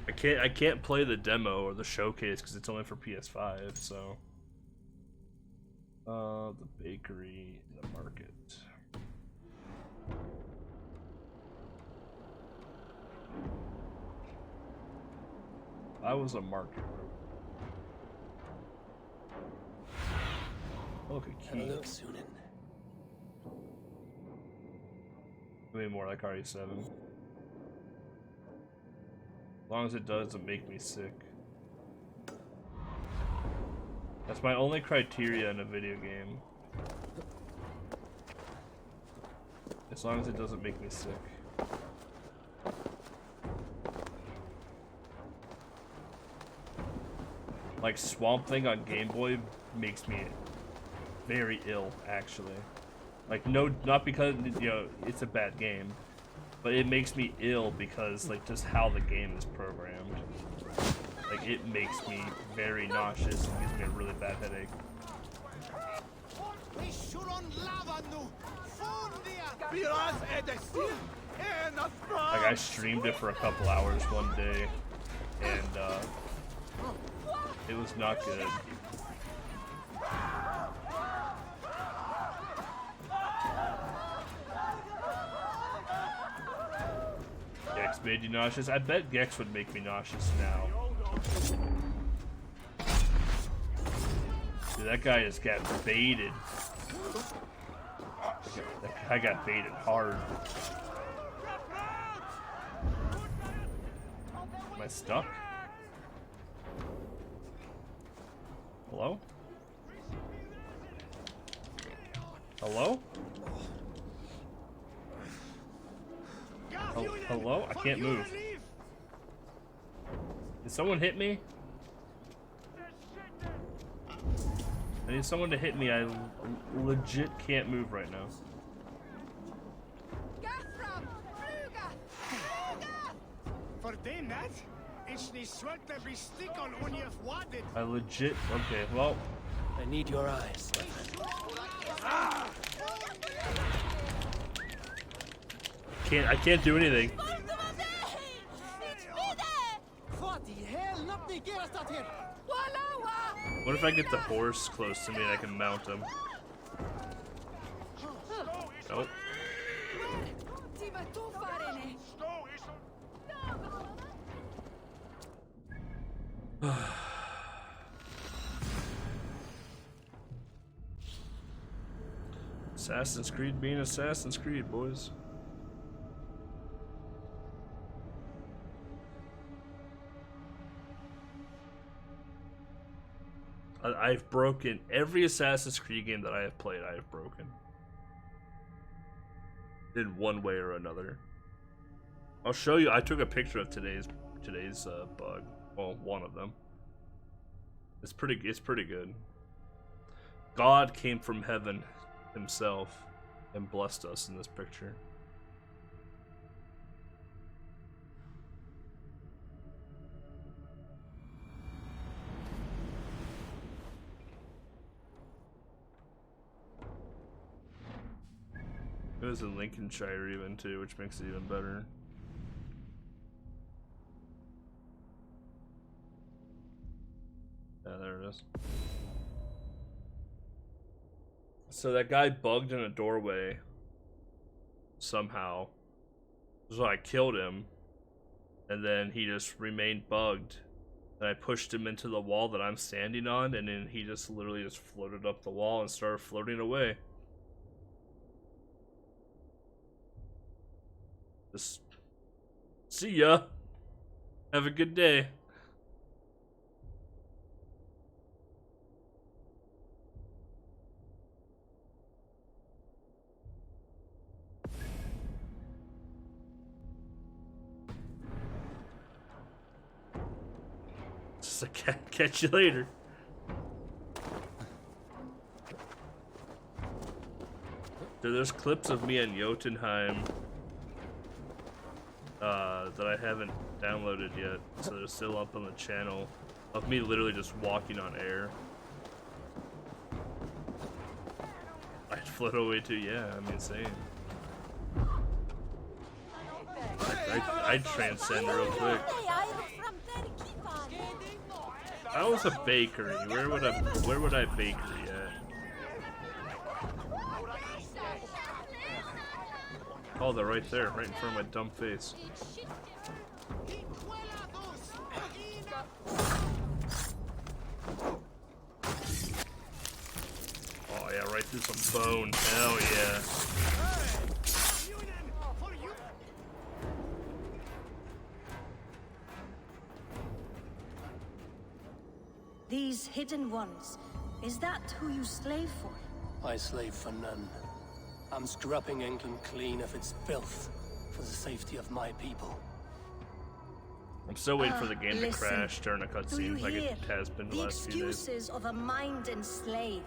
I can't play the demo or the showcase because it's only for PS5. So, the bakery, the market. I was a market. Look at Key. I mean, more like RE7. As long as it doesn't make me sick. That's my only criteria in a video game. As long as it doesn't make me sick. Like Swamp Thing on Game Boy makes me very ill, actually. Like, no, not because, you know, it's a bad game, but it makes me ill because, like, just how the game is programmed. Like, it makes me very nauseous and gives me a really bad headache. Like, I streamed it for a couple hours one day, and, it was not good. Gex made you nauseous? I bet Gex would make me nauseous now. Dude, that guy just got baited. That guy got baited hard. Am I stuck? Hello? Hello? Oh, hello? I can't move. Did someone hit me? I need someone to hit me. I legit can't move right now. I legit. Okay, well. I need your eyes. I can't do anything. What if I get the horse close to me and I can mount him? Nope. Assassin's Creed being Assassin's Creed, boys. I've broken every Assassin's Creed game that I have played. I have broken in one way or another. I'll show you. I took a picture of today's bug. Well, one of them. It's pretty good. God came from heaven himself and blessed us in this picture. It was in Lincolnshire even too, which makes it even better. Yeah, there it is. So that guy bugged in a doorway somehow. So I killed him, and then he just remained bugged. And I pushed him into the wall that I'm standing on, and then he just literally just floated up the wall and started floating away. Just see ya. Have a good day. Just a catch you later. Dude, there's clips of me in Jotunheim that I haven't downloaded yet, so they're still up on the channel of me literally just walking on air. I'd float away too, yeah, I'm insane. I'd transcend real quick. I was a bakery. Where would I bakery at? Oh, they're right there, right in front of my dumb face. Oh yeah, right through some bone. Hell yeah. These hidden ones, is that who you slave for? I slave for none. I'm scrubbing England clean of its filth for the safety of my people. I'm still waiting for the game to listen. crash during a Do cutscene you like hear it has been the the last few days. excuses of a mind enslaved?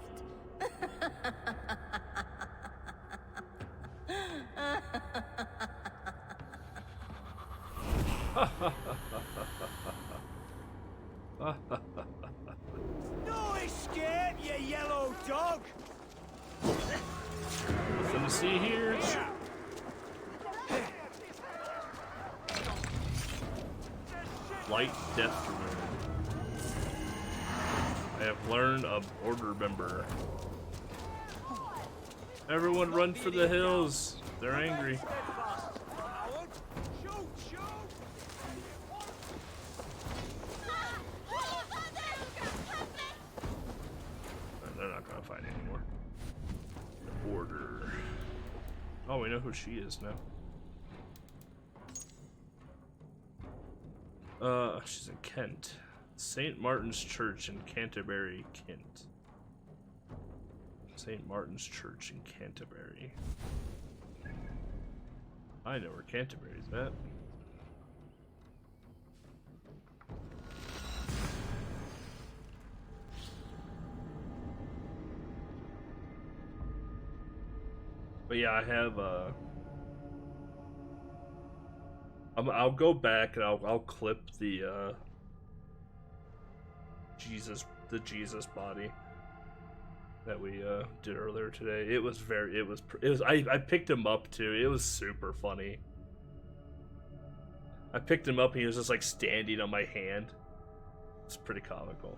No escape, you yellow dog! Nothing to see here. Light Death Rune. I have learned a border member. Everyone run for the hills. They're angry. They're not gonna fight anymore. The border. Oh, we know who she is now. She's in Kent. St. Martin's Church in Canterbury, Kent. St. Martin's Church in Canterbury. I know where Canterbury's at. But yeah, I have I'll go back and I'll clip the Jesus body that we did earlier today. It was I picked him up too. It was super funny. I picked him up and he was just like standing on my hand. It's pretty comical.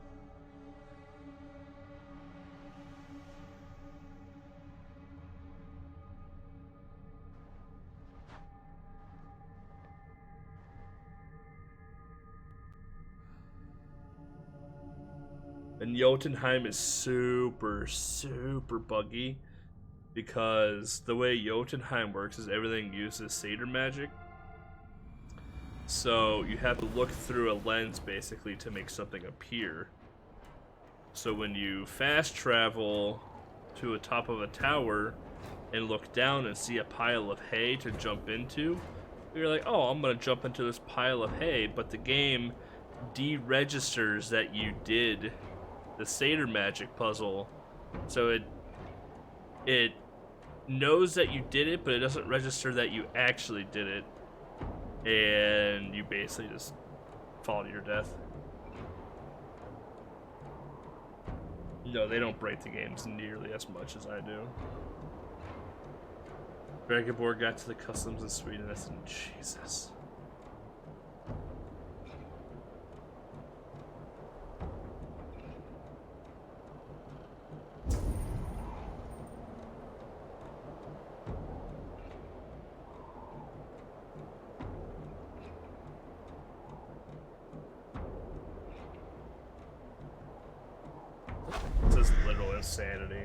And Jotunheim is super buggy because the way Jotunheim works is everything uses satyr magic. So you have to look through a lens basically to make something appear. So when you fast travel to the top of a tower and look down and see a pile of hay to jump into, you're like, oh, I'm gonna jump into this pile of hay, but the game deregisters that you did the satyr magic puzzle, so it knows that you did it, but it doesn't register that you actually did it, and you basically just fall to your death. No, they don't break the games nearly as much as I do. Dragonborn got to the customs in Sweden. I said, Jesus. This is literal insanity.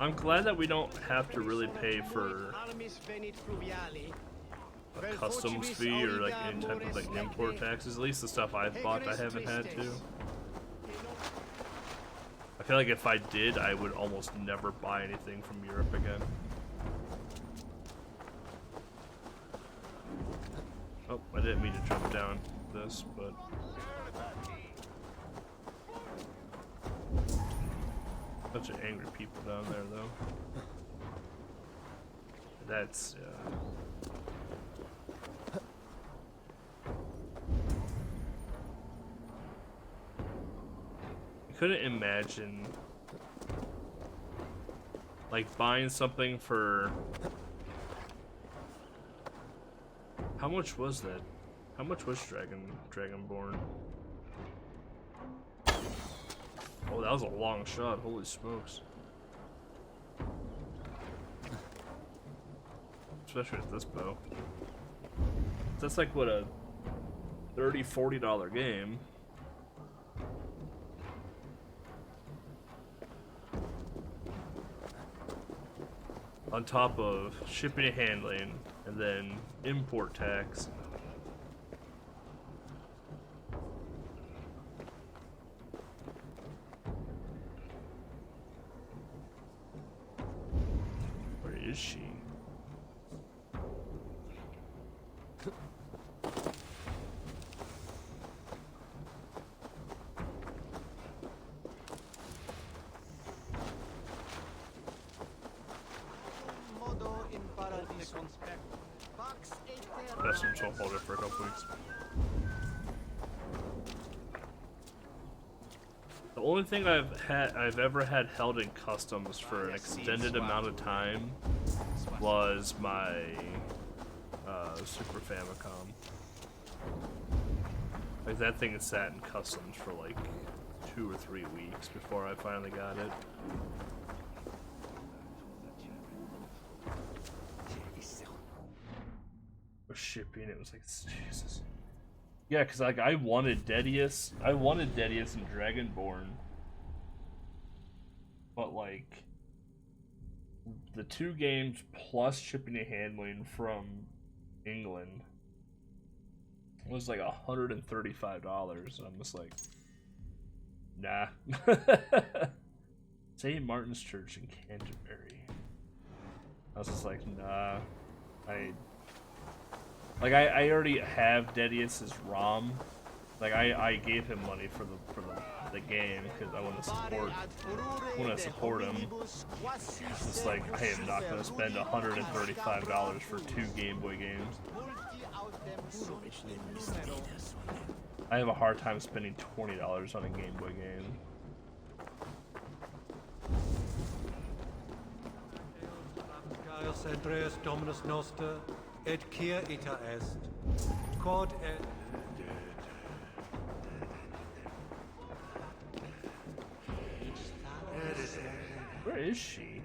I'm glad that we don't have to really pay for a customs fee or like any type of like import taxes. At least the stuff I've bought I haven't had to. I feel like if I did, I would almost never buy anything from Europe again. Oh, I didn't mean to jump down this, but bunch of angry people down there, though. That's I couldn't imagine like buying something for. How much was that? How much was Dragonborn? Oh, that was a long shot. Holy smokes. Especially with this bow. That's like what, a $30, $40 game. On top of shipping and handling, and then import tax. Where is she? Customs won't hold it for a couple weeks. The only thing I've ever had held in customs for an extended amount of time was my Super Famicom. Like that thing has sat in customs for like 2 or 3 weeks before I finally got it. Shipping, it was like, Jesus. Yeah, because like I wanted Dedius and Dragonborn, but like the 2 games plus shipping and handling from England was like $135. I'm just like, nah. St. Martin's Church in Canterbury. I was just like, nah. I already have Dedius's ROM. Like I gave him money for the game because I want to support him. It's like I am not going to spend $135 for 2 Game Boy games. I have a hard time spending $20 on a Game Boy game. Andreas Dominus Noster, et Kier ita est, quod et... Where is she?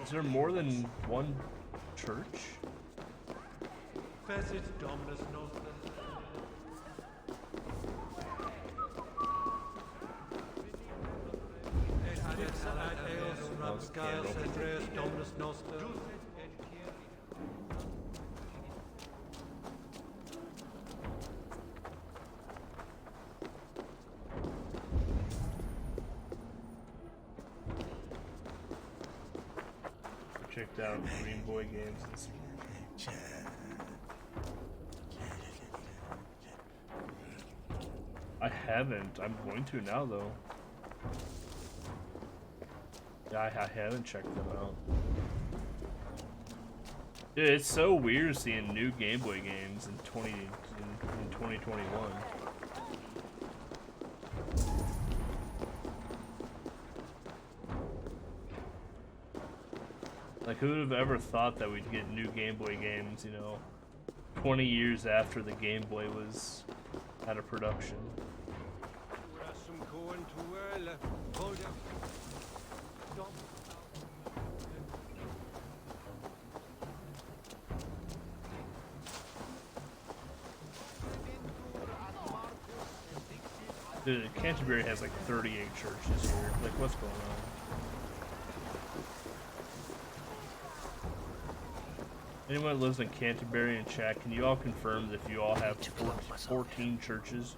Is there more than one church? Fecit Dominus Noster. Andreas Dominus Noster. Checked out Green Boy games this week. I haven't. I'm going to now though. Yeah, I haven't checked them out. Dude, it's so weird seeing new Game Boy games in 2021. Like, who would have ever thought that we'd get new Game Boy games, you know, 20 years after the Game Boy was out of production? Dude, Canterbury has like 38 churches here. Like, what's going on? Anyone that lives in Canterbury in chat, can you all confirm that you all have 14 churches?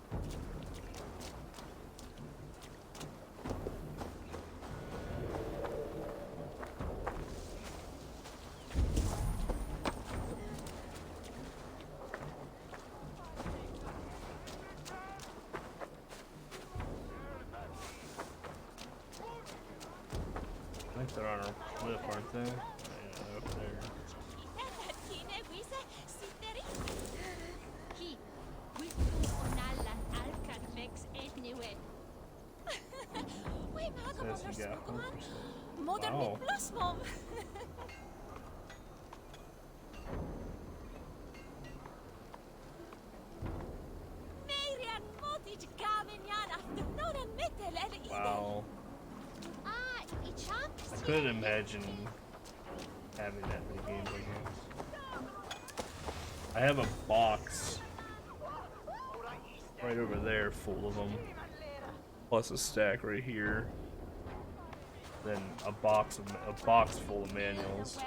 They're on a cliff, aren't they? Yeah, up there. Wow. Wow. I couldn't imagine having that many Game Boy games. I have a box right over there full of them, plus a stack right here. Then a box full of manuals.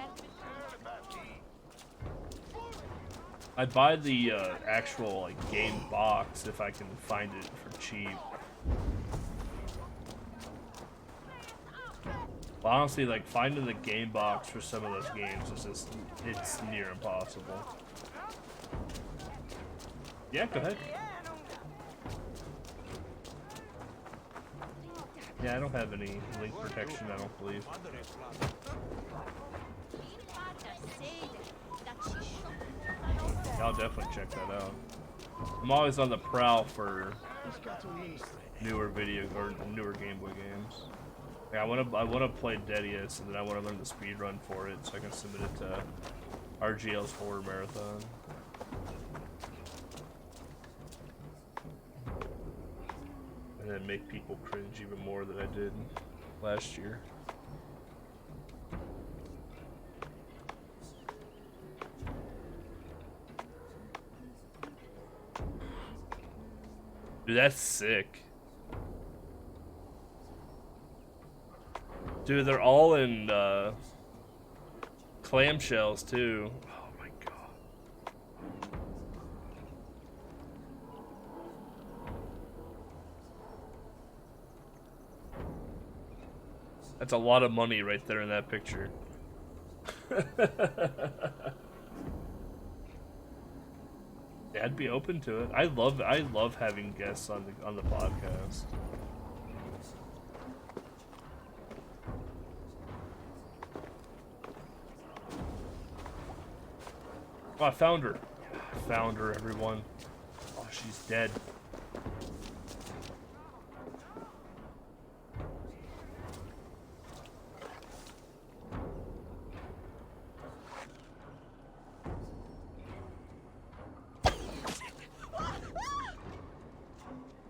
I'd buy the actual like game box if I can find it for cheap. But honestly, like finding the game box for some of those games is just, it's near impossible. Yeah, go ahead. Yeah, I don't have any link protection, I don't believe. Yeah, I'll definitely check that out. I'm always on the prowl for newer newer Game Boy games. Yeah, I wanna play Deadiest, and then I wanna learn the speed run for it so I can submit it to RGL's Horror Marathon. And then make people cringe even more than I did last year. Dude, that's sick. Dude, they're all in clamshells too. Oh my god. That's a lot of money right there in that picture. Yeah, I'd be open to it. I love having guests on the podcast. Oh, I found her. I found her, everyone. Oh, she's dead.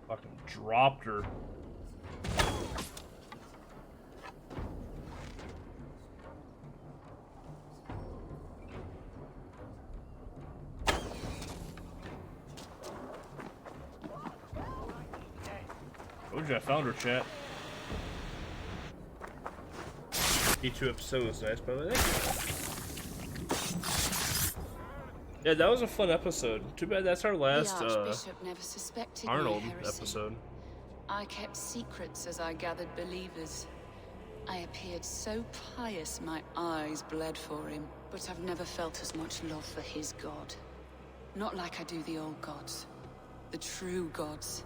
Fucking dropped her. I found her, chat. 82 episodes, nice, by the way. Yeah, that was a fun episode. Too bad that's our last The Archbishop never suspected Arnold my heresy. episode. I kept secrets as I gathered believers. I appeared so pious my eyes bled for him. But I've never felt as much love for his god. Not like I do the old gods. The true gods.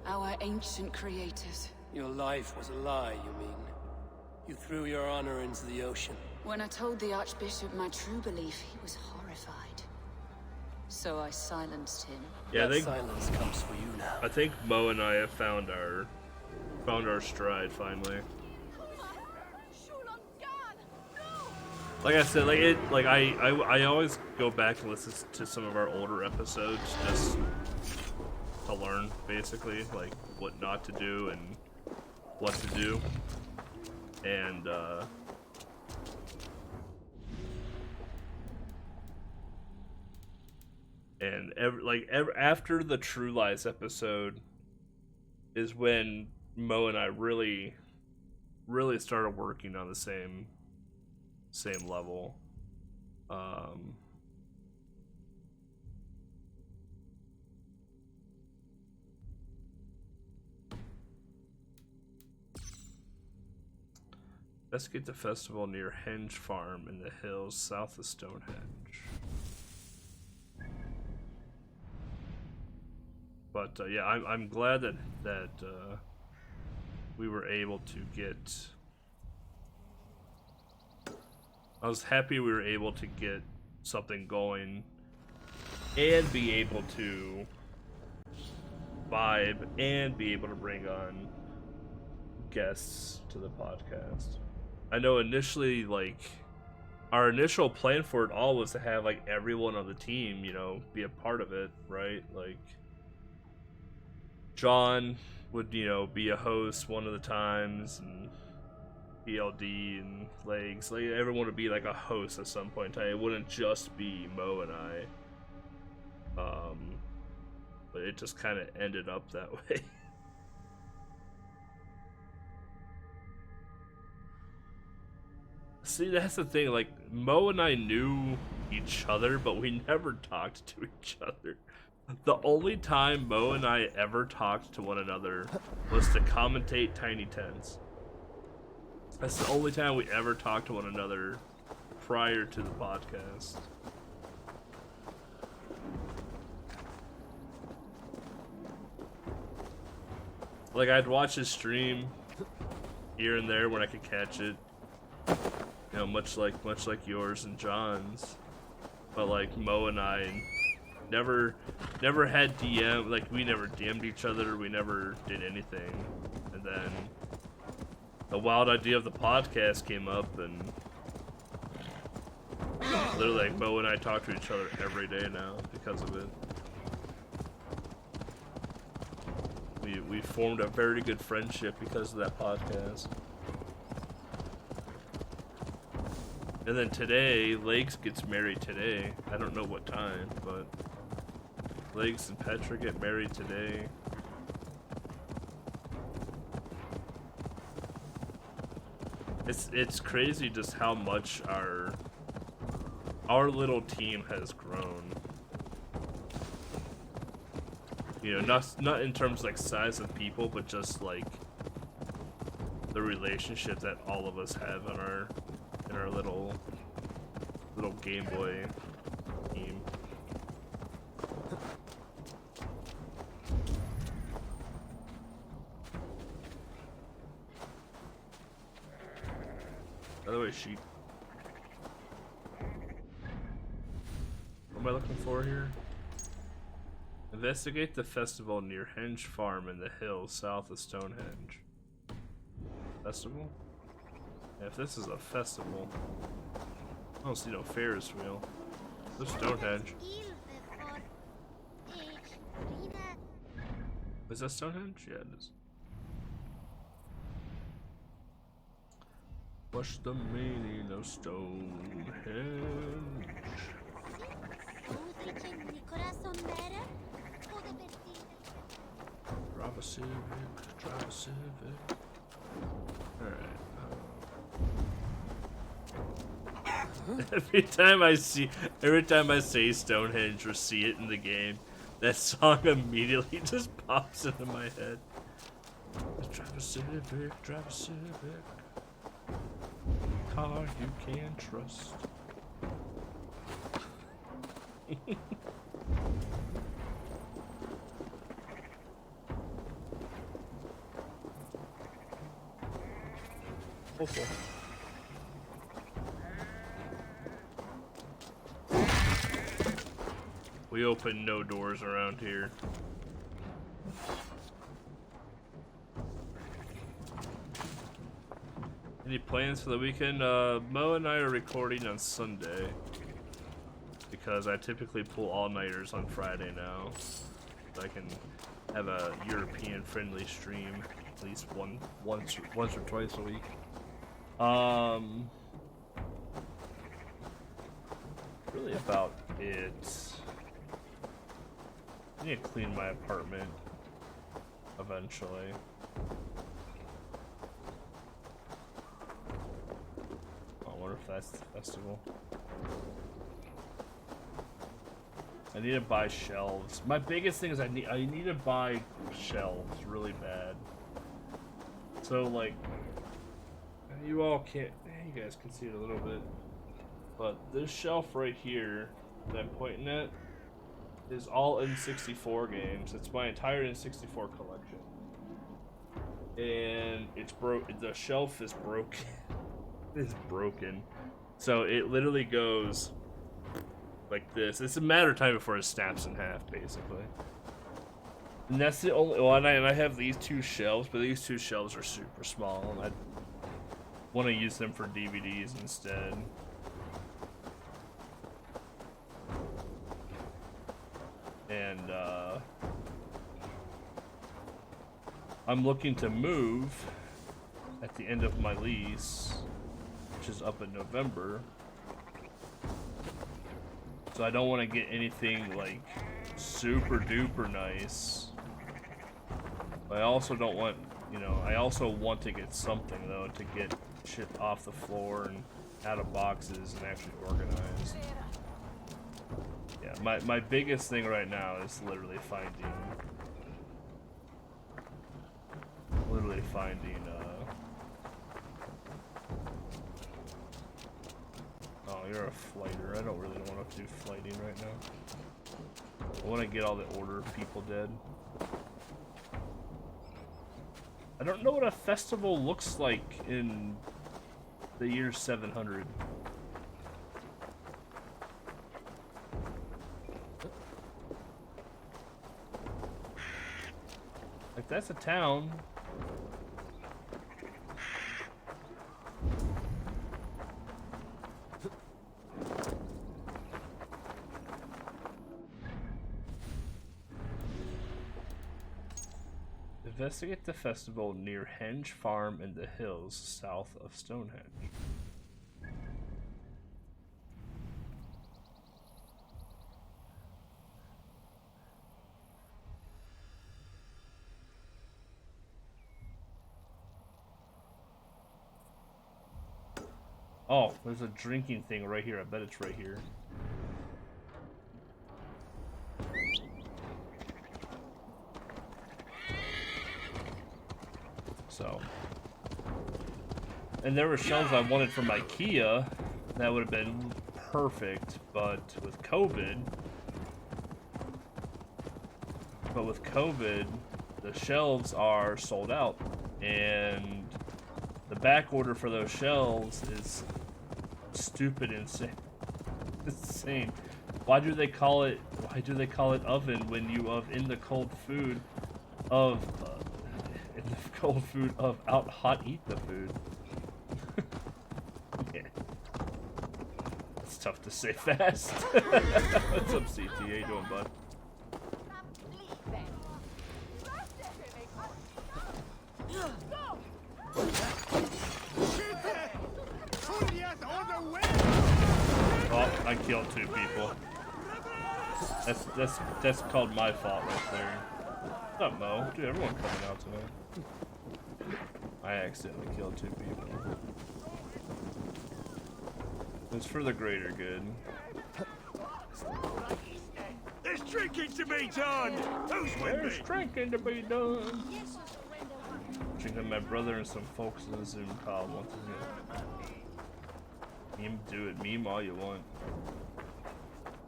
Our ancient creators. Your life was a lie, you mean? You threw your honor into the ocean. When I told the Archbishop my true belief, he was horrified. So I silenced him. Yeah, that silence comes for you now. I think Mo and I have found our stride finally. Like I said, I always go back and listen to some of our older episodes just to learn, basically, like what not to do and what to do, and after the True Lies episode is when Mo and I really started working on the same level. Investigate the festival near Henge Farm in the hills south of Stonehenge. But yeah, I'm glad that we were able to get I was happy we were able to get something going and be able to vibe and be able to bring on guests to the podcast. I know initially, like, our initial plan for it all was to have, like, everyone on the team, you know, be a part of it, right? Like, John would, you know, be a host one of the times, and PLD and Legs, like, everyone would be like a host at some point in time. It wouldn't just be Mo and I. But it just kind of ended up that way. See, that's the thing, like, Mo and I knew each other, but we never talked to each other. The only time Mo and I ever talked to one another was to commentate Tiny Tens. That's the only time we ever talked to one another prior to the podcast. Like, I'd watch his stream here and there when I could catch it. You know, much like yours and John's. But like Mo and I never had DM, like we never DM'd each other, we never did anything. And then the wild idea of the podcast came up, and literally like Mo and I talk to each other every day now because of it. We formed a very good friendship because of that podcast. And then today, Legs gets married today. I don't know what time, but Legs and Petra get married today. It's crazy just how much our little team has grown. You know, not in terms like size of people, but just like the relationship that all of us have in our little Game Boy team. By the way, sheep. What am I looking for here? Investigate the festival near Henge Farm in the hills south of Stonehenge. Festival? Yeah, if this is a festival, I don't see no Ferris wheel. There's Stonehenge. Is that Stonehenge? Yeah, it is. What's the meaning of Stonehenge? Drive a Civic, drive a Civic. Alright. Every time I say Stonehenge or see it in the game, that song immediately just pops into my head. Drive a Civic, drive a Civic. Car you can trust. Hopeful. We open no doors around here. Any plans for the weekend? Mo and I are recording on Sunday because I typically pull all-nighters on Friday now. So I can have a European-friendly stream at least once or twice a week. Really about it. I need to clean my apartment eventually. I wonder if that's the festival. I need to buy shelves. My biggest thing is I need to buy shelves really bad. So like, you all can't, you guys can see it a little bit, but this shelf right here that I'm pointing at is all N64 games. It's my entire N64 collection, and it's broke. The shelf is broken. It's broken. So it literally goes like this. It's a matter of time before it snaps in half, basically. And that's the only. Well, and I have these two shelves, but these two shelves are super small, and I want to use them for DVDs instead. And I'm looking to move at the end of my lease, which is up in November. So I don't want to get anything like super duper nice. But I also don't want, you know, I also want to get something though to get shit off the floor and out of boxes and actually organized. Yeah, my biggest thing right now is literally finding oh, you're a flighter. I don't really want to do flighting right now. I want to get all the order people dead. I don't know what a festival looks like in the year 700. Like, that's a town. Investigate the festival near Henge Farm in the hills south of Stonehenge. Oh, there's a drinking thing right here. I bet it's right here. So, and there were shelves I wanted from IKEA that would have been perfect, but with COVID, the shelves are sold out, and the back order for those shelves is stupid insane. Insane. Why do they call it oven when you in the cold food of out hot eat the food? Yeah. It's tough to say fast. What's up, CT? How you doing, bud? Oh, I killed 2 people. That's called my fault right there. What's up, Mo? Dude, everyone coming out tonight. I accidentally killed 2 people. It's for the greater good. There's drinking to be done! Who's with me? There's drinking to be done! Drinking my brother and some folks in the Zoom call once again. Meme, do it. Meme all you want.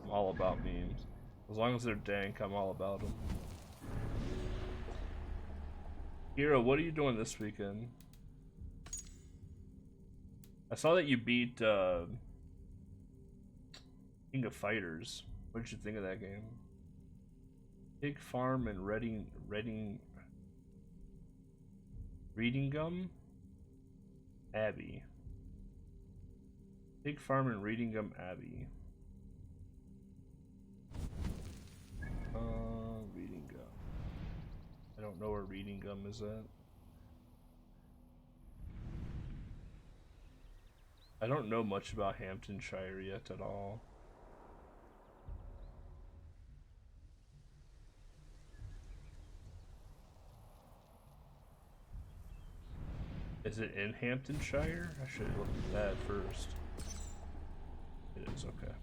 I'm all about memes. As long as they're dank, I'm all about them. Hero, what are you doing this weekend? I saw that you beat King of Fighters. What did you think of that game? Pig Farm and Reading Gum Abbey. Pig Farm and Reading Gum Abbey. Reading Gum. I don't know where Reading Gum is at. I don't know much about Hamptonshire yet at all. Is it in Hamptonshire? I should have looked at that first. It is, okay.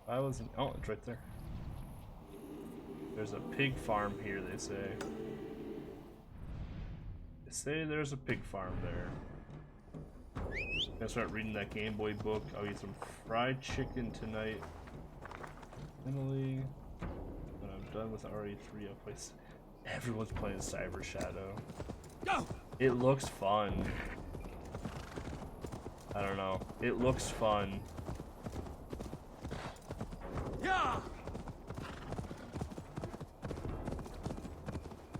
I wasn't. Oh, it's right there. There's a pig farm here, they say. They say there's a pig farm there. Gonna start reading that Game Boy book. I'll eat some fried chicken tonight. Emily. done with RE3 updates. Everyone's playing Cyber Shadow. Go! It looks fun. I don't know. It looks fun. Yeah!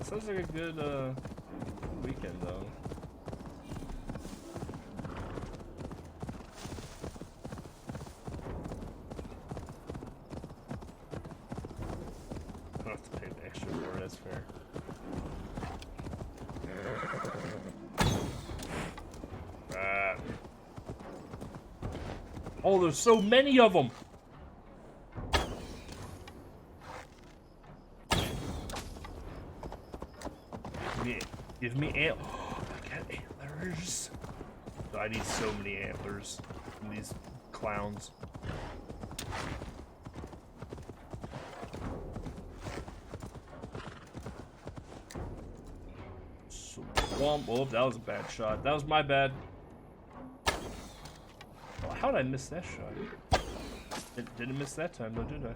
Sounds like a good weekend though. I don't have to pay extra for it, that's fair. Ah. Oh, there's so many of them! Give me I got antlers. So I need so many antlers from these clowns. Swamp. Oh, that was a bad shot. That was my bad. Well, how did I miss that shot? Didn't miss that time though, did I?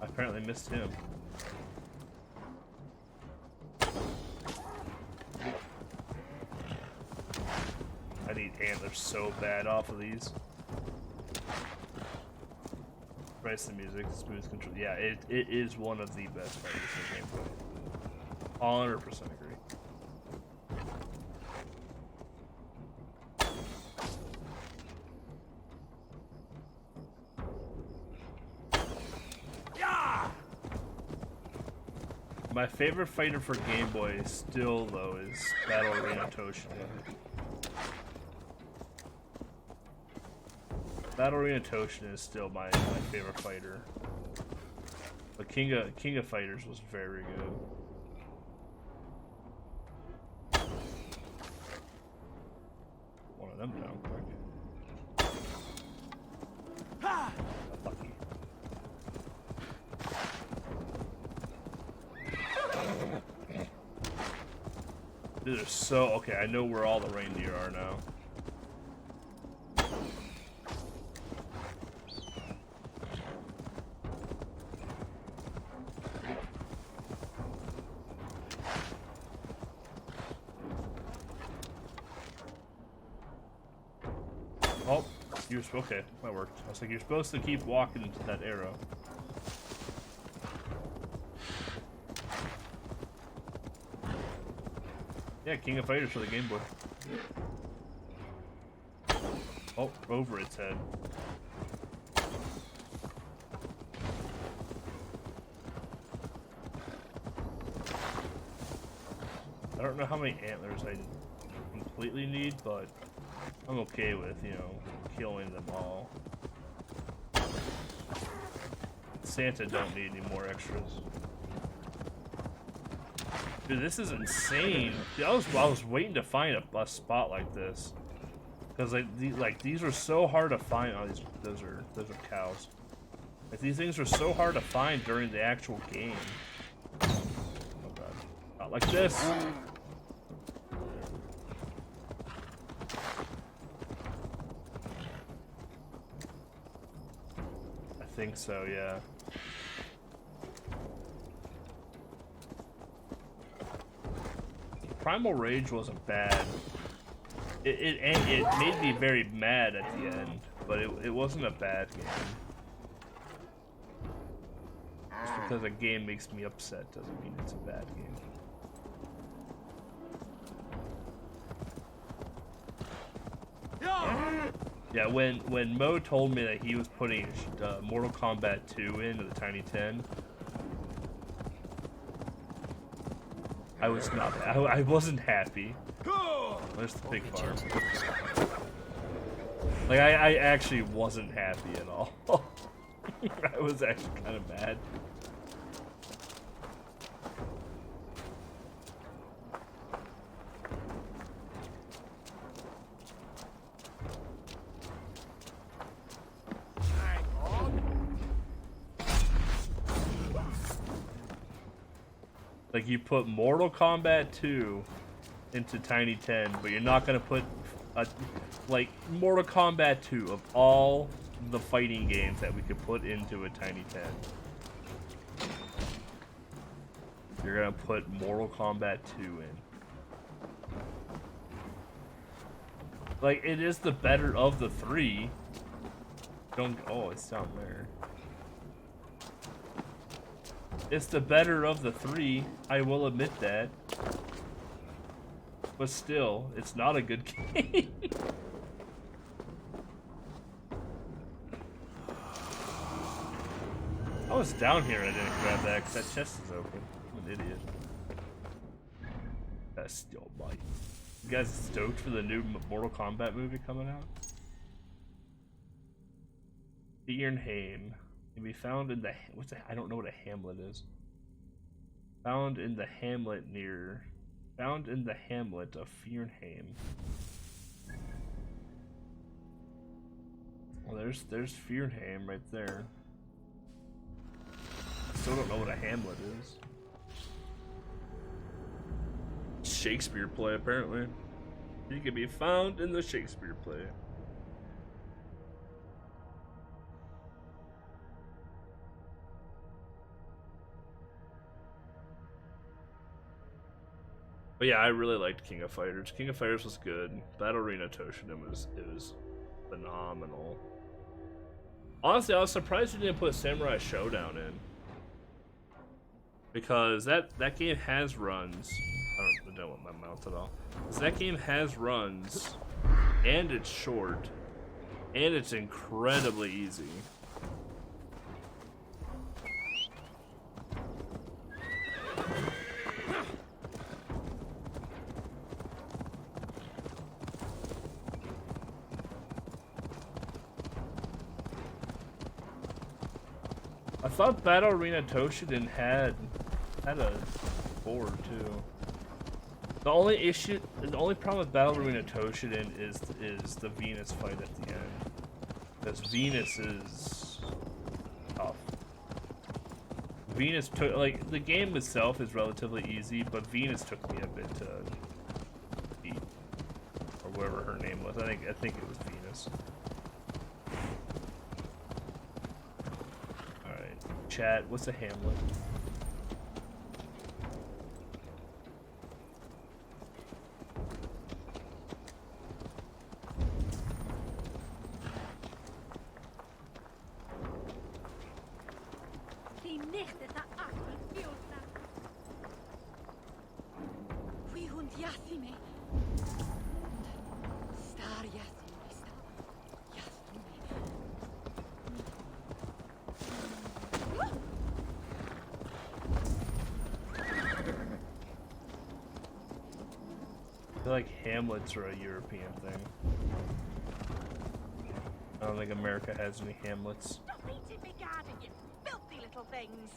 I apparently missed him. I need antlers so bad off of these. Price the music, smooth control. Yeah, it is one of the best fighters in gameplay. 100% agree. My favorite fighter for Game Boy still, though, is Battle Arena Toshin. Battle Arena Toshin is still my favorite fighter. But King of Fighters was very good. One of them down quick. Ha! Lucky. These are so okay. I know where all the reindeer are now. Oh, you're okay. That worked. I was like, you're supposed to keep walking into that arrow. Yeah, King of Fighters for the Game Boy. Oh, over its head. I don't know how many antlers I completely need, but I'm okay with, you know, killing them all. Santa don't need any more extras. Dude, this is insane. Dude, I was waiting to find a spot like this, because these are so hard to find. Oh, those are cows. Like, these things are so hard to find during the actual game. Oh god, not like this. I think so, yeah. Primal Rage wasn't bad. It made me very mad at the end, but it wasn't a bad game. Just because a game makes me upset doesn't mean it's a bad game. Yeah, when Mo told me that he was putting Mortal Kombat 2 into the Tiny 10, I was not. I wasn't happy. There's the big part. Like I actually wasn't happy at all. I was actually kind of mad. Like, you put Mortal Kombat 2 into Tiny 10, but you're not gonna put like Mortal Kombat 2 of all the fighting games that we could put into a tiny tent. You're gonna put Mortal Kombat 2 in. Like, it is the better of the three. Don't. Oh, it's down there. It's the better of the three. I will admit that. But still, it's not a good game. I was down here and I didn't grab that because that chest is open. I'm an idiot. That's still bite. You guys stoked for the new Mortal Kombat movie coming out? Ironheim can be found in the I don't know what a hamlet is. Found in the hamlet of Fernheim. Well, there's Fernheim right there. Still don't know what a hamlet is. Shakespeare play, apparently. He can be found in the Shakespeare play. But yeah, I really liked King of Fighters. King of Fighters was good. Battle Arena Toshinden was phenomenal. Honestly, I was surprised you didn't put Samurai Showdown in. Because that game has runs. I don't want my mouth at all. Because that game has runs, and it's short, and it's incredibly easy. I thought Battle Arena Toshinden had a board too. The only problem with Battle Arena Toshinden is the Venus fight at the end. Because Venus is tough. Venus took, like, the game itself is relatively easy, but Venus took me a bit to beat, or whatever her name was. I think it was Venus. All right, chat. What's a hamlet? I feel like hamlets are a European thing. I don't think America has any hamlets. Stop eating me garden, you filthy little things!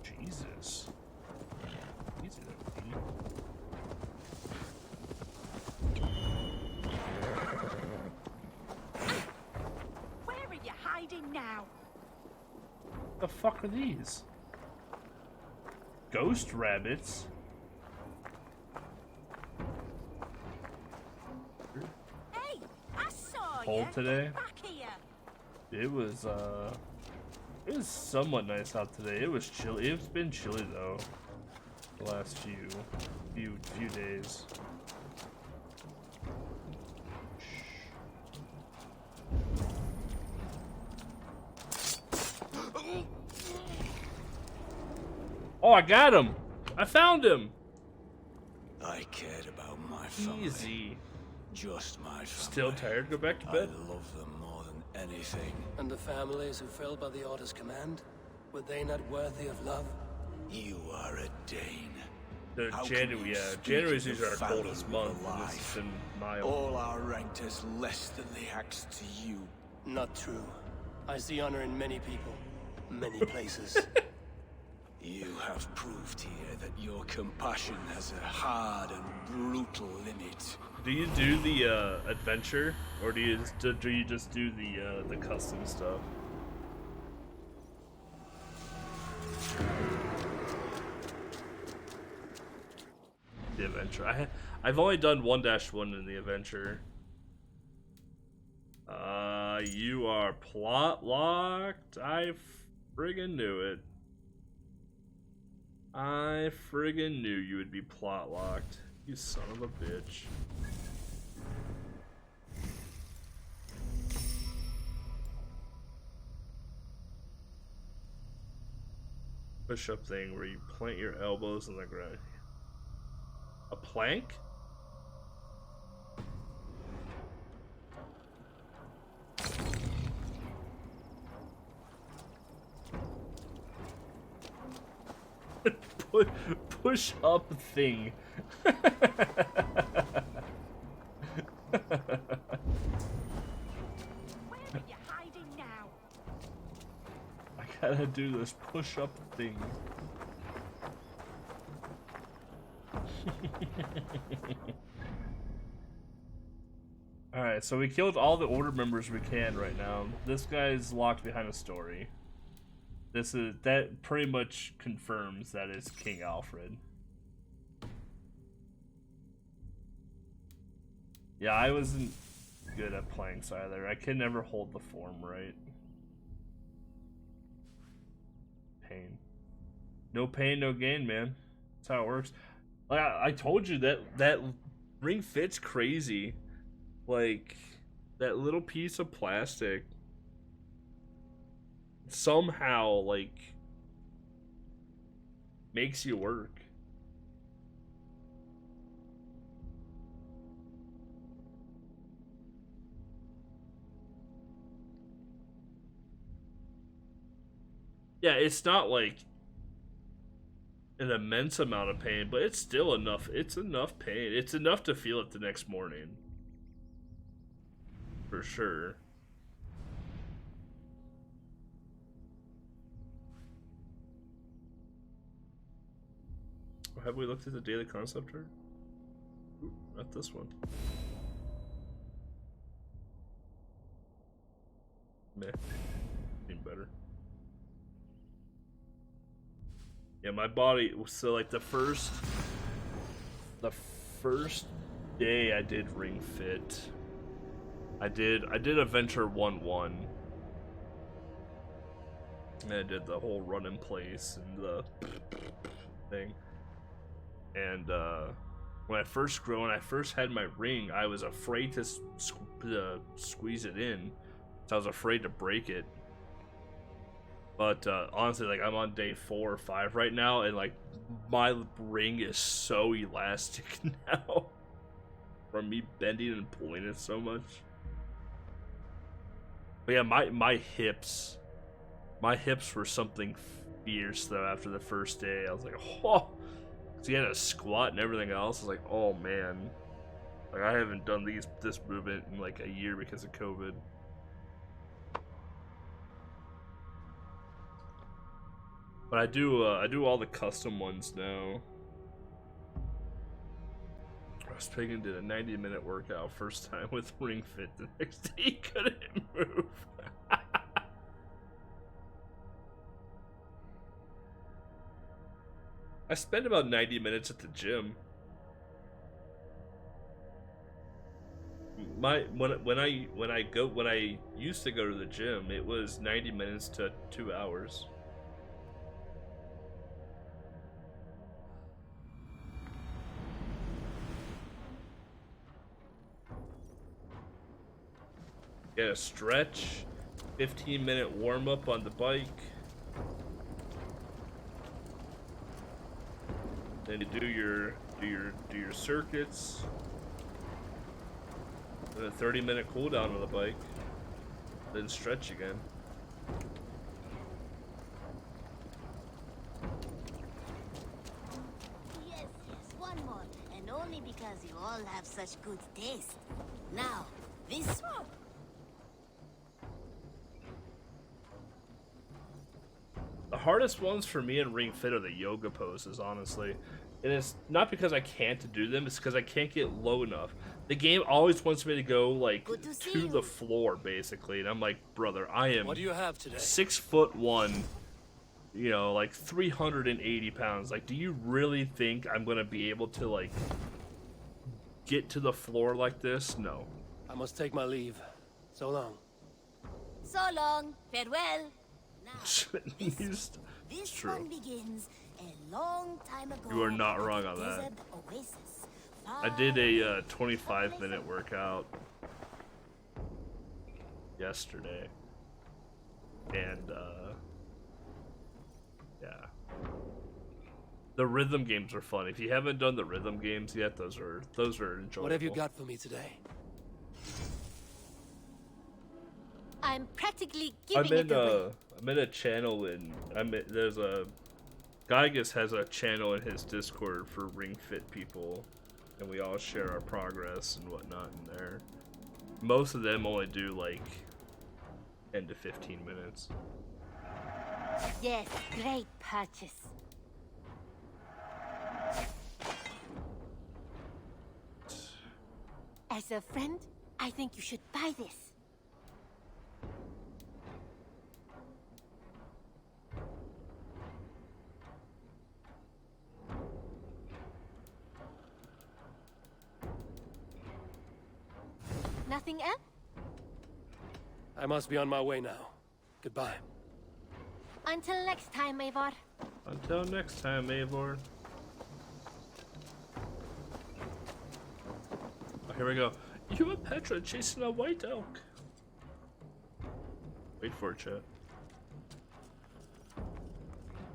Jesus. Easy there, Where are you hiding now? What the fuck are these? Ghost rabbits? Hey, I saw you. Cold today? Back here. It was somewhat nice out today. It was chilly. It's been chilly though the last few days. Oh, I got him! I found him! I cared about my family. Easy. Just my family. Still tired? Go back to bed. I love them more than anything. And the families who fell by the Order's command? Were they not worthy of love? You are a Dane. The How January, can you yeah. speak January's of usually our the coldest family month. alive? This has been mild. All are ranked as less than the axe to you. Not true. I see honor in many people, many places. You have proved here that your compassion has a hard and brutal limit. Do you do the adventure, or do you just do the custom stuff? The adventure. I've only done 1-1 in the adventure. You are plot locked. I friggin' knew it. I friggin' knew you would be plot locked. You son of a bitch. Push-up thing where you plant your elbows on the ground. A plank? Push up thing. Where are you hiding now? I gotta do this push up thing. Alright, so we killed all the order members we can right now. This guy's locked behind a story. That pretty much confirms that it's King Alfred. Yeah, I wasn't good at planks either. I could never hold the form right. Pain. No pain, no gain, man. That's how it works. Like I told you that ring fit's crazy. Like that little piece of plastic somehow like makes you work. Yeah, it's not like an immense amount of pain, but it's still enough. It's enough pain. It's enough to feel it the next morning. For sure. Have we looked at the daily concept art? Ooh, not this one. Meh. Seem better. Yeah, my body, so like the first day I did Ring Fit, I did Adventure 1-1. And I did the whole run in place and the thing. And when I first had my ring, I was afraid to squeeze it in. So I was afraid to break it. But honestly, like I'm on day 4 or 5 right now, and like my ring is so elastic now from me bending and pulling it so much. But yeah, my hips were something fierce though. After the first day, I was like, oh. So you had a squat and everything else. I was like, oh man, like I haven't done this movement in like a year because of COVID. But I do all the custom ones now. Pagan did a 90-minute workout first time with Ring Fit. The next day he couldn't move. I spent about 90 minutes at the gym. When I used to go to the gym, it was 90 minutes to 2 hours. Get a stretch, 15-minute warm-up on the bike. Then you do your circuits. Then a 30-minute cooldown on the bike. Then stretch again. Yes, one more, and only because you all have such good taste. Now, this. The hardest ones for me in Ring Fit are the yoga poses, honestly. And it's not because I can't do them, it's because I can't get low enough. The game always wants me to go, like, to the floor, basically. And I'm like, brother, I am What do you have today? 6'1", you know, like 380 pounds. Like, do you really think I'm going to be able to, like, get to the floor like this? No. I must take my leave. So long. So long. Farewell. It's This true. one begins a long time ago. You are not at wrong the on that. desert oasis. I did a 25-minute workout yesterday, and yeah, the rhythm games are fun. If you haven't done the rhythm games yet, those are enjoyable. What have you got for me today? I'm practically giving it away. I'm in a channel there's a Gygus has a channel in his Discord for Ring Fit people, and we all share our progress and whatnot in there. Most of them only do like 10 to 15 minutes. Yes, great purchase. As a friend, I think you should buy this. Nothing else? I must be on my way now. Goodbye. Until next time, Eivor. Until next time, Eivor. Oh, here we go. You and Petra chasing a white elk. Wait for it, chat.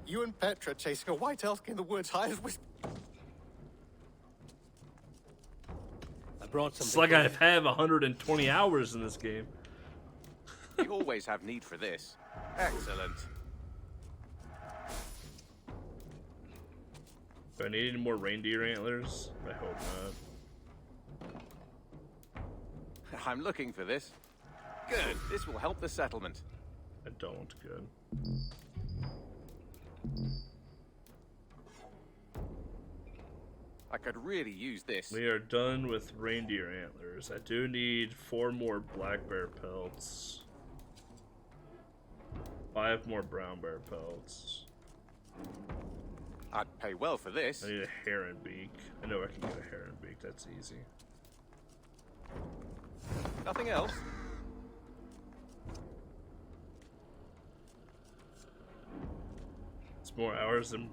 You and Petra chasing a white elk in the woods high as whisper. I brought some. It's like I have 120 hours in this game. You always have need for this. Excellent. Do I need any more reindeer antlers? I hope not. I'm looking for this. Good. This will help the settlement. I don't. Good. I could really use this. We are done with reindeer antlers. I do need 4 more black bear pelts. 5 more brown bear pelts. I'd pay well for this. I need a heron beak. I know I can get a heron beak. That's easy. Nothing else? It's more hours than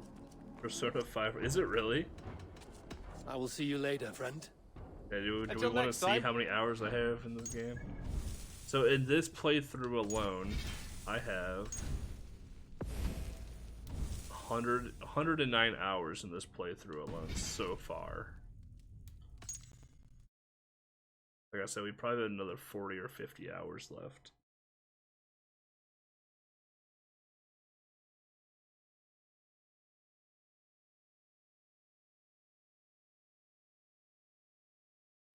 Persona 5. Is it really? I will see you later, friend. Yeah, do we Until want to next see time. how many hours I have in this game? So in this playthrough alone, I have 109 hours in this playthrough alone so far. Like I said, we probably have another 40 or 50 hours left.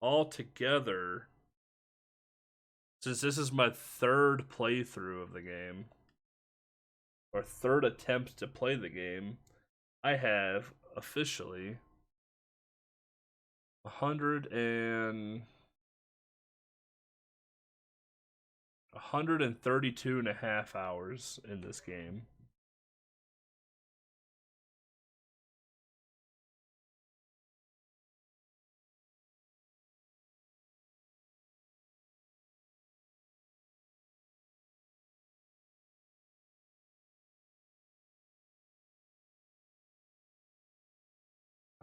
Altogether, since this is my 3rd playthrough of the game, or 3rd attempt to play the game, I have officially 132 and a half hours in this game.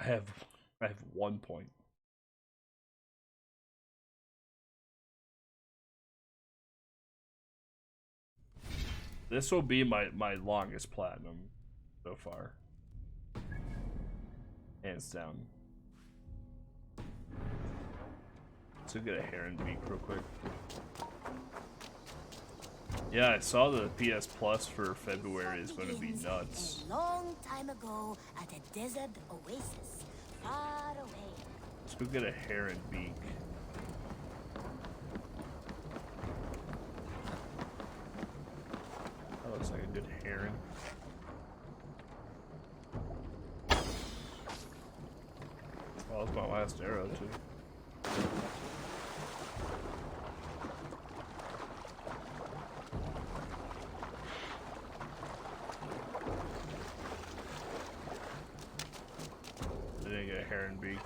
I have 1 point. This will be my longest platinum so far. Hands down. Let's go get a heron beak real quick. Yeah, I saw the PS Plus for February is going to be nuts. A long time ago at a desert oasis, far away. Let's go get a heron beak. That looks like a good heron. Well, that's my last arrow too. I didn't get a heron beak.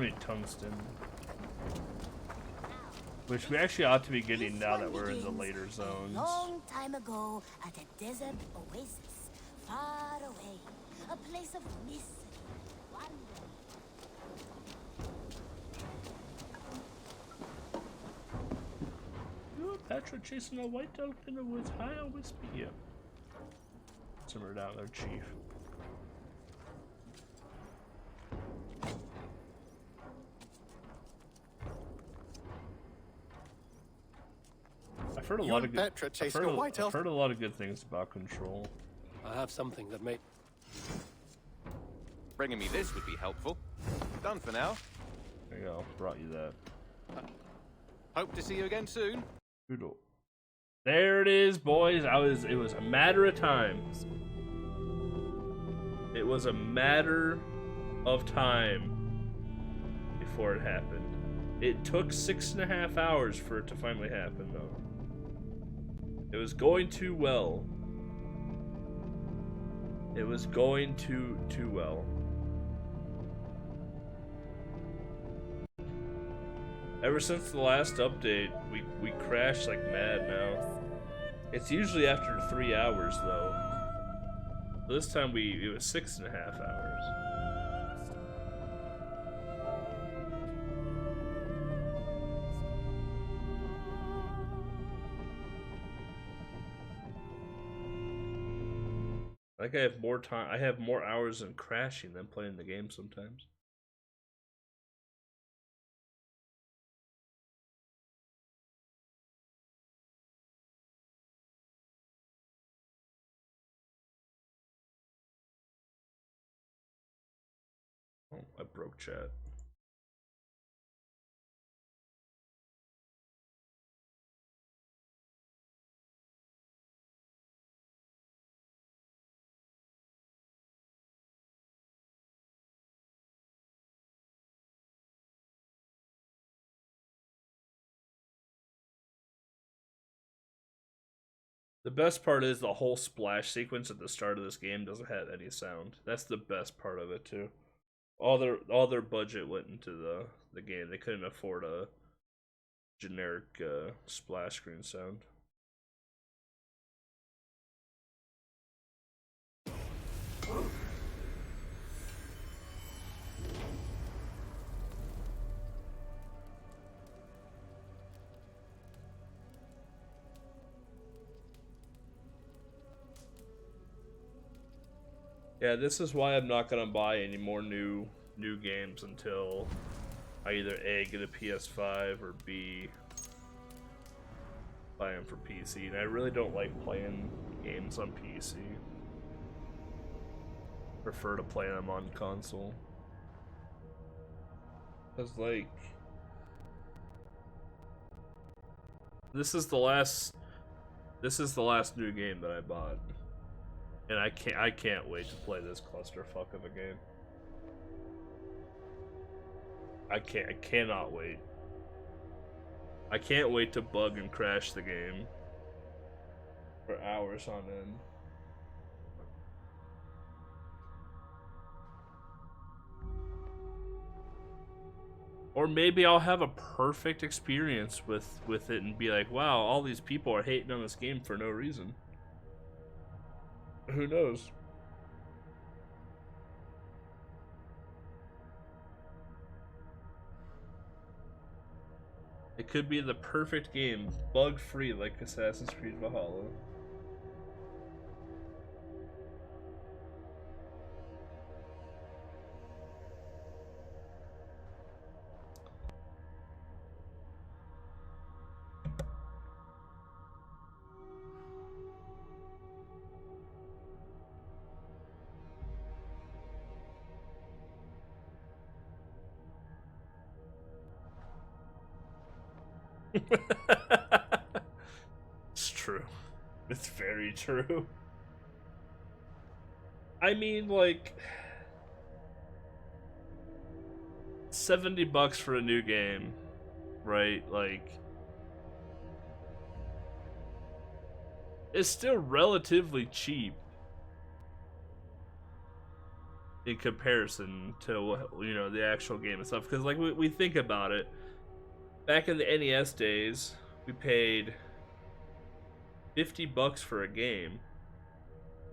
don't need tungsten. Which we actually ought to be getting now that we're in the later zones. A long time ago, at a desert oasis, far away, a place of mystery, wonder. You're Petra chasing a white elk in the woods high on Wispy. Yeah. Simmer down there, Chief. I've heard a lot of good. I've heard a lot of good things about Control. I have something that may. Bringing me this would be helpful. Done for now. There you go. Brought you that. Hope to see you again soon. Doodle. There it is, boys. It was a matter of time. It was a matter of time before it happened. It took 6.5 hours for it to finally happen, though. It was going too well. It was going too well. Ever since the last update, we crash like mad now. It's usually after 3 hours though. This time it was 6.5 hours. I think I have more time. I have more hours in crashing than playing the game sometimes. Oh, I broke chat. The best part is the whole splash sequence at the start of this game doesn't have any sound. That's the best part of it too. All their budget went into the game. They couldn't afford a generic splash screen sound. Yeah, this is why I'm not gonna buy any more new games until I either A, get a PS5 or B, buy them for PC. And I really don't like playing games on PC. Prefer to play them on console. Cause like this is the last new game that I bought. And I can't wait to play this clusterfuck of a game. I cannot wait. I can't wait to bug and crash the game for hours on end. Or maybe I'll have a perfect experience with it and be like, wow, all these people are hating on this game for no reason. Who knows? It could be the perfect game, bug-free like Assassin's Creed Valhalla. It's true. It's very true. I mean, like, $70 for a new game, right? Like, it's still relatively cheap. in comparison to, you know, the actual game and stuff. Because like we think about it, back in the NES days, we paid $50 for a game,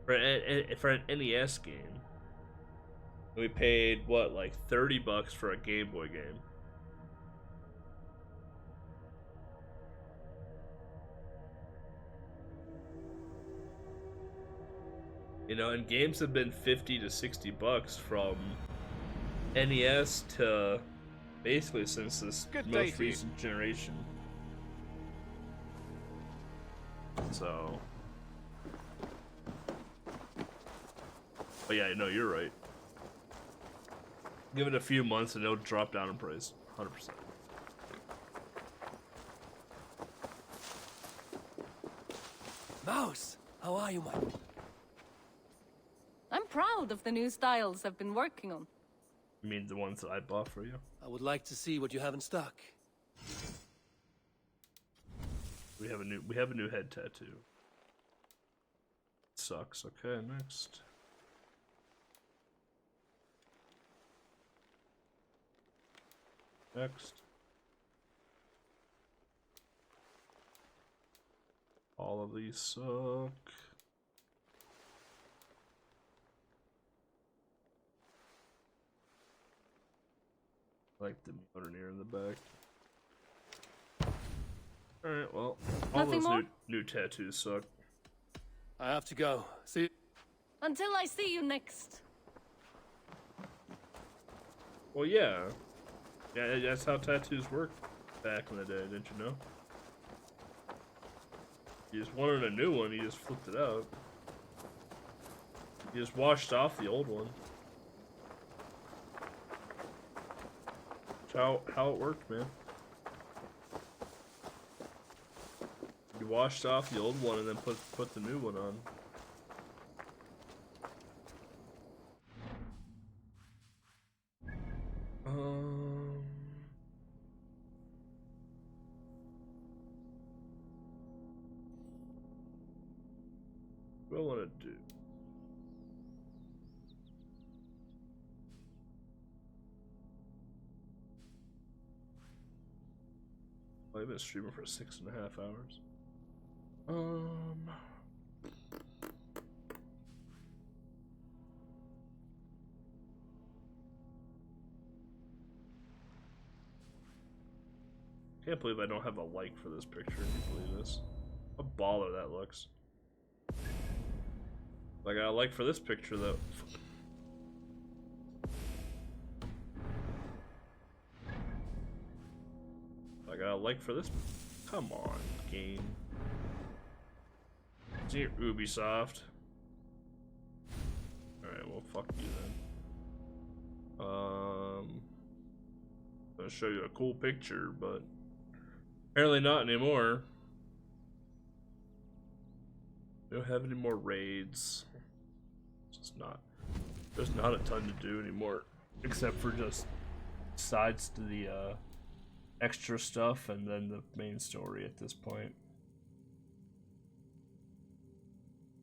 for an NES game. We paid what, like $30 for a Game Boy game. You know, and games have been $50 to $60 from NES to basically since this most recent generation. So, but yeah, no, you're right. Give it a few months and it'll drop down in price, 100%. Mouse, how are you, man? I'm proud of the new styles I've been working on. You mean the ones that I bought for you? I would like to see what you have in stock. We have a new head tattoo. Sucks. Okay, next. Next. All of these suck. Like the motor near in the back. Alright, well, all Nothing those more? new tattoos suck. I have to go. See. Until I see you next. Well, yeah. Yeah, that's how tattoos worked back in the day, didn't you know? You just wanted a new one, you just flipped it out. You just washed off the old one. That's how it worked, man. You washed off the old one and then put the new one on. What do I want to do? I've been streaming for 6.5 hours. Can't believe I don't have a like for this picture. Can you believe this? What a baller that looks. I got a like for this picture though. I got a like for this. Come on, game. It's your Ubisoft. Alright, well, fuck you then. I'm gonna show you a cool picture, but apparently not anymore. We don't have any more raids. Just not. There's not a ton to do anymore, except for just sides to the extra stuff and then the main story at this point.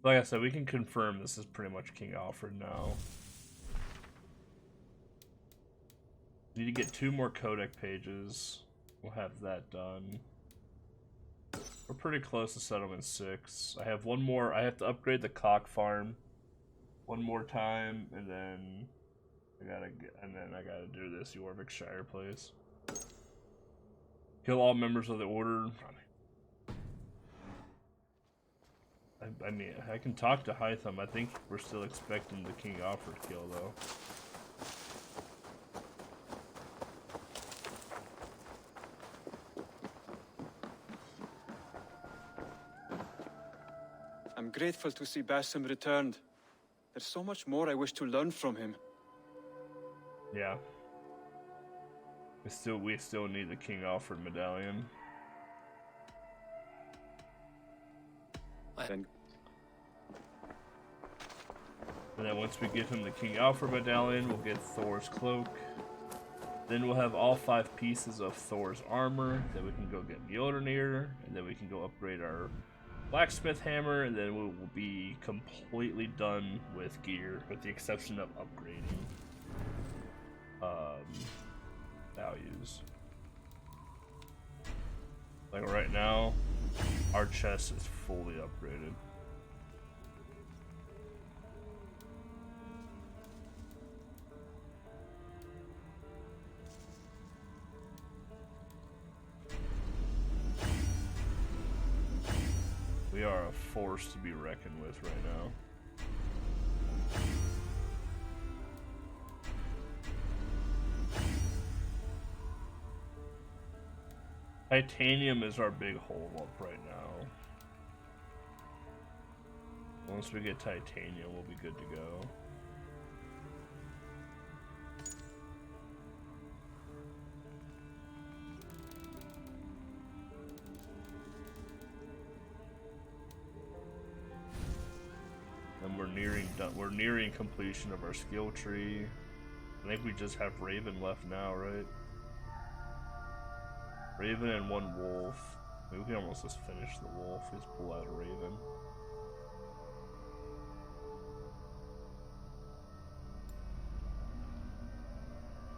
Like I said, we can confirm this is pretty much King Alfred now. Need to get 2 more codec pages. We'll have that done. We're pretty close to settlement 6. I have one more. I have to upgrade the cock farm one more time, and then I gotta do this Yorkshire place. Kill all members of the order. I mean, I can talk to Hytham. I think we're still expecting the King Alfred kill, though. I'm grateful to see Basim returned. There's so much more I wish to learn from him. Yeah. We still need the King Alfred medallion. And then once we give him the King Alfred medallion, we'll get Thor's cloak. Then we'll have all 5 pieces of Thor's armor. Then we can go get Mjolnir, and then we can go upgrade our blacksmith hammer, and then we will be completely done with gear, with the exception of upgrading values. Like right now, our chest is fully upgraded. We are a force to be reckoned with right now. Titanium is our big hole up right now. Once we get titanium, we'll be good to go. And we're nearing completion of our skill tree. I think we just have Raven left now, right? Raven and one wolf. Maybe we can almost just finish the wolf. Just pull out a Raven.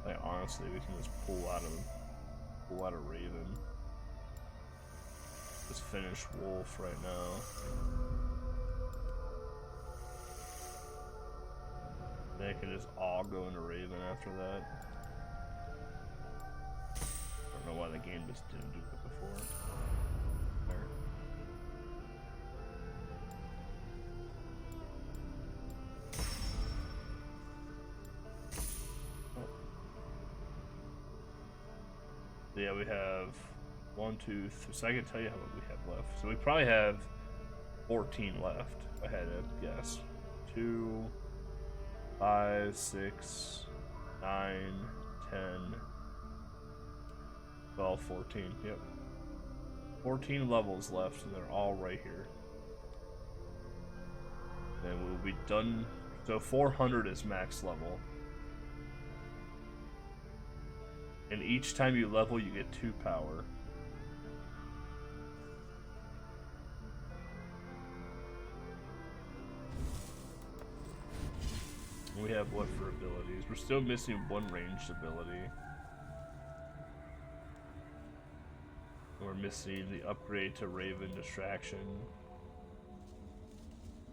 Like honestly, we can just pull out a Raven. Just finish wolf right now. Then I can just all go into Raven after that. I don't know why the game just didn't do it before. There. Oh. So yeah, we have 1, 2, 3. So I can tell you how much we have left. So we probably have 14 left. If I had to guess. 2, 5, 6, 9, 10, 12, 14. Yep. 14 levels left, and they're all right here. Then we'll be done. So 400 is max level. And each time you level, you get 2 power. We have what for abilities? We're still missing one ranged ability. We're missing the upgrade to Raven Distraction.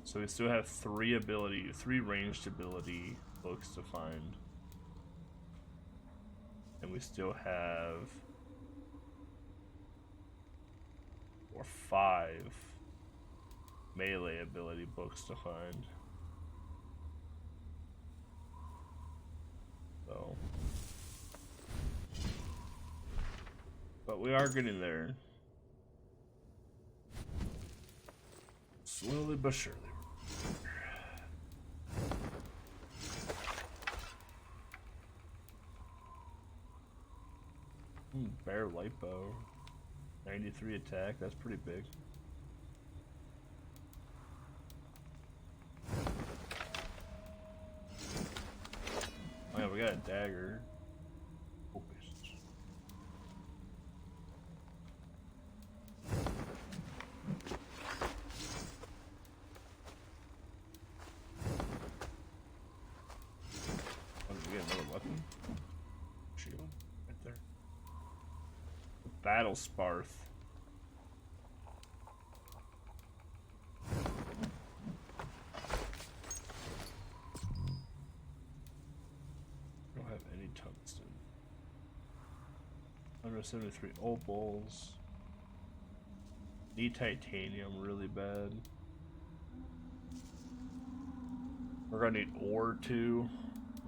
So we still have 3 ranged ability books to find. And we still have 5 melee ability books to find. So, but we are getting there. Slowly but surely. Bear Lipo. 93 attack, that's pretty big. Oh yeah, we got a dagger. Focus. Oh, did we get another weapon? Shield, right there. Battle Sparth. Don't have any tungsten. 173 opals. Need titanium really bad. We're gonna need ore too.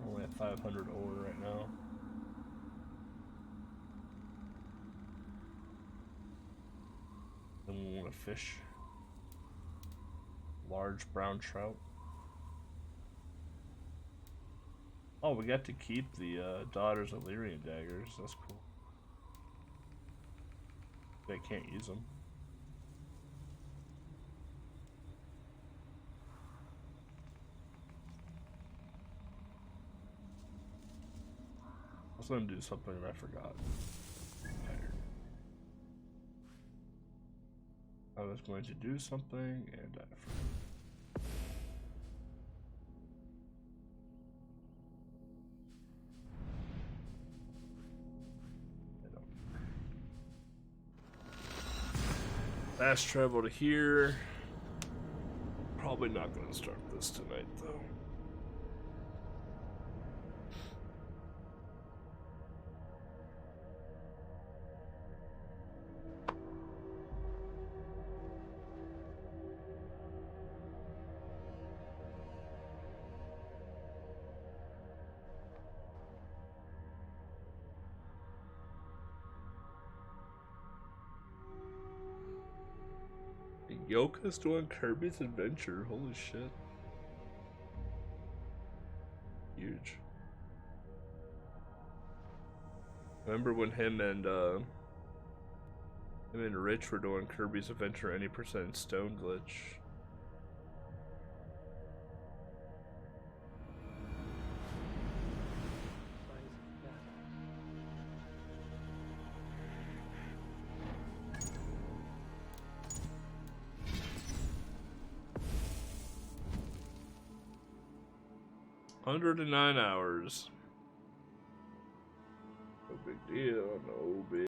We only have 500 ore right now. Then we want to fish. Large brown trout. Oh, we got to keep the Daughter's Illyrian daggers. That's cool. I can't use them. I was gonna do something and I forgot. I was going to do something and I forgot. Fast travel to here. Probably not going to start this tonight, though. Yoka's doing Kirby's Adventure. Holy shit. Huge. Remember when him and Rich were doing Kirby's Adventure any percent stone glitch? Hundred and 9 hours. No big deal. No big